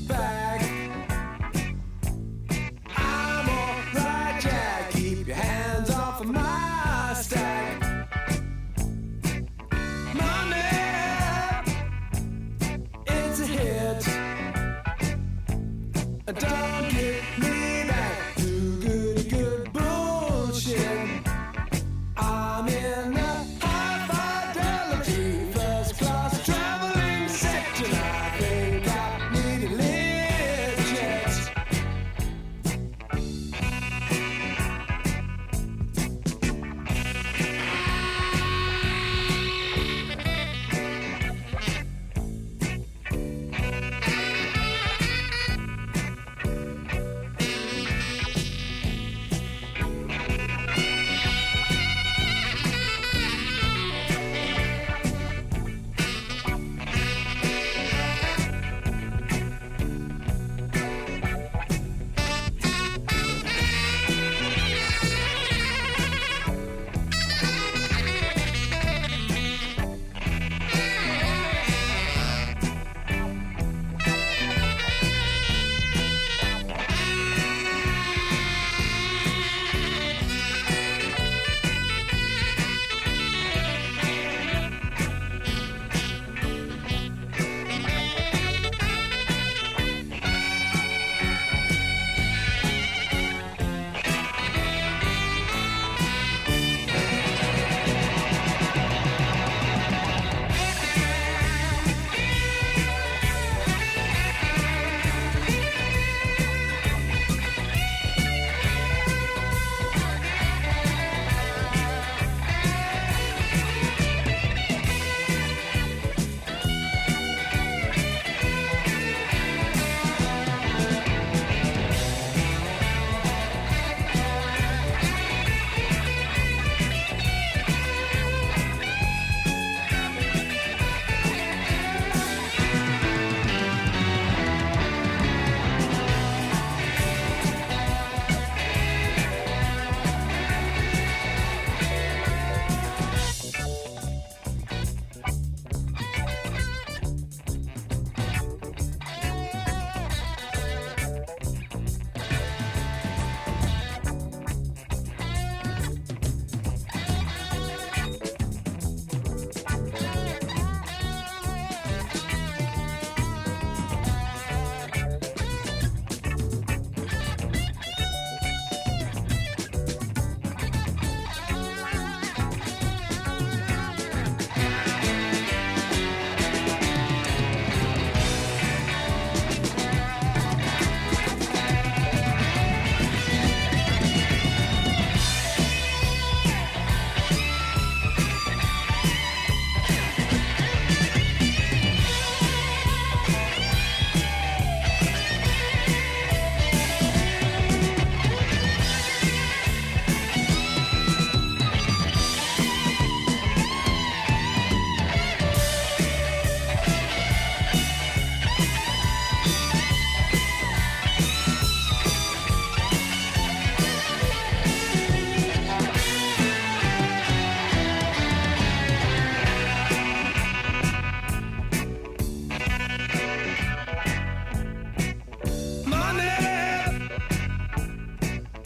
back. I'm alright, Jack. Keep your hands off of my stack. Money, it's a hit. Don't get me back to good bullshit. I'm in a high fidelity first class traveling section. I think I need a lift jet.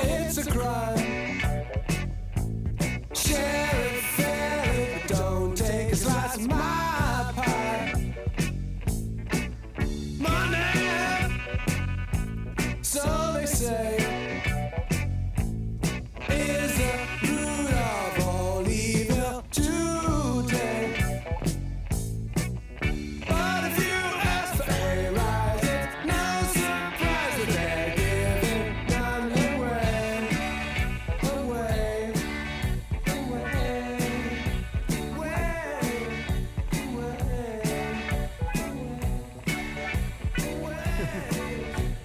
It's a crime. Share it fairly, but don't take a slice of my pie. Money, so they say, is the root of all evil today. But if you ask for a rise, it's no surprise that they're giving none away, away,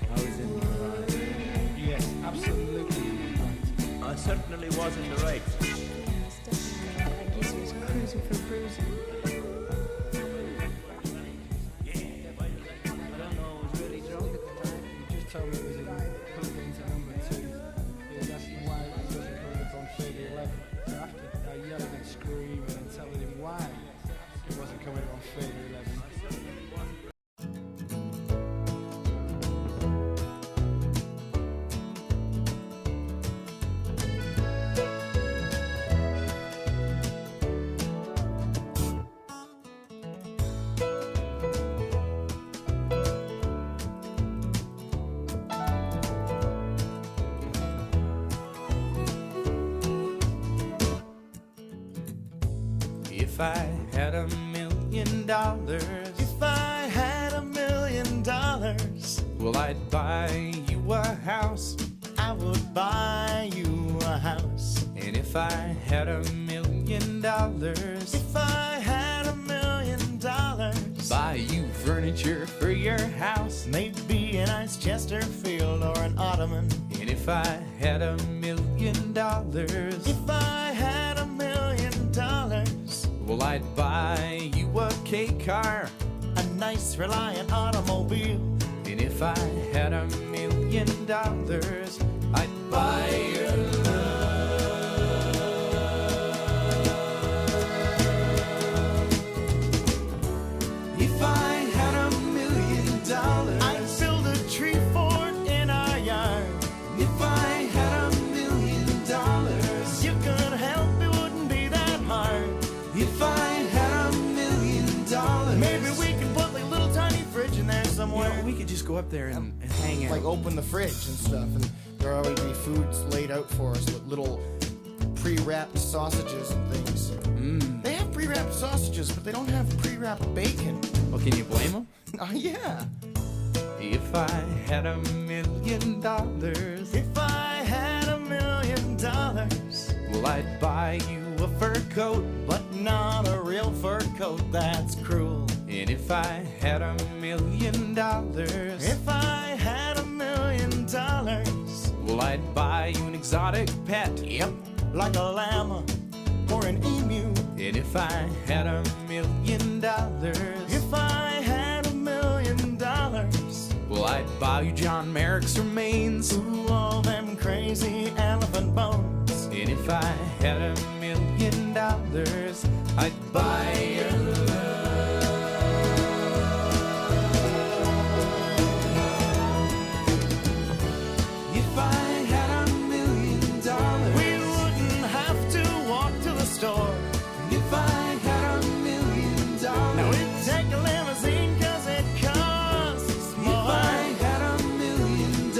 I was in the right. Yes, absolutely right. I certainly was in the right. Yes, definitely. I guess he was cruising for bruising. I don't know, I was really drunk at the time. He just told me it was put into number 2. He was asking why it wasn't coming up on 3011. So after I yelling and screaming and telling him why it wasn't coming up on 3011. if I had $1 million, If I had $1 million, well, I'd buy you a house. I would buy you a house. And if I had $1 million, If I had $1 million, buy you furniture for your house. maybe a nice Chesterfield or an ottoman. And if I had $1 million, If I had $1 million, well, I'd buy you a K car. a nice Reliant automobile. And if I had $1 million, I'd buy your love. If I had $1 million, I'd build a tree fort in our yard. if I had $1 million, You could help, it wouldn't be that hard. if I had $1 million, Maybe we can put like a little tiny fridge in there you somewhere. know, we could just go up there and hang out. Like open the fridge and stuff, and there'll always be foods laid out for us with little pre-wrapped sausages and things. They have pre-wrapped sausages, but they don't have pre-wrapped bacon. Well, can you blame them? Oh yeah. If I had $1 million, If I had $1 million, well, I'd buy you a fur coat. but not a real fur coat, that's cruel. And if I had $1 million, If I had $1 million, well, I'd buy you an exotic pet. yep, like a llama or an emu. And if I had $1 million, If I had $1 million, well, I'd buy you John Merrick's remains. ooh, all them crazy elephant bones. And if I had $1 million, I'd buy your love. If I had $1 million, We wouldn't have to walk to the store. if I had $1 million, Now we'd take a limousine 'cause it costs if more. I had $1 million,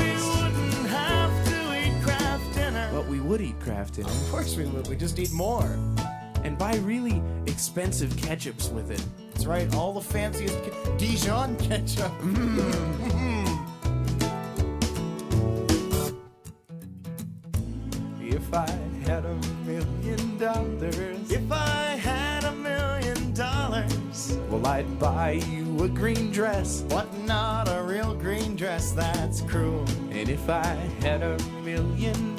We wouldn't have to eat Kraft dinner. but we would eat Kraft dinner Of course we would. We just eat more. and buy really expensive ketchups with it. That's right. All the fanciest Dijon ketchup. If I had $1 million, If I had $1 million, well, I'd buy you a green dress. but not a real green dress, that's cruel. And if I had $1 million,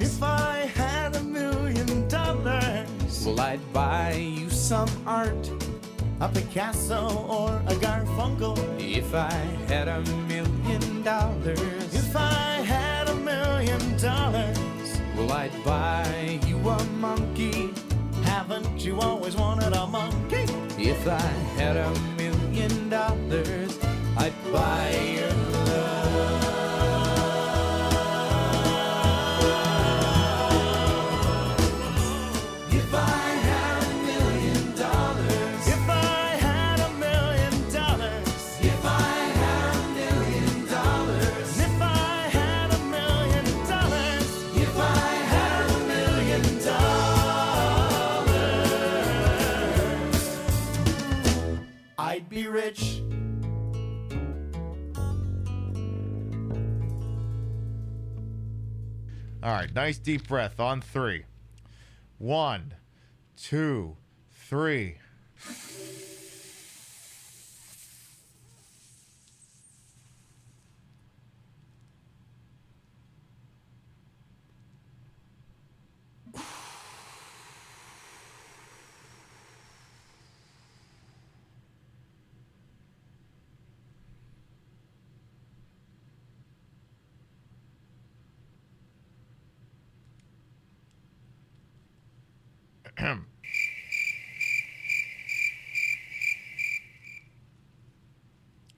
If I had $1 million, well, I'd buy you some art. a Picasso or a Garfunkel. If I had $1 million, If I had $1 million, well, I'd buy you a monkey. haven't you always wanted a monkey? If I had $1 million, I'd buy your love. If I had $1 million, If I had $1 million, if I had $1 million, if I had $1 million, if I had $1 million, I'd be rich. All right, nice deep breath on 3. 1, 2, 3.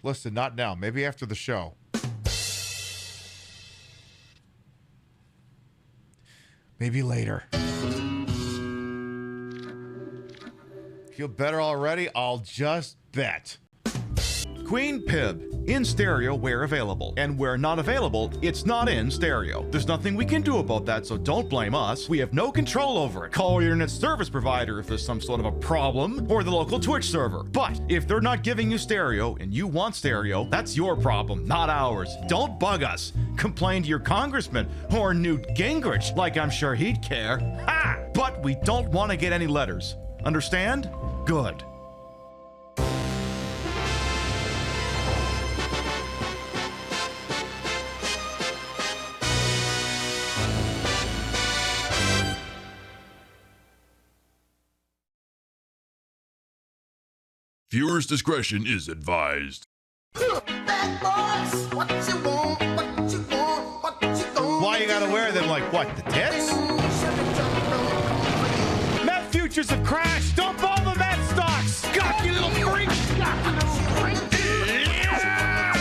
Listen, not now. Maybe after the show. Maybe later. Feel better already? I'll just bet. Queen Pib. In stereo where available. And where not available, it's not in stereo. There's nothing we can do about that, so don't blame us. We have no control over it. Call your internet service provider if there's some sort of a problem, or the local Twitch server. But if they're not giving you stereo and you want stereo, that's your problem, not ours. Don't bug us. Complain to your congressman or Newt Gingrich, like I'm sure he'd care. Ha! But we don't want to get any letters. Understand? Good. Viewer's discretion is advised. Why you gotta wear them like what, the tits? Meth futures have crashed! Don't buy the meth stocks! God, you little freak! I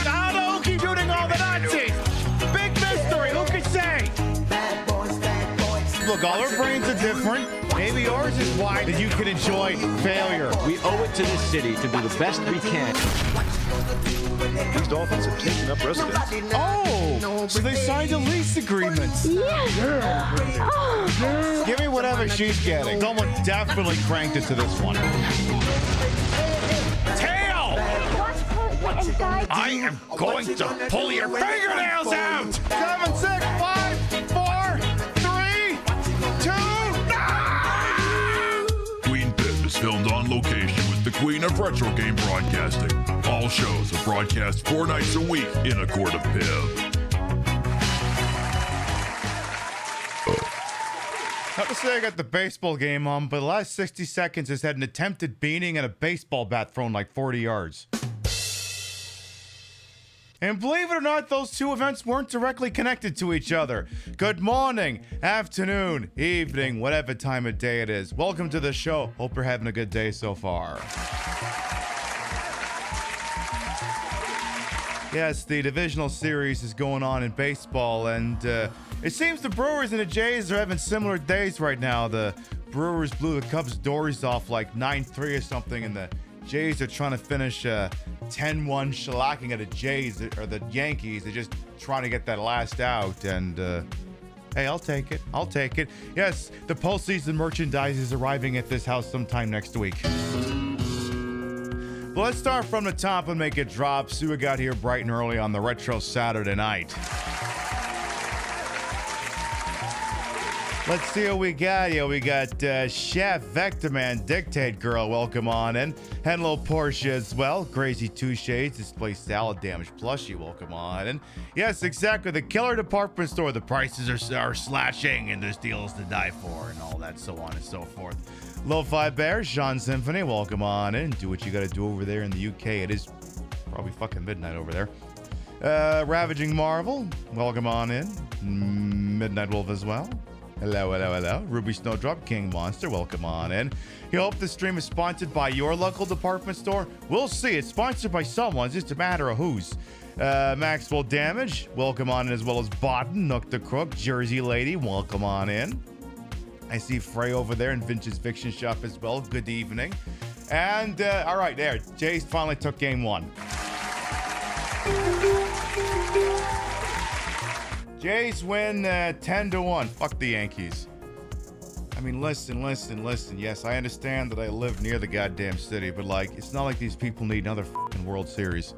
don't know who keep doing all the Nazis! Big mystery, who can say? Look, all our brains are different. Maybe yours is wide that you can enjoy failure. We owe it to this city to do the best we can. These dolphins have taken up residence. Oh, so they signed a lease agreement. Yeah. Oh. Give me whatever she's getting. Someone definitely cranked it to this one. Tail! I am going to pull your fingernails out! 7, 6, 5, 4, 3, 2, Queen Pip is filmed on location with the Queen of Retro Game Broadcasting. All shows are broadcast 4 nights a week in a court of Pip. Not to say I got the baseball game on, but the last 60 seconds has had an attempted beating and a baseball bat thrown like 40 yards. And believe it or not, those two events weren't directly connected to each other. Good morning, afternoon, evening, whatever time of day it is. Welcome to the show. Hope you're having a good day so far. Yes, the divisional series is going on in baseball, and it seems the Brewers and the Jays are having similar days right now. The Brewers blew the Cubs' doors off like 9-3 or something, and the Jays are trying to finish 10-1 shellacking at the Jays or the Yankees. They're just trying to get that last out, and hey, I'll take it. I'll take it. Yes, the postseason merchandise is arriving at this house sometime next week. Well, let's start from the top and make it drop. See what we got here bright and early on the Retro Saturday night. Let's see what we got. Yeah, we got Chef Vectorman Dictate Girl. Welcome on in. And little Portia as well. Crazy Two Shades Display Salad Damage Plushie. Welcome on in. Yes, exactly. The killer department store. The prices are slashing and there's deals to die for and all that, so on and so forth. Lo-Fi Bear, Sean Symphony. Welcome on in. Do what you got to do over there in the UK. It is probably fucking midnight over there. Ravaging Marvel. Welcome on in. Midnight Wolf as well. Hello, hello, hello. Ruby Snowdrop, King Monster, welcome on in. You hope the stream is sponsored by your local department store? We'll see. It's sponsored by someone. It's just a matter of whose. Maxwell Damage, welcome on in, as well as Botten, Nook the Crook, Jersey Lady, welcome on in. I see Frey over there in Vince's Fiction Shop as well. Good evening. And, all right, there. Jays finally took game 1. Jays win 10-1. Fuck the Yankees. I mean, listen. Yes, I understand that I live near the goddamn city, but like, it's not like these people need another fucking World Series.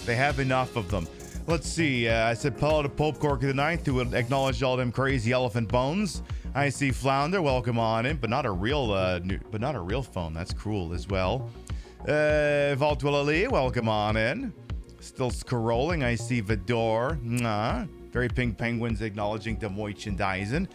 They have enough of them. Let's see. I said Paulo to Pope Corky the Ninth, who would acknowledge all them crazy elephant bones. I see Flounder. Welcome on in, but not a real phone. That's cruel as well. Valtwell Ali. Welcome on in. Still scrolling. I see Vidor. Very Pink Penguins acknowledging the merchandising.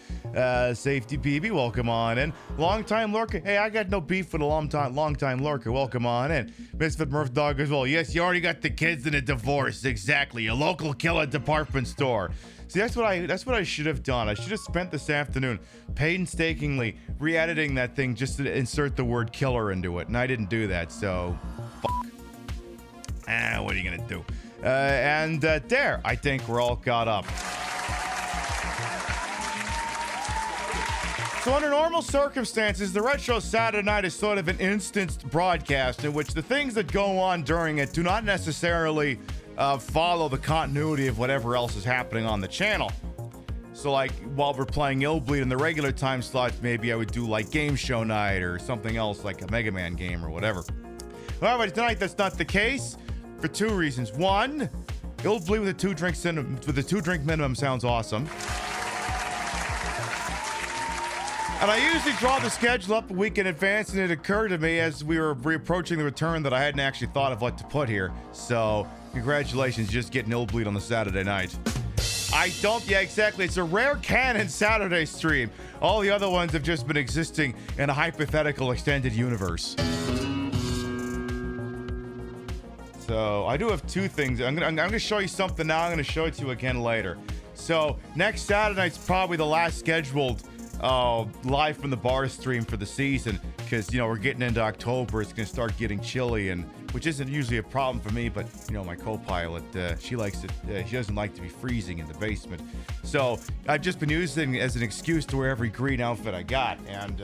Safety PB, welcome on in. Long time lurker. Hey, I got no beef with a long time lurker. Welcome on in. Misfit Murph Dog as well. Yes, you already got the kids in a divorce. Exactly. A local killer department store. See, that's what I should have done. I should have spent this afternoon painstakingly re-editing that thing just to insert the word killer into it, and I didn't do that. So, fuck. What are you gonna do? There, I think we're all caught up. So under normal circumstances, the Retro Saturday Night is sort of an instanced broadcast in which the things that go on during it do not necessarily follow the continuity of whatever else is happening on the channel. So like while we're playing Illbleed in the regular time slots, maybe I would do like game show night or something else like a Mega Man game or whatever. However, tonight that's not the case for two reasons. One, Illbleed with a two-drink minimum sounds awesome. And I usually draw the schedule up a week in advance, and it occurred to me as we were approaching the return that I hadn't actually thought of what to put here. So, congratulations, just getting Illbleed on the Saturday night. Yeah, exactly. It's a rare canon Saturday stream. All the other ones have just been existing in a hypothetical extended universe. So, I do have two things. I'm gonna show you something now. I'm gonna show it to you again later. So, next Saturday night's probably the last scheduled live from the bar stream for the season, because we're getting into October. It's gonna start getting chilly, and which isn't usually a problem for me, but my co-pilot, she likes it. She doesn't like to be freezing in the basement, so I've just been using it as an excuse to wear every green outfit I got, and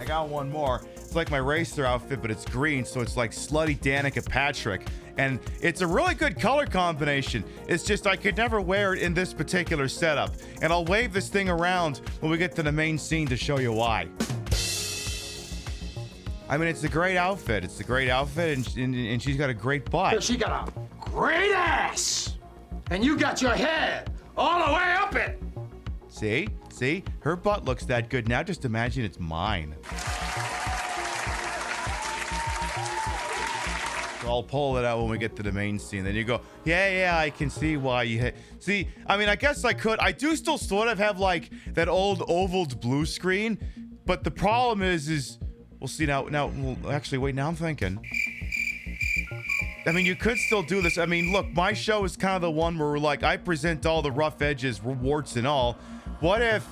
I got one more. It's like my racer outfit, but it's green, so it's like slutty Danica Patrick. And it's a really good color combination. It's just I could never wear it in this particular setup. And I'll wave this thing around when we get to the main scene to show you why. I mean, it's a great outfit. It's a great outfit, and she's got a great butt. She got a great ass. And you got your head all the way up it. See? See? Her butt looks that good. Now just imagine it's mine. I'll pull it out when we get to the main scene. Then you go, yeah, I can see why you hit. See, I mean, I guess I could. I do still sort of have like that old ovaled blue screen, but the problem is we'll see now. Well, actually, wait. Now I'm thinking. I mean, you could still do this. I mean, look, my show is kind of the one where like I present all the rough edges, warts and all. What if?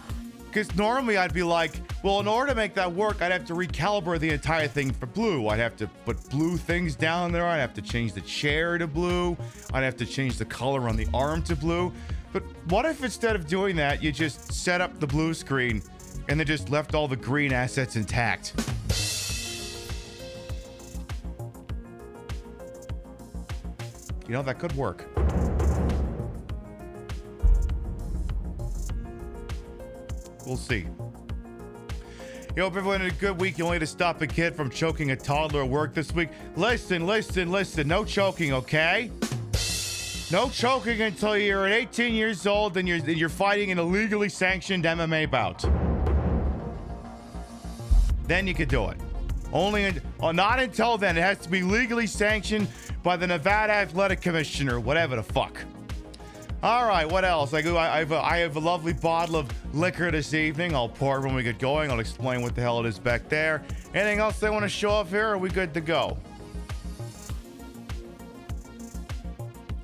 Because normally I'd be like, well, in order to make that work, I'd have to recalibrate the entire thing for blue. I'd have to put blue things down there. I'd have to change the chair to blue. I'd have to change the color on the arm to blue. But what if instead of doing that, you just set up the blue screen and then just left all the green assets intact? That could work. We'll see. Hope everyone had a good week. You only had to stop a kid from choking a toddler at work this week. Listen. No choking, okay? No choking until you're at 18 years old and you're fighting an illegally sanctioned MMA bout. Then you could do it. Not until then. It has to be legally sanctioned by the Nevada Athletic Commissioner, whatever the fuck. All right, what else? I have a lovely bottle of liquor this evening. I'll pour it when we get going. I'll explain what the hell it is back there. Anything else they want to show off here? Or are we good to go?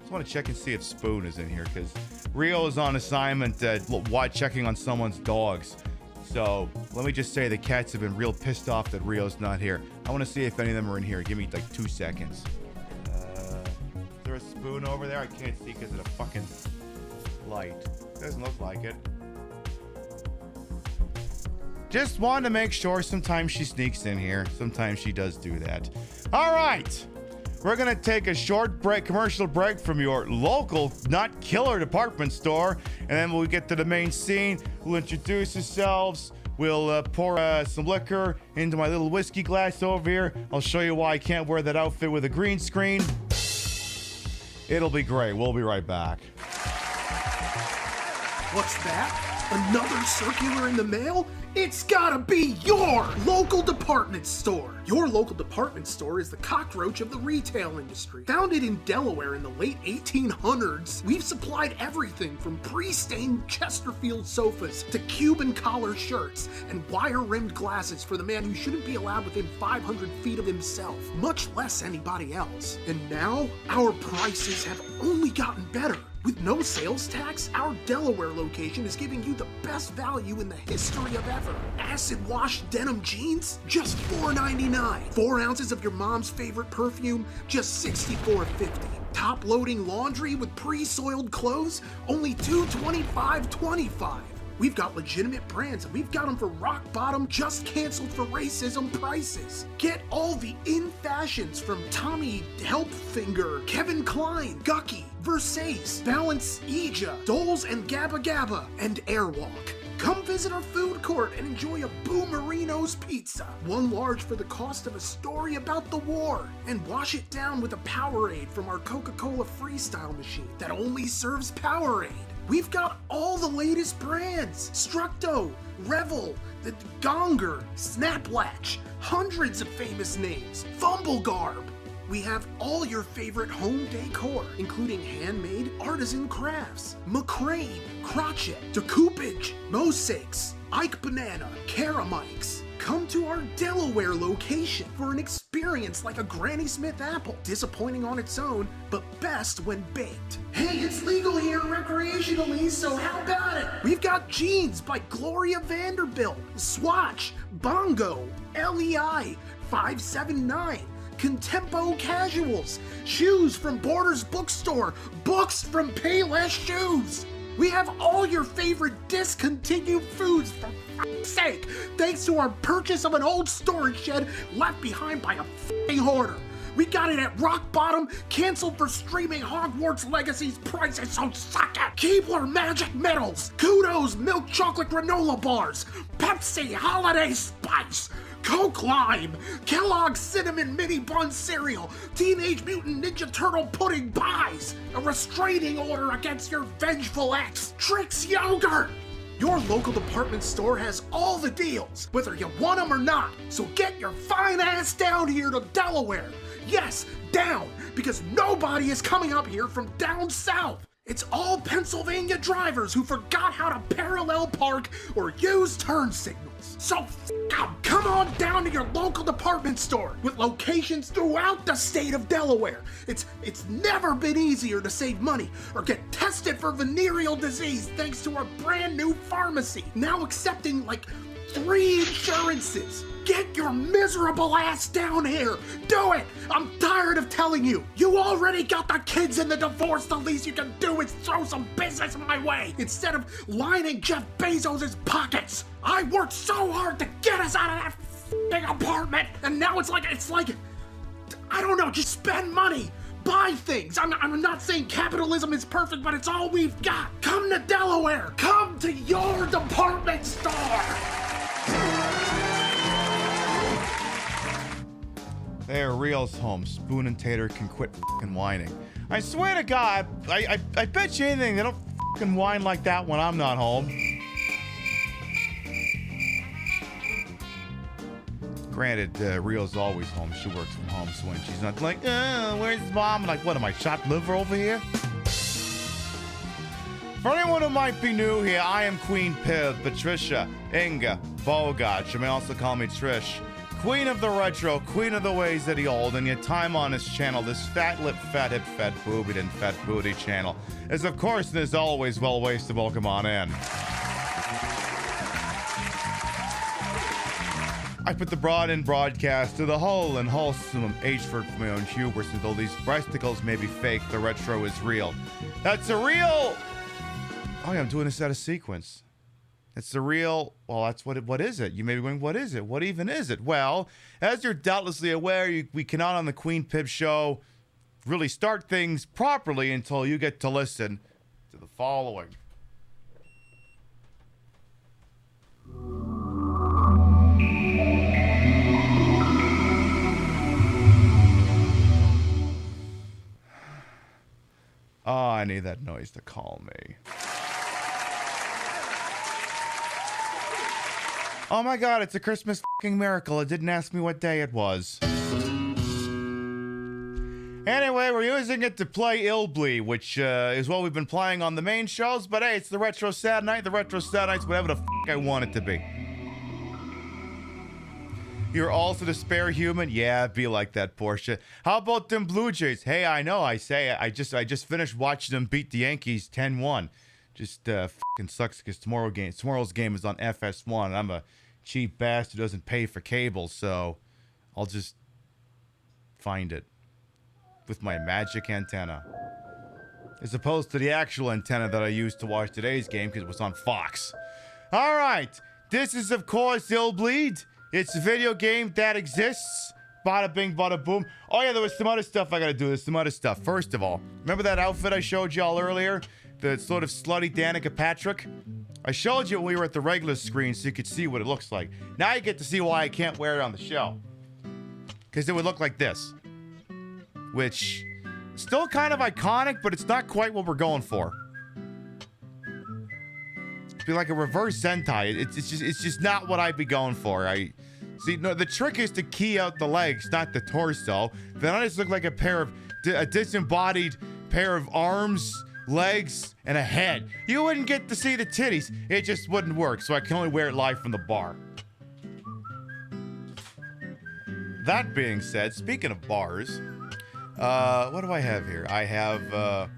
Just want to check and see if Spoon is in here, because Rio is on assignment checking on someone's dogs. So let me just say the cats have been real pissed off that Rio's not here. I want to see if any of them are in here. Give me like 2 seconds. Is there a Spoon over there? I can't see because of the fucking light. Doesn't look like it. Just wanted to make sure. Sometimes she sneaks in here. Sometimes she does do that. All right. We're going to take a short commercial break from your local, not killer department store. And then when we get to the main scene, we'll introduce ourselves. We'll pour some liquor into my little whiskey glass over here. I'll show you why I can't wear that outfit with a green screen. It'll be great. We'll be right back. What's that? Another circular in the mail? It's gotta be your local department store. Your local department store is the cockroach of the retail industry. Founded in Delaware in the late 1800s, we've supplied everything from pre-stained Chesterfield sofas to Cuban collar shirts and wire-rimmed glasses for the man who shouldn't be allowed within 500 feet of himself, much less anybody else. And now, our prices have only gotten better. With no sales tax, our Delaware location is giving you the best value in the history of ever. Acid wash denim jeans, just $4.99. 4 ounces of your mom's favorite perfume, just $64.50. Top loading laundry with pre-soiled clothes, only $225.25. We've got legitimate brands, and we've got them for rock bottom, just canceled for racism prices. Get all the in fashions from Tommy Helpfinger, Kevin Klein, Gucky, Versace, Balance Ija, Doles and Gabba Gabba, and Airwalk. Come visit our food court and enjoy a Boomerino's pizza. One large for the cost of a story about the war. And wash it down with a Powerade from our Coca-Cola Freestyle machine that only serves Powerade. We've got all the latest brands. Structo, Revel, the Gonger, Snaplatch, hundreds of famous names. Fumblegarb. We have all your favorite home decor, including handmade artisan crafts, McCrane, Crotchet, Decoupage, Mosaics, Ike Banana, Caramikes. Come to our Delaware location for an experience like a Granny Smith apple, disappointing on its own, but best when baked. Hey, it's legal here recreationally, so how about it? We've got jeans by Gloria Vanderbilt, Swatch, Bongo, LEI, 579, Contempo Casuals, shoes from Borders Bookstore, books from Payless Shoes. We have all your favorite discontinued foods, for f***ing sake, thanks to our purchase of an old storage shed left behind by a f***ing hoarder. We got it at rock bottom, canceled for streaming Hogwarts Legacy's prices, so suck it! Keebler Magic Metals, Kudos Milk Chocolate Granola Bars, Pepsi Holiday Spice, Coke Lime, Kellogg's Cinnamon Mini Bun Cereal, Teenage Mutant Ninja Turtle Pudding Pies, a restraining order against your vengeful ex, Trix Yogurt! Your local department store has all the deals, whether you want them or not, so get your fine ass down here to Delaware. Yes, down, because nobody is coming up here from down south. It's all Pennsylvania drivers who forgot how to parallel park or use turn signals. So f*** 'em. Come on down to your local department store with locations throughout the state of Delaware. It's never been easier to save money or get tested for venereal disease thanks to our brand new pharmacy, now accepting like 3 insurances. Get your miserable ass down here. Do it. I'm tired of telling you. You already got the kids in the divorce. The least you can do is throw some business my way instead of lining Jeff Bezos' pockets. I worked so hard to get us out of that f***ing apartment, and now it's like, I don't know, just spend money. Buy things. I'm not saying capitalism is perfect, but it's all we've got. Come to Delaware. Come to your department store. There, Real's home. Spoon and Tater can quit f***ing whining. I swear to God, I bet you anything they don't f***ing whine like that when I'm not home. Granted, Real's always home. She works from home, so when she's not like, where's mom? I'm like, what, am I chopped liver over here? For anyone who might be new here, I am Queen Pib, Patricia, Inga, Bogart. You may also call me Trish. Queen of the retro, queen of the ways of the old, and your time on this channel, this fat lip, fat hip, fat boobied, and fat booty channel, is of course and is always well wasted. Welcome on in. I put the broad in broadcast to the whole and wholesome H-ford for my own hubris, and though these breasticles may be fake, the retro is real. That's a real... Oh yeah, I'm doing this out of sequence. It's the real, well, that's what is it? You may be going, what is it? What even is it? Well, as you're doubtlessly aware, we cannot on the Queen Pib show really start things properly until you get to listen to the following. Oh, I need that noise to call me. Oh my God, it's a Christmas fucking miracle. It didn't ask me what day it was. Anyway, we're using it to play Illbleed, which is what we've been playing on the main shows, but hey, it's the Retro Sad Night. The Retro Sad Night's whatever the fuck I want it to be. You're also the spare human? Yeah, be like that, Portia. How about them Blue Jays? Hey, I know, I just finished watching them beat the Yankees 10-1. Just fucking sucks because tomorrow's game is on FS1, and I'm a cheap bastard who doesn't pay for cable, so I'll just find it with my magic antenna. As opposed to the actual antenna that I used to watch today's game because it was on Fox. All right. This is, of course, Illbleed. It's a video game that exists. Bada bing, bada boom. Oh, yeah, there was some other stuff I gotta do. There's some other stuff. First of all, remember that outfit I showed y'all earlier? The sort of slutty Danica Patrick? I showed you when we were at the regular screen so you could see what it looks like. Now you get to see why I can't wear it on the show. Because it would look like this. Which, still kind of iconic, but it's not quite what we're going for. It'd be like a reverse Sentai. It's just not what I'd be going for. See, no, the trick is to key out the legs, not the torso. Then I just look like a disembodied pair of arms, legs, and a head. You wouldn't get to see the titties. It just wouldn't work, so I can only wear it live from the bar. That being said, speaking of bars, what do I have here? I have,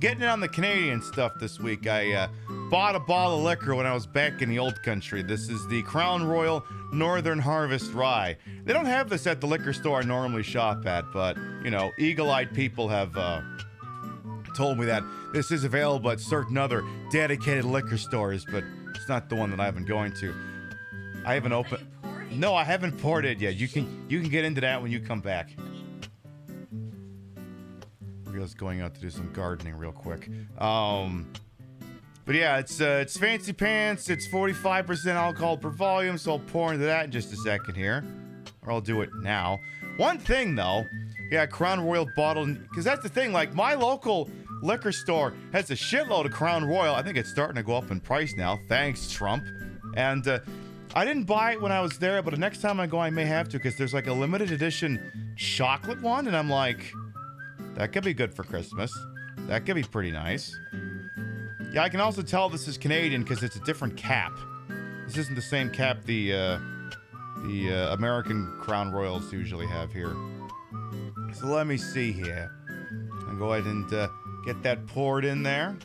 getting in on the Canadian stuff this week. I bought a bottle of liquor when I was back in the old country. This is the Crown Royal Northern Harvest Rye. They don't have this at the liquor store I normally shop at, but, you know, eagle-eyed people have told me that this is available at certain other dedicated liquor stores, but it's not the one that I've been going to. I haven't opened... No, I haven't poured it yet. You can get into that when you come back. Rio's going out to do some gardening real quick. But yeah, it's fancy pants. It's 45% alcohol per volume, so I'll pour into that in just a second here. Or I'll do it now. One thing, though. Yeah, Crown Royal bottle. Because that's the thing. Like, my local liquor store has a shitload of Crown Royal. I think it's starting to go up in price now. Thanks, Trump. And I didn't buy it when I was there, but the next time I go, I may have to. Because there's like a limited edition chocolate one. And I'm like, that could be good for Christmas. That could be pretty nice. Yeah, I can also tell this is Canadian because it's a different cap. This isn't the same cap the American Crown Royals usually have here. So let me see here. I'll go ahead and get that poured in there.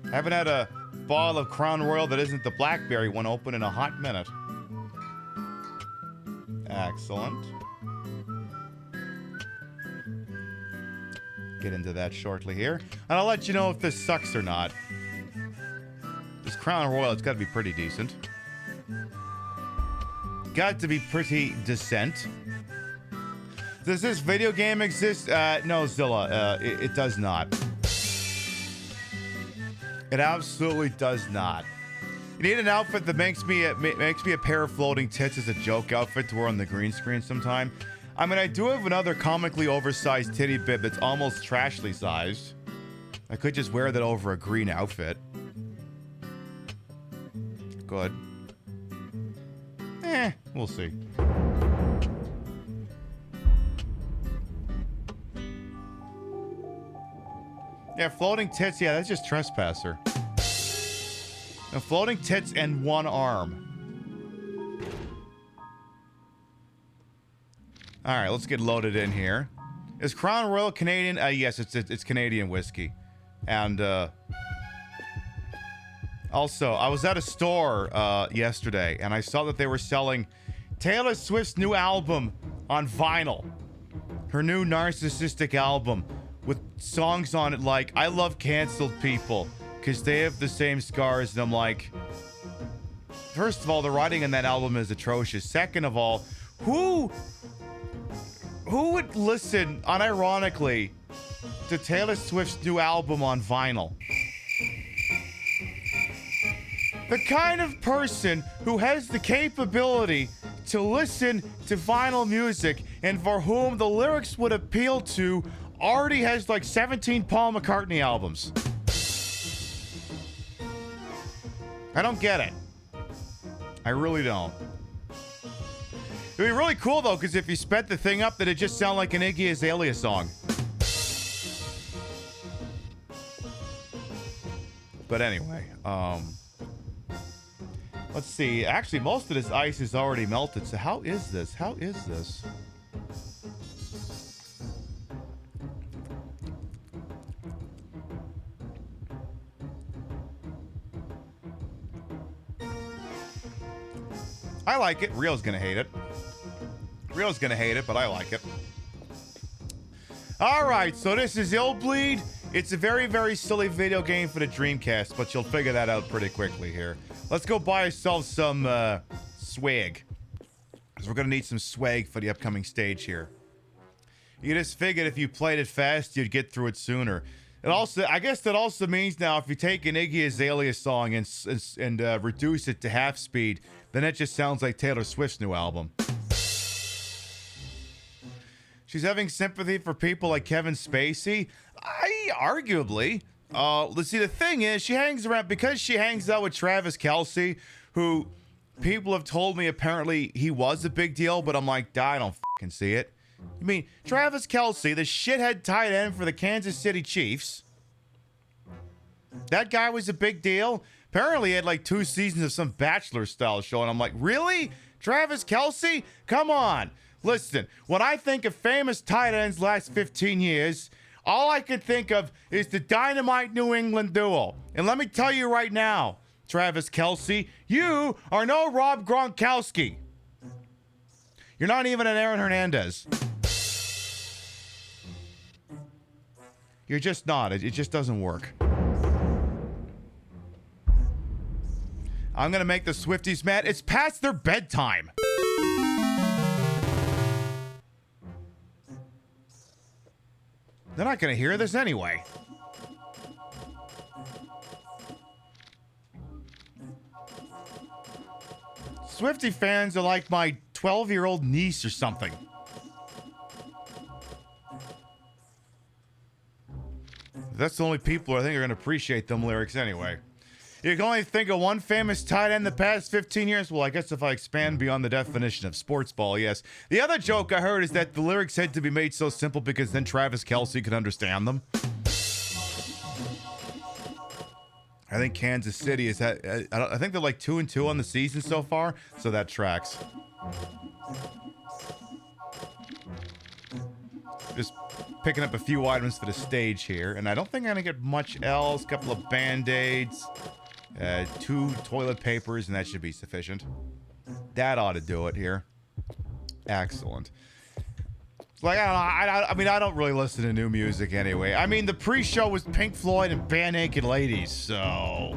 I haven't had a bottle of Crown Royal that isn't the blackberry one open in a hot minute. Excellent. Get into that shortly here, and I'll let you know if this sucks or not. This Crown Royal, it's got to be pretty decent. Got to be pretty decent. Does this video game exist? No, Zilla, it does not. It absolutely does not. You need an outfit that makes me a pair of floating tits as a joke outfit to wear on the green screen sometime. I mean, I do have another comically oversized titty bib that's almost trashly sized. I could just wear that over a green outfit. Good. We'll see. Yeah, floating tits, yeah, that's just trespasser. Now, floating tits and one arm. All right, let's get loaded in here. Is Crown Royal Canadian? Yes, it's Canadian whiskey. And also, I was at a store yesterday, and I saw that they were selling Taylor Swift's new album on vinyl. Her new narcissistic album with songs on it like, I love canceled people because they have the same scars. And I'm like, first of all, the writing on that album is atrocious. Second of all, who would listen, unironically, to Taylor Swift's new album on vinyl? The kind of person who has the capability to listen to vinyl music and for whom the lyrics would appeal to already has like 17 Paul McCartney albums. I don't get it. I really don't. It'd be really cool, though, because if you sped the thing up, that it just sound like an Iggy Azalea song. But anyway, let's see. Actually, most of this ice is already melted, so how is this? How is this? I like it. Rio's gonna hate it. Rio's gonna hate it, but I like it. All right, so this is Illbleed. It's a very, very silly video game for the Dreamcast, but you'll figure that out pretty quickly here. Let's go buy ourselves some swag. Because we're going to need some swag for the upcoming stage here. You just figured if you played it fast, you'd get through it sooner. It also, I guess that also means now if you take an Iggy Azalea song and reduce it to half speed, then it just sounds like Taylor Swift's new album. She's having sympathy for people like Kevin Spacey. Arguably. Let's see, the thing is, she hangs around because she hangs out with Travis Kelce, who people have told me apparently he was a big deal, but I'm like, I don't fucking see it. I mean, Travis Kelce, the shithead tight end for the Kansas City Chiefs. That guy was a big deal. Apparently he had like 2 seasons of some Bachelor style show, and I'm like, really? Travis Kelce? Come on. Listen, when I think of famous tight ends last 15 years, all I can think of is the dynamite New England duo. And let me tell you right now, Travis Kelce, you are no Rob Gronkowski. You're not even an Aaron Hernandez. You're just not. It just doesn't work. I'm going to make the Swifties mad. It's past their bedtime. They're not going to hear this anyway. Swiftie fans are like my 12-year-old niece or something. That's the only people I think are going to appreciate them lyrics anyway. You can only think of one famous tight end in the past 15 years. Well, I guess if I expand beyond the definition of sports ball, yes. The other joke I heard is that the lyrics had to be made so simple because then Travis Kelce could understand them. I think Kansas City is I think they're like 2-2 on the season so far, so that tracks. Just picking up a few items for the stage here, and I don't think I'm gonna get much else. A couple of band-aids, 2 toilet papers, and that should be sufficient. That ought to do it here. Excellent. Like, I mean, I don't really listen to new music anyway. I mean, the pre-show was Pink Floyd and Bare Naked Ladies, so...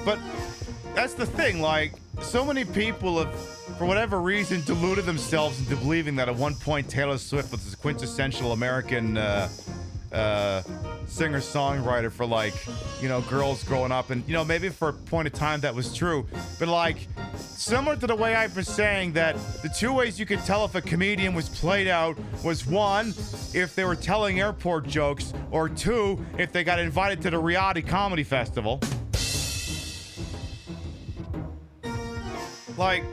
But that's the thing, like, so many people have, for whatever reason, deluded themselves into believing that at one point Taylor Swift was a quintessential American singer-songwriter for, like, you know, girls growing up. And, you know, maybe for a point of time that was true. But, like, similar to the way I've been saying that the 2 ways you could tell if a comedian was played out was 1, if they were telling airport jokes, or 2, if they got invited to the reality comedy festival. Like,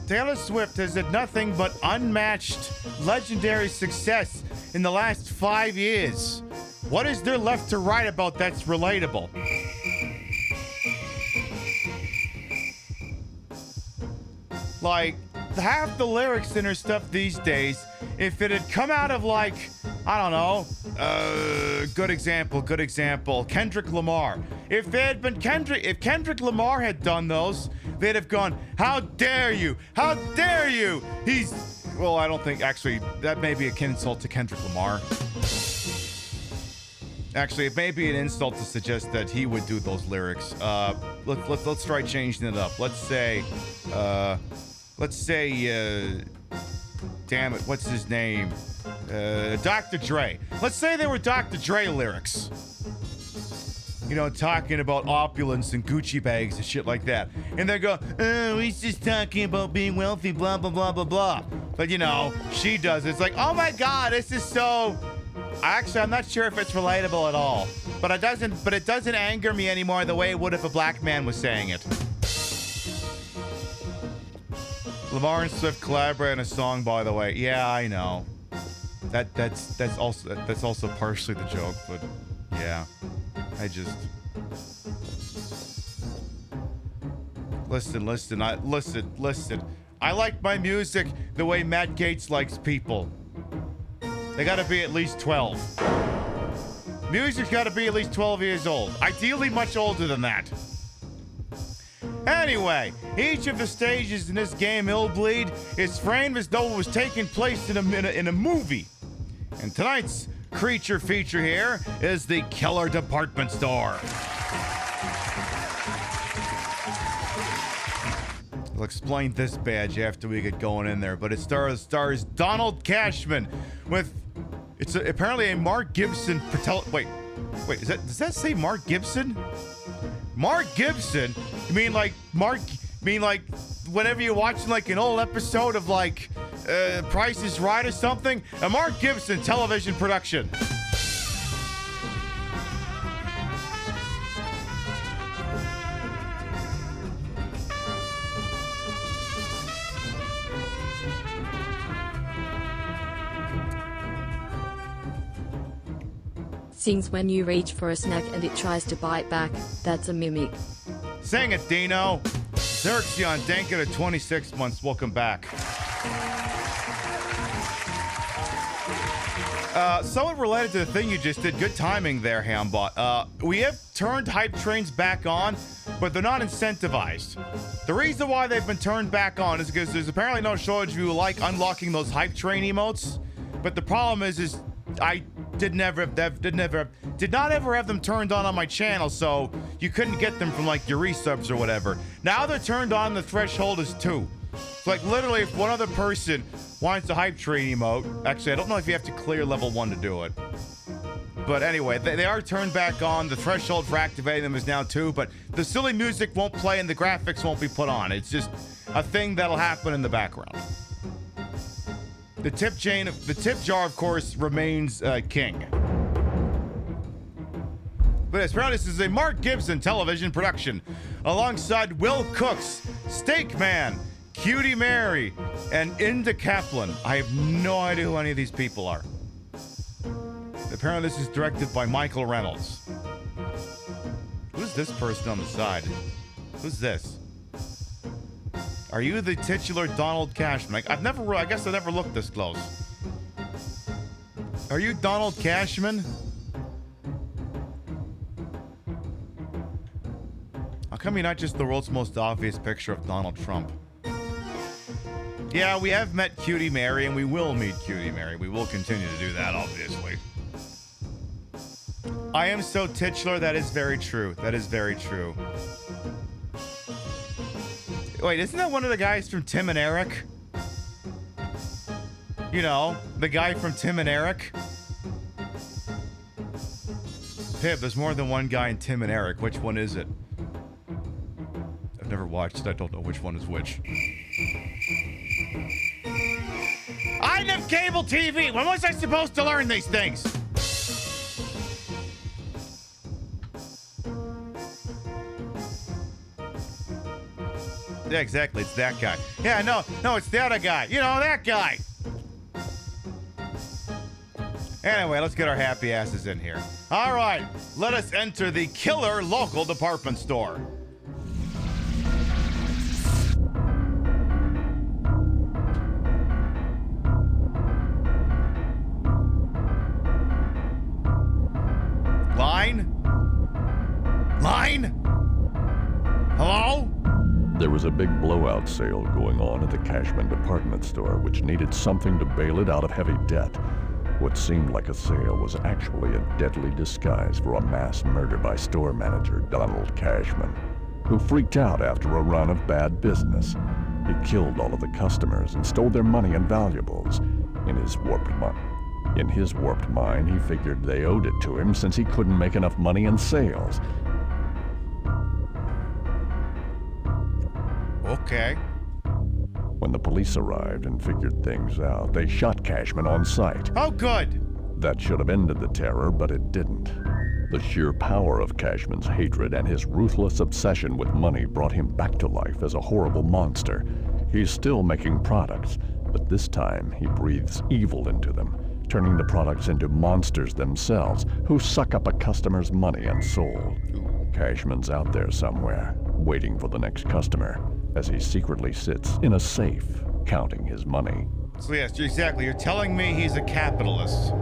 Taylor Swift has had nothing but unmatched, legendary success in the last 5 years. What is there left to write about that's relatable? Like, half the lyrics in her stuff these days, if it had come out of, like, I don't know, good example, Kendrick Lamar. If Kendrick Lamar had done those, they'd have gone, how dare you? How dare you? Well, I don't think, actually, that may be an insult to Kendrick Lamar. Actually, it may be an insult to suggest that he would do those lyrics. Let's try changing it up. Let's say, damn it, what's his name? Dr. Dre. Let's say they were Dr. Dre lyrics. You know, talking about opulence and Gucci bags and shit like that. And they go, oh, he's just talking about being wealthy, blah, blah, blah, blah, blah. But, you know, she does. It's like, oh my God, this is so... Actually, I'm not sure if it's relatable at all. But it doesn't anger me anymore the way it would if a black man was saying it. Lamar and Swift collaborate on a song, by the way. Yeah, I know. That's also partially the joke, but yeah. Listen. I like my music the way Matt Gaetz likes people. They gotta be at least 12. Music's gotta be at least 12 years old. Ideally much older than that. Anyway, each of the stages in this game, Illbleed, is framed as though it was taking place in a movie. And tonight's creature feature here is the Killer Department Store. I'll explain this badge after we get going in there, but it stars Donald Cashman with apparently a Mark Gibson. Wait, does that say Mark Gibson? Mark Gibson? You mean like whenever you're watching like an old episode of like Price is Right or something? A Mark Gibson television production. Since when you reach for a snack and it tries to bite back, that's a mimic. Sing it, Dino. Xerxion Dankin at 26 months. Welcome back. Somewhat related to the thing you just did. Good timing there, Hambot. We have turned hype trains back on, but they're not incentivized. The reason why they've been turned back on is because there's apparently no shortage of you who like unlocking those hype train emotes. But the problem is I did not ever have them turned on my channel, so you couldn't get them from like your resubs or whatever. Now they're turned on, the threshold is 2. So like literally if one other person wants a hype train emote, actually I don't know if you have to clear level 1 to do it. But anyway, they are turned back on. The threshold for activating them is now 2, but the silly music won't play and the graphics won't be put on. It's just a thing that'll happen in the background. The tip jar, of course, remains king. But apparently this is a Mark Gibson television production, alongside Will Cooks, Steak Man, Cutie Mary, and Inda Kaplan. I have no idea who any of these people are. Apparently this is directed by Michael Reynolds. Who's this person on the side? Who's this? Are you the titular Donald Cashman? I guess I've never looked this close. Are you Donald Cashman? How come you're not just the world's most obvious picture of Donald Trump? Yeah, we have met Cutie Mary, and we will meet Cutie Mary. We will continue to do that, obviously. I am so titular. That is very true. That is very true. Wait, isn't that one of the guys from Tim and Eric? You know, the guy from Tim and Eric? Pip, there's more than one guy in Tim and Eric. Which one is it? I've never watched it. I don't know which one is which. I didn't have cable TV! When was I supposed to learn these things? Yeah, exactly. It's that guy. Yeah, no, it's the other guy. You know, that guy. Anyway, let's get our happy asses in here. All right, let us enter the killer local department store. Line? Hello? There was a big blowout sale going on at the Cashman department store, which needed something to bail it out of heavy debt. What seemed like a sale was actually a deadly disguise for a mass murder by store manager Donald Cashman, who freaked out after a run of bad business. He killed all of the customers and stole their money and valuables. In his warped mind, he figured they owed it to him since he couldn't make enough money in sales. Okay. When the police arrived and figured things out, they shot Cashman on sight. Oh, good. That should have ended the terror, but it didn't. The sheer power of Cashman's hatred and his ruthless obsession with money brought him back to life as a horrible monster. He's still making products, but this time he breathes evil into them, turning the products into monsters themselves who suck up a customer's money and soul. Cashman's out there somewhere, waiting for the next customer, as he secretly sits in a safe, counting his money. So yes, exactly. You're telling me he's a capitalist.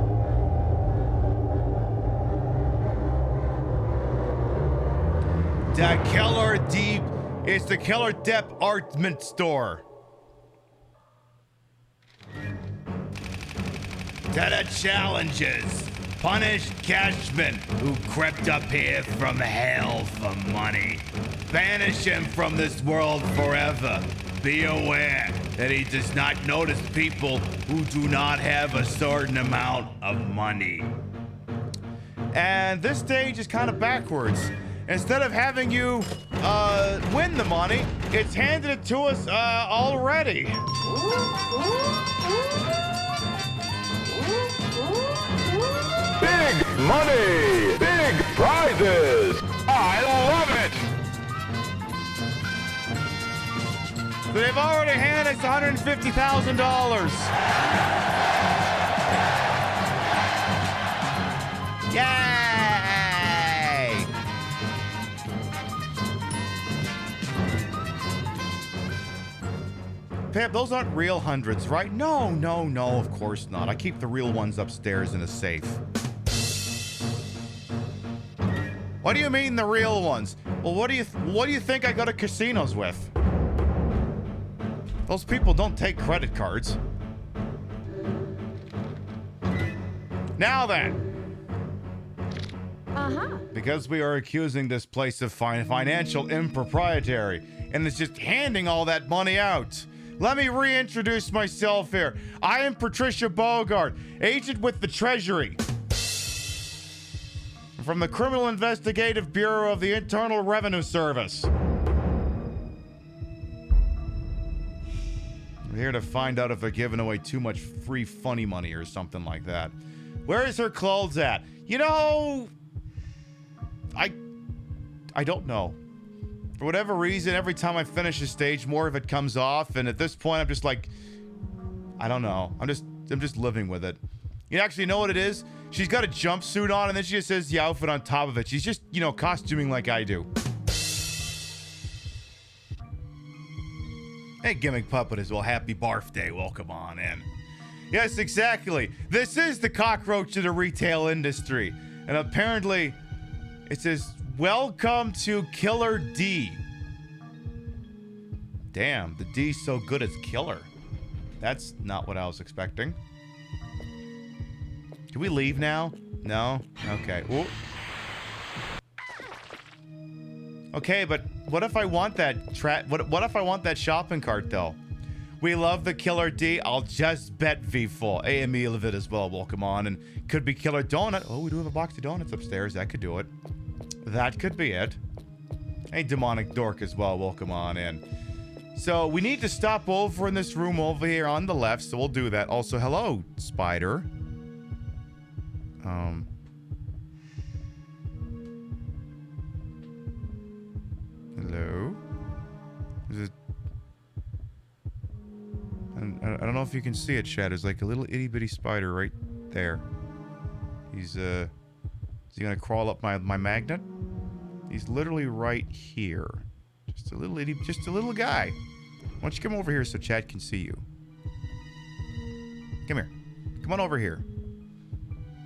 It's the Killer Department Store. To the challenges. Punish Cashman, who crept up here from hell for money. Banish him from this world forever. Be aware that he does not notice people who do not have a certain amount of money. And this stage is kind of backwards. Instead of having you win the money, it's handed it to us already. Big money! Big prizes! I love it! They've already handed us $150,000. Yay! Pip, those aren't real hundreds, right? No, of course not. I keep the real ones upstairs in a safe. What do you mean the real ones? Well, what do you think I go to casinos with? Those people don't take credit cards. Now then. Because we are accusing this place of financial impropriety, and it's just handing all that money out. Let me reintroduce myself here. I am Patricia Bogart, agent with the Treasury. From the Criminal Investigative Bureau of the Internal Revenue Service. We're here to find out if they're giving away too much free funny money or something like that. Where is her clothes at? You know, I don't know. For whatever reason, every time I finish a stage, more of it comes off, and at this point, I'm just like, I don't know. I'm just living with it. You actually know what it is? She's got a jumpsuit on, and then she just says the outfit on top of it. She's just, costuming like I do. Hey, gimmick puppet as well. Happy birthday. Welcome on in. Yes, exactly. This is the cockroach of the retail industry. And apparently, it says, welcome to Killer D. Damn, the D's so good it's killer. That's not what I was expecting. Can we leave now? No? Okay. Ooh. Okay, but what if I want that what if I want that shopping cart though? We love the Killer D. I'll just bet V4. AME Levitt as well. Welcome on. And could be Killer Donut. Oh, we do have a box of donuts upstairs. That could do it. That could be it. Hey, Demonic Dork as well. Welcome on in. So we need to stop over in this room over here on the left. So we'll do that. Also, hello, Spider. Hello? Is it... I don't know if you can see it, Chad. There's like a little itty-bitty spider right there. He's, is he gonna crawl up my magnet? He's literally right here. Just a little guy. Why don't you come over here so Chad can see you? Come here. Come on over here.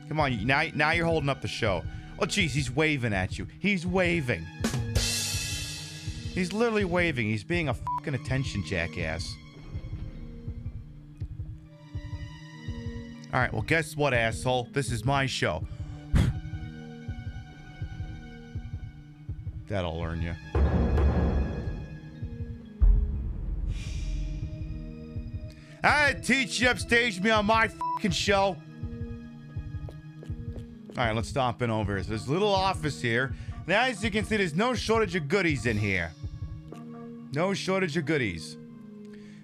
Come on, now you're holding up the show. Oh, jeez, he's waving at you. He's waving. He's literally waving. He's being a fucking attention jackass. Alright, well, guess what, asshole? This is my show. That'll learn you. I teach you upstage me on my fucking show. Alright, let's stop in over here. So there's a little office here. Now, as you can see, there's no shortage of goodies in here. No shortage of goodies.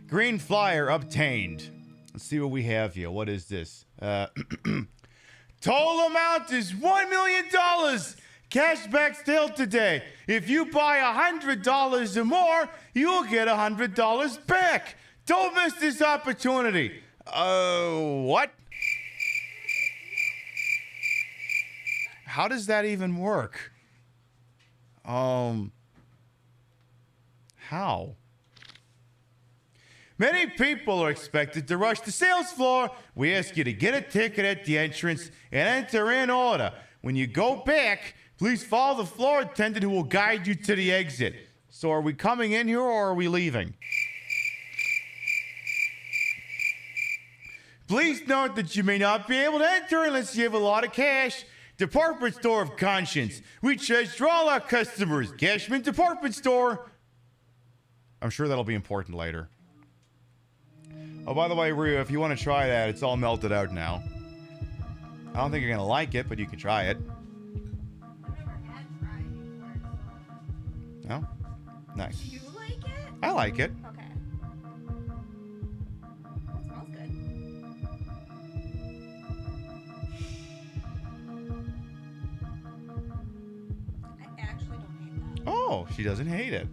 Green flyer obtained. Let's see what we have here. What is this? Total amount is $1 million. Cashback sale today. If you buy $100 or more, you'll get $100 back. Don't miss this opportunity. What? How does that even work? How? Many people are expected to rush the sales floor. We ask you to get a ticket at the entrance and enter in order. When you go back, please follow the floor attendant who will guide you to the exit. So are we coming in here or are we leaving? Please note that you may not be able to enter unless you have a lot of cash. Department store of conscience. We treasure all our customers. Cashman Department Store. I'm sure that'll be important later. Oh, by the way, Ryu, if you want to try that, it's all melted out now. I don't think you're going to like it, but you can try it. No? Nice. Do you like it? I like it. Okay. It smells good. I actually don't hate that. Oh, she doesn't hate it.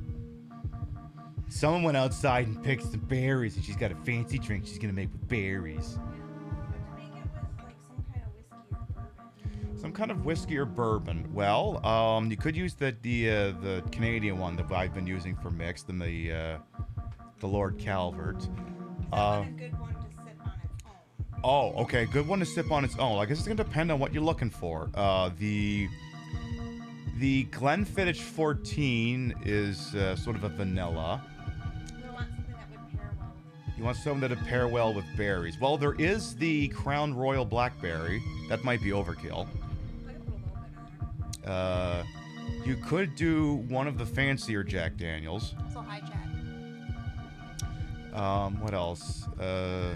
Someone went outside and picked some berries, and she's got a fancy drink she's going to make with berries. Make it with like Some kind of whiskey or bourbon. Well, you could use the Canadian one that I've been using for mixed, and the Lord Calvert. Is that a good one to sip on its own? Oh, okay, good one to sip on its own. I guess it's gonna depend on what you're looking for. The Glenfiddich 14 is sort of a vanilla. You want something that would pair well with berries. Well, there is the Crown Royal Blackberry. That might be overkill. You could do one of the fancier Jack Daniels. So hi, Jack. What else? I'm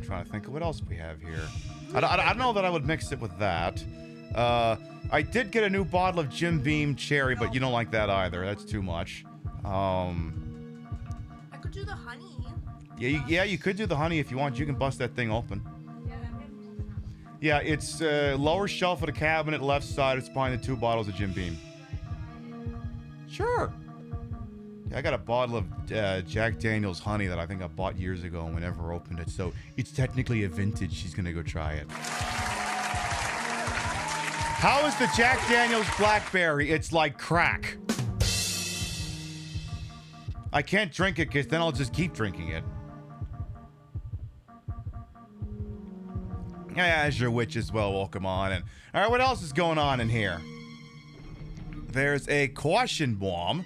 trying to think of what else we have here. I don't know that I would mix it with that. I did get a new bottle of Jim Beam Cherry, but you don't like that either. That's too much. I could do the honey. Yeah, you could do the honey if you want. You can bust that thing open. Yeah, it's lower shelf of the cabinet, left side. It's behind the 2 bottles of Jim Beam. Sure. Yeah, I got a bottle of Jack Daniel's honey that I think I bought years ago and we never opened it. So it's technically a vintage. She's going to go try it. How is the Jack Daniel's Blackberry? It's like crack. I can't drink it because then I'll just keep drinking it. Yeah, Azure Witch as well. Welcome on. And all right, what else is going on in here? There's a caution bomb.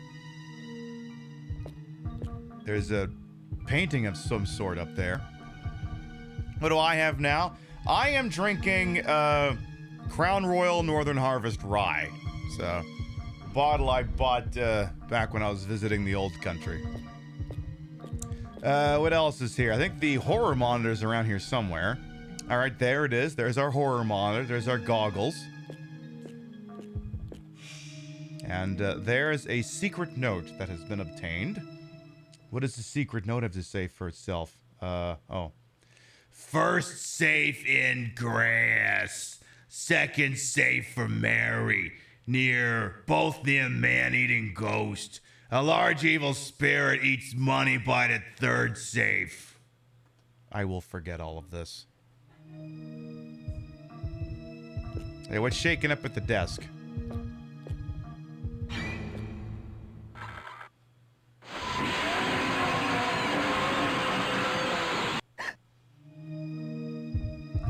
There's a painting of some sort up there. What do I have now? I am drinking Crown Royal Northern Harvest Rye. It's a bottle I bought back when I was visiting the old country. What else is here? I think the horror monitor's around here somewhere. All right, there it is. There's our horror monitor. There's our goggles. And there's a secret note that has been obtained. What does the secret note have to say for itself? Oh. First safe in grass. Second safe for Mary. Both near man-eating ghost. A large evil spirit eats money by the third safe. I will forget all of this. Hey, what's shaking up at the desk?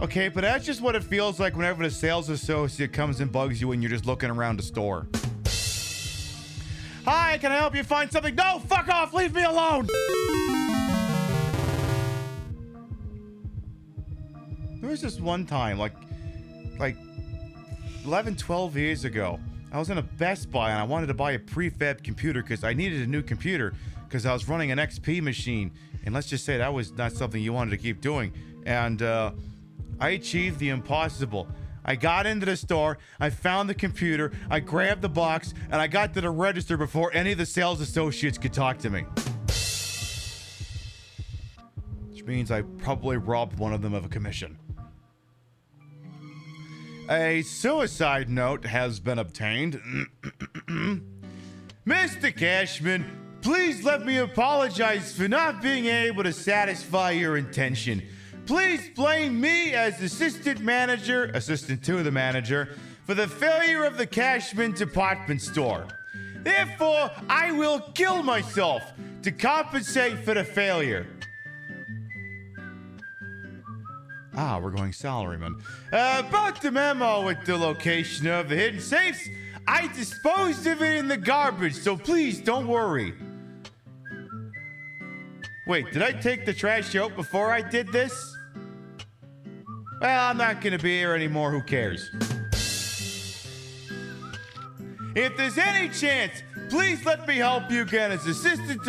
Okay, but that's just what it feels like whenever the sales associate comes and bugs you and you're just looking around the store. Hi, can I help you find something? No, fuck off, leave me alone! There was this one time, like 11, 12 years ago, I was in a Best Buy and I wanted to buy a prefab computer because I needed a new computer because I was running an XP machine. And let's just say that was not something you wanted to keep doing. And I achieved the impossible. I got into the store, I found the computer, I grabbed the box, and I got to the register before any of the sales associates could talk to me. Which means I probably robbed one of them of a commission. A suicide note has been obtained. Mr. Cashman, please let me apologize for not being able to satisfy your intention. Please blame me as assistant to the manager, for the failure of the Cashman department store. Therefore, I will kill myself to compensate for the failure. Ah, we're going salaryman. About the memo with the location of the hidden safes, I disposed of it in the garbage, so please don't worry. Wait, did I take the trash out before I did this? Well, I'm not gonna be here anymore. Who cares? If there's any chance, please let me help you again as assistant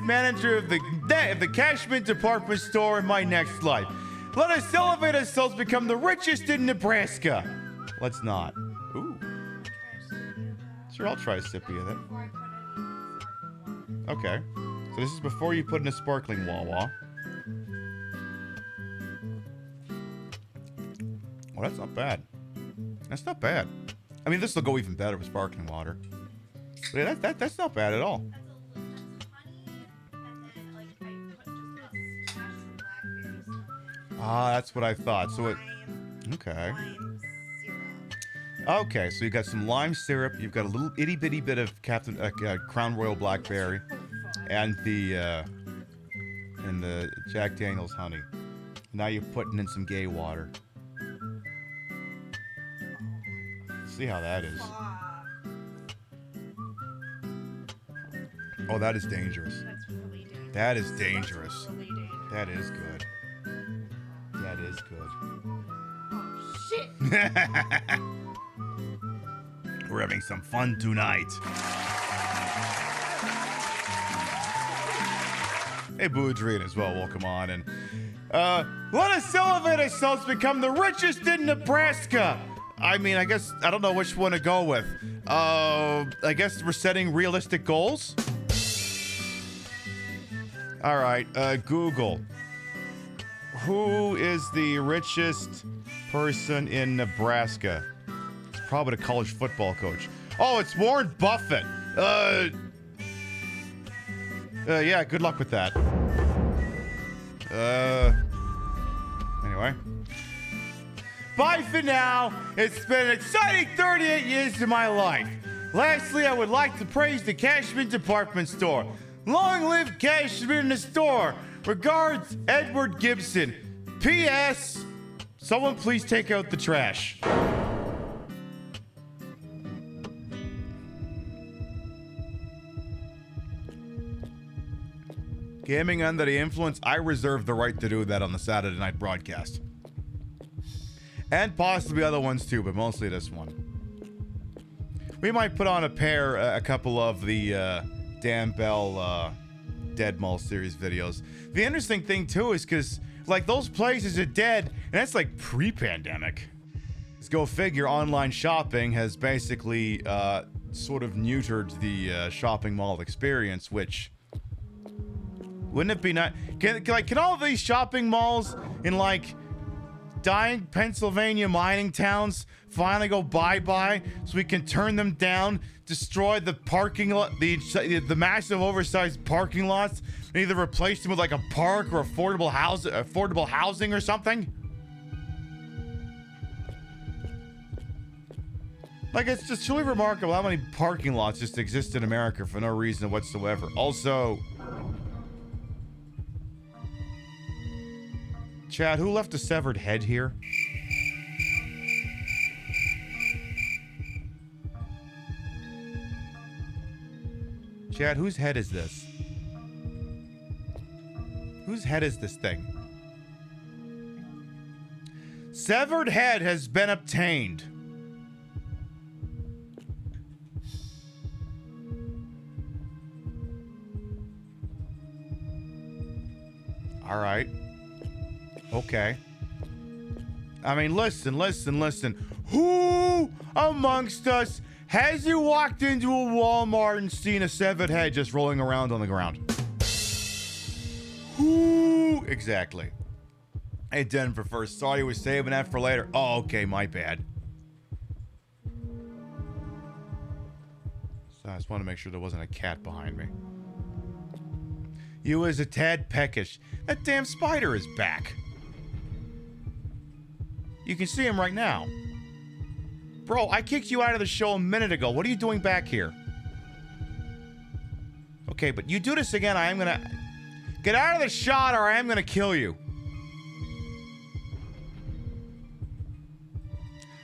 manager of the Cashman department store in my next life. Let us elevate ourselves, become the richest in Nebraska. Let's not. Ooh. Sure, I'll try a sippy of it. Okay. So this is before you put in a sparkling Wawa. Well, that's not bad. That's not bad. I mean, this will go even better with sparkling water. But yeah, that's not bad at all. Ah, that's what I thought. So it... Okay. Okay, so you got some lime syrup. You've got a little itty-bitty bit of Crown Royal Blackberry. And the Jack Daniels honey. Now you're putting in some gay water. See how that is. Oh, that is dangerous. That's really dangerous. That is dangerous. That's really dangerous. That is good. That is good. Oh, shit. We're having some fun tonight. Hey, Boudrine as well. Welcome on. And let us elevate ourselves, become the richest in Nebraska. I mean, I guess I don't know which one to go with. I guess we're setting realistic goals. All right, Google. Who is the richest person in Nebraska? It's probably the college football coach. Oh, it's Warren Buffett. Yeah, good luck with that. Anyway. Bye for now. It's been an exciting 38 years of my life. Lastly, I would like to praise the Cashman department store. Long live Cashman in the store. Regards, Edward Gibson. P.S. Someone please take out the trash. Gaming under the influence, I reserve the right to do that on the Saturday night broadcast. And possibly other ones too, but mostly this one. We might put on a couple of the Dan Bell Dead Mall series videos. The interesting thing too is because like those places are dead, and that's like pre-pandemic. Let's go figure. Online shopping has basically sort of neutered the shopping mall experience, which wouldn't it be nice? Can all of these shopping malls in like dying Pennsylvania mining towns finally go bye-bye so we can turn them down, destroy the parking lot, the massive oversized parking lots, and either replace them with like a park or affordable housing or something? Like, it's just truly remarkable how many parking lots just exist in America for no reason whatsoever. Also, Chad, who left a severed head here? Chad, whose head is this? Whose head is this thing? Severed head has been obtained. All right. Okay. I mean, listen. Who amongst us has you walked into a Walmart and seen a severed head just rolling around on the ground? Who? Exactly. Hey, Denver first. Sorry you were saving that for later. Oh, okay, my bad. So I just want to make sure there wasn't a cat behind me. You was a tad peckish. That damn spider is back. You can see him right now. Bro, I kicked you out of the show a minute ago. What are you doing back here? Okay, but you do this again, I am gonna... Get out of the shot or I am gonna kill you.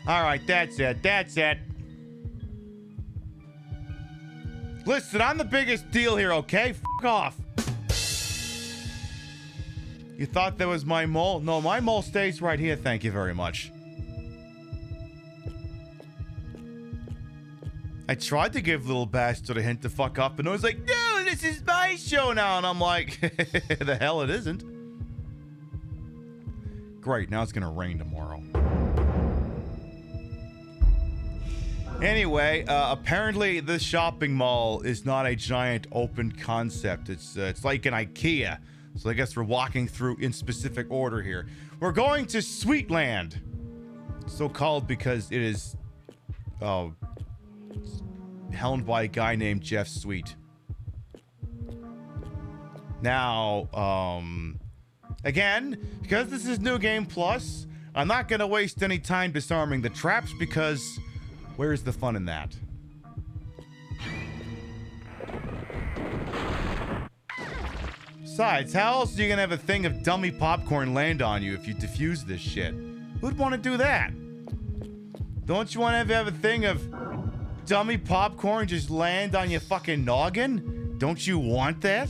Alright, that's it. Listen, I'm the biggest deal here, okay? Fuck off. You thought that was my mole? No, my mole stays right here. Thank you very much. I tried to give little bastard a hint to fuck up, and I was like, no, this is my show now. And I'm like, the hell it isn't. Great, now it's gonna rain tomorrow. Anyway, apparently this shopping mall is not a giant open concept. It's like an IKEA. So I guess we're walking through in specific order here. We're going to Sweetland. So called because it is helmed by a guy named Jeff Sweet. Now, again, because this is New Game Plus, I'm not going to waste any time disarming the traps because where's the fun in that? Besides, how else are you going to have a thing of dummy popcorn land on you if you defuse this shit? Who'd want to do that? Don't you want to have a thing of dummy popcorn just land on your fucking noggin? Don't you want that?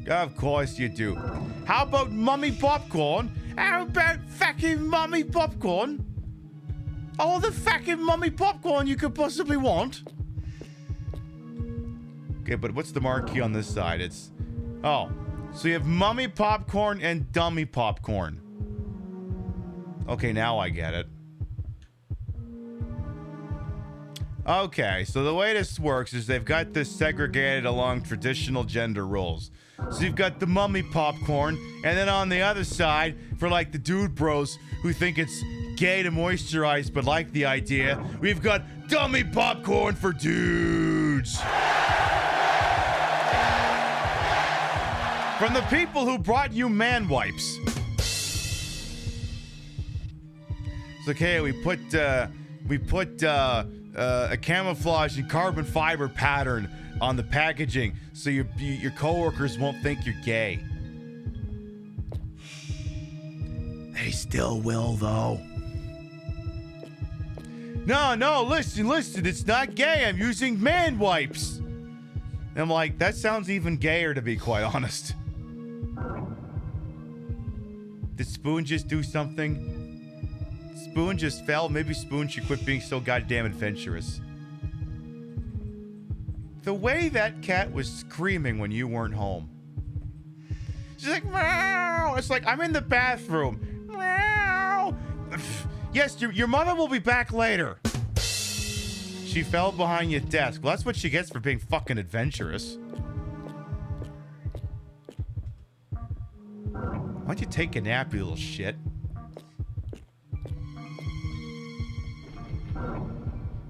Of course you do. How about mummy popcorn? How about fucking mummy popcorn? All the fucking mummy popcorn you could possibly want. Okay, but what's the marquee on this side? It's... Oh. So you have mummy popcorn and dummy popcorn. Okay, now I get it. Okay, so the way this works is they've got this segregated along traditional gender roles. So you've got the mummy popcorn, and then on the other side, for like the dude bros who think it's gay to moisturize but like the idea, we've got dummy popcorn for dudes. From the people who brought you man wipes. It's okay, we put a camouflage and carbon fiber pattern on the packaging so your coworkers won't think you're gay. They still will, though. No, listen, it's not gay. I'm using man wipes. And I'm like, that sounds even gayer, to be quite honest. Did Spoon just do something? Spoon just fell. Maybe Spoon should quit being so goddamn adventurous. The way that cat was screaming when you weren't home. She's like, meow. It's like, I'm in the bathroom. Meow. Yes, your mother will be back later. She fell behind your desk. Well, that's what she gets for being fucking adventurous. Why don't you take a nap, you little shit?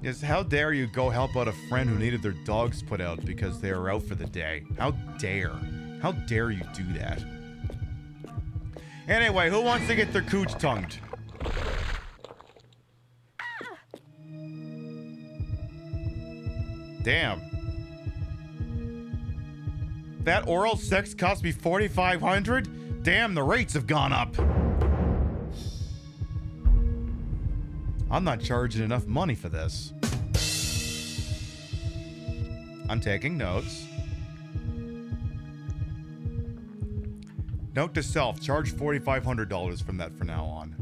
Yes, how dare you go help out a friend who needed their dogs put out because they were out for the day? How dare? How dare you do that? Anyway, who wants to get their cooch tongued? Damn. That oral sex cost me $4,500? Damn, the rates have gone up. I'm not charging enough money for this. I'm taking notes. Note to self, charge $4,500 from that from now on.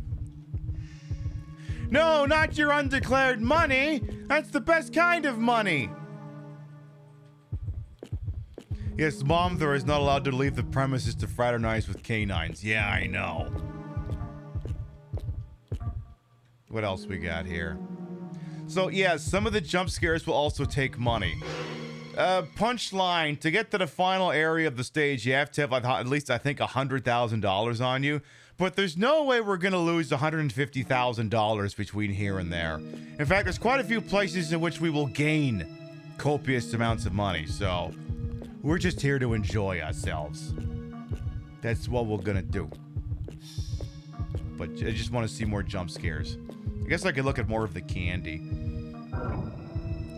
No, not your undeclared money. That's the best kind of money. Yes, Mom, there is not allowed to leave the premises to fraternize with canines. Yeah, I know. What else we got here? So, yeah, some of the jump scares will also take money. Punchline, to get to the final area of the stage, you have to have at least, I think, $100,000 on you. But there's no way we're going to lose $150,000 between here and there. In fact, there's quite a few places in which we will gain copious amounts of money. So, we're just here to enjoy ourselves. That's what we're going to do. But I just want to see more jump scares. I guess I could look at more of the candy.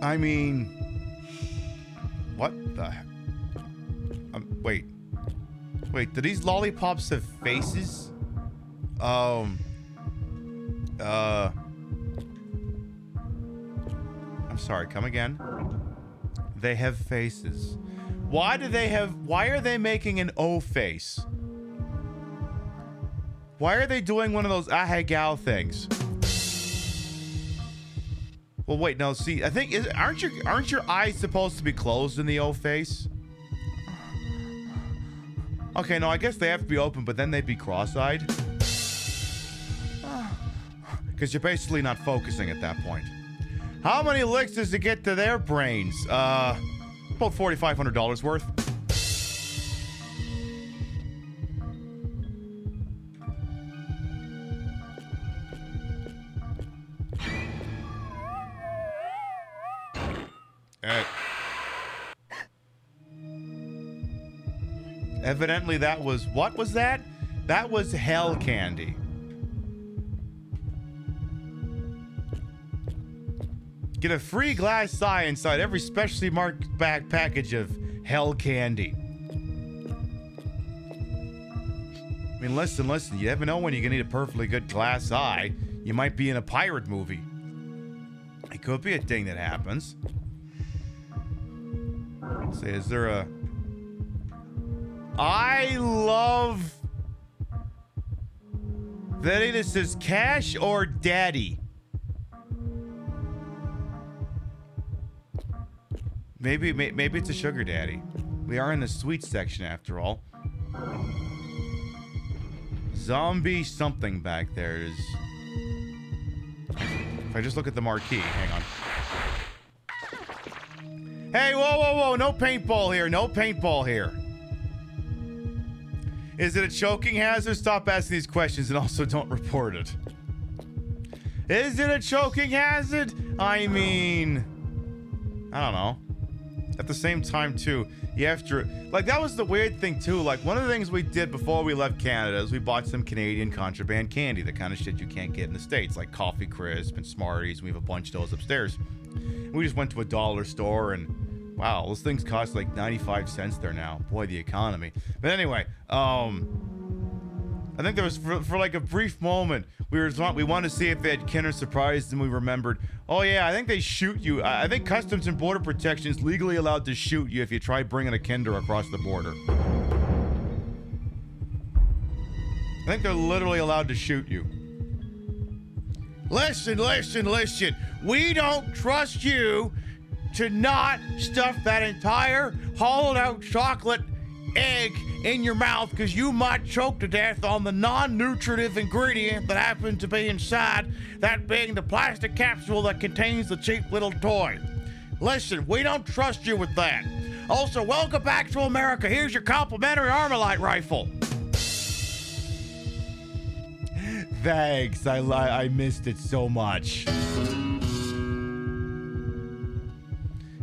I mean... What the... wait. Wait, do these lollipops have faces? I'm sorry, come again? They have faces. Why are they making an O face? Why are they doing one of those hey gal things? Well, wait, no, see, I think, aren't your eyes supposed to be closed in the O face? Okay, no, I guess they have to be open, but then they'd be cross-eyed. Because you're basically not focusing at that point. How many licks does it get to their brains? About $4,500 worth. Evidently that was, what was that? That was hell candy. Get a free glass eye inside every specially marked back package of hell candy. I mean, listen, you never know when you're gonna need a perfectly good glass eye. You might be in a pirate movie. It could be a thing that happens. Let's see, is there a... I love that either says cash or daddy. Maybe it's a sugar daddy. We are in the sweet section after all. Zombie something back there is... If I just look at the marquee, hang on. Hey, whoa, no paintball here, no paintball here. Is it a choking hazard? Stop asking these questions and also don't report it. Is it a choking hazard? I mean, I don't know. At the same time, too, you have to... Like, that was the weird thing, too. Like, one of the things we did before we left Canada is we bought some Canadian contraband candy, the kind of shit you can't get in the States, like Coffee Crisp and Smarties, and we have a bunch of those upstairs. We just went to a dollar store and... Wow, those things cost like 95 cents there now. Boy, the economy. But anyway, I think there was for like a brief moment we wanted to see if they had Kinder Surprise, and we remembered, oh yeah, I think they shoot you. I think Customs and Border Protection is legally allowed to shoot you if you try bringing a Kinder across the border. I think they're literally allowed to shoot you. Listen. We don't trust you to not stuff that entire hollowed out chocolate egg in your mouth, because you might choke to death on the non-nutritive ingredient that happens to be inside, that being the plastic capsule that contains the cheap little toy. Listen, we don't trust you with that. Also, welcome back to America. Here's your complimentary Armalite rifle. Thanks, I missed it so much.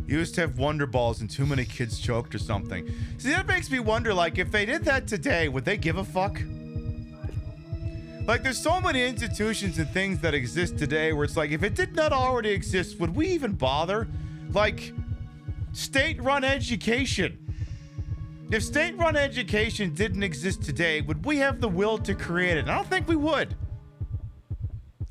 Used to have Wonder Balls and too many kids choked or something. See, that makes me wonder, like, if they did that today, would they give a fuck? Like, there's so many institutions and things that exist today where it's like, if it did not already exist, would we even bother? Like, state-run education. If state-run education didn't exist today, would we have the will to create it? I don't think we would.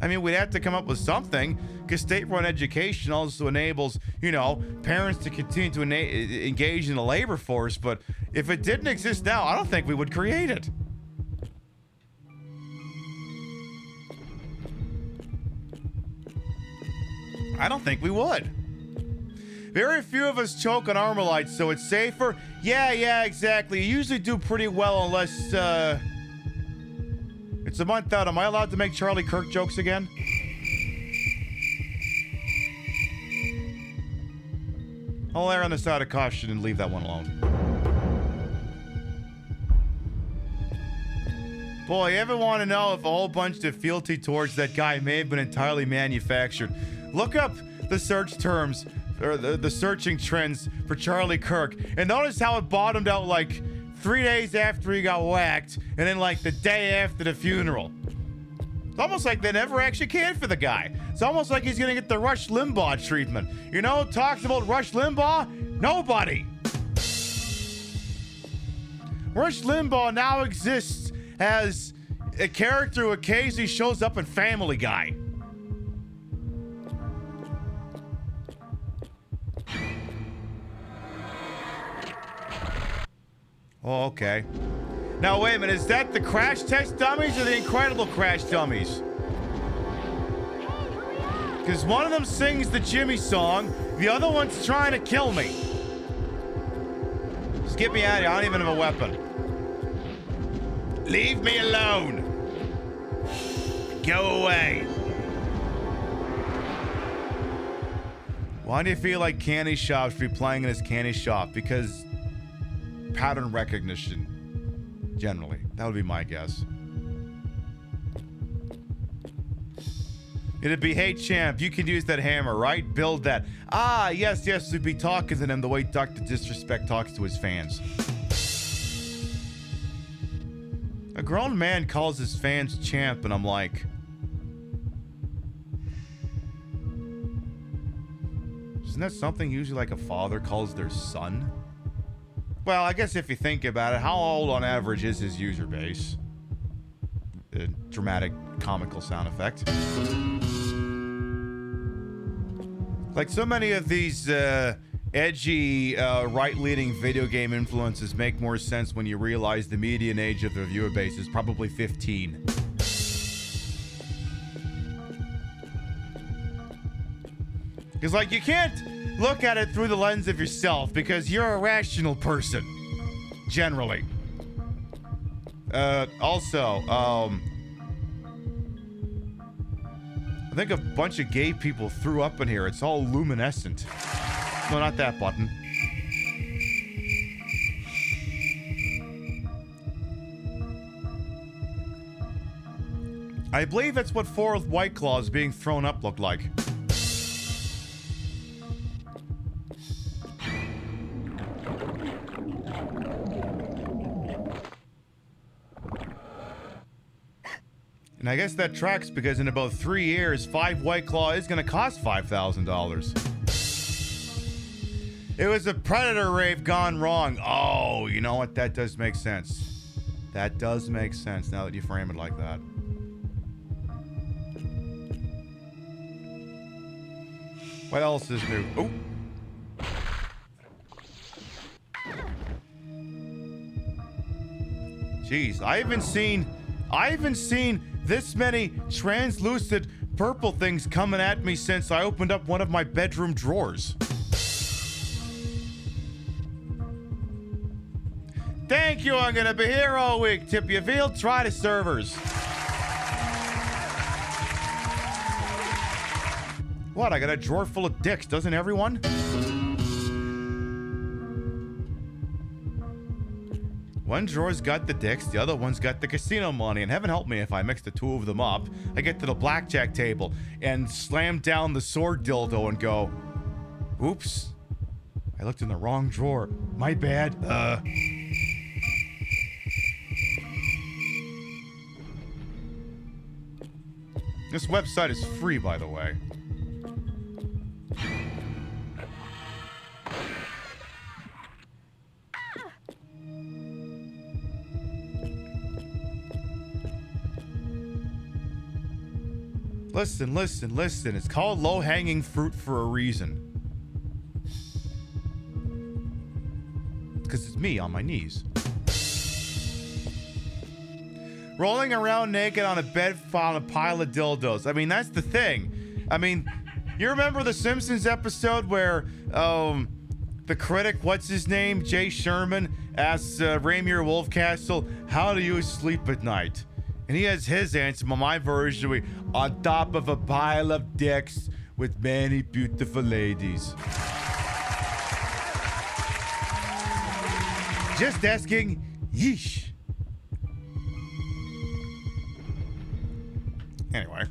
I mean, we'd have to come up with something, because state-run education also enables, you know, parents to continue to engage in the labor force, but if it didn't exist now, I don't think we would create it. I don't think we would. Very few of us choke on Armalite, so it's safer. Yeah, exactly. You usually do pretty well unless, it's a month out. Am I allowed to make Charlie Kirk jokes again? I'll err on the side of caution and leave that one alone. Boy, you ever want to know if a whole bunch of fealty towards that guy may have been entirely manufactured? Look up the search terms, or the searching trends for Charlie Kirk, and notice how it bottomed out like 3 days after he got whacked, and then like the day after the funeral. It's almost like they never actually cared for the guy. It's almost like he's gonna get the Rush Limbaugh treatment. You know, talks about Rush Limbaugh? Nobody. Rush Limbaugh now exists as a character who occasionally shows up in Family Guy. Oh, okay. Now, wait a minute. Is that the Crash Test Dummies or the Incredible Crash Dummies? Because one of them sings the Jimmy song, the other one's trying to kill me. Just get me out of here. I don't even have a weapon. Leave me alone. Go away. Why do you feel like candy shops should be playing in his candy shop? Because pattern recognition, generally. That would be my guess. It'd be, hey champ, you can use that hammer, right? Build that. Ah, yes, we'd be talking to him the way Dr. Disrespect talks to his fans. A grown man calls his fans champ, and I'm like... Isn't that something usually like a father calls their son? Well, I guess if you think about it, how old on average is his user base? A dramatic, comical sound effect. Like so many of these edgy, right-leaning video game influences make more sense when you realize the median age of their viewer base is probably 15. Because, like, you can't look at it through the lens of yourself because you're a rational person, generally. Also, I think a bunch of gay people threw up in here. It's all luminescent. No, not that button. I believe that's what 4 White Claws being thrown up looked like. And I guess that tracks because in about 3 years, 5 White Claw is going to cost $5,000. It was a predator rave gone wrong. Oh, you know what? That does make sense. That does make sense now that you frame it like that. What else is new? Oh. Jeez, I haven't seen this many translucent purple things coming at me since I opened up one of my bedroom drawers. Thank you, I'm gonna be here all week. Tip your veal, try the servers. What, I got a drawer full of dicks, doesn't everyone? One drawer's got the dicks, the other one's got the casino money, and heaven help me if I mix the two of them up. I get to the blackjack table and slam down the sword dildo and go, oops, I looked in the wrong drawer. My bad. This website is free, by the way. Listen. It's called low-hanging fruit for a reason. Because it's me on my knees. Rolling around naked on a bed on a pile of dildos. I mean, that's the thing. I mean, you remember the Simpsons episode where the critic, what's his name, Jay Sherman, asks Rainier Wolfcastle, how do you sleep at night? And he has his answer, my version, we on top of a pile of dicks with many beautiful ladies. Just asking, yeesh. Anyway.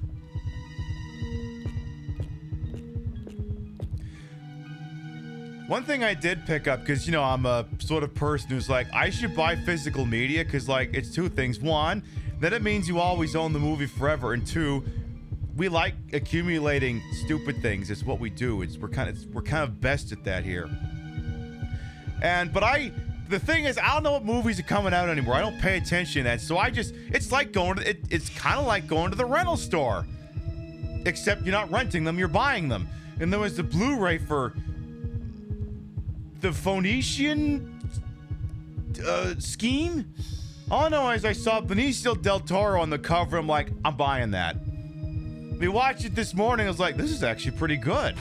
One thing I did pick up, because, you know, I'm a sort of person who's like, I should buy physical media, because, like, it's two things. One, that it means you always own the movie forever, and two, we like accumulating stupid things. It's what we do. We're kind of best at that here. The thing is, I don't know what movies are coming out anymore. I don't pay attention to that, so it's like it's kind of like going to the rental store, except you're not renting them, you're buying them. And there was the Blu-ray for the Phoenician scheme? All I know is I saw Benicio del Toro on the cover. I'm like, I'm buying that. We watched it this morning. I was like, this is actually pretty good.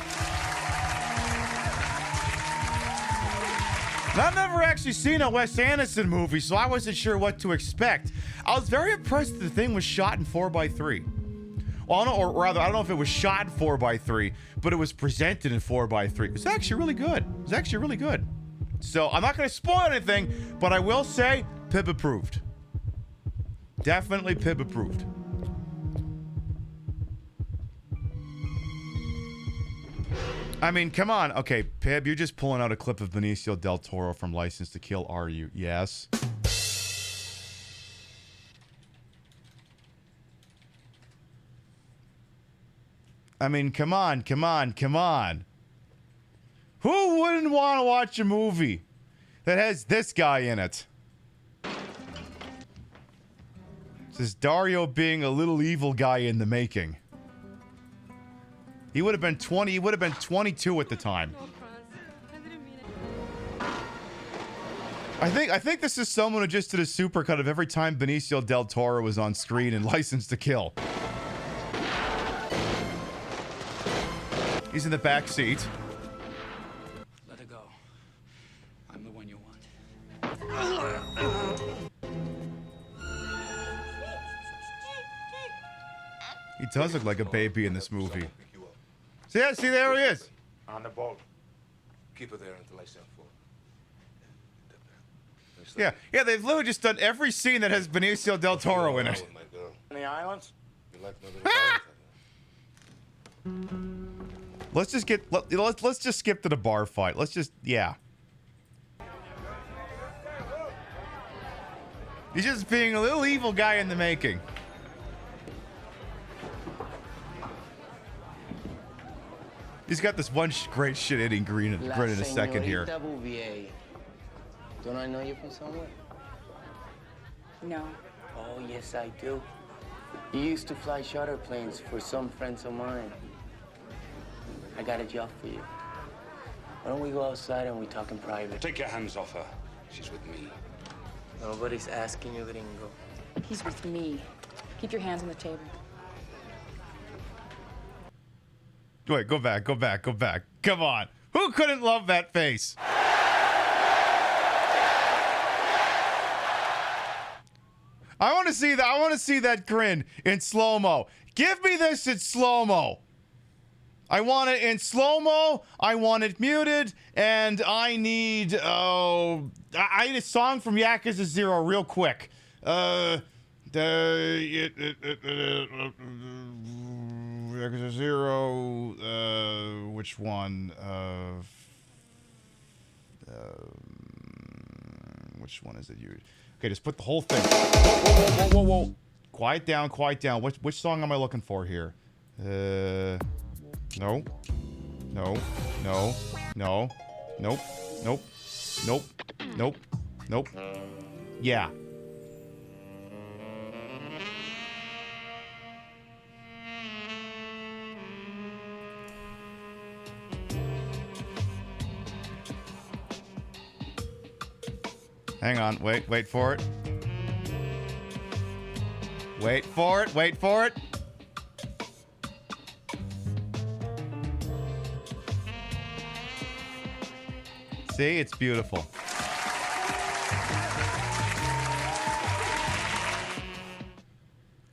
And I've never actually seen a Wes Anderson movie, so I wasn't sure what to expect. I was very impressed that the thing was shot in 4:3. Well, or rather, I don't know if it was shot in 4:3, but it was presented in 4:3. It was actually really good. It was actually really good. So I'm not going to spoil anything, but I will say PIB approved. Definitely PIB approved. I mean, come on. Okay, PIB, you're just pulling out a clip of Benicio del Toro from License to Kill, are you? Yes. I mean, come on, come on, come on. Who wouldn't want to watch a movie that has this guy in it? This is Dario being a little evil guy in the making. He would have been 20, he would have been 22 at the time. I think this is someone who just did a supercut of every time Benicio del Toro was on screen in License to Kill. He's in the back seat. Let her go. I'm the one you want. He does look like a baby in this movie. See, yeah, see, there he is. On the boat. Keep her there until I send for. Yeah, yeah, they've literally just done every scene that has Benicio del Toro in it. In the islands? You like Let's just get let's just skip to the bar fight. Let's just He's just being a little evil guy in the making. He's got this one great shit-eating grin in a second here. Don't I know you from somewhere? No. Oh, yes, I do. You used to fly charter planes for some friends of mine. I got a job for you. Why don't we go outside and we talk in private? Take your hands off her. She's with me. Nobody's asking you, gringo. He's with me. Keep your hands on the table. Wait, go back. Come on. Who couldn't love that face? I want to see that grin in slow-mo. Give me this in slow-mo. I want it in slow-mo, I want it muted, and I need I need a song from Yakuza 0 real quick. Yakuza 0, which one? Which one is it? Okay, just put the whole thing. Whoa. Quiet down. Which song am I looking for here? No. Nope. Yeah. Hang on, wait for it. Wait for it. See, it's beautiful.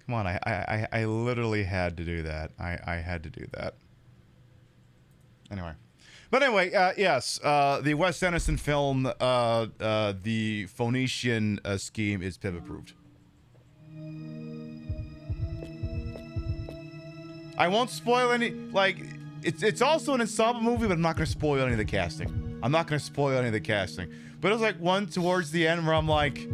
Come on, I literally had to do that. I had to do that. Anyway. But anyway, yes, the Wes Anderson film, the Phoenician scheme is PIB approved. I won't spoil any, like, it's also an ensemble movie, but I'm not going to spoil any of the casting. But it was like one towards the end where I'm like,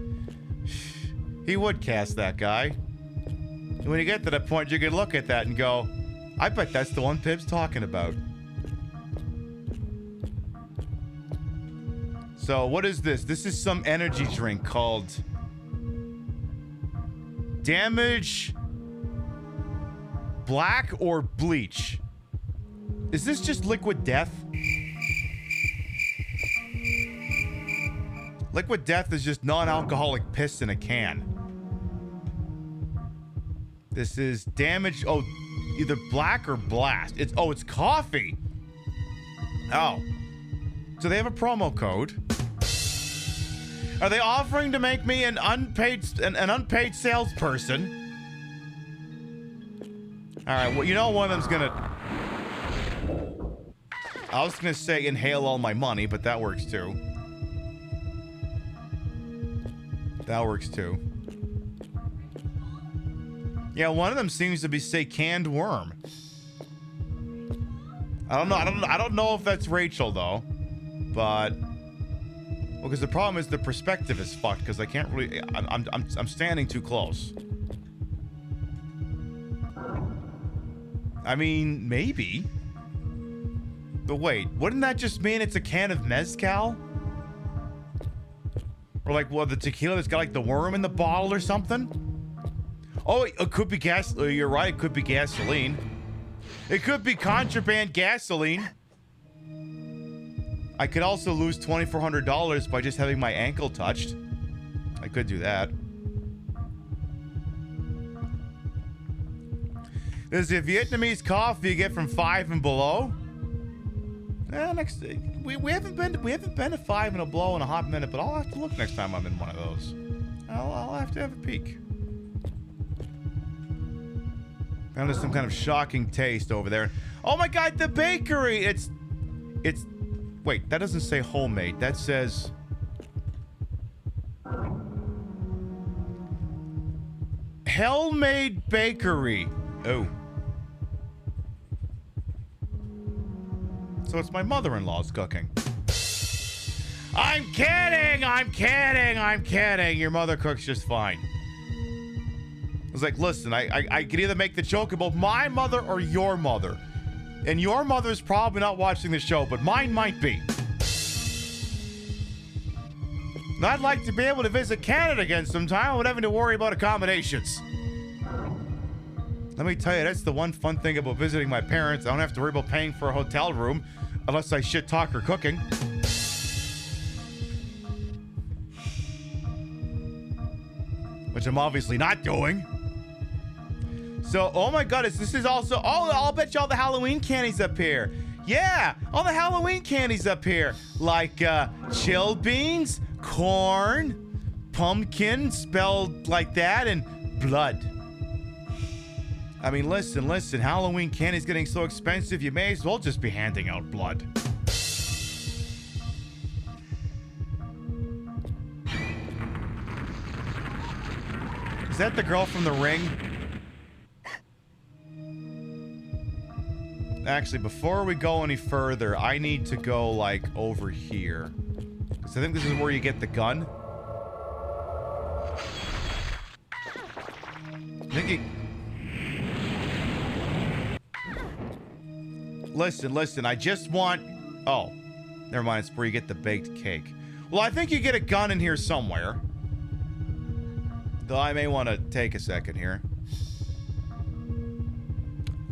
he would cast that guy. And when you get to that point, you can look at that and go, I bet that's the one PIB's talking about. So what is this? This is some energy drink called Damage Black or Bleach. Is this just liquid death? Liquid Death is just non-alcoholic piss in a can. This is damage. Oh, either black or blast. It's coffee. Oh. So they have a promo code. Are they offering to make me an unpaid salesperson? All right. Well, you know one of them's gonna. I was gonna say inhale all my money, but that works too. That works too. Yeah, one of them seems to be say canned worm. I don't know if that's Rachel though, but well, because the problem is the perspective is fucked because I can't really. I'm standing too close. I mean, maybe. But wait, wouldn't that just mean it's a can of mezcal? Or like, well, the tequila that's got like the worm in the bottle or something? Oh, it could be gas. You're right, it could be gasoline. It could be contraband gasoline. I could also lose $2,400 by just having my ankle touched. I could do that. There's a Vietnamese coffee you get from 5 and below. Next we haven't been to 5 and a below in a hot minute, but I'll have to look next time I'm in one of those. I'll have to have a peek. Found some kind of shocking taste over there. Oh my god, the bakery! It's wait, that doesn't say homemade. That says Hell-Made Bakery. Oh. So it's my mother-in-law's cooking. I'm kidding! I'm kidding! I'm kidding! Your mother cooks just fine. I was like, listen, I could either make the joke about my mother or your mother. And your mother's probably not watching the show, but mine might be. And I'd like to be able to visit Canada again sometime without having to worry about accommodations. Let me tell you, that's the one fun thing about visiting my parents. I don't have to worry about paying for a hotel room unless I shit talk her cooking. Which I'm obviously not doing. So, oh my god, this is also... Oh, I'll bet you all the Halloween candies up here. Yeah, all the Halloween candies up here. Like, chilled beans, corn, pumpkin, spelled like that, and blood. I mean, listen, Halloween candy's getting so expensive, you may as well just be handing out blood. Is that the girl from The Ring? Actually, before we go any further, I need to go, like, over here. Because I think this is where you get the gun. I think you... Listen, I just want... Oh, never mind, it's where you get the baked cake. Well, I think you get a gun in here somewhere. Though I may want to take a second here.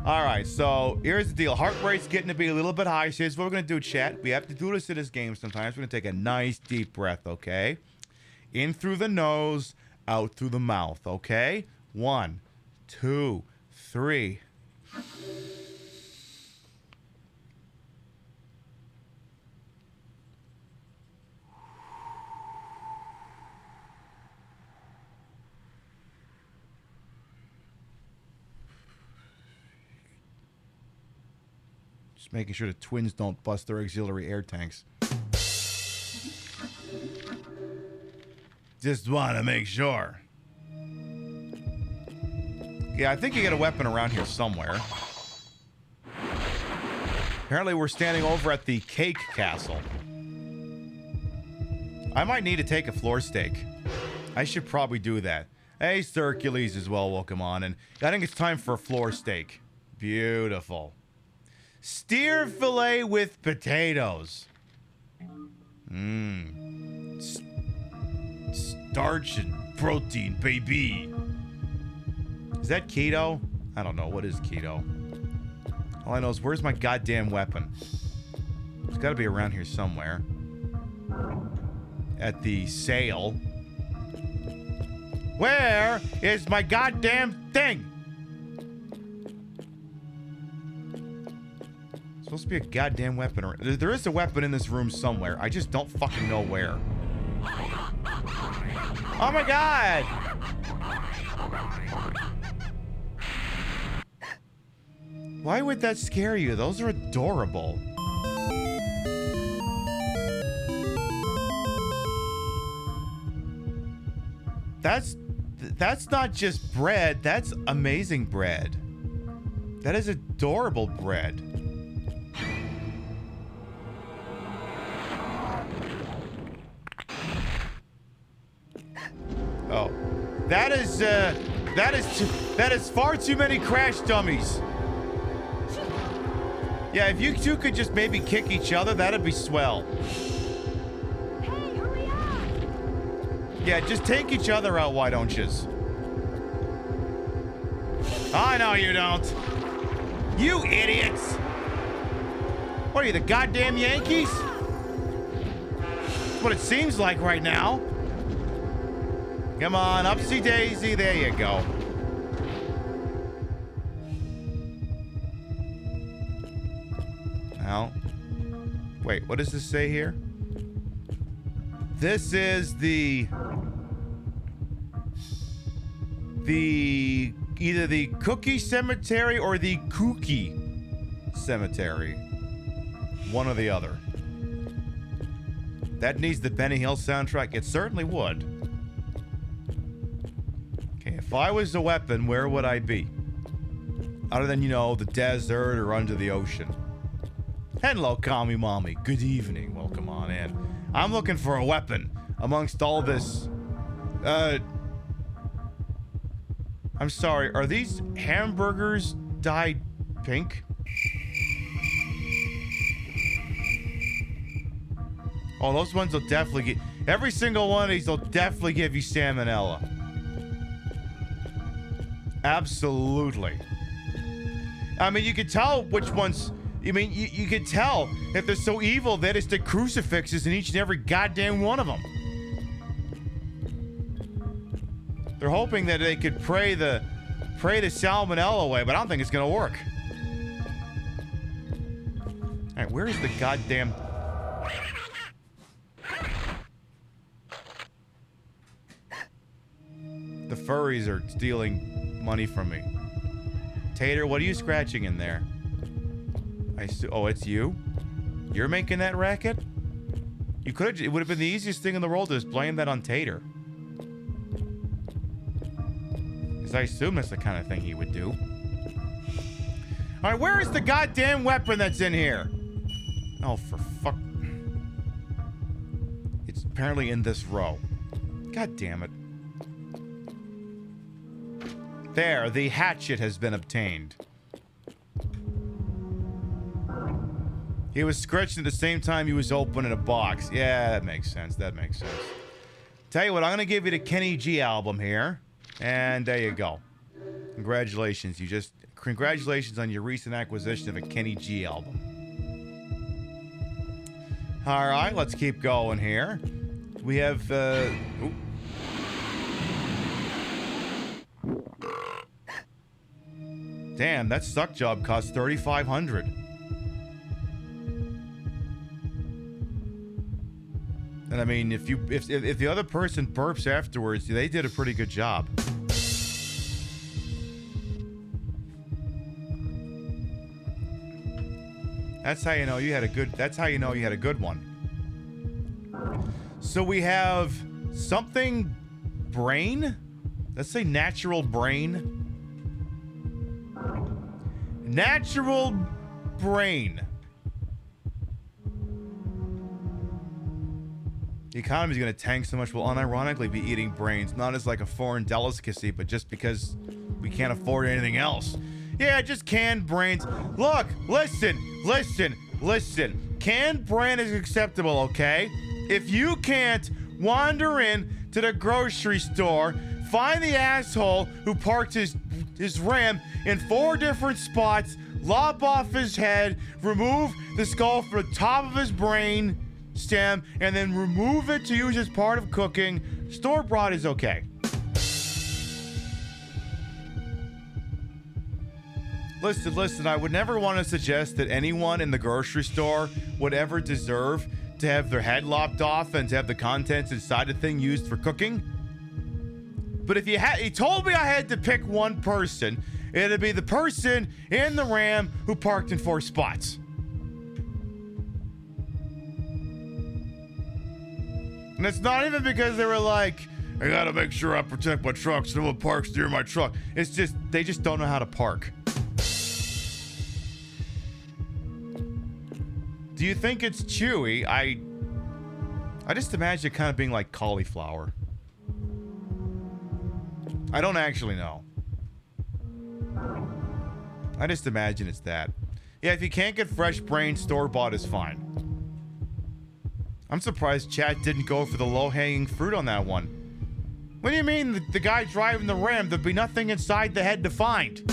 Alright, so here's the deal. Heart rate's getting to be a little bit high. So here's what we're going to do, chat. We have to do this in this game sometimes. We're going to take a nice deep breath, okay? In through the nose, out through the mouth, okay? 1, 2, 3... Making sure the twins don't bust their auxiliary air tanks. Just want to make sure. Yeah, I think you get a weapon around here somewhere. Apparently we're standing over at the cake castle. I might need to take a floor steak. I should probably do that. Hey, Sir Hercules as well, welcome on. And I think it's time for a floor steak. Beautiful. Steer fillet with potatoes. Starch and protein, baby. Is that keto? I don't know. What is keto? All I know is where's my goddamn weapon? It's got to be around here somewhere. at the sale. Where is my goddamn thing? Supposed to be a goddamn weapon. There is a weapon in this room somewhere. I just don't fucking know where. Oh my god! Why would that scare you? Those are adorable. That's not just bread. That's amazing bread. That is adorable bread. Oh, that is far too many crash dummies. Yeah, if you two could just maybe kick each other, that'd be swell. Hey, hurry up! Yeah, just take each other out, why don't yous? I know you don't. You idiots! What are you, the goddamn Yankees? That's what it seems like right now. Come on, upsy daisy, there you go. Now, wait, what does this say here? This is either the Cookie Cemetery or the Kooky Cemetery. One or the other. That needs the Benny Hill soundtrack. It certainly would. Okay, if I was a weapon, where would I be? Other than, you know, the desert or under the ocean. Hello, Kami Mommy. Good evening. Welcome on in. I'm looking for a weapon amongst all this. I'm sorry, are these hamburgers dyed pink? Oh, those ones will definitely get... Every single one of these will definitely give you salmonella. Absolutely. I mean, you can tell which ones... I mean, you can tell if they're so evil that it's the crucifixes in each and every goddamn one of them. They're hoping that they could pray the salmonella away, but I don't think it's gonna work. All right, where is the goddamn... The furries are stealing money from me. Tater, what are you scratching in there? Oh, it's you? You're making that racket? You could have... It would have been the easiest thing in the world to just blame that on Tater. Because I assume that's the kind of thing he would do. Alright, where is the goddamn weapon that's in here? Oh, for fuck... It's apparently in this row. God damn it. There, the hatchet has been obtained. He was scratching at the same time he was opening a box. Yeah, that makes sense. That makes sense. Tell you what, I'm going to give you the Kenny G album here. And there you go. Congratulations. Congratulations on your recent acquisition of a Kenny G album. All right, let's keep going here. We have, Damn, that suck job cost $3,500. And I mean, if the other person burps afterwards, they did a pretty good job. That's how you know you had a good. That's how you know you had a good one. So we have something brain. Let's say natural brain. Natural brain. The economy is going to tank so much. We'll unironically be eating brains, not as like a foreign delicacy, but just because we can't afford anything else. Yeah, just canned brains. Look, listen. Canned brain is acceptable, okay? If you can't wander in to the grocery store, find the asshole who parked his Ram in 4 different spots, lop off his head, remove the skull from the top of his brain, stem, and then remove it to use as part of cooking, store-bought is okay. Listen, I would never want to suggest that anyone in the grocery store would ever deserve to have their head lopped off and to have the contents inside the thing used for cooking. But if he told me I had to pick one person, it'd be the person in the Ram who parked in 4 spots. And it's not even because they were like, I gotta make sure I protect my truck so no one parks near my truck. It's just, they just don't know how to park. Do you think it's chewy? I just imagine it kind of being like cauliflower. I don't actually know. I just imagine it's that. Yeah, if you can't get fresh brain, store-bought is fine. I'm surprised chat didn't go for the low-hanging fruit on that one. What do you mean the guy driving the Ram, there'd be nothing inside the head to find?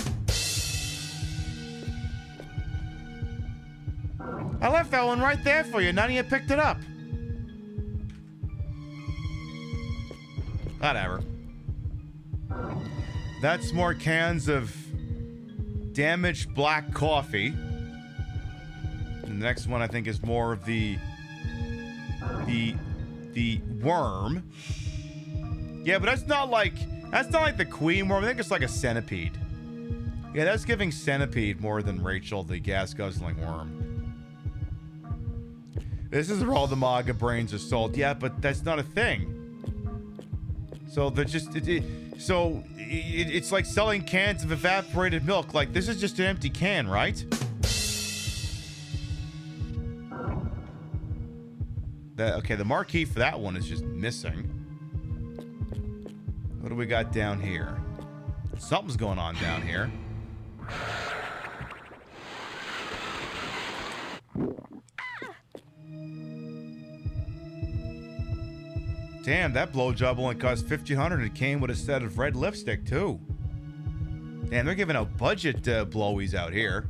I left that one right there for you. None of you picked it up. Whatever. That's more cans of damaged black coffee. And the next one I think is more of the worm. Yeah, but that's not like the queen worm. I think it's like a centipede. Yeah, that's giving centipede more than Rachel the gas guzzling worm. This is where all the MAGA brains are sold. Yeah, but that's not a thing. So they're just it's like selling cans of evaporated milk. Like, this is just an empty can, right? Okay, the marquee for that one is just missing. What do we got down here? Something's going on down here. Damn, that blowjob only cost $1,500 and it came with a set of red lipstick, too. Damn, they're giving out budget blowies out here.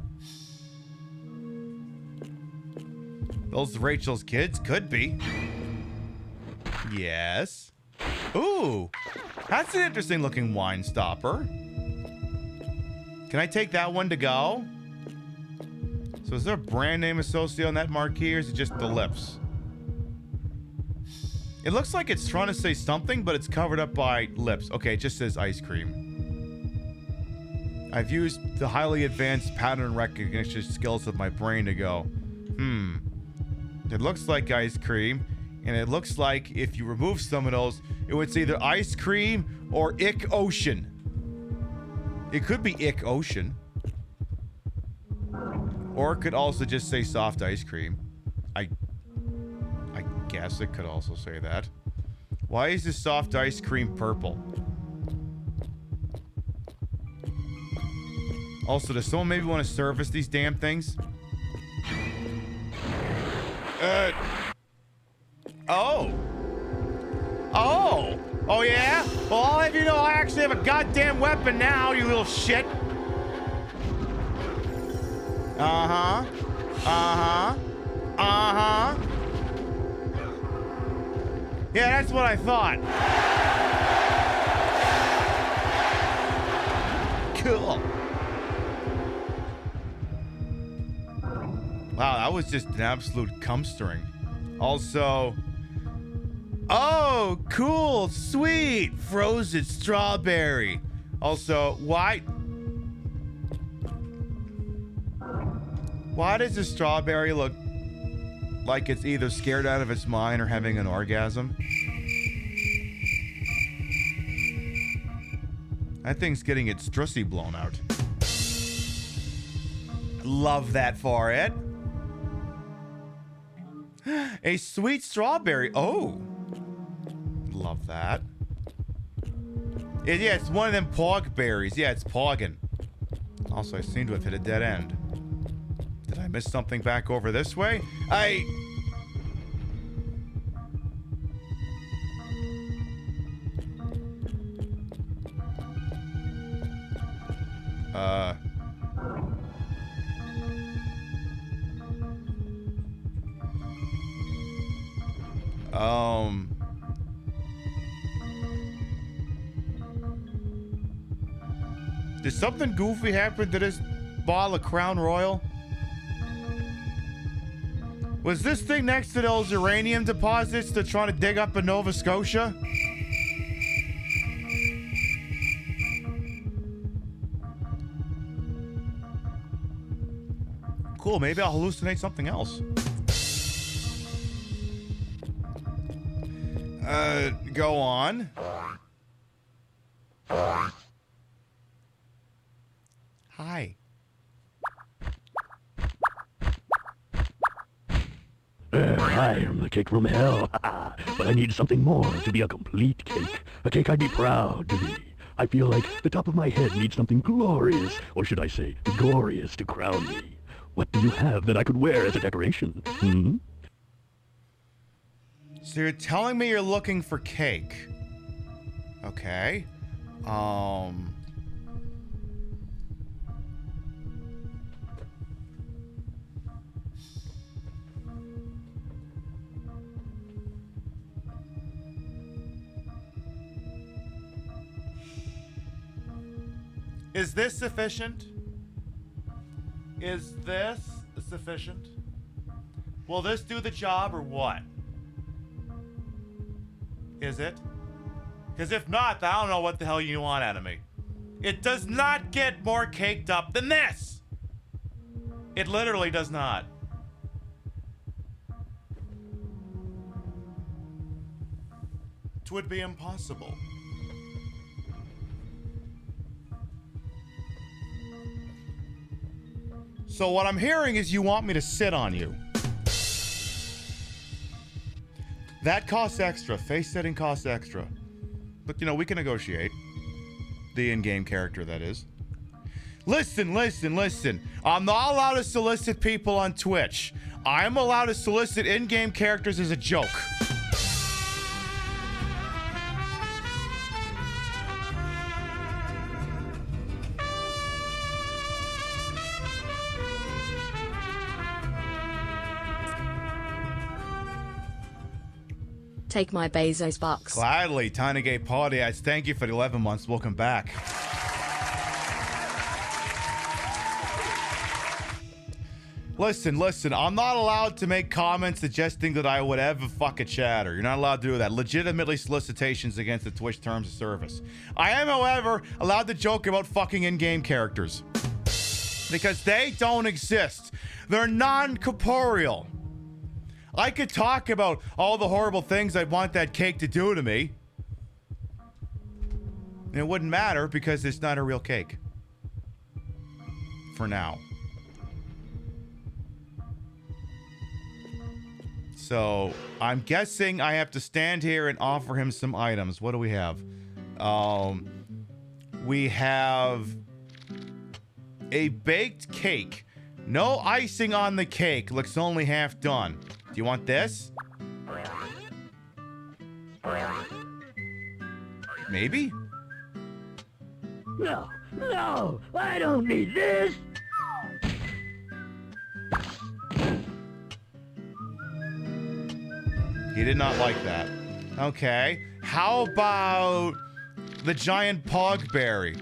Those Rachel's kids? Could be. Yes. Ooh, that's an interesting looking wine stopper. Can I take that one to go? So is there a brand name associated on that marquee, or is it just the lips? It looks like it's trying to say something, but it's covered up by lips. Okay, it just says ice cream. I've used the highly advanced pattern recognition skills of my brain to go, it looks like ice cream, and it looks like if you remove some of those, it would either ice cream or Ick Ocean. It could be Ick Ocean. Or it could also just say soft ice cream. I guess it could also say that. Why is this soft ice cream purple? Also, does someone maybe want to service these damn things? Oh yeah? Well, I'll have you know I actually have a goddamn weapon now, you little shit. Uh-huh. Yeah, that's what I thought. Cool. Wow, that was just an absolute cum-stirring. Also, oh, cool, sweet, frozen strawberry. Also, why does the strawberry look like it's either scared out of its mind or having an orgasm? That thing's getting its strussy blown out. Love that for it. A sweet strawberry. Oh. Love that. Yeah, it's one of them pog berries. Yeah, it's pogging. Also, I seem to have hit a dead end. Did I miss something back over this way? Did something goofy happen to this bottle of Crown Royal? Was this thing next to those uranium deposits they're trying to dig up in Nova Scotia? Cool, maybe I'll hallucinate something else. Go on. Hi. I am the cake from hell, but I need something more to be a complete cake. A cake I'd be proud to be. I feel like the top of my head needs something glorious, or should I say, glorious to crown me. What do you have that I could wear as a decoration? Hmm? So you're telling me you're looking for cake. Okay. Is this sufficient? Is this sufficient? Will this do the job or what? Is it? Because if not, I don't know what the hell you want out of me. It does not get more caked up than this. It literally does not. Twould be impossible. So what I'm hearing is you want me to sit on you. That costs extra. Face sitting costs extra. But, you know, we can negotiate. The in-game character, that is. Listen. I'm not allowed to solicit people on Twitch. I'm allowed to solicit in-game characters as a joke. Take my Bezos bucks. Gladly, Tiny Gay Party. I thank you for the 11 months. Welcome back. Listen. I'm not allowed to make comments suggesting that I would ever fuck a chatter. You're not allowed to do that. Legitimately solicitations against the Twitch terms of service. I am, however, allowed to joke about fucking in-game characters. Because they don't exist. They're non-corporeal. I could talk about all the horrible things I'd want that cake to do to me. And it wouldn't matter because it's not a real cake. For now. So, I'm guessing I have to stand here and offer him some items. What do we have? We have a baked cake. No icing on the cake. Looks only half done. Do you want this? Maybe? No, I don't need this. He did not like that. Okay. How about the giant pogberry?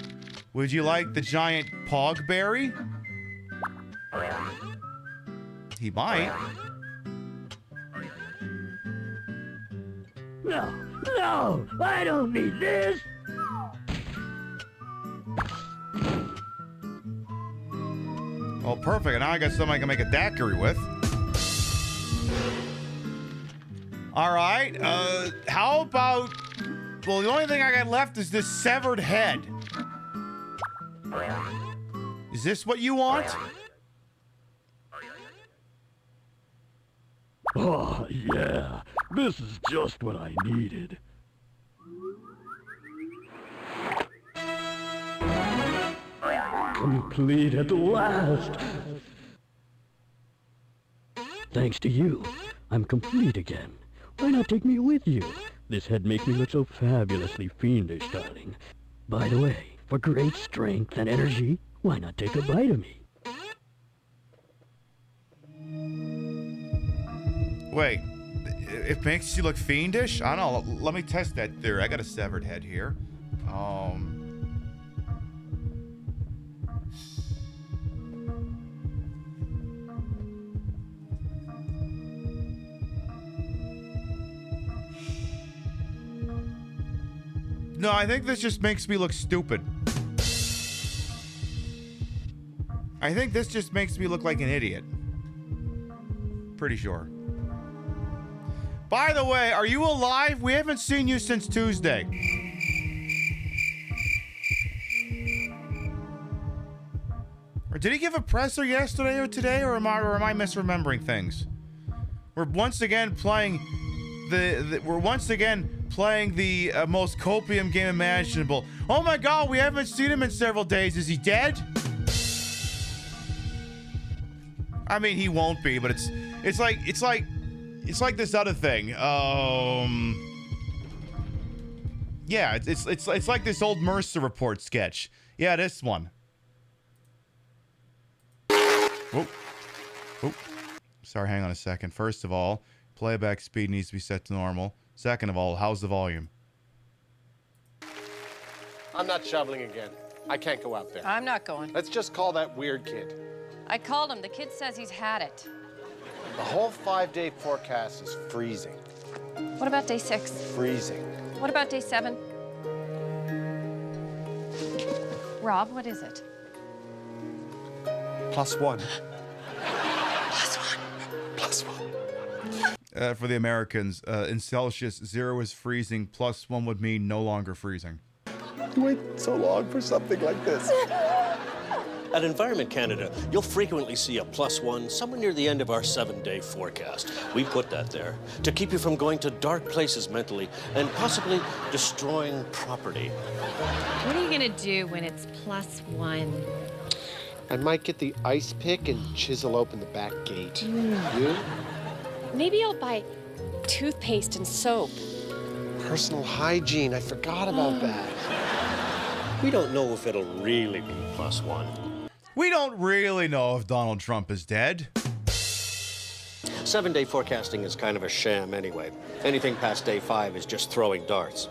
Would you like the giant pogberry? He might. No, I don't need this. Oh, perfect. Now I got something I can make a daiquiri with. All right. How about... Well, the only thing I got left is this severed head. Is this what you want? Oh, yeah. This is just what I needed. Complete at last. Thanks to you, I'm complete again. Why not take me with you? This head makes me look so fabulously fiendish, darling. By the way, for great strength and energy, why not take a bite of me? Wait, it makes you look fiendish? I don't know. Let me test that theory. I got a severed head here. No, I think this just makes me look stupid. I think this just makes me look like an idiot. Pretty sure. By the way, are you alive? We haven't seen you since Tuesday. Or did he give a presser yesterday or today, or am I misremembering things? We're once again playing the most copium game imaginable. Oh my god, we haven't seen him in several days. Is he dead? I mean, he won't be, but it's like this other thing. Yeah, it's like this old Mercer Report sketch. Yeah, this one. Oh. Sorry, hang on a second. First of all, playback speed needs to be set to normal. Second of all, how's the volume? I'm not shoveling again. I can't go out there. I'm not going. Let's just call that weird kid. I called him. The kid says he's had it. The whole 5-day forecast is freezing. What about day 6? Freezing. What about day 7? Rob, what is it? +1. For the Americans, in Celsius, 0 is freezing, +1 would mean no longer freezing. You wait so long for something like this. At Environment Canada, you'll frequently see a +1 somewhere near the end of our 7-day forecast. We put that there to keep you from going to dark places mentally and possibly destroying property. What are you gonna do when it's +1? I might get the ice pick and chisel open the back gate. You? Maybe I'll buy toothpaste and soap. Personal hygiene, I forgot about that. We don't know if it'll really be +1. We don't really know if Donald Trump is dead. 7-day forecasting is kind of a sham anyway. Anything past day 5 is just throwing darts.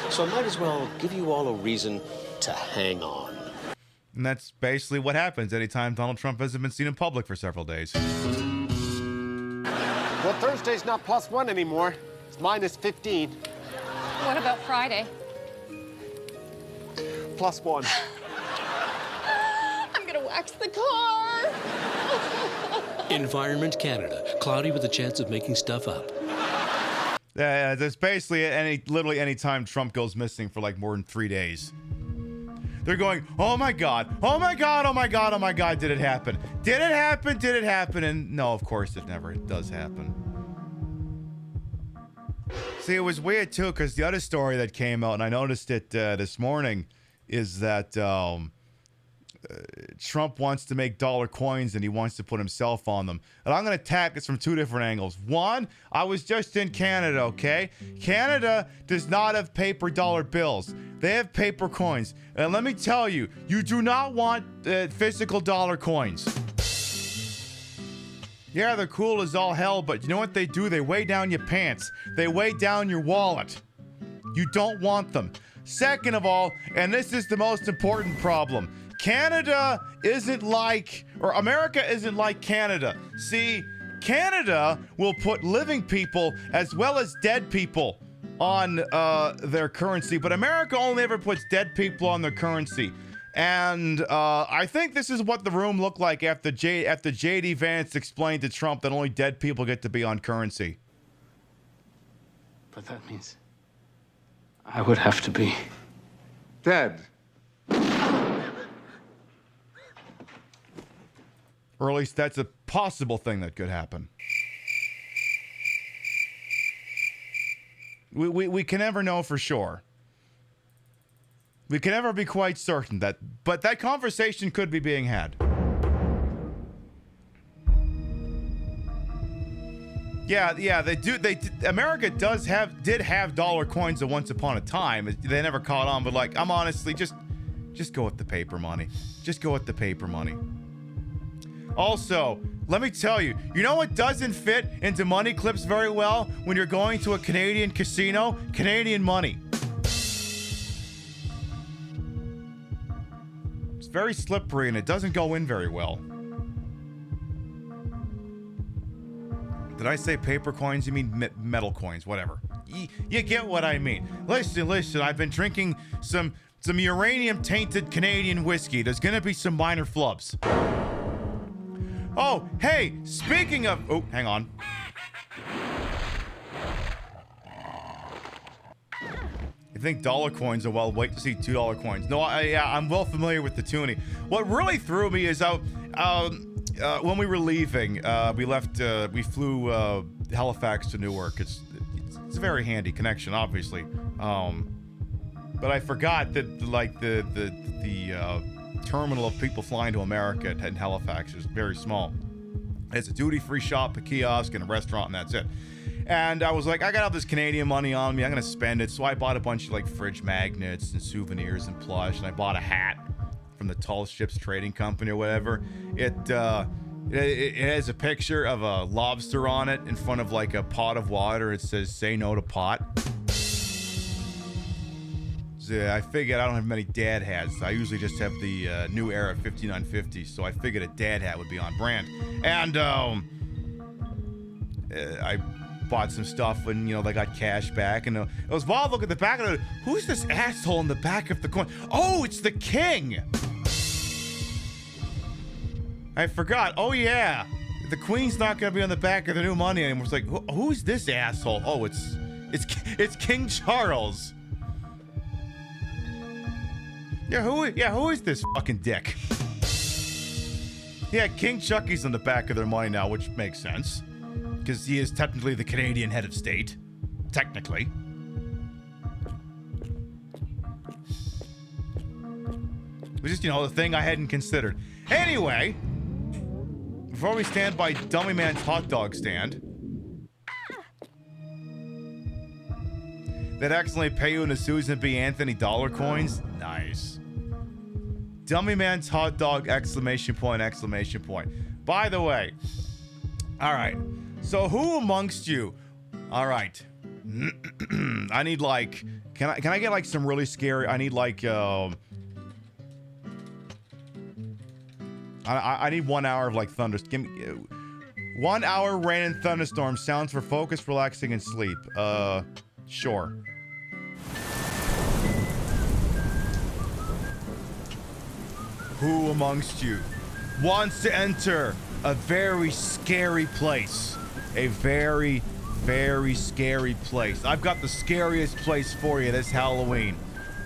So I might as well give you all a reason to hang on. And that's basically what happens anytime Donald Trump hasn't been seen in public for several days. Well, Thursday's not +1 anymore. It's -15. What about Friday? +1. I'm gonna wax the car. Environment Canada. Cloudy with a chance of making stuff up. Yeah, that's basically literally any time Trump goes missing for like more than 3 days. They're going, oh my god, oh my god, oh my god, oh my god, did it happen? Did it happen? Did it happen? And no, of course it never does happen. See, it was weird too, because the other story that came out, and I noticed it this morning, is that Trump wants to make dollar coins and he wants to put himself on them. And I'm going to attack this from 2 different angles. One, I was just in Canada, okay? Canada does not have paper dollar bills. They have paper coins. And let me tell you, you do not want physical dollar coins. Yeah, they're cool as all hell, but you know what they do? They weigh down your pants. They weigh down your wallet. You don't want them. Second of all, and this is the most important problem, Canada isn't like, or America isn't like Canada. See, Canada will put living people as well as dead people on their currency, but America only ever puts dead people on their currency. And I think this is what the room looked like after J.D. Vance explained to Trump that only dead people get to be on currency. But that means I would have to be dead. Or at least that's a possible thing that could happen. We can never know for sure. We can never be quite certain that, but that conversation could be being had. Yeah, they do. America did have dollar coins at once upon a time. They never caught on, but like, I'm honestly just go with the paper money. Just go with the paper money. Also, let me tell you, you know what doesn't fit into money clips very well when you're going to a Canadian casino? Canadian money. It's very slippery and it doesn't go in very well. Did I say paper coins? You mean metal coins, whatever. You get what I mean. Listen, I've been drinking some uranium-tainted Canadian whiskey. There's gonna be some minor flubs. Oh, hey, speaking of... Oh, hang on. I think dollar coins are well. Wait to see $2 coins. No, I'm well familiar with the toonie. What really threw me is out... when we were leaving, we flew Halifax to Newark. It's a very handy connection, obviously. But I forgot that like the terminal of people flying to America in Halifax is very small. It's a duty-free shop, a kiosk, and a restaurant, and that's it. And I was like, I got all this Canadian money on me. I'm gonna spend it. So I bought a bunch of like fridge magnets and souvenirs and plush, and I bought a hat from the Tall Ships Trading Company or whatever. It has a picture of a lobster on it in front of like a pot of water. It says, "Say no to pot." So I figured I don't have many dad hats. I usually just have the New Era 5950, so I figured a dad hat would be on brand. And I bought some stuff and, they got cash back. And it was while I look at the back of it, who's this asshole in the back of the coin? Oh, it's the king! I forgot. Oh, yeah. The queen's not going to be on the back of the new money anymore. It's like, who's this asshole? Oh, it's King Charles. Yeah, who is this fucking dick? Yeah, King Chucky's on the back of their money now, which makes sense. Because he is technically the Canadian head of state. Technically. It was just, the thing I hadn't considered. Anyway, before we stand by Dummy Man's hot dog stand, that accidentally pay you in a Susan B. Anthony dollar coins? Nice. Dummy Man's hot dog, exclamation point, exclamation point. By the way, all right. So who amongst you? All right. I need like, can I get like some really scary? I need like, I need 1 hour of like thunder. Give me 1 hour rain and thunderstorm. Sounds for focus, relaxing, and sleep. Sure. Who amongst you wants to enter a very scary place? A very, very scary place. I've got the scariest place for you this Halloween.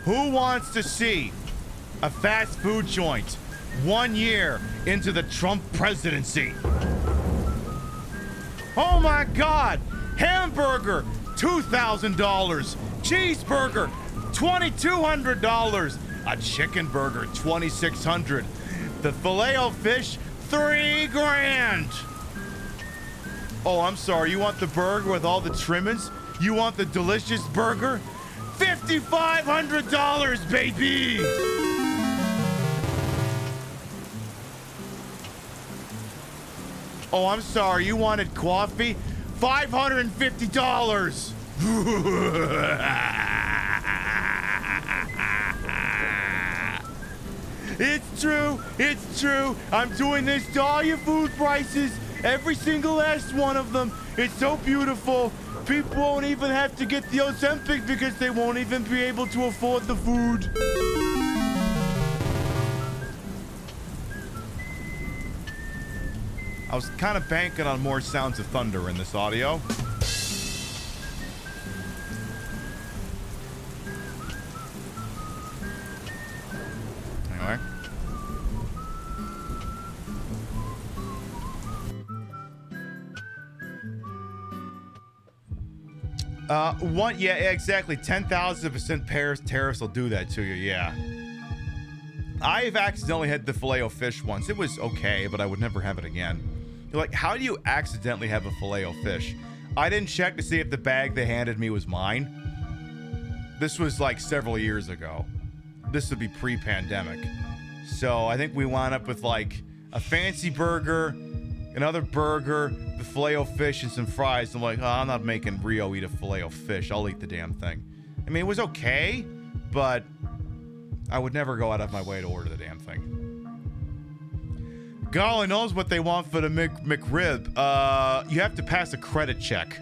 Who wants to see a fast food joint 1 year into the Trump presidency? Oh my God! Hamburger, $2,000. Cheeseburger, $2,200. A chicken burger, $2,600. The Filet-O-Fish, $3,000. Oh, I'm sorry. You want the burger with all the trimmings? You want the delicious burger? $5,500, baby. Oh, I'm sorry. You wanted coffee? $550. It's true. It's true. I'm doing this to all your food prices. Every single last one of them. It's so beautiful. People won't even have to get the Ozempic because they won't even be able to afford the food. I was kind of banking on more sounds of thunder in this audio. Anyway. Yeah, exactly. 10,000% tariffs will do that to you, yeah. I've accidentally had the Filet-O-Fish once. It was okay, but I would never have it again. You're like, how do you accidentally have a Filet-O-Fish? I didn't check to see if the bag they handed me was mine. This was like several years ago. This would be pre-pandemic. So I think we wound up with like a fancy burger, another burger, the Filet-O-Fish, and some fries. I'm like, oh, I'm not making Rio eat a Filet-O-Fish. I'll eat the damn thing. I mean, it was okay, but I would never go out of my way to order the damn thing. God only knows what they want for the McRib. You have to pass a credit check.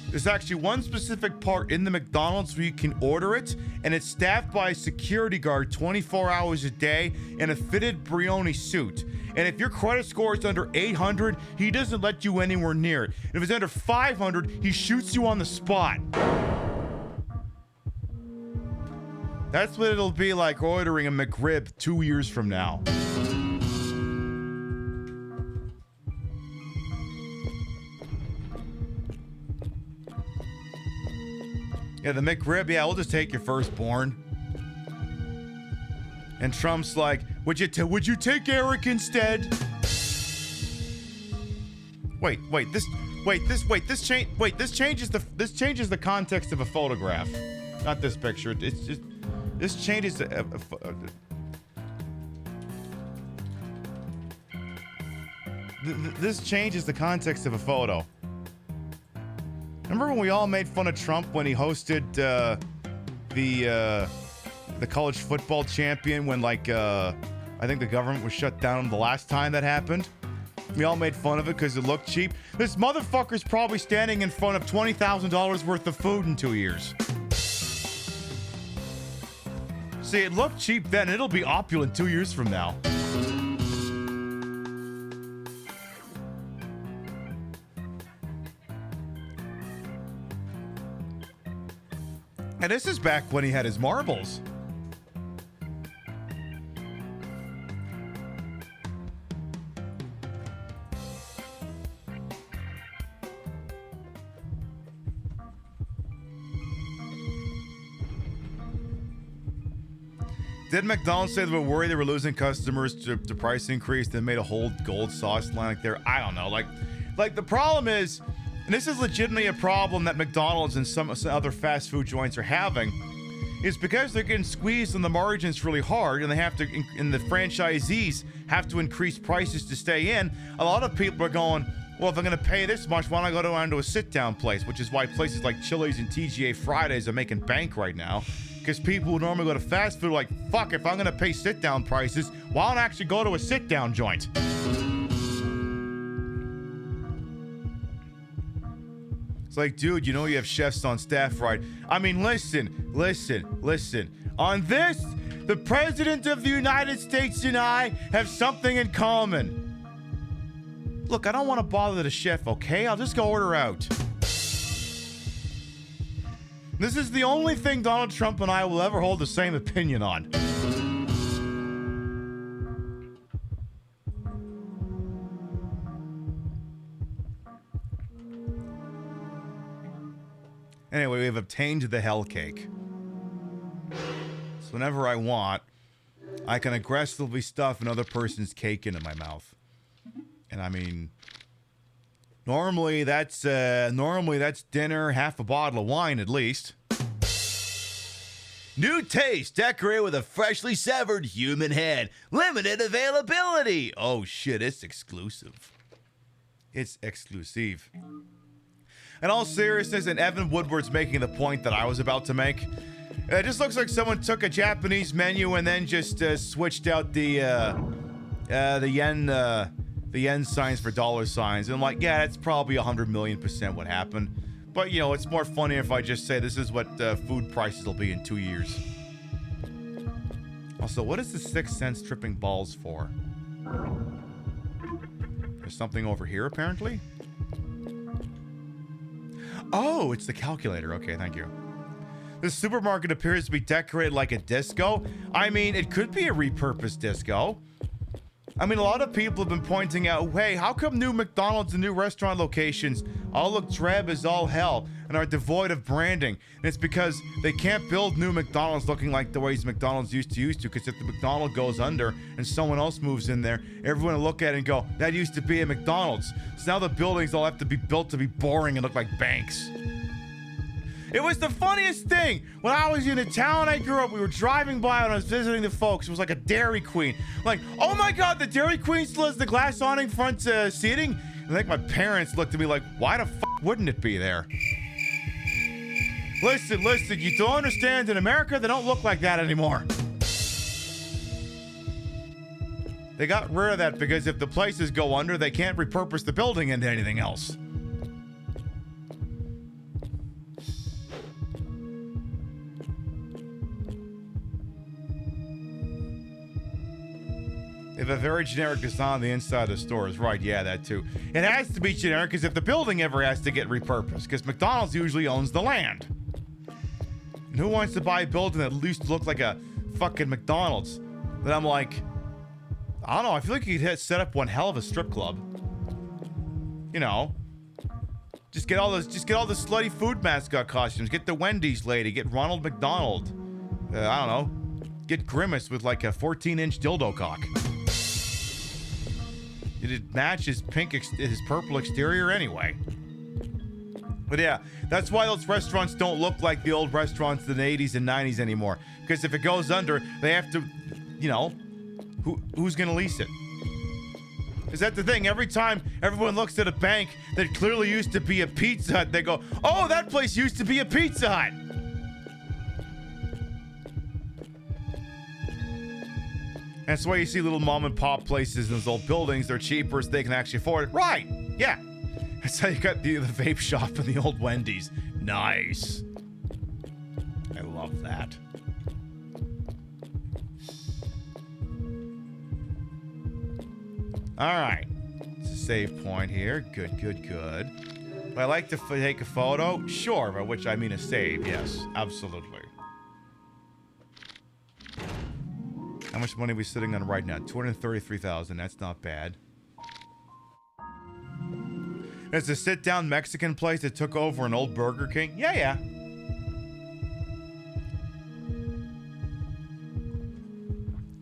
There's actually one specific part in the McDonald's where you can order it, and it's staffed by a security guard 24 hours a day in a fitted Brioni suit. And if your credit score is under 800, he doesn't let you anywhere near it. And if it's under 500, he shoots you on the spot. That's what it'll be like ordering a McRib 2 years from now. Yeah, the McRib, yeah, we'll just take your firstborn. And Trump's like, would you take Eric instead? This changes the context of a photograph. Not this picture. It's just this changes this changes the context of a photo. Remember when we all made fun of Trump when he hosted the college football champion when I think the government was shut down the last time that happened? We all made fun of it because it looked cheap. This motherfucker's probably standing in front of $20,000 worth of food in 2 years. See, it looked cheap then. It'll be opulent 2 years from now. And this is back when he had his marbles. Did McDonald's say they were worried they were losing customers to price increase? They made a whole gold sauce line like there. I don't know. Like the problem is, and this is legitimately a problem that McDonald's and some other fast food joints are having, is because they're getting squeezed on the margins really hard, and they have to, and the franchisees have to increase prices to stay in. A lot of people are going, well, if I'm going to pay this much, why don't I go down to a sit-down place? Which is why places like Chili's and TGA Fridays are making bank right now. Because people who normally go to fast food are like, fuck, if I'm going to pay sit-down prices, why don't I actually go to a sit-down joint? It's like, dude, you know you have chefs on staff, right? I mean, listen. On this, the President of the United States and I have something in common. Look, I don't want to bother the chef, okay? I'll just go order out. This is the only thing Donald Trump and I will ever hold the same opinion on. Anyway, we've obtained the hell cake. So whenever I want, I can aggressively stuff another person's cake into my mouth. And I mean, normally that's dinner, half a bottle of wine at least. New taste, decorated with a freshly severed human head. Limited availability. Oh shit, it's exclusive. It's exclusive. In all seriousness, and Evan Woodward's making the point that I was about to make. It just looks like someone took a Japanese menu and then just switched out the yen signs for dollar signs. And I'm like, yeah, that's probably 100,000,000% what happened. But, you know, it's more funny if I just say this is what food prices will be in 2 years. Also, what is the 6 cents tripping balls for? There's something over here, apparently. Oh, it's the calculator. Okay, thank you. This supermarket appears to be decorated like a disco. I mean, it could be a repurposed disco. I mean, a lot of people have been pointing out, hey, how come new McDonald's and new restaurant locations all look drab as all hell and are devoid of branding? And it's because they can't build new McDonald's looking like the ways McDonald's used to, because if the McDonald's goes under and someone else moves in there, everyone will look at it and go, that used to be a McDonald's. So now the buildings all have to be built to be boring and look like banks. It was the funniest thing. When I was in the town I grew up, we were driving by when I was visiting the folks. It was like a Dairy Queen. Like, oh my God, the Dairy Queen still has the glass awning front seating? I think my parents looked at me like, why the fuck wouldn't it be there? Listen, you don't understand. In America, they don't look like that anymore. They got rid of that because if the places go under, they can't repurpose the building into anything else. If a very generic design on the inside of the store is right, yeah, that too. It has to be generic because if the building ever has to get repurposed, because McDonald's usually owns the land. And who wants to buy a building that at least looks like a fucking McDonald's? Then I'm like, I don't know, I feel like you could set up one hell of a strip club. You know. Just get all the slutty food mascot costumes. Get the Wendy's lady. Get Ronald McDonald. I don't know. Get Grimace with like a 14-inch dildo cock. It matches his purple exterior anyway. But yeah, that's why those restaurants don't look like the old restaurants in the 80s and 90s anymore. Because if it goes under, they have to, you know, who's going to lease it? Is that the thing? Every time everyone looks at a bank that clearly used to be a Pizza Hut, they go, oh, that place used to be a Pizza Hut. That's why you see little mom and pop places in those old buildings. They're cheaper so they can actually afford it. Right. Yeah. That's how you got the vape shop in the old Wendy's. Nice. I love that. All right. It's a save point here. Good. Would I like to take a photo? Sure, by which I mean a save. Yes, absolutely. How much money are we sitting on right now? $233,000. That's not bad. There's a sit-down Mexican place that took over an old Burger King. Yeah.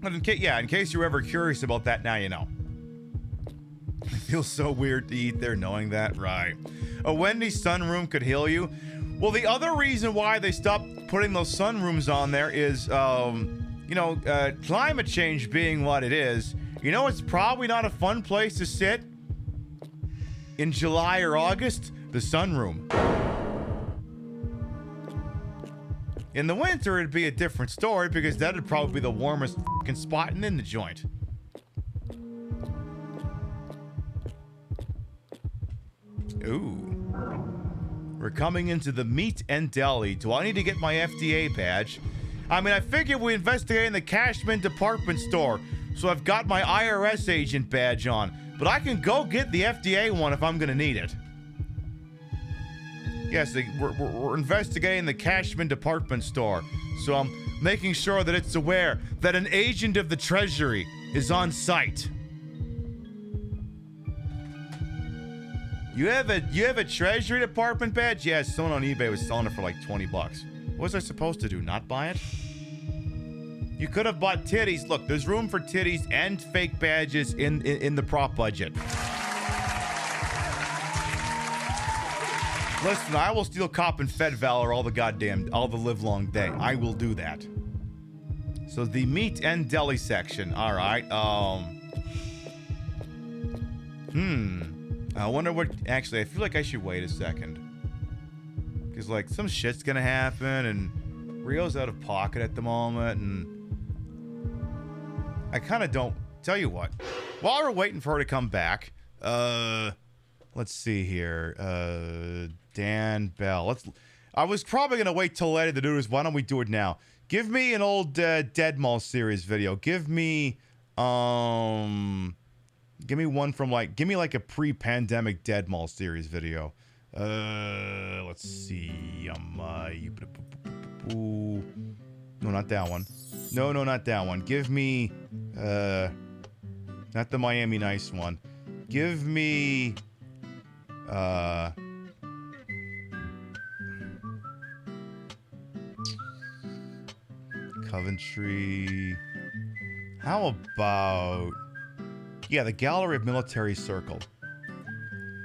But in case you're ever curious about that, now you know. It feels so weird to eat there knowing that. Right. A Wendy's sunroom could heal you. Well, the other reason why they stopped putting those sunrooms on there is, climate change being what it is, you know, it's probably not a fun place to sit in July or August. The sunroom. In the winter, it'd be a different story because that'd probably be the warmest fucking spot in the joint. Ooh. We're coming into the meat and deli. Do I need to get my FDA badge? I mean, I figured we investigate in the Cashman department store, so I've got my IRS agent badge on. But I can go get the FDA one if I'm gonna need it. Yes, we're investigating the Cashman department store, so I'm making sure that it's aware that an agent of the Treasury is on site. You have a Treasury Department badge? Yes, someone on eBay was selling it for like 20 bucks. What was I supposed to do? Not buy it? You could have bought titties. Look, there's room for titties and fake badges in the prop budget. Listen, I will steal Cop and Fed Valor all the live long day. I will do that. So the meat and deli section. All right. I wonder what... Actually, I feel like I should wait a second. Because, like, some shit's gonna happen, and Rio's out of pocket at the moment, and... I kind of don't... Tell you what. While we're waiting for her to come back, let's see here. Dan Bell. I was probably gonna wait till later to do this. Why don't we do it now? Give me an old Dead Mall series video. Give me one from give me like a pre-pandemic Dead Mall series video. Let's see. No, not that one. No, not that one. Give me, not the Miami Nice one. Give me, Coventry. How about... Yeah, the Gallery of Military Circle.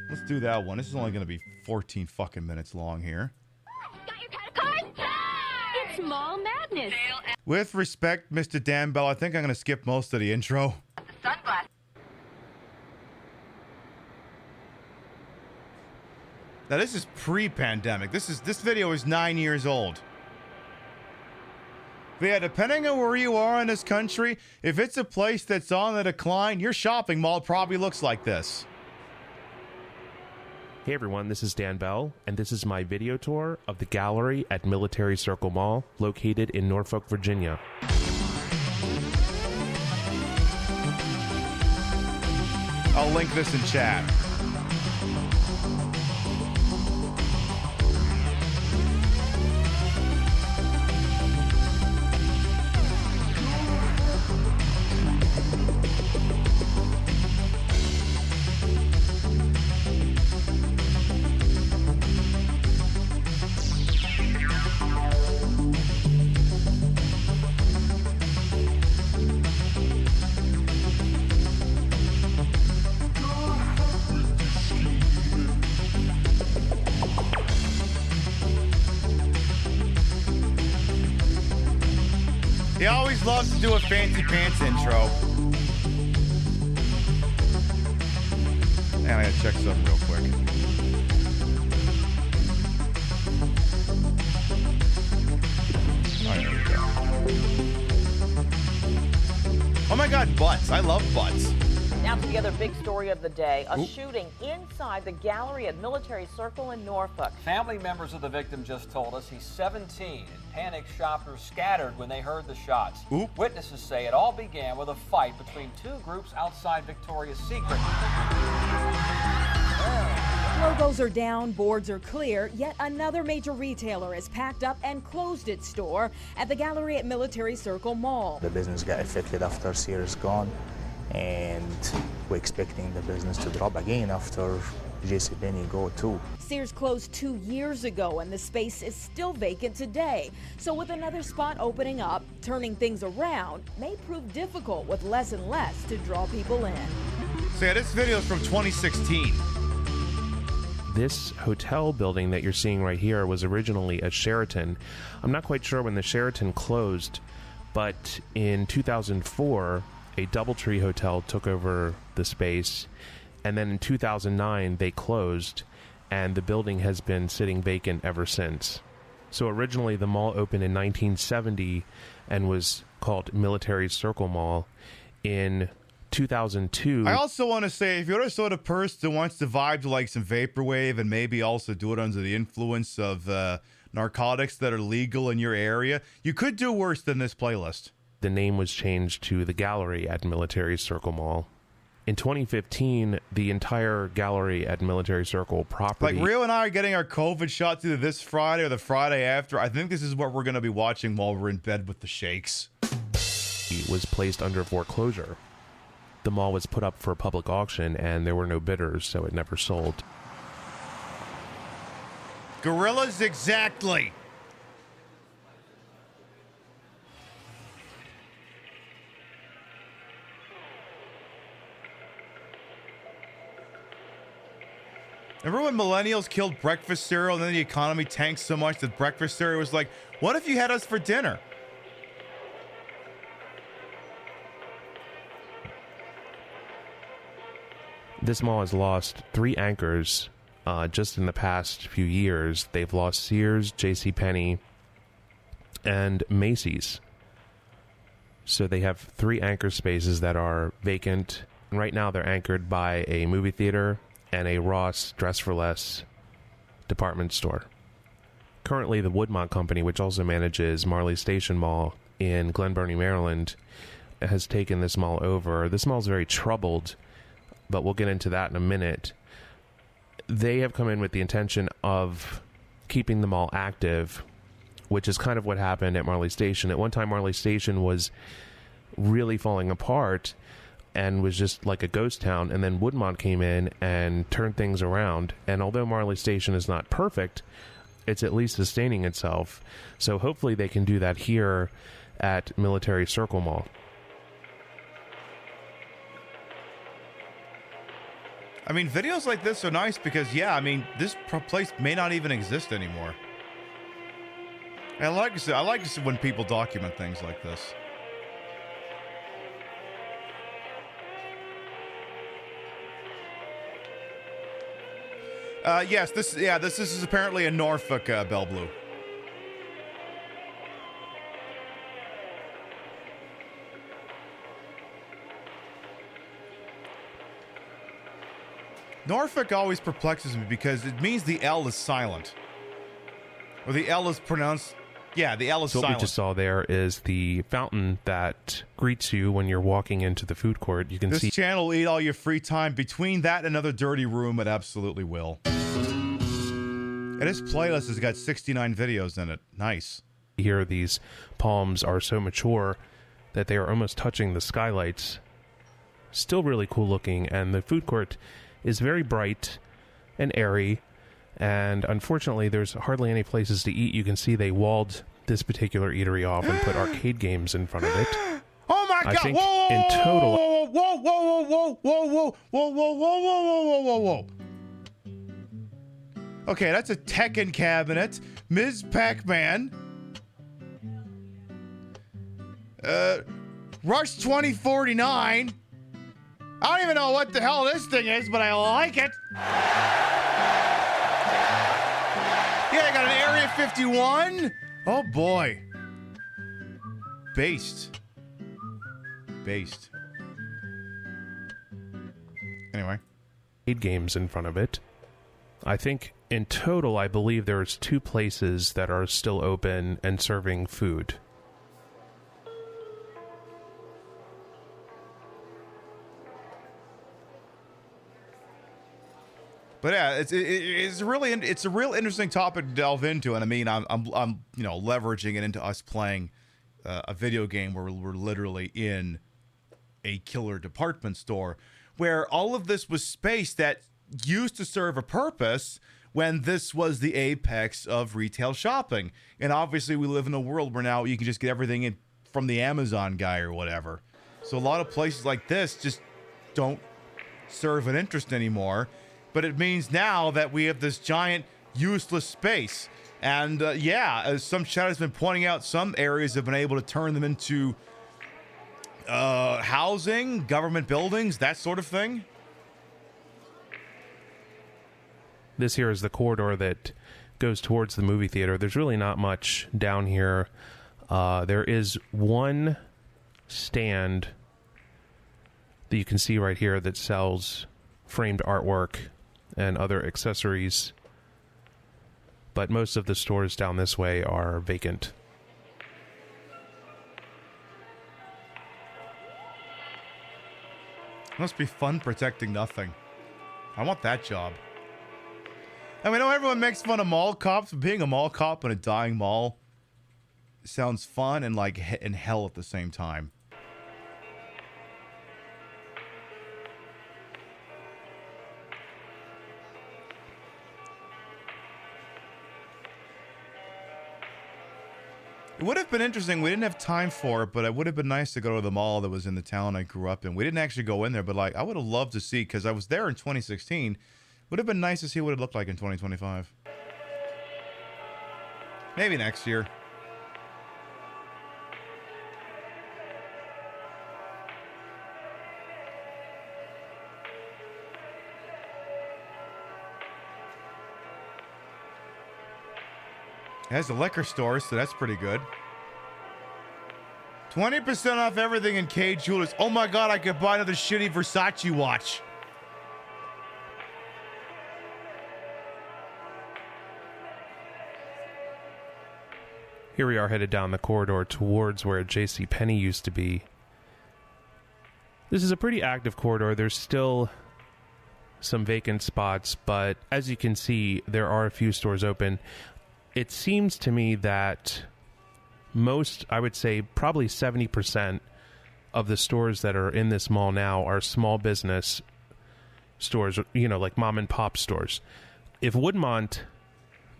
Let's do that one. This is only going to be 14 fucking minutes long here. Got your mall madness. With respect, Mr. Dan Bell, I think I'm going to skip most of the intro. Sunglasses. Now, this is pre-pandemic. This video is 9 years old. But yeah, depending on where you are in this country, if it's a place that's on the decline, your shopping mall probably looks like this. Hey everyone, this is Dan Bell, and this is my video tour of the gallery at Military Circle Mall, located in Norfolk, Virginia. I'll link this in chat. He always loves to do a fancy pants intro. And I gotta check something real quick. Alright, there we go. Oh my god, butts. I love butts. Now to the other big story of the day, a shooting inside the gallery at Military Circle in Norfolk. Family members of the victim just told us he's 17, and panicked shoppers scattered when they heard the shots. Witnesses say it all began with a fight between two groups outside Victoria's Secret. Logos are down, boards are clear, yet another major retailer has packed up and closed its store at the gallery at Military Circle Mall. The business got affected after Sears gone, and we're expecting the business to drop again after JCPenney go too. Sears closed 2 years ago and the space is still vacant today. So with another spot opening up, turning things around may prove difficult with less and less to draw people in. So yeah, this video is from 2016. This hotel building that you're seeing right here was originally a Sheraton. I'm not quite sure when the Sheraton closed, but in 2004, a DoubleTree hotel took over the space, and then in 2009 they closed, and the building has been sitting vacant ever since. So originally the mall opened in 1970 and was called Military Circle Mall. In 2002... I also want to say, if you're the sort of person that wants to vibe to like some vaporwave and maybe also do it under the influence of narcotics that are legal in your area, you could do worse than this playlist. The name was changed to the gallery at Military Circle Mall. In 2015, the entire gallery at Military Circle property... Like, Rio and I are getting our COVID shots either this Friday or the Friday after. I think this is what we're going to be watching while we're in bed with the shakes. ...was placed under foreclosure. The mall was put up for public auction, and there were no bidders, so it never sold. Gorillas, exactly! Remember when millennials killed breakfast cereal and then the economy tanked so much that breakfast cereal was like, what if you had us for dinner? This mall has lost 3 anchors just in the past few years. They've lost Sears, JCPenney, and Macy's. So they have 3 anchor spaces that are vacant. And right now they're anchored by a movie theater and a Ross Dress for Less department store. Currently, the Woodmont Company, which also manages Marley Station Mall in Glen Burnie, Maryland, has taken this mall over. This mall is very troubled, but we'll get into that in a minute. They have come in with the intention of keeping the mall active, which is kind of what happened at Marley Station. At one time, Marley Station was really falling apart and was just like a ghost town, and then Woodmont came in and turned things around. And although Marley Station is not perfect, it's at least sustaining itself. So hopefully they can do that here at Military Circle Mall. I mean, videos like this are nice because, yeah, I mean, this place may not even exist anymore. I like to see when people document things like this. Yes, this is apparently in Norfolk, Belle Blue. Norfolk always perplexes me because it means the L is silent. Or the L is pronounced... Yeah, the L is silent. What we just saw there is the fountain that greets you when you're walking into the food court. You can see... This channel will eat all your free time. Between that and another dirty room, it absolutely will. And this playlist has got 69 videos in it. Nice. Here, these palms are so mature that they are almost touching the skylights. Still really cool looking, and the food court is very bright and airy, and unfortunately there's hardly any places to eat. You can see they walled this particular eatery off and put arcade games in front of it. Oh my God! I think whoa, in total... whoa, whoa, whoa, whoa, whoa, whoa, whoa, whoa, whoa, whoa, whoa, whoa, whoa. Okay, that's a Tekken cabinet. Ms. Pac-Man. Rush 2049. I don't even know what the hell this thing is, but I like it. Yeah, I got an Area 51. Oh, boy. Based. Anyway. 8 games in front of it. I think in total, I believe there's 2 places that are still open and serving food. But yeah, it's a real interesting topic to delve into, and I mean, I'm leveraging it into us playing a video game where we're literally in a killer department store, where all of this was space that used to serve a purpose when this was the apex of retail shopping. And obviously, we live in a world where now you can just get everything in from the Amazon guy or whatever. So a lot of places like this just don't serve an interest anymore. But it means now that we have this giant useless space. And as some chat has been pointing out, some areas have been able to turn them into housing, government buildings, that sort of thing. This here is the corridor that goes towards the movie theater. There's really not much down here. There is one stand that you can see right here that sells framed artwork and other accessories, but most of the stores down this way are vacant. Must be fun protecting nothing. I want that job. I mean, I know everyone makes fun of mall cops, but being a mall cop in a dying mall sounds fun and like in hell at the same time. It would have been interesting. We didn't have time for it, but it would have been nice to go to the mall that was in the town I grew up in. We didn't actually go in there, but like I would have loved to see, because I was there in 2016. Would have been nice to see what it looked like in 2025. Maybe next year. It has a liquor store, so that's pretty good. 20% off everything in K Jewelers. Oh my God, I could buy another shitty Versace watch. Here we are headed down the corridor towards where JCPenney used to be. This is a pretty active corridor. There's still some vacant spots, but as you can see, there are a few stores open. It seems to me that most, I would say probably 70% of the stores that are in this mall now are small business stores, you know, like mom and pop stores. If Woodmont,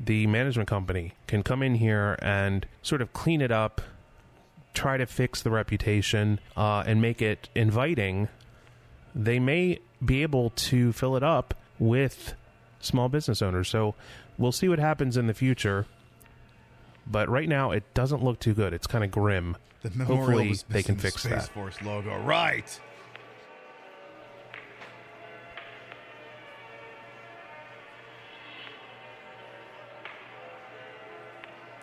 the management company, can come in here and sort of clean it up, try to fix the reputation, and make it inviting, they may be able to fill it up with small business owners. So we'll see what happens in the future. But right now, it doesn't look too good. It's kind of grim. The memorial Hopefully, was they can missing fix the Space that. Force logo. Right.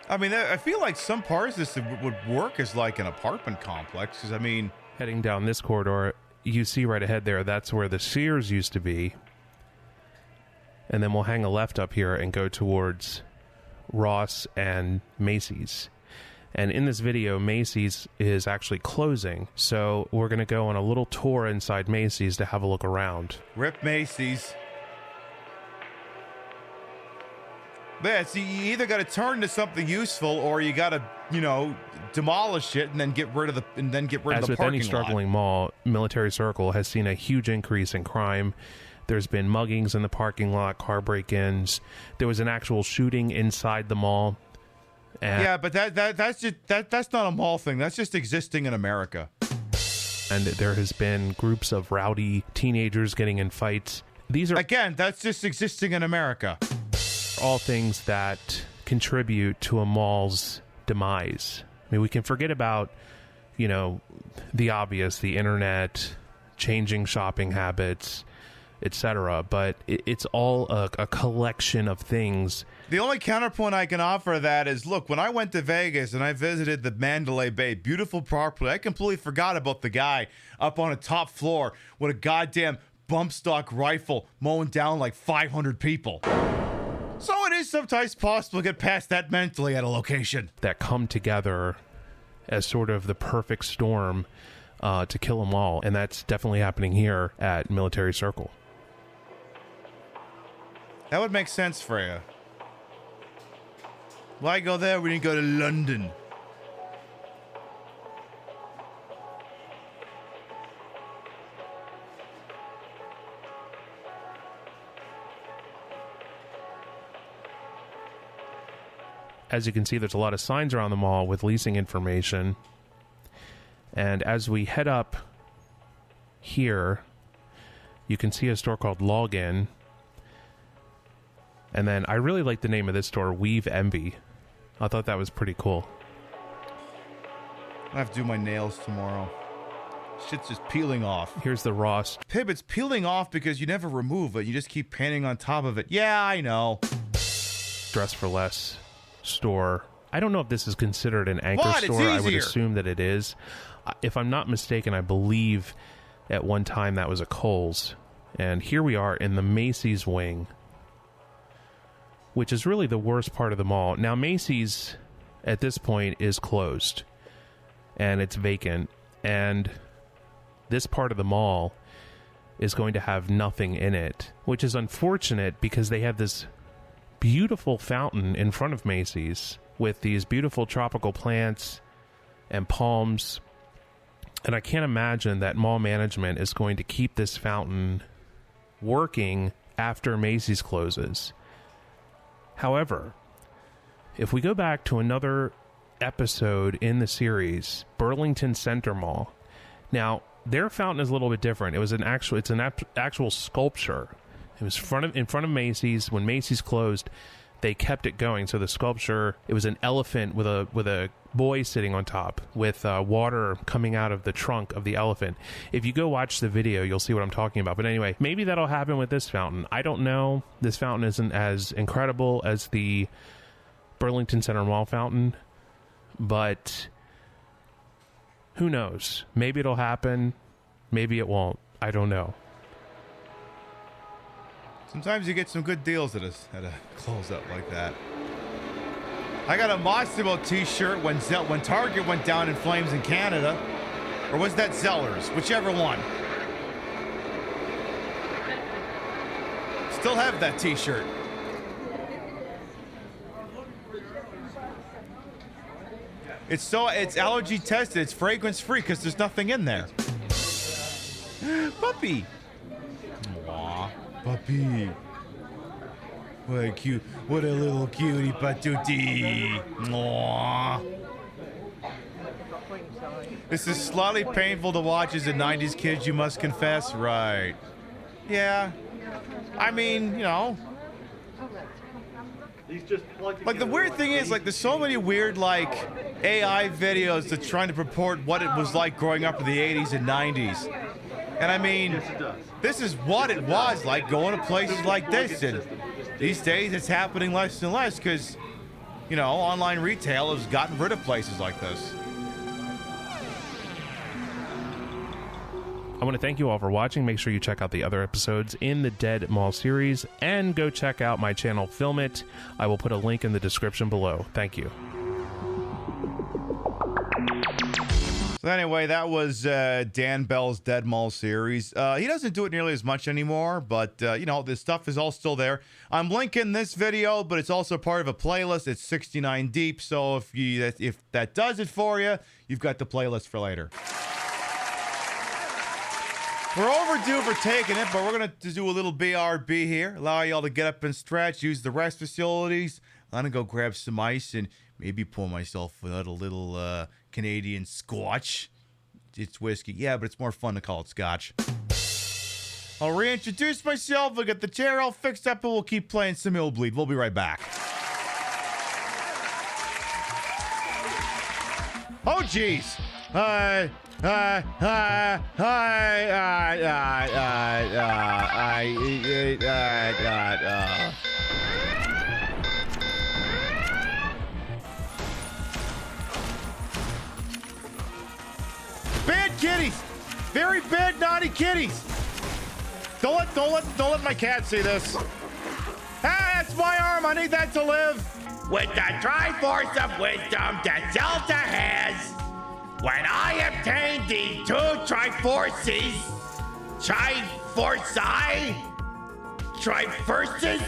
I mean, I feel like some parts of this would work as like an apartment complex. Because I mean, Heading down this corridor, you see right ahead there, that's where the Sears used to be. And then we'll hang a left up here and go towards Ross and Macy's. And in this video, Macy's is actually closing. So we're going to go on a little tour inside Macy's to have a look around. rip Macy's. Yeah, so you either got to turn into something useful, or you got to, you know, demolish it and then get rid of the As parking lot. with any struggling mall, Military Circle has seen a huge increase in crime. There's been muggings in the parking lot, car break-ins. There was an actual shooting inside the mall. And Yeah, but that's not a mall thing. That's just existing in America. And there has been groups of rowdy teenagers getting in fights. These are, again, that's just existing in America. All things that contribute to a mall's demise. I mean, we can forget about, you know, the obvious, the internet, changing shopping habits, etc. But it's all a collection of things. The only counterpoint I can offer that is, look, when I went to Vegas and I visited the Mandalay Bay, beautiful property, I completely forgot about the guy up on a top floor with a goddamn bump stock rifle mowing down like 500 people. So it is sometimes possible to get past that mentally at a location. That come together as sort of the perfect storm to kill them all. And that's definitely happening here at Military Circle. That would make sense for you. Why go there when you go to London? As you can see, there's a lot of signs around the mall with leasing information. And as we head up here, you can see a store called Login. And then I really like the name of this store, Weave Envy. I thought that was pretty cool. I have to do my nails tomorrow. Shit's just peeling off. Here's the Ross. Pib, it's peeling off because you never remove it. You just keep painting on top of it. Yeah, I know. Dress for Less store. I don't know if this is considered an anchor What? It's store. I would easier. assume that it is. If I'm not mistaken, I believe at one time that was a Kohl's. And here we are in the Macy's wing, which is really the worst part of the mall. Now, Macy's at this point is closed and it's vacant. And this part of the mall is going to have nothing in it, which is unfortunate because they have this beautiful fountain in front of Macy's with these beautiful tropical plants and palms. And I can't imagine that mall management is going to keep this fountain working after Macy's closes. However, if we go back to another episode in the series, Burlington Center Mall. Now, their fountain is a little bit different. It's an actual sculpture. It was in front of Macy's. When Macy's closed, they kept it going. So the sculpture, it was an elephant with a boy sitting on top with water coming out of the trunk of the elephant. If you go watch the video, you'll see what I'm talking about. But anyway, maybe that'll happen with this fountain. I don't know. This fountain isn't as incredible as the Burlington Center Mall fountain, but who knows? Maybe it'll happen. Maybe it won't. I don't know. Sometimes you get some good deals at a closeout like that. I got a Massimo t-shirt when Target went down in flames in Canada. Or was that Zellers? Whichever one. Still have that t-shirt. It's allergy tested. It's fragrance free because there's nothing in there. Puppy. Aw, puppy. What a cute, what a little cutie patootie. Aww. This is slightly painful to watch as a 90s kid, you must confess. Right. Yeah. I mean, you know. He's just plugging Like, the weird thing is, like, there's so many weird, like, AI videos that's trying to purport what it was like growing up in the 80s and 90s. And I mean, this is what it was like going to places like this. And these days it's happening less and less because, you know, online retail has gotten rid of places like this. I want to thank you all for watching. Make sure you check out the other episodes in the Dead Mall series and go check out my channel, Film It. I will put a link in the description below. Thank you. So anyway, that was Dan Bell's Dead Mall series. He doesn't do it nearly as much anymore, but, you know, this stuff is all still there. I'm linking this video, but it's also part of a playlist. It's 69 deep, so if that does it for you, you've got the playlist for later. We're overdue for taking it, but we're going to do a little BRB here. Allow y'all to get up and stretch, use the rest facilities. I'm going to go grab some ice and maybe pour myself out a little Canadian scotch. It's whiskey. Yeah, but it's more fun to call it scotch. I'll reintroduce myself. I'll get the chair all fixed up, and we'll keep playing some Illbleed. We'll be right back. Oh, jeez. Bad kitties! Very bad, naughty kitties! Don't let my cat see this. Ah, that's my arm. I need that to live. With the Triforce of Wisdom that Zelda has, when I obtained the two Triforces, Triforces,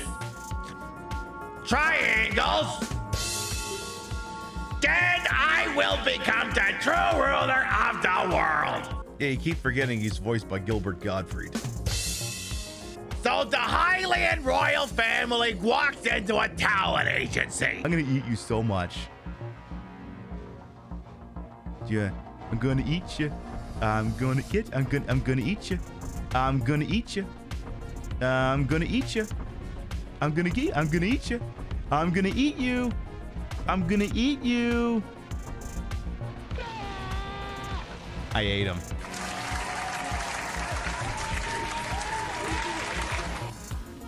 Triangles, then I will become the true ruler of the world. Yeah, you keep forgetting he's voiced by Gilbert Gottfried. So the Hylian royal family walks into a talent agency. I'm gonna eat you so much. Yeah, I'm gonna eat you. I'm gonna eat you. I'm gonna eat you. I'm gonna eat you. I'm gonna eat you. I'm gonna eat you. I'm gonna eat you. I'm gonna eat you. I ate him.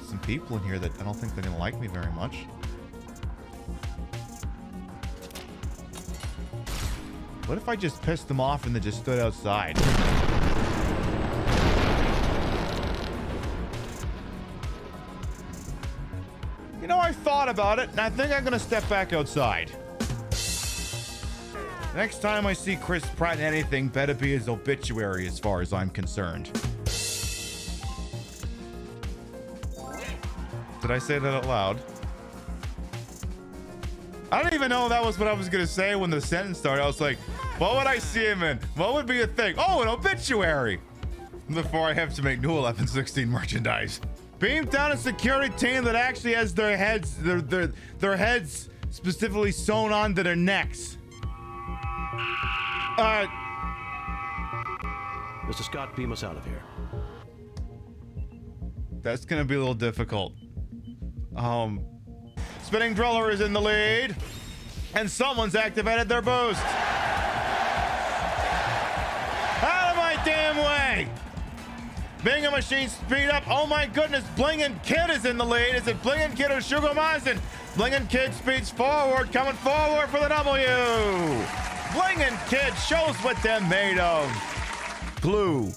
Some people in here that I don't think they're gonna like me very much. What if I just pissed them off and they just stood outside? You know, I thought about it, and I think I'm gonna step back outside. Next time I see Chris Pratt in anything, better be his obituary as far as I'm concerned. Did I say that out loud? I don't even know that was what I was gonna say when the sentence started. I was like, what would I see him in? What would be a thing? Oh, an obituary! Before I have to make new 1116 merchandise. Beam down a security team that actually has their heads specifically sewn onto their necks. Mr. Scott, beam us out of here. That's gonna be a little difficult. Spinning Driller is in the lead, and someone's activated their boost. Out of my damn way! Bingo Machine speed up. Oh my goodness, Blingin' Kid is in the lead. Is it Blingin' Kid or Sugar Mazin? Blingin' Kid speeds forward, coming forward for the W. Blingin' Kid shows what they're made of. Glue.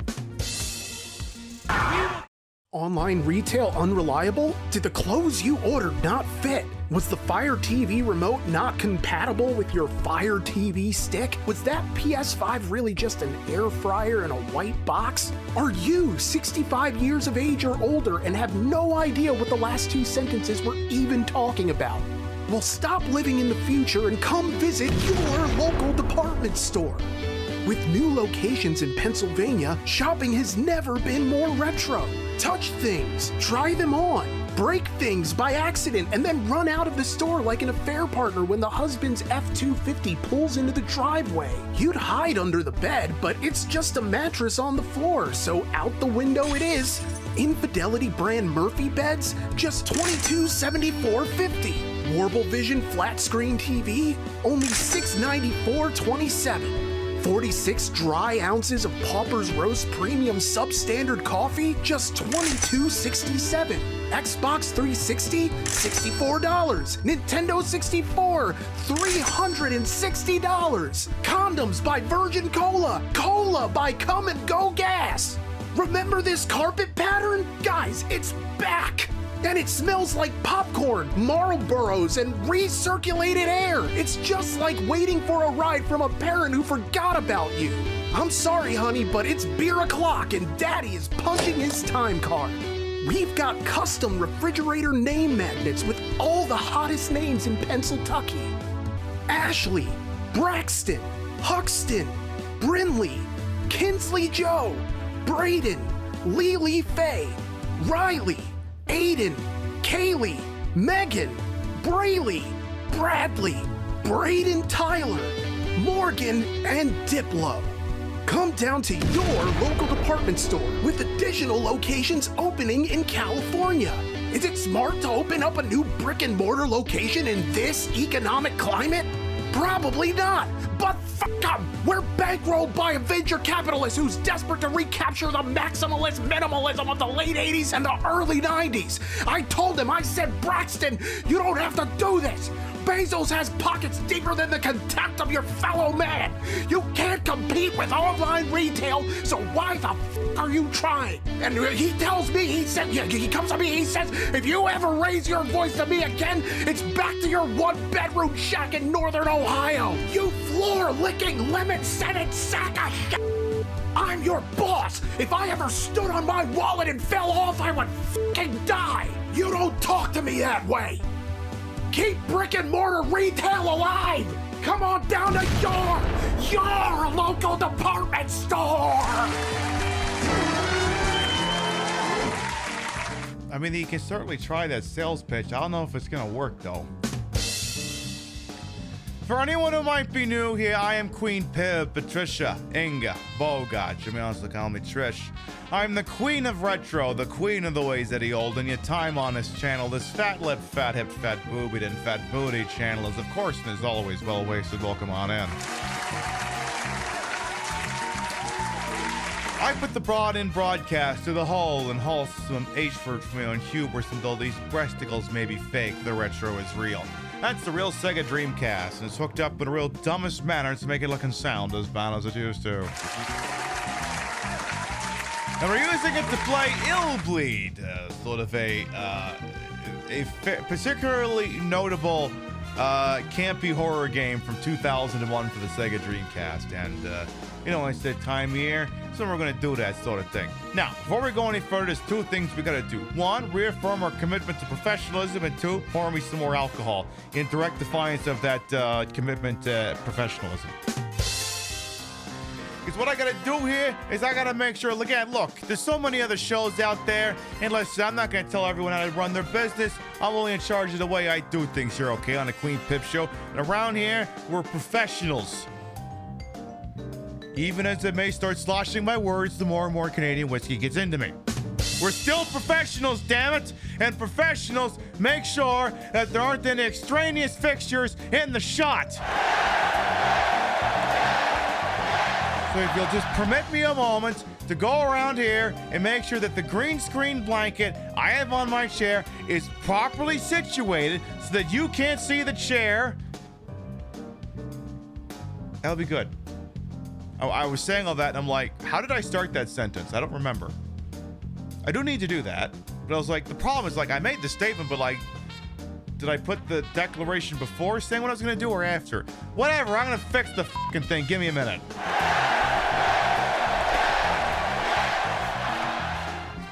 Online retail unreliable? Did the clothes you ordered not fit? Was the Fire TV remote not compatible with your Fire TV stick? Was that PS5 really just an air fryer in a white box? Are you 65 years of age or older and have no idea what the last two sentences were even talking about? Well, stop living in the future and come visit your local department store. With new locations in Pennsylvania, shopping has never been more retro. Touch things, try them on, break things by accident, and then run out of the store like an affair partner when the husband's F-250 pulls into the driveway. You'd hide under the bed, but it's just a mattress on the floor, so out the window it is. Infidelity brand Murphy beds, just $2274.50. Warble Vision flat screen TV? Only $694.27. 46 dry ounces of Pauper's Roast Premium Substandard Coffee? Just $22.67. Xbox 360? $64. Nintendo 64? $360. Condoms by Virgin Cola. Cola by Come and Go Gas. Remember this carpet pattern? Guys, it's back! And it smells like popcorn, Marlboros, and recirculated air. It's just like waiting for a ride from a parent who forgot about you. I'm sorry, honey, but it's beer o'clock and Daddy is punching his time card. We've got custom refrigerator name magnets with all the hottest names in Pennsylvania. Ashley, Braxton, Huxton, Brinley, Kinsley Joe, Braden, Lily Faye, Riley, Aiden, Kaylee, Megan, Brayley, Bradley, Braden Tyler, Morgan, and Diplo. Come down to your local department store with additional locations opening in California. Is it smart to open up a new brick and mortar location in this economic climate? Probably not, but fuck them! We're bankrolled by a venture capitalist who's desperate to recapture the maximalist minimalism of the late 80s and the early 90s. I told him, I said, Braxton, you don't have to do this. Bezos has pockets deeper than the contempt of your fellow man. You can't compete with online retail, so why the fuck are you trying? And he tells me, he comes to me, he says, if you ever raise your voice to me again, it's back to your one-bedroom shack in northern Ohio. You floor-licking, lemon-scented sack of shit. I'm your boss. If I ever stood on my wallet and fell off, I would fucking die. You don't talk to me that way. Keep brick and mortar retail alive! Come on down to your local department store! I mean, you can certainly try that sales pitch. I don't know if it's gonna work, though. For anyone who might be new here, I am Queen Pib, Patricia, Inga, Bogart. You may also call me Trish. I'm the queen of retro, the queen of the ways that he old, and your time on this channel, this fat lip, fat hip, fat boobied, and fat booty channel is, of course, and as always, well wasted. Welcome on in. I put the broad in broadcast to the whole and wholesome H-word from my own hubris, and though these breasticles may be fake, the retro is real. That's the real Sega Dreamcast, and it's hooked up in a real dumbest manner to make it look and sound as bad as it used to. And we're using it to play Illbleed, sort of a particularly notable campy horror game from 2001 for the Sega Dreamcast. And, I said time of year, so we're going to do that sort of thing. Now, before we go any further, there's two things we got to do. One, reaffirm our commitment to professionalism, and two, pour me some more alcohol in direct defiance of that commitment to professionalism. Because what I gotta do here is I gotta make sure, again, look, there's so many other shows out there, and listen, I'm not gonna tell everyone how to run their business. I'm only in charge of the way I do things here, okay, on the Queen Pip Show. And around here, we're professionals. Even as I may start sloshing my words, the more and more Canadian whiskey gets into me. We're still professionals, damn it! And professionals make sure that there aren't any extraneous fixtures in the shot. So if you'll just permit me a moment to go around here and make sure that the green screen blanket I have on my chair is properly situated so that you can't see the chair. That'll be good. I was saying all that and I'm like, how did I start that sentence? I don't remember. I do need to do that. But I was like, the problem is, like, I made the statement, but, like, did I put the declaration before saying what I was going to do or after? Whatever, I'm going to fix the fucking thing. Give me a minute.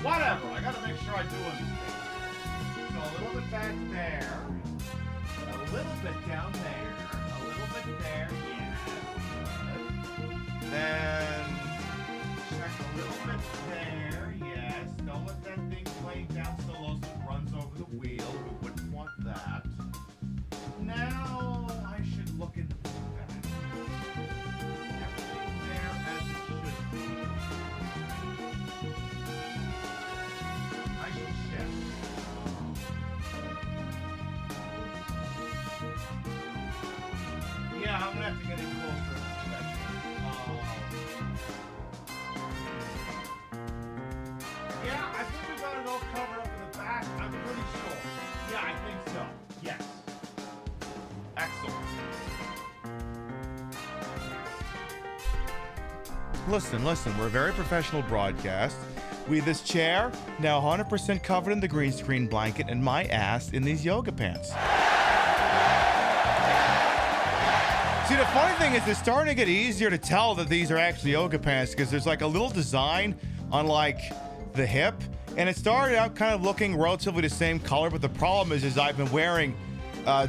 Whatever, I got to make sure I do it. So a little bit back there. A little bit down there. A little bit there. Yeah. Then check a little bit there. Yes. Don't let that thing play down so low so it runs over the wheel. We wouldn't want that. Now I should look in the back. Everything there as it should be. I should check. I'm gonna have to get in closer. Yeah, I think we got it all covered up in the back. I'm pretty sure. Yeah, I think so. Yes. Excellent. Listen, we're a very professional broadcast. We have this chair, now 100% covered in the green screen blanket, and my ass in these yoga pants. See, the funny thing is it's starting to get easier to tell that these are actually yoga pants because there's like a little design on like the hip, and it started out kind of looking relatively the same color, but the problem is I've been wearing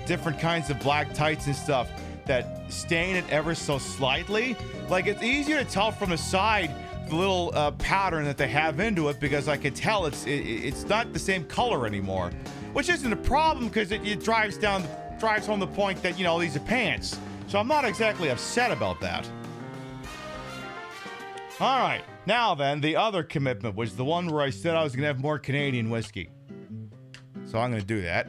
different kinds of black tights and stuff that stain it ever so slightly. Like, it's easier to tell from the side the little pattern that they have into it, because I can tell it's not the same color anymore, which isn't a problem because it drives home the point that, you know, these are pants. So I'm not exactly upset about that. All right, now then, the other commitment was the one where I said I was gonna have more Canadian whiskey. So I'm gonna do that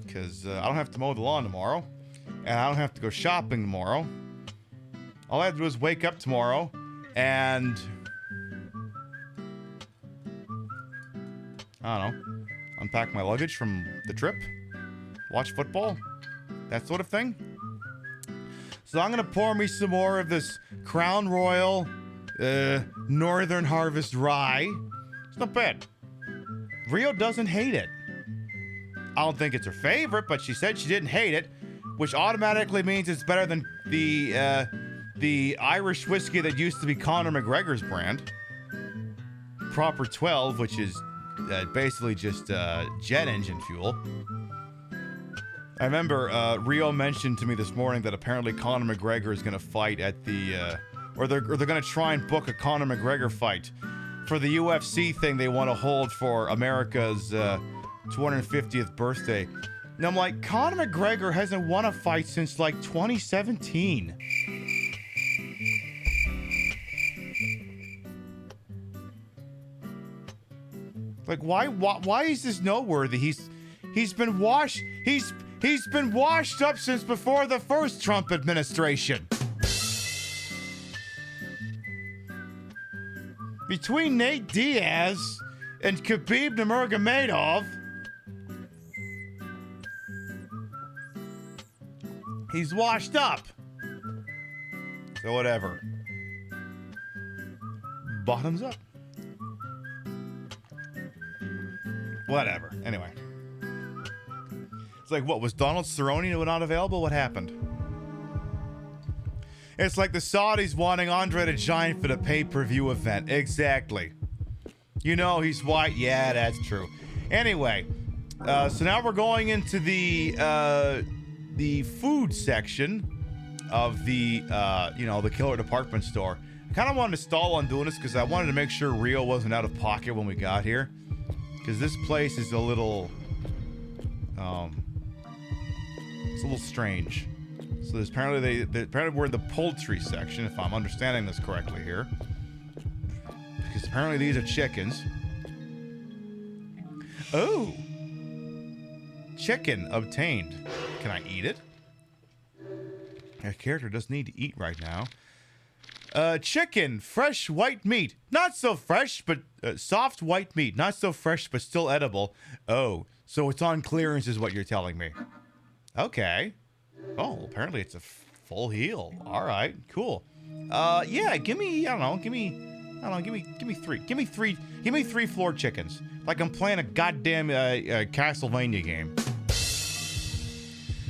because I don't have to mow the lawn tomorrow, and I don't have to go shopping tomorrow. All I have to do is wake up tomorrow and, I don't know, unpack my luggage from the trip, watch football, that sort of thing. So I'm going to pour me some more of this Crown Royal Northern Harvest Rye. It's not bad. Rio doesn't hate it. I don't think it's her favorite, but she said she didn't hate it, which automatically means it's better than the Irish whiskey that used to be Conor McGregor's brand, Proper 12, which is basically just jet engine fuel. I remember Rio mentioned to me this morning that apparently Conor McGregor is going to fight at the, or they're going to try and book a Conor McGregor fight for the UFC thing they want to hold for America's 250th birthday. And I'm like, Conor McGregor hasn't won a fight since like 2017. Like, why is this noteworthy? He's been washed up since before the first Trump administration. Between Nate Diaz and Khabib Nurmagomedov, he's washed up. So whatever. Bottoms up. Whatever. Anyway. It's like, what, was Donald Cerrone not available? What happened? It's like the Saudis wanting Andre the Giant for the pay-per-view event. Exactly. You know he's white. Yeah, that's true. Anyway, so now we're going into the food section of the the Killer Department Store. I kind of wanted to stall on doing this because I wanted to make sure Rio wasn't out of pocket when we got here, because this place is a little it's a little strange. So there's apparently we're in the poultry section, if I'm understanding this correctly here, because apparently these are chickens. Oh, chicken obtained. Can I eat it? Our character doesn't need to eat right now. Chicken, fresh white meat. Not so fresh, but soft white meat. Not so fresh, but still edible. Oh, so it's on clearance is what you're telling me. Okay. Oh, apparently it's a full heel. All right, cool. Yeah, give me three. Give me three floored chickens. Like I'm playing a goddamn Castlevania game.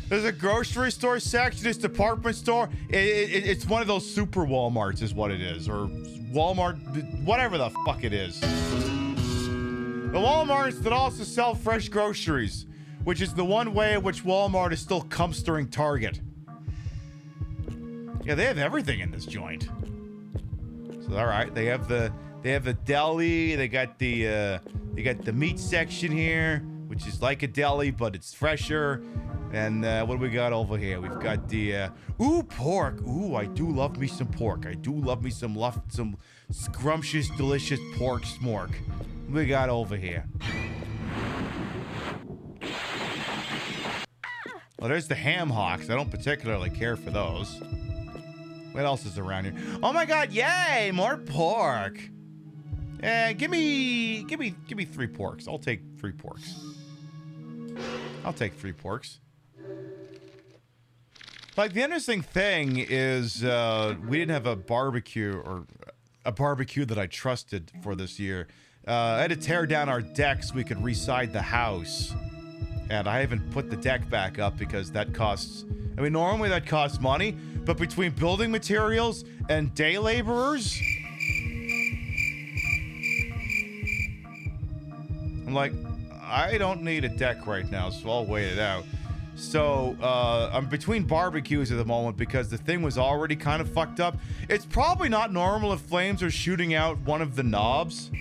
There's a grocery store section, it's department store. It's one of those super Walmarts is what it is, or Walmart, whatever the fuck it is. The Walmarts that also sell fresh groceries, which is the one way in which Walmart is still dumpstering Target. Yeah, they have everything in this joint. So all right, they have the deli. They got the meat section here, which is like a deli but it's fresher. And what do we got over here? We've got the pork. Ooh, I do love me some pork. I do love me some scrumptious, delicious pork smork. What we got over here? Well, there's the ham hocks. I don't particularly care for those. What else is around here? Oh my god, yay! More pork. Give me 3 porks. I'll take 3 porks. I'll take 3 porks. Like, the interesting thing is we didn't have a barbecue, or a barbecue that I trusted for this year. I had to tear down our deck so we could reside the house. And I haven't put the deck back up because that costs... I mean, normally that costs money, but between building materials and day laborers... I'm like, I don't need a deck right now, so I'll wait it out. So, I'm between barbecues at the moment because the thing was already kind of fucked up. It's probably not normal if flames are shooting out one of the knobs.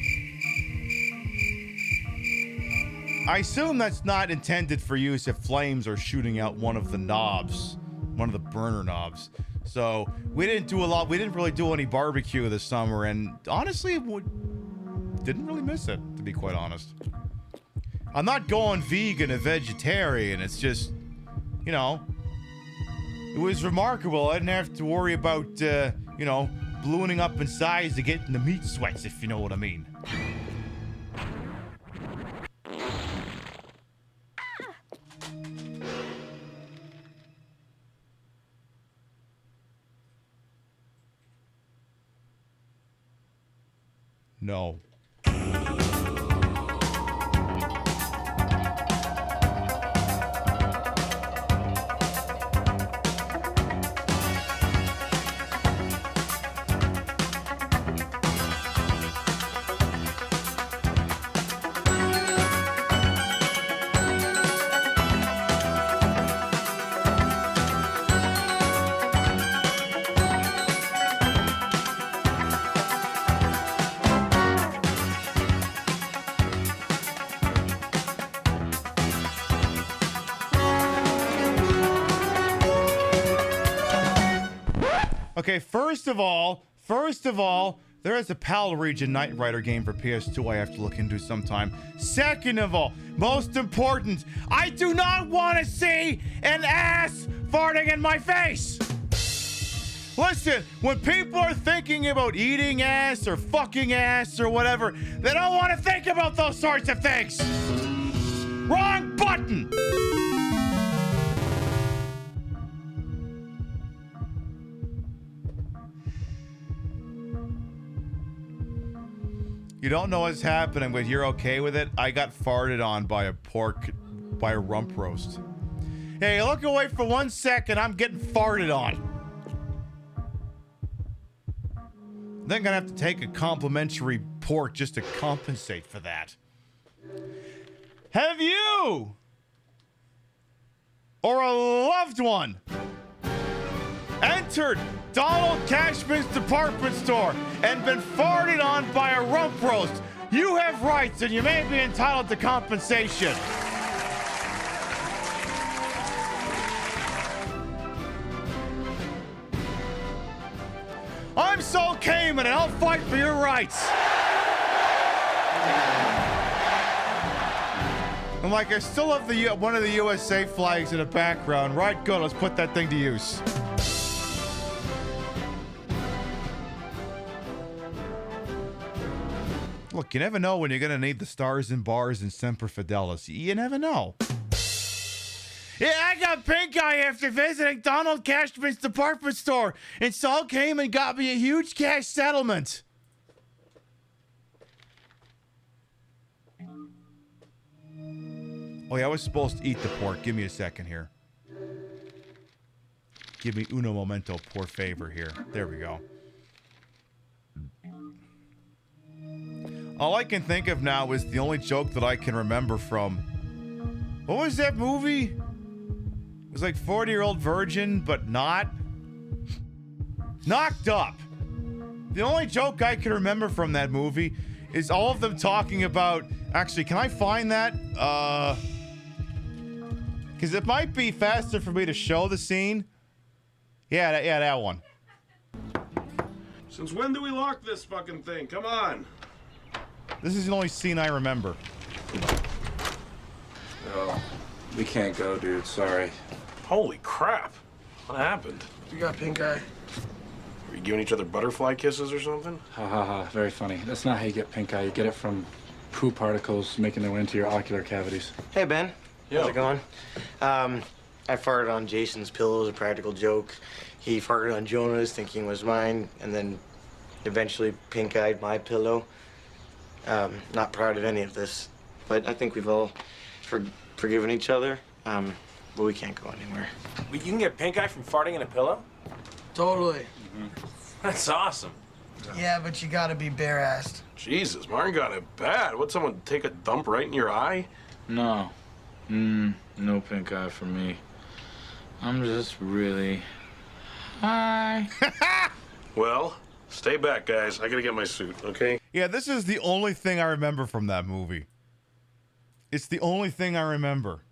I assume that's not intended for use if flames are shooting out one of the knobs, one of the burner knobs. So, we didn't really do any barbecue this summer, and honestly, didn't really miss it, to be quite honest. I'm not going vegan or vegetarian, it's just, you know, it was remarkable. I didn't have to worry about, you know, ballooning up in size to get in the meat sweats, if you know what I mean. No. Okay, first of all, there is a PAL Region Knight Rider game for PS2 I have to look into sometime. Second of all, most important, I do not want to see an ass farting in my face! Listen, when people are thinking about eating ass or fucking ass or whatever, they don't want to think about those sorts of things! Wrong button! You don't know what's happening, but you're okay with it? I got farted on by a rump roast. Hey, look away for 1 second, I'm getting farted on. Then gonna have to take a complimentary pork just to compensate for that. Have you or a loved one entered Donald Cashman's department store and been farted on by a rump roast? You have rights and you may be entitled to compensation. I'm Saul Kamen and I'll fight for your rights. I'm like, I still have one of the USA flags in the background. Right, good, let's put that thing to use. Look, you never know when you're gonna need the stars and bars and Semper Fidelis. You never know. Yeah, I got pink eye after visiting Donald Cashman's department store, and Saul came and got me a huge cash settlement. Oh yeah, I was supposed to eat the pork. Give me a second here. Give me uno momento, por favor here. There we go. All I can think of now is the only joke that I can remember from... What was that movie? It was like 40-Year-Old Virgin, but not. Knocked Up. The only joke I can remember from that movie is all of them talking about... Actually, can I find that? Because it might be faster for me to show the scene. Yeah, that one. Since when do we lock this fucking thing? Come on. This is the only scene I remember. No, we can't go, dude. Sorry. Holy crap. What happened? You got pink eye. Were you giving each other butterfly kisses or something? Ha ha ha, very funny. That's not how you get pink eye. You get it from poo particles making their way into your ocular cavities. Hey, Ben. Yo. How's it going? I farted on Jason's pillow as a practical joke. He farted on Jonah's thinking it was mine, and then eventually pink-eyed my pillow. Not proud of any of this, but I think we've all forgiven each other, but we can't go anywhere. You can get pink eye from farting in a pillow? Totally. That's awesome. Yeah, but you gotta be bare-assed. Jesus, Martin got it bad. Would someone take a dump right in your eye? No. No pink eye for me. I'm just really high. Well, stay back, guys. I gotta get my suit, okay? Yeah, this is the only thing I remember from that movie. It's the only thing I remember.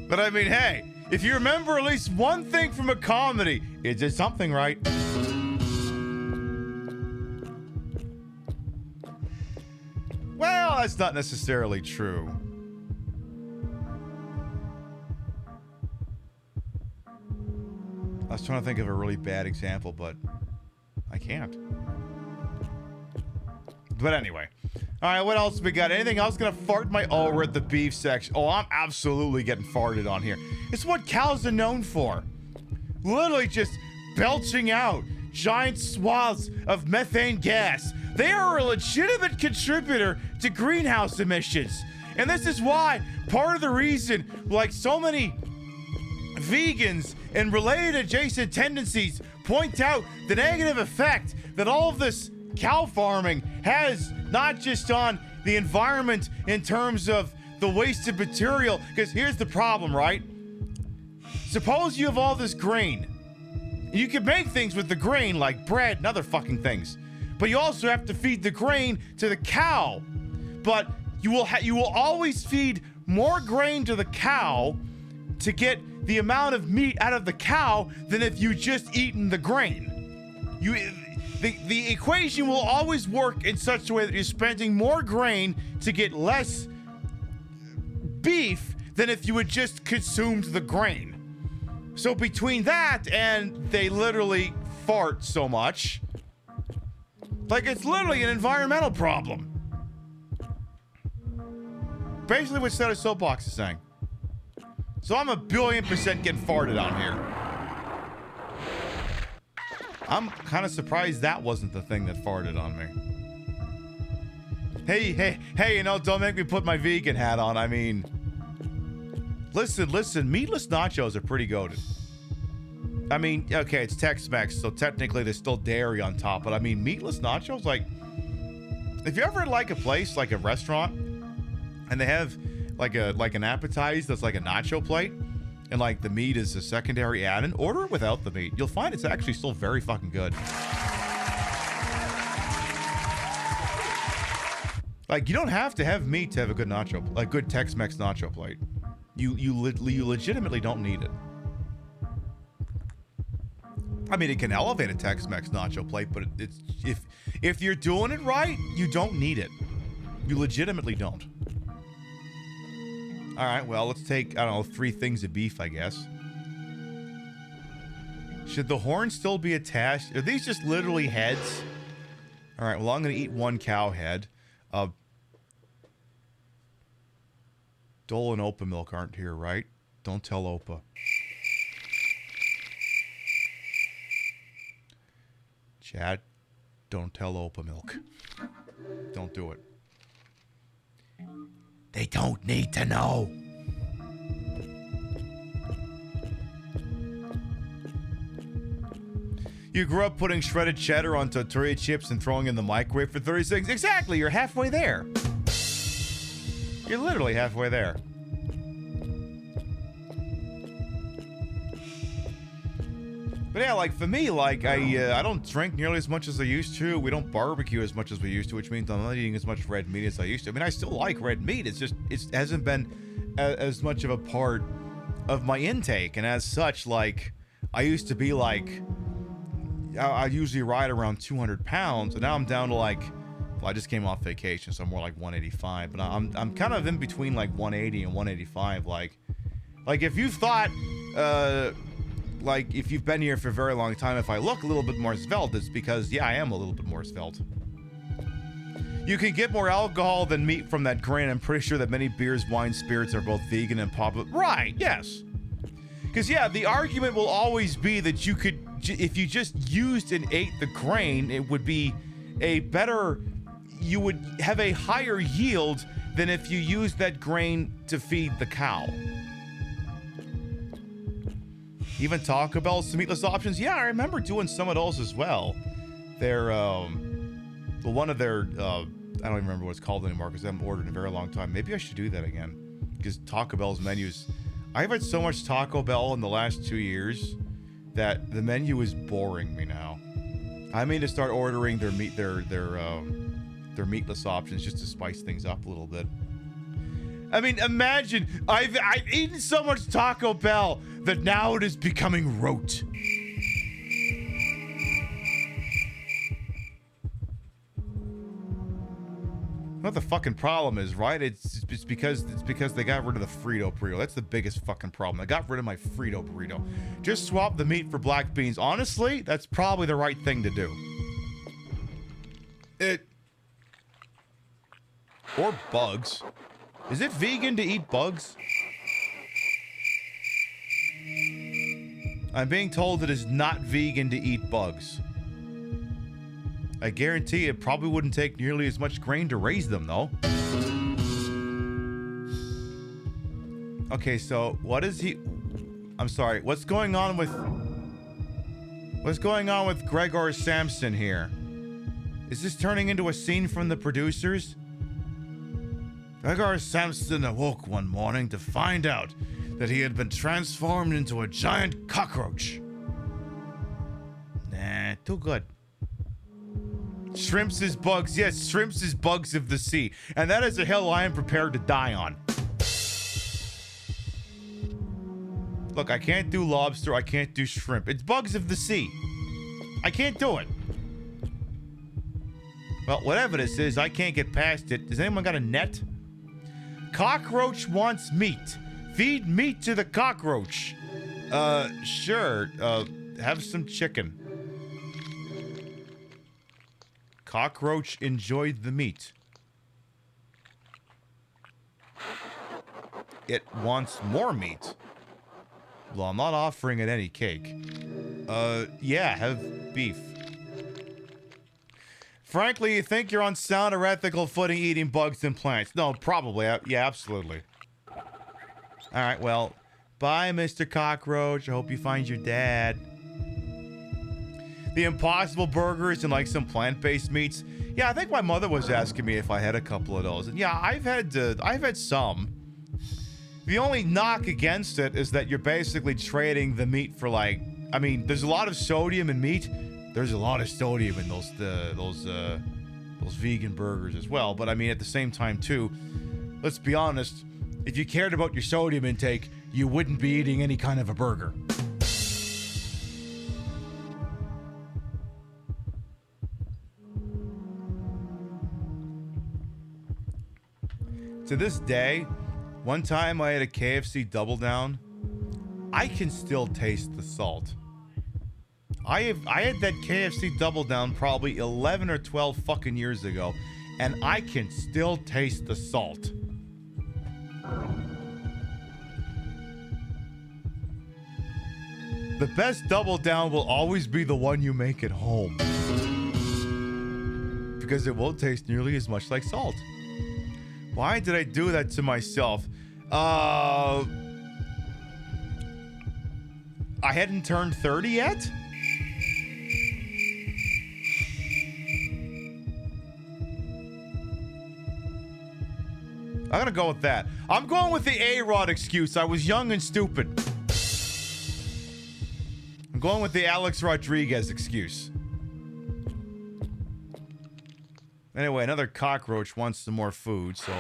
But I mean, hey, if you remember at least one thing from a comedy, it did something right. Well, that's not necessarily true. I was trying to think of a really bad example, but I can't. But anyway. All right, what else we got? Anything else gonna fart my... Oh, we're at the beef section. Oh, I'm absolutely getting farted on here. It's what cows are known for. Literally just belching out giant swaths of methane gas. They are a legitimate contributor to greenhouse emissions. And this is why, part of the reason, like so many vegans and related adjacent tendencies point out the negative effect that all of this cow farming has, not just on the environment in terms of the wasted material, because here's the problem, right? Suppose you have all this grain. You can make things with the grain like bread and other fucking things, but you also have to feed the grain to the cow. But you will always feed more grain to the cow to get the amount of meat out of the cow than if you just eaten the grain. The equation will always work in such a way that you're spending more grain to get less beef than if you had just consumed the grain. So between that and they literally fart so much, like it's literally an environmental problem. Basically what Set a Soapbox is saying. So I'm 1,000,000,000% getting farted on here. I'm kind of surprised that wasn't the thing that farted on me. Hey, you know, don't make me put my vegan hat on. I mean, listen, meatless nachos are pretty goated. I mean, okay, it's Tex-Mex, so technically there's still dairy on top, but I mean, meatless nachos, like, if you ever like a place, like a restaurant, and they have like an appetizer that's like a nacho plate, and like the meat is a secondary add-in, order it without the meat. You'll find it's actually still very fucking good. Like, you don't have to have meat to have a good nacho, a good Tex-Mex nacho plate. You legitimately don't need it. I mean, it can elevate a Tex-Mex nacho plate, but it's if you're doing it right, you don't need it. You legitimately don't. All right, well, let's take, I don't know, 3 things of beef, I guess. Should the horn still be attached? Are these just literally heads? All right, well, I'm going to eat 1 cow head. Dole and Opa milk aren't here, right? Don't tell Opa. Chad, don't tell Opa milk. Don't do it. They don't need to know. You grew up putting shredded cheddar on tortilla chips and throwing in the microwave for 30 seconds. Exactly, you're halfway there. You're literally halfway there. But yeah, like for me, like I don't drink nearly as much as I used to. We don't barbecue as much as we used to, which means I'm not eating as much red meat as I used to. I mean, I still like red meat. It's just it hasn't been as much of a part of my intake, and as such, like I used to be like I usually ride around 200 pounds, and now I'm down to like I just came off vacation, so I'm more like 185. But I'm kind of in between like 180 and 185. Like if you thought, like if you've been here for a very long time, if I look a little bit more svelte, it's because, yeah, I am a little bit more svelte. You can get more alcohol than meat from that grain. I'm pretty sure that many beers, wines, spirits are both vegan and popular. Right, yes. Because, yeah, the argument will always be that you could, if you just used and ate the grain, it would be a better, you would have a higher yield than if you used that grain to feed the cow. Even Taco Bell's some meatless options. Yeah, I remember doing some of those as well. They're, one of their, I don't even remember what it's called anymore because I haven't ordered in a very long time. Maybe I should do that again. Because Taco Bell's menus, I've had so much Taco Bell in the last 2 years that the menu is boring me now. I mean to start ordering their meat, their meatless options just to spice things up a little bit. I mean, imagine I've eaten so much Taco Bell that now it is becoming rote. What the fucking problem is, right? It's because they got rid of the Frito burrito. That's the biggest fucking problem. I got rid of my Frito burrito. Just swap the meat for black beans. Honestly, that's probably the right thing to do. Or bugs. Is it vegan to eat bugs? I'm being told it is not vegan to eat bugs. I guarantee it probably wouldn't take nearly as much grain to raise them, though. Okay, so what is he... I'm sorry, what's going on with Gregor Samson here? Is this turning into a scene from The Producers? Gregor Samson awoke one morning to find out that he had been transformed into a giant cockroach. Nah, too good. Shrimps is bugs. Yes, shrimps is bugs of the sea. And that is a hill I am prepared to die on. Look, I can't do lobster. I can't do shrimp. It's bugs of the sea. I can't do it. Well, whatever this is, I can't get past it. Has anyone got a net? Cockroach wants meat. Feed meat to the cockroach. Sure. Have some chicken. Cockroach enjoyed the meat. It wants more meat. Well, I'm not offering it any cake. Yeah, have beef. Frankly, you think you're on sound or ethical footing eating bugs and plants? No, probably. Yeah, absolutely. Alright, well, bye, Mr. Cockroach. I hope you find your dad. The Impossible Burgers and like some plant-based meats. Yeah, I think my mother was asking me if I had a couple of those. And yeah, I've had some. The only knock against it is that you're basically trading the meat for like, I mean, there's a lot of sodium in meat. There's a lot of sodium in those vegan burgers as well. But I mean, at the same time too, let's be honest, if you cared about your sodium intake, you wouldn't be eating any kind of a burger. To this day, one time I had a KFC Double Down, I can still taste the salt. I had that KFC Double Down probably 11 or 12 fucking years ago, and I can still taste the salt. The best Double Down will always be the one you make at home. Because it won't taste nearly as much like salt. Why did I do that to myself? I hadn't turned 30 yet? I'm gonna go with that. I'm going with the A-Rod excuse. I was young and stupid. I'm going with the Alex Rodriguez excuse. Anyway, another cockroach wants some more food, so,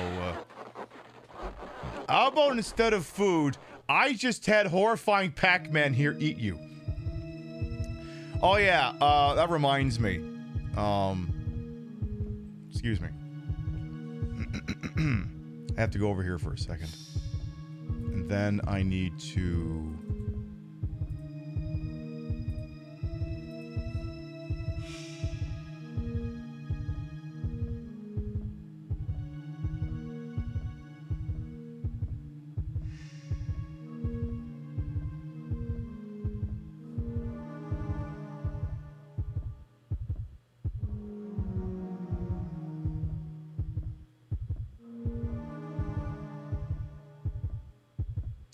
how about instead of food, I just had horrifying Pac-Man here eat you? Oh yeah, that reminds me. Excuse me. I have to go over here for a second. And then I need to...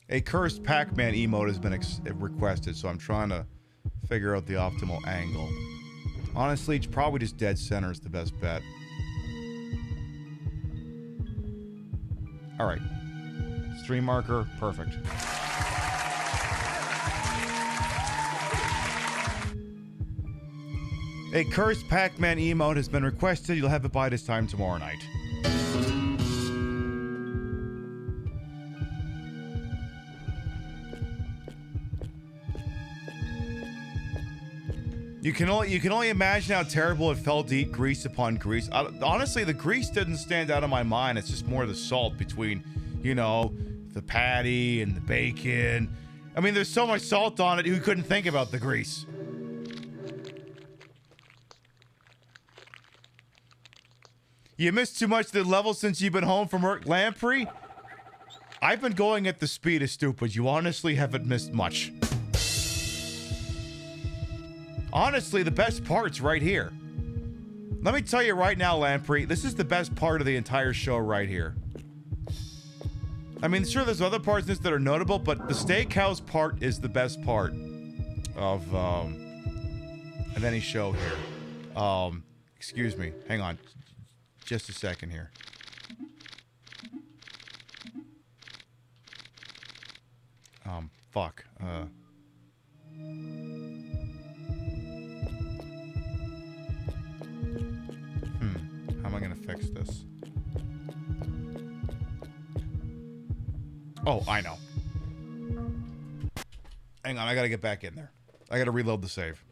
A cursed Pac-Man emote has been requested, so I'm trying to figure out the optimal angle. Honestly, it's probably just dead center is the best bet. All right. Stream marker, perfect. A cursed Pac-Man emote has been requested. You'll have it by this time tomorrow night. You can only imagine how terrible it felt to eat grease upon grease. Honestly, the grease didn't stand out of my mind. It's just more the salt between, you know, the patty and the bacon. I mean, there's so much salt on it, you couldn't think about the grease. You missed too much of the level since you've been home from work, Lamprey? I've been going at the speed of stupid. You honestly haven't missed much. Honestly, the best part's right here. Let me tell you right now, Lamprey, this is the best part of the entire show right here. I mean, sure, there's other parts in this that are notable, but the steakhouse part is the best part of any show here. Excuse me. Hang on. Just a second here. Fuck. How am I gonna fix this? Oh, I know. Hang on, I gotta get back in there. I gotta reload the save.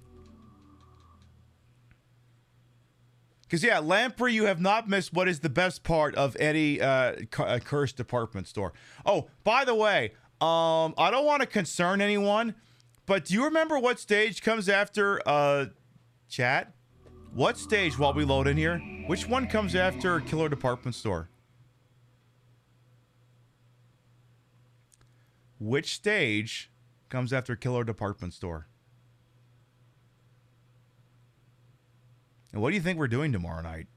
Because, yeah, Lamprey, you have not missed what is the best part of any cursed department store. Oh, by the way, I don't want to concern anyone, but do you remember what stage comes after chat? What stage, while we load in here, which one comes after Killer Department Store? Which stage comes after Killer Department Store? And what do you think we're doing tomorrow night?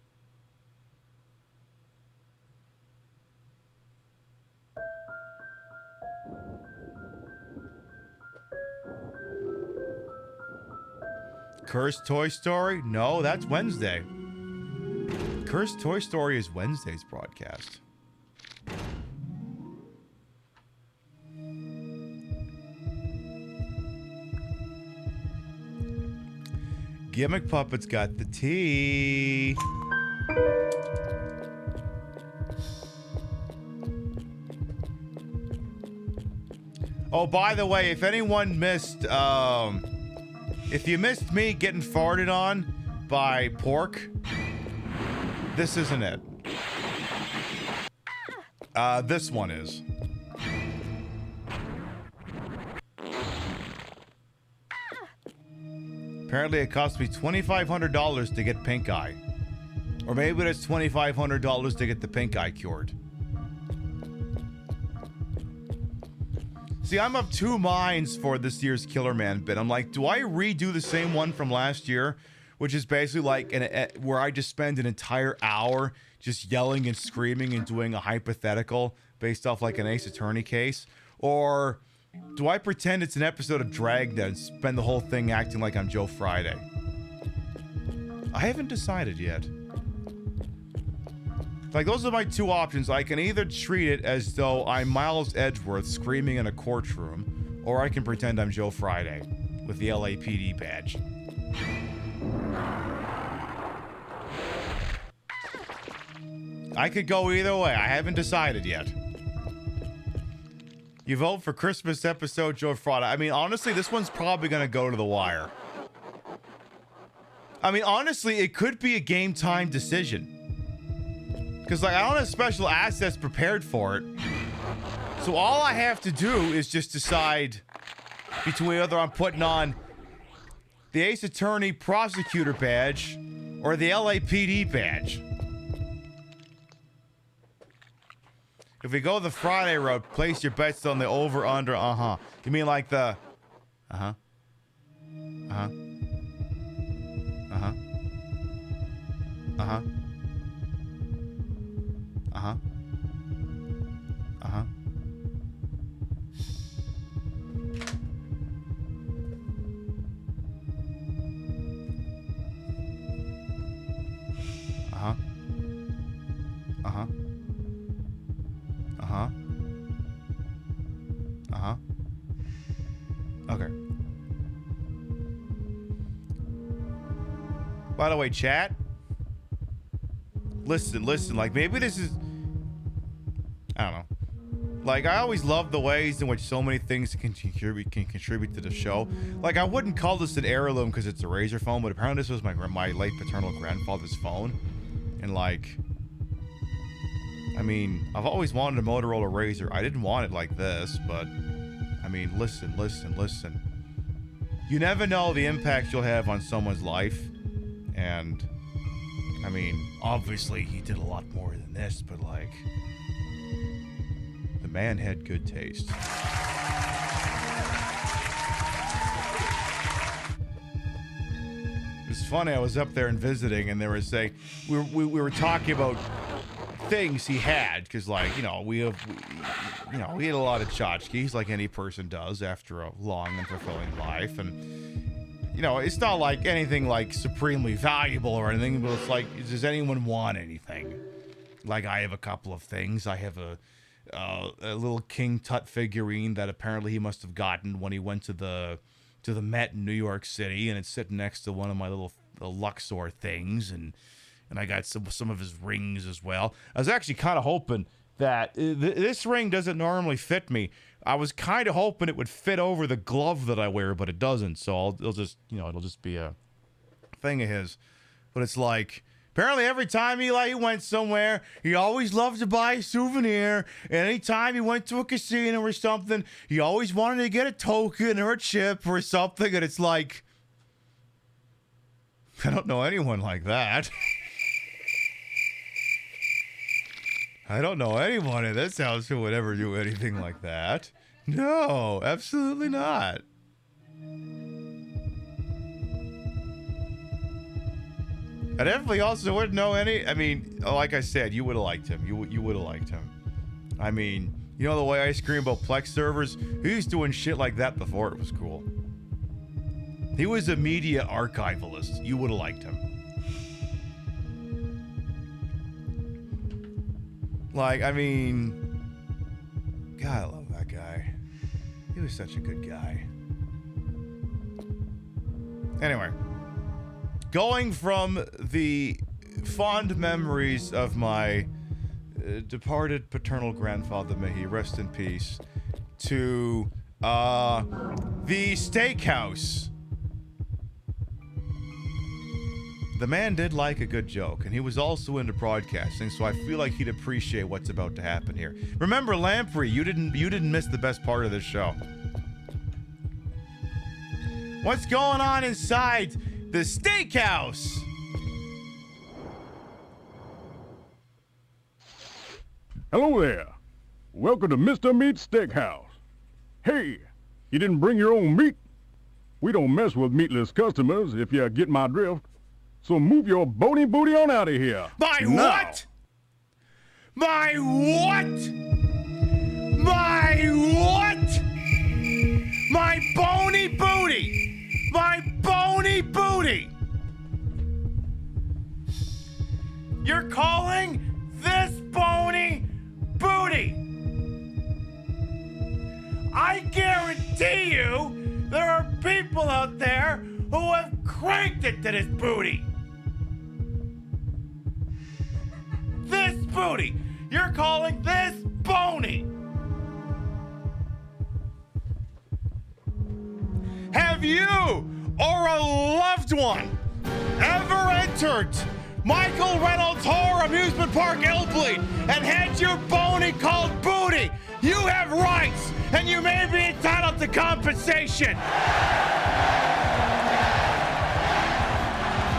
Cursed Toy Story? No, that's Wednesday. Cursed Toy Story is Wednesday's broadcast. Gimmick Puppets got the tea. Oh, by the way, if anyone missed, if you missed me getting farted on by Pork, this isn't it. This one is. Apparently it cost me $2,500 to get pink eye. Or maybe it's $2,500 to get the pink eye cured. See, I'm of two minds for this year's Killer Man bit. I'm like, do I redo the same one from last year? Which is basically like where I just spend an entire hour just yelling and screaming and doing a hypothetical based off like an Ace Attorney case? Or do I pretend it's an episode of Dragnet and spend the whole thing acting like I'm Joe Friday? I haven't decided yet. Like, those are my two options. I can either treat it as though I'm Miles Edgeworth screaming in a courtroom, or I can pretend I'm Joe Friday with the LAPD badge. I could go either way. I haven't decided yet. You vote for Christmas episode Joe Friday. I mean, honestly, this one's probably going to go to the wire. I mean, honestly, it could be a game time decision. Because, like, I don't have special assets prepared for it. So all I have to do is just decide between whether I'm putting on the Ace Attorney Prosecutor badge or the LAPD badge. If we go the Friday route, place your bets on the over, under, You mean like the... Uh-huh. Uh-huh. Uh-huh. Uh-huh. Uh-huh. Uh-huh. Uh-huh. Uh-huh. Uh-huh. Uh-huh. Okay. By the way, chat. Listen, like maybe this is... I don't know. Like, I always love the ways in which so many things can contribute to the show. Like, I wouldn't call this an heirloom because it's a Razr phone, but apparently this was my late paternal grandfather's phone. And like... I mean, I've always wanted a Motorola Razr. I didn't want it like this, but... I mean, listen. You never know the impact you'll have on someone's life. And... I mean, obviously he did a lot more than this, but like... The man had good taste. It's funny, I was up there and visiting, and they were saying... We were talking about things he had, because like, you know, we had a lot of tchotchkes, like any person does after a long and fulfilling life, and... You know, it's not like anything like supremely valuable or anything, but it's like, does anyone want anything? Like, I have a couple of things. I have a little King Tut figurine that apparently he must have gotten when he went to the Met in New York City, and it's sitting next to one of my little Luxor things, and I got some of his rings as well. I was actually kind of hoping that this ring doesn't normally fit me. I was kind of hoping it would fit over the glove that I wear, but it doesn't. So it'll just be a thing of his. But it's like, apparently every time he went somewhere, he always loved to buy a souvenir. And anytime he went to a casino or something, he always wanted to get a token or a chip or something. And it's like, I don't know anyone like that. I don't know anyone in this house who would ever do anything like that. No, absolutely not. I definitely also wouldn't know any... I mean, like I said, you would have liked him. You would have liked him. I mean, you know the way I scream about Plex servers? He was doing shit like that before it was cool. He was a media archivalist. You would have liked him. Like, I mean, God, I love that guy. He was such a good guy. Anyway, going from the fond memories of my departed paternal grandfather, may he rest in peace, to the steakhouse. The man did like a good joke, and he was also into broadcasting, so I feel like he'd appreciate what's about to happen here. Remember, Lamprey, you didn't miss the best part of this show. What's going on inside the steakhouse? Hello there. Welcome to Mr. Meat Steakhouse. Hey, you didn't bring your own meat? We don't mess with meatless customers, if you get my drift. So move your bony booty on out of here. My now. what? My what? My what? My bony booty. My bony booty. You're calling this bony booty? I guarantee you there are people out there who have cranked it to this booty. This booty. You're calling this bony. Have you or a loved one ever entered Michael Reynolds Horror Amusement Park Illbleed and had your bony called booty. You have rights, and you may be entitled to compensation.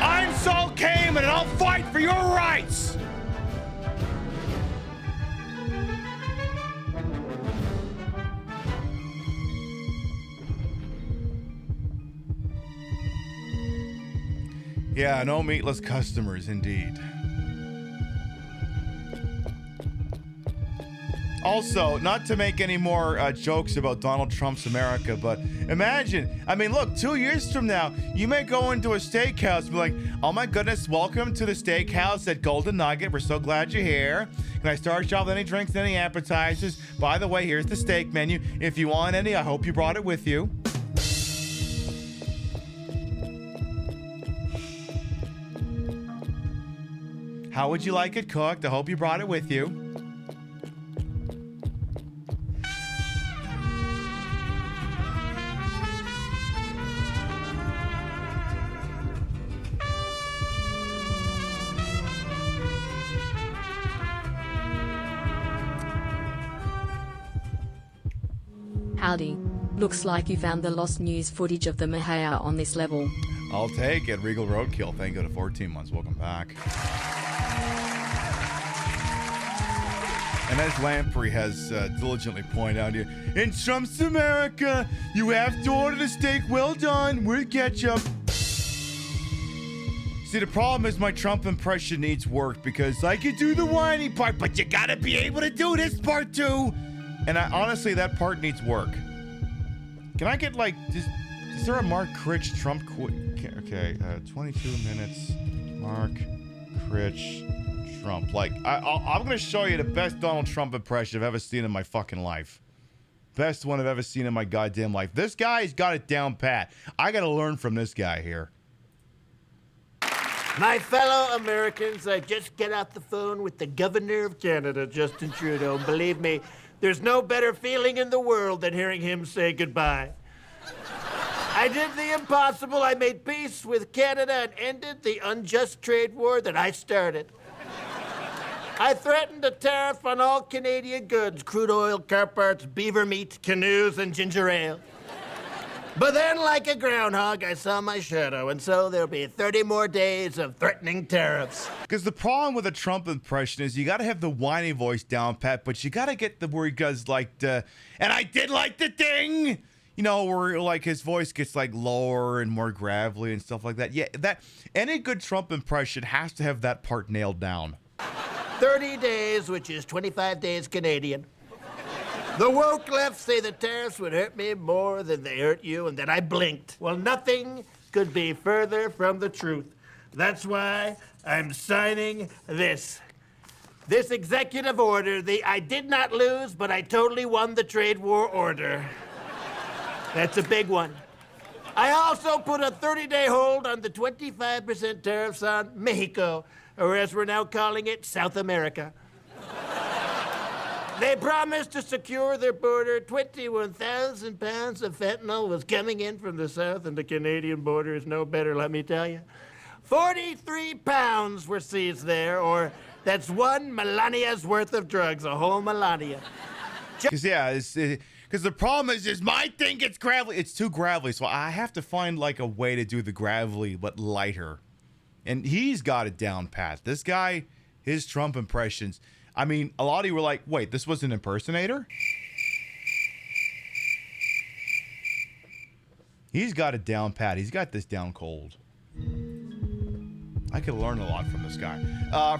I'm Saul Kamen, and I'll fight for your rights. Yeah, no meatless customers, indeed. Also, not to make any more jokes about Donald Trump's America, but imagine, I mean, look, 2 years from now, you may go into a steakhouse and be like, oh my goodness, welcome to the steakhouse at Golden Nugget. We're so glad you're here. Can I start you off with any drinks, any appetizers? By the way, here's the steak menu. If you want any, I hope you brought it with you. How would you like it cooked? I hope you brought it with you. Howdy. Looks like you found the lost news footage of the Mahaya on this level. I'll take it. Regal Roadkill. Thank you to 14 months. Welcome back. And as Lamprey has diligently pointed out here, in Trump's America, you have to order the steak well done with ketchup. See, the problem is my Trump impression needs work because I could do the whiny part, but you gotta be able to do this part too. And honestly, that part needs work. Can I get like, is there a Mark Critch Trump okay, 22 minutes, Mark Critch Trump. Like, I'm gonna show you the best Donald Trump impression I've ever seen in my fucking life. Best one I've ever seen in my goddamn life. This guy's got it down pat. I gotta learn from this guy here. My fellow Americans, I just got off the phone with the Governor of Canada, Justin Trudeau. And believe me, there's no better feeling in the world than hearing him say goodbye. I did the impossible. I made peace with Canada and ended the unjust trade war that I started. I threatened a tariff on all Canadian goods, crude oil, car parts, beaver meat, canoes, and ginger ale. But then, like a groundhog, I saw my shadow, and so there'll be 30 more days of threatening tariffs. Because the problem with a Trump impression is you got to have the whiny voice down pat, but you got to get the where he goes like, and I did like the thing, you know, where like his voice gets like lower and more gravelly and stuff like that. Yeah, that any good Trump impression has to have that part nailed down. 30 days, which is 25 days Canadian. The woke left say the tariffs would hurt me more than they hurt you, and that I blinked. Well, nothing could be further from the truth. That's why I'm signing this. This executive order, the I did not lose, but I totally won the trade war order. That's a big one. I also put a 30-day hold on the 25% tariffs on Mexico, or as we're now calling it, South America. They promised to secure their border. 21,000 pounds of fentanyl was coming in from the south, and the Canadian border is no better, let me tell you. 43 pounds were seized there, or that's one Melania's worth of drugs, a whole Melania. Because, yeah, because the problem is my thing gets gravelly. It's too gravelly, so I have to find, like, a way to do the gravelly but lighter. And he's got it down pat. This guy, his Trump impressions, I mean, a lot of you were like, wait, this was an impersonator? He's got it down pat. He's got this down cold. I could learn a lot from this guy.